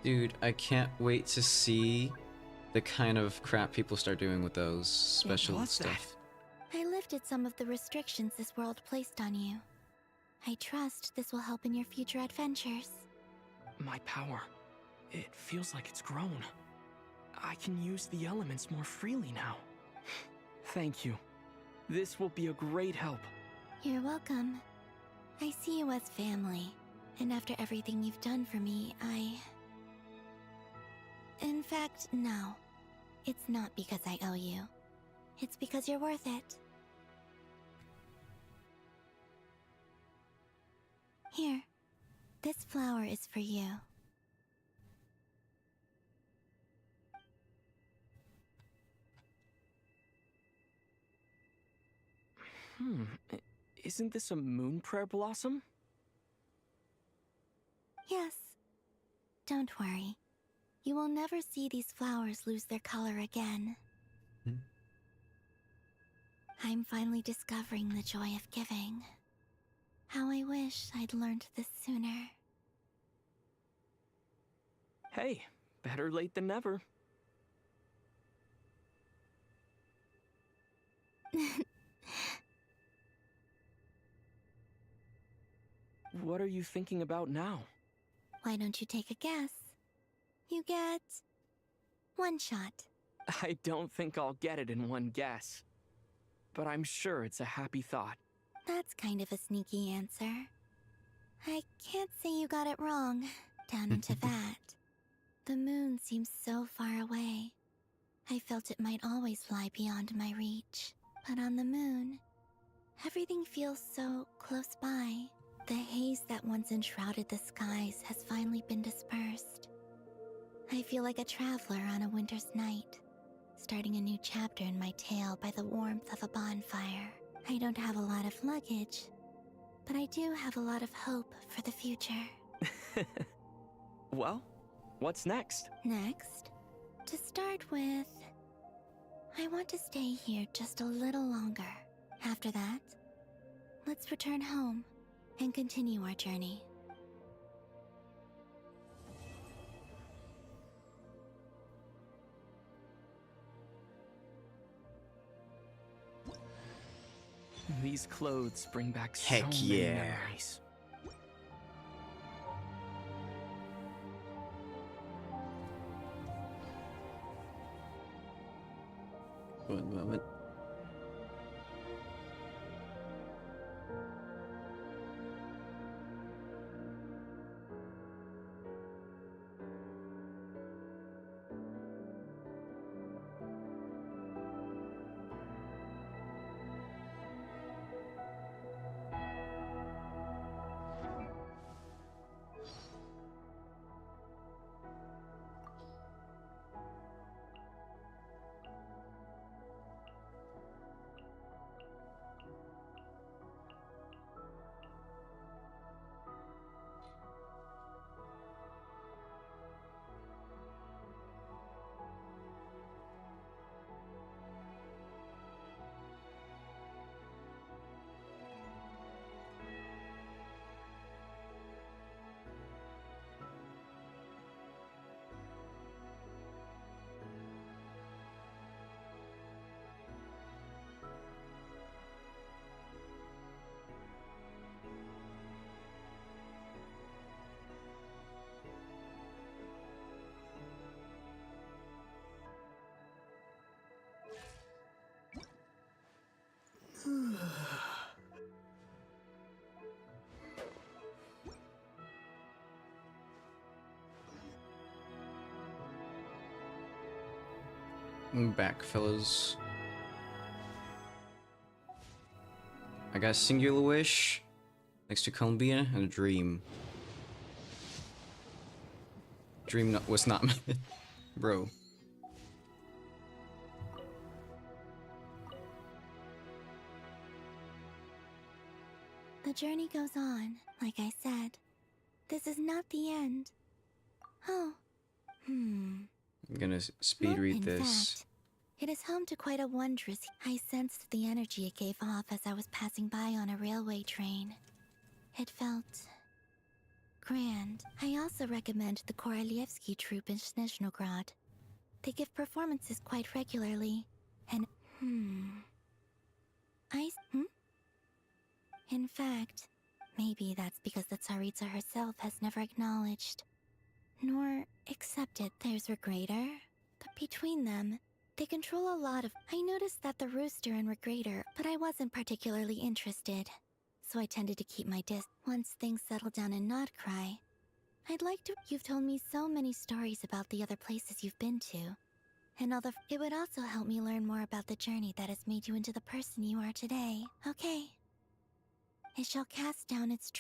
Dude, I can't wait to see the kind of crap people start doing with those special stuff. I lifted some of the restrictions this world placed on you. I trust this will help in your future adventures. My power. It feels like it's grown. I can use the elements more freely now. Thank you. This will be a great help. You're welcome. I see you as family, and after everything you've done for me, In fact, no. It's not because I owe you. It's because you're worth it. Here. This flower is for you. Isn't this a moon prayer blossom? Yes. Don't worry. You will never see these flowers lose their color again. I'm finally discovering the joy of giving. How I wish I'd learned this sooner. Hey, better late than never. What are you thinking about now? Why don't you take a guess? You get... one shot. I don't think I'll get it in one guess. But I'm sure it's a happy thought. That's kind of a sneaky answer. I can't say you got it wrong, down into that. The moon seems so far away. I felt it might always lie beyond my reach. But on the moon, everything feels so close by. The haze that once enshrouded the skies has finally been dispersed. I feel like a traveler on a winter's night, starting a new chapter in my tale by the warmth of a bonfire. I don't have a lot of luggage, but I do have a lot of hope for the future. Well, what's next? Next, to start with, I want to stay here just a little longer. After that, let's return home and continue our journey. These clothes bring back Heck so many yeah. memories. One moment. I'm back, fellas. I got a singular wish next to Columbina and a dream. Dream was not bro. The journey goes on, like I said. This is not the end. Oh. I'm gonna speed read this. In fact, it is home to quite a wondrous. I sensed the energy it gave off as I was passing by on a railway train. It felt grand. I also recommend the Korolievsky troupe in Snezhnograd. They give performances quite regularly, and in fact, maybe that's because the Tsaritsa herself has never acknowledged nor accepted there's Regrator. But between them, they control a lot of. I noticed that the Rooster and Regrator, but I wasn't particularly interested, so I tended to keep my distance. Once things settle down in Notcry, I'd like to. You've told me so many stories about the other places you've been to, and all the. It would also help me learn more about the journey that has made you into the person you are today. Okay. It shall cast down its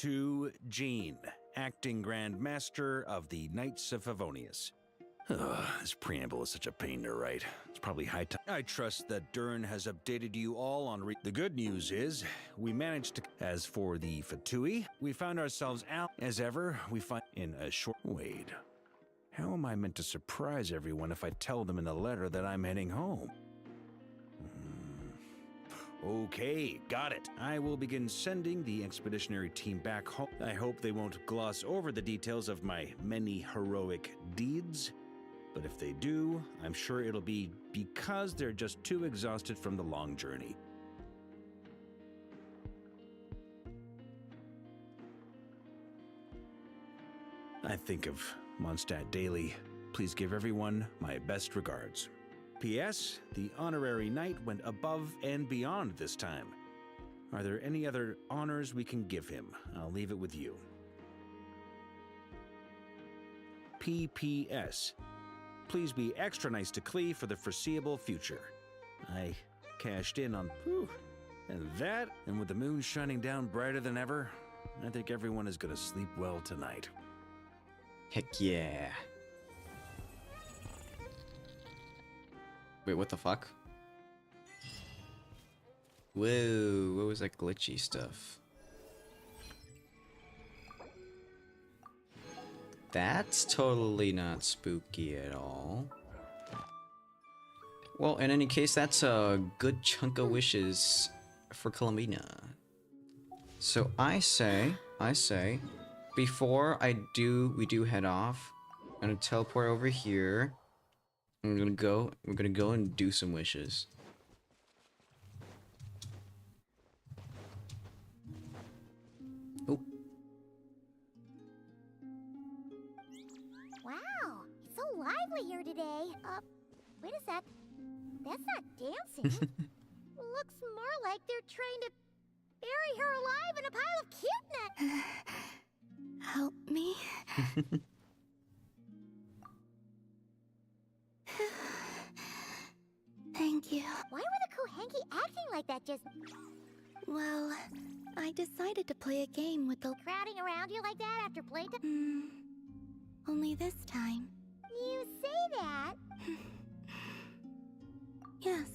To Jean, acting Grand Master of the Knights of Favonius. This preamble is such a pain to write. It's probably high time. I trust that Dern has updated you all on the good news is, we managed to. As for the Fatui, we found ourselves out. As ever, we find in a short. Wait. How am I meant to surprise everyone if I tell them in a letter that I'm heading home? Okay, got it. I will begin sending the expeditionary team back home. I hope they won't gloss over the details of my many heroic deeds. But if they do, I'm sure it'll be because they're just too exhausted from the long journey. I think of Mondstadt daily. Please give everyone my best regards. P.S. The honorary knight went above and beyond this time. Are there any other honors we can give him? I'll leave it with you. P.P.S. Please be extra nice to Klee for the foreseeable future. I cashed in on... And that, and with the moon shining down brighter than ever, I think everyone is gonna sleep well tonight. Heck yeah. Wait, what the fuck? Whoa, what was that glitchy stuff? That's totally not spooky at all. Well, in any case, that's a good chunk of wishes for Columbina. So I say, before we do head off, I'm gonna teleport over here. We're gonna go and do some wishes. Oh. Wow, it's so lively here today. Wait a sec. That's not dancing. Looks more like they're trying to bury her alive in a pile of cuteness. Help me. Thank you. Why were the Kohenki acting like that just... Well, I decided to play a game with the... Crowding around you like that after playtime? Only this time. You say that? Yes.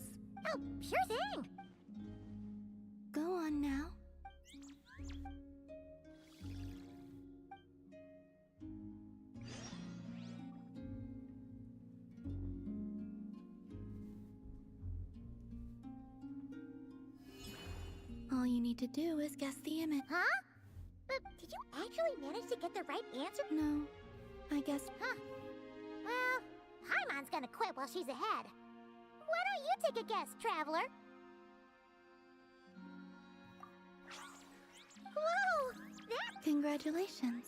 Oh, sure thing. Go on now. All you need to do is guess the image. Huh? But did you actually manage to get the right answer? No. I guess... Huh. Well, Paimon's gonna quit while she's ahead. Why don't you take a guess, Traveler? Whoa! That... Congratulations.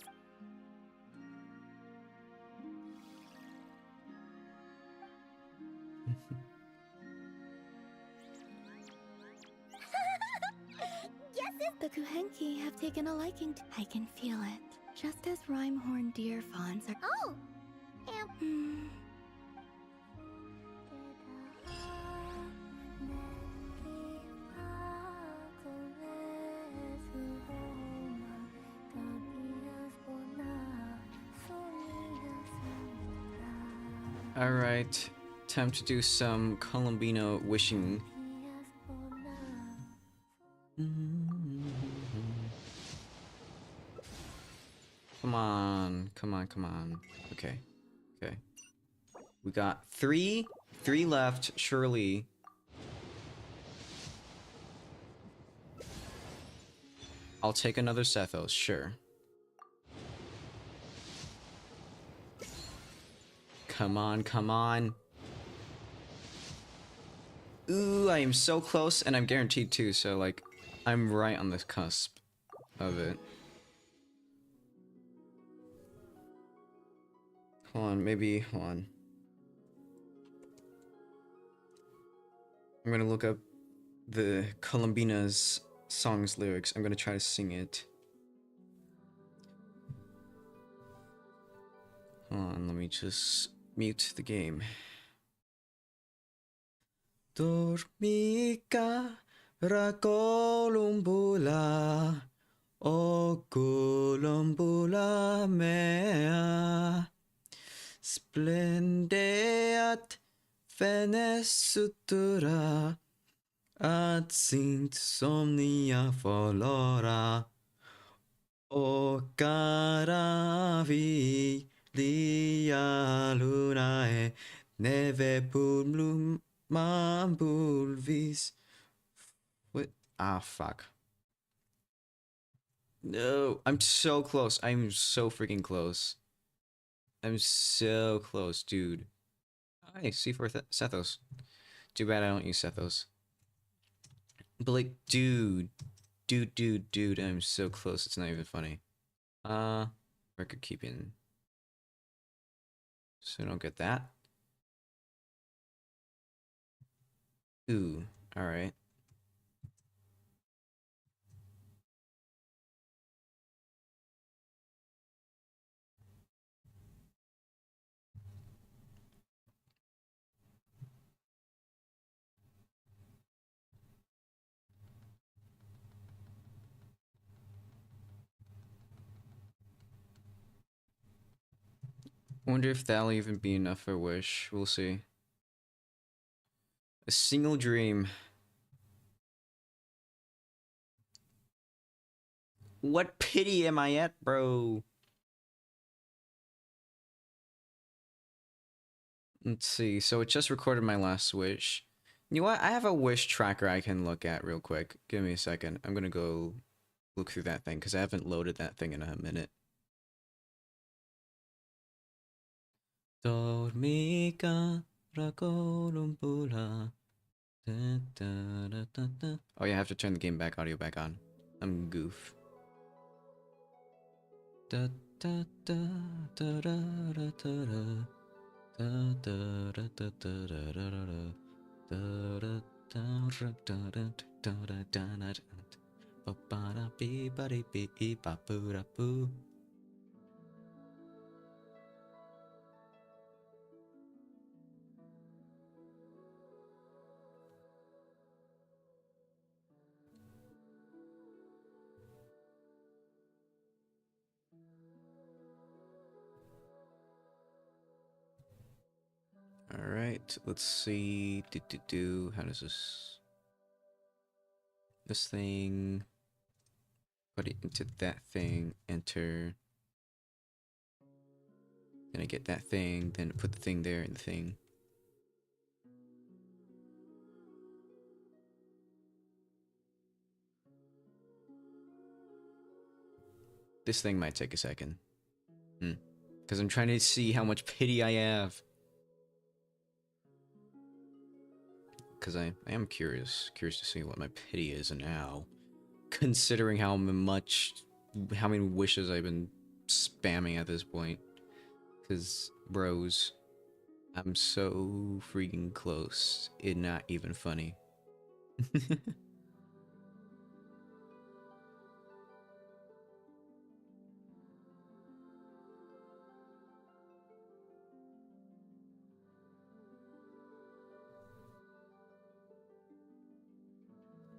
Guesses? The Kuhenki have taken a liking to... I can feel it. Just as rhyme-horn deer fawns are... Oh! Alright, time to do some Columbina wishing. Come on, come on, come on. Okay, okay. We got three left, surely. I'll take another Sethos, sure. Come on, come on. Ooh, I am so close, and I'm guaranteed too, so like, I'm right on the cusp of it. Hold on, maybe, hold on. I'm gonna look up the Columbina's song's lyrics. I'm gonna try to sing it. Hold on, let me just mute the game. Dormica Columbula, o Columbula mea, splendeat Venesutura, ad sint somnia flora, o caravi lia lunae, neve pulum Mambulvis. What? Ah, fuck. No, I'm so close. I'm so freaking close. I'm so close, dude. Hey, C4 Sethos. Too bad I don't use Sethos. But like, dude, I'm so close. It's not even funny. Record keeping. So I don't get that. Ooh, alright. Wonder if that'll even be enough for Wish. We'll see. A single dream. What pity am I at, bro? Let's see. So it just recorded my last wish. You know what? I have a wish tracker I can look at real quick. Give me a second. I'm gonna go look through that thing because I haven't loaded that thing in a minute. Dormica Columbula. Oh yeah, I have to turn the game back, audio back on. I'm goof. Da da da da da da da da da da da da da da. All right, let's see. How does this thing? Put it into that thing. Enter. Then I get that thing. Then put the thing there in the thing. This thing might take a second. Because I'm trying to see how much pity I have. Because I am curious to see what my pity is now. considering how many wishes I've been spamming at this point. Cause bros, I'm so freaking close. It's not even funny.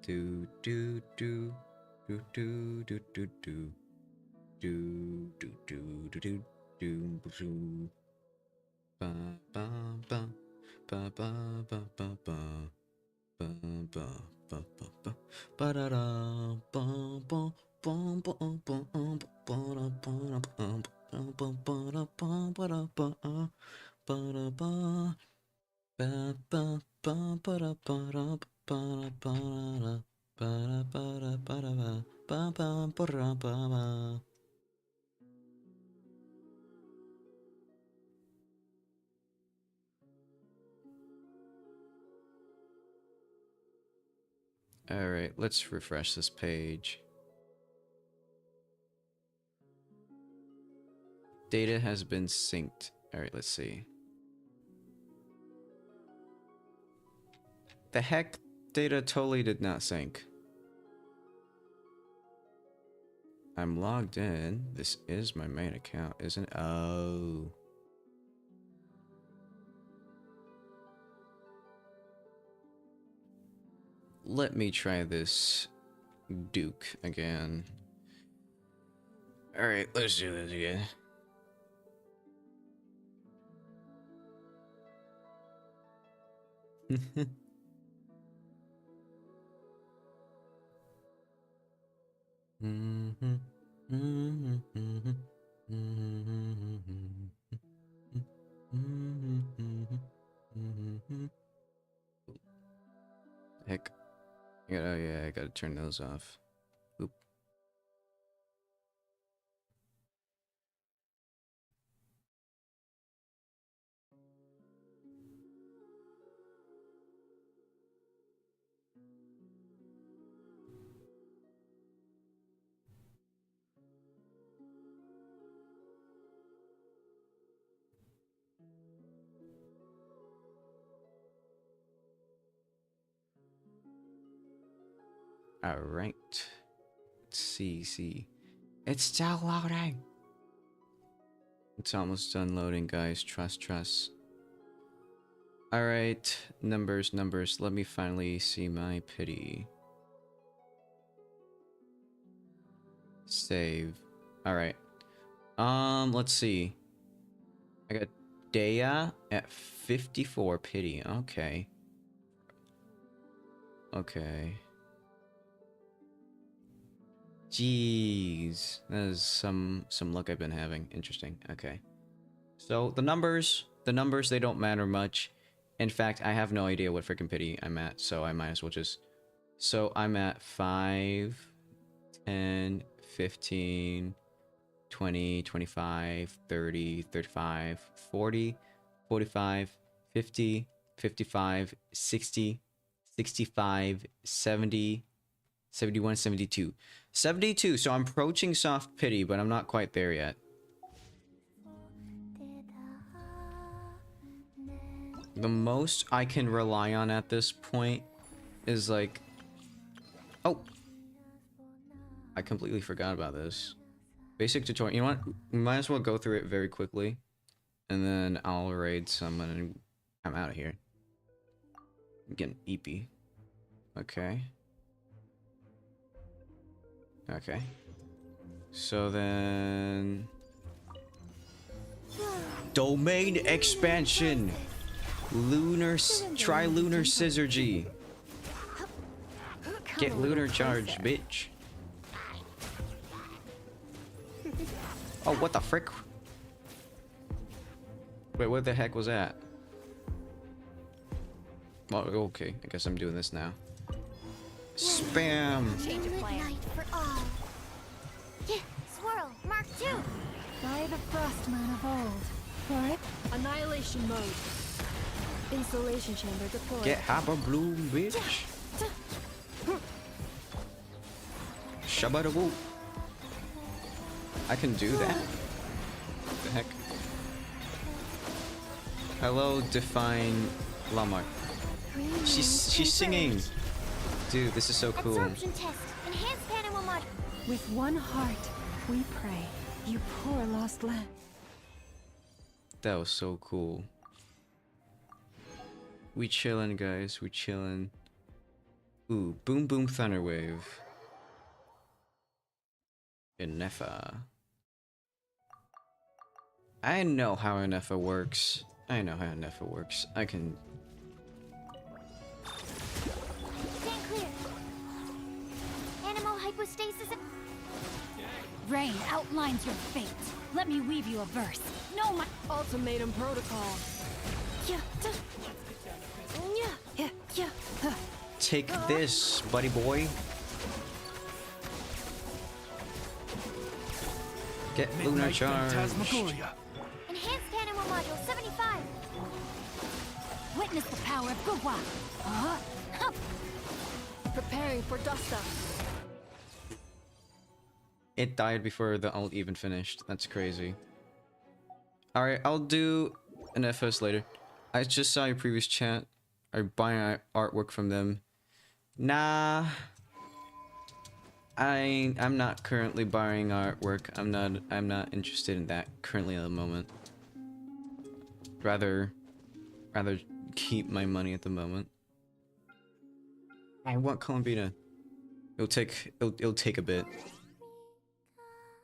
Do do do do do do do do do do do do do do do ba ba ba ba ba ba ba ba ba ba ba ba ba da da ba ba ba ba ba ba ba da ba ba ba da ba da ba ba da ba ba ba ba ba da ba da ba da ba da. All right, let's refresh this page. Data has been synced. All right, let's see. The heck? Data totally did not sync. I'm logged in. This is my main account, isn't it? Oh. Let me try this Duke again. Alright, let's do this again. Heck. Oh yeah, I gotta turn those off. Oop. All right. Let's see. It's still loading. It's almost done loading, guys. Trust. All right. Numbers. Let me finally see my pity. Save. All right. Let's see. I got Dea at 54 pity. Okay. Jeez, that is some luck I've been having. Interesting. Okay. So the numbers they don't matter much. In fact, I have no idea what freaking pity I'm at, so I might as well just. So I'm at 5, 10, 15, 20, 25, 30, 35, 40, 45, 50, 55, 60, 65, 70, 71, 72. 72, so I'm approaching soft pity, but I'm not quite there yet. The most I can rely on at this point is like... Oh! I completely forgot about this. Basic tutorial. You know what? We might as well go through it very quickly. And then I'll raid someone and I'm out of here. I'm getting eepy. Okay. Okay. So then... Domain expansion! Try lunar syzygy. Get lunar charge, bitch. Oh, what the frick? Wait, what the heck was that? Well, okay, I guess I'm doing this now. Spam! Change of plan. For all. Yeah, swirl, Mark 2. By the frost moon of old. What? Annihilation mode. Insulation chamber deployed. Get Hopper Bloom, bitch. Shabba-da-woo. I can do that? What the heck? Hello, Define Lamar. She's singing. Dude, this is so cool. Absorption test. Enhanced animal mod. With one heart, we pray. You poor lost lamb. That was so cool. We chillin', guys. We chillin'. Ooh, Boom Boom Thunderwave. Inefa. I know how Inefa works. I know how Inefa works. I can... Stand clear. Animal hypostasis. Rain outlines your fate. Let me weave you a verse. No, my ultimatum protocol. Yeah. Yeah. Yeah. Take this, buddy boy. Get Lunar Charge. Enhanced animal module 75. Witness the power of Gugwa. Preparing for dust-up. It died before the ult even finished. That's crazy. Alright, I'll do an FS later. I just saw your previous chat. Are you buying artwork from them? Nah. I'm not currently buying artwork. I'm not interested in that currently at the moment. Rather keep my money at the moment. I want Columbina. It'll take a bit.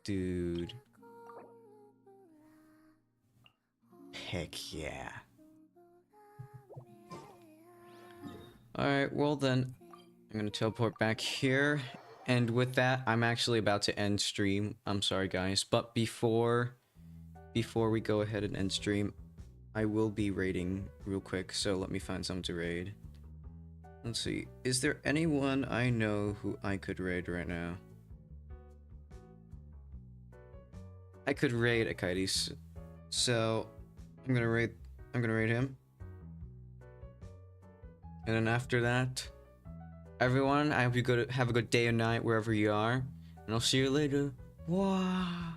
Dude. Heck yeah. Alright, well then, I'm gonna teleport back here. And with that, I'm actually about to end stream. I'm sorry guys, but before we go ahead and end stream, I will be raiding real quick, so let me find someone to raid. Let's see, is there anyone I know who I could raid right now? I could raid Akites, so I'm gonna raid him. And then after that, everyone, I hope you have a good day or night wherever you are, and I'll see you later. Wow.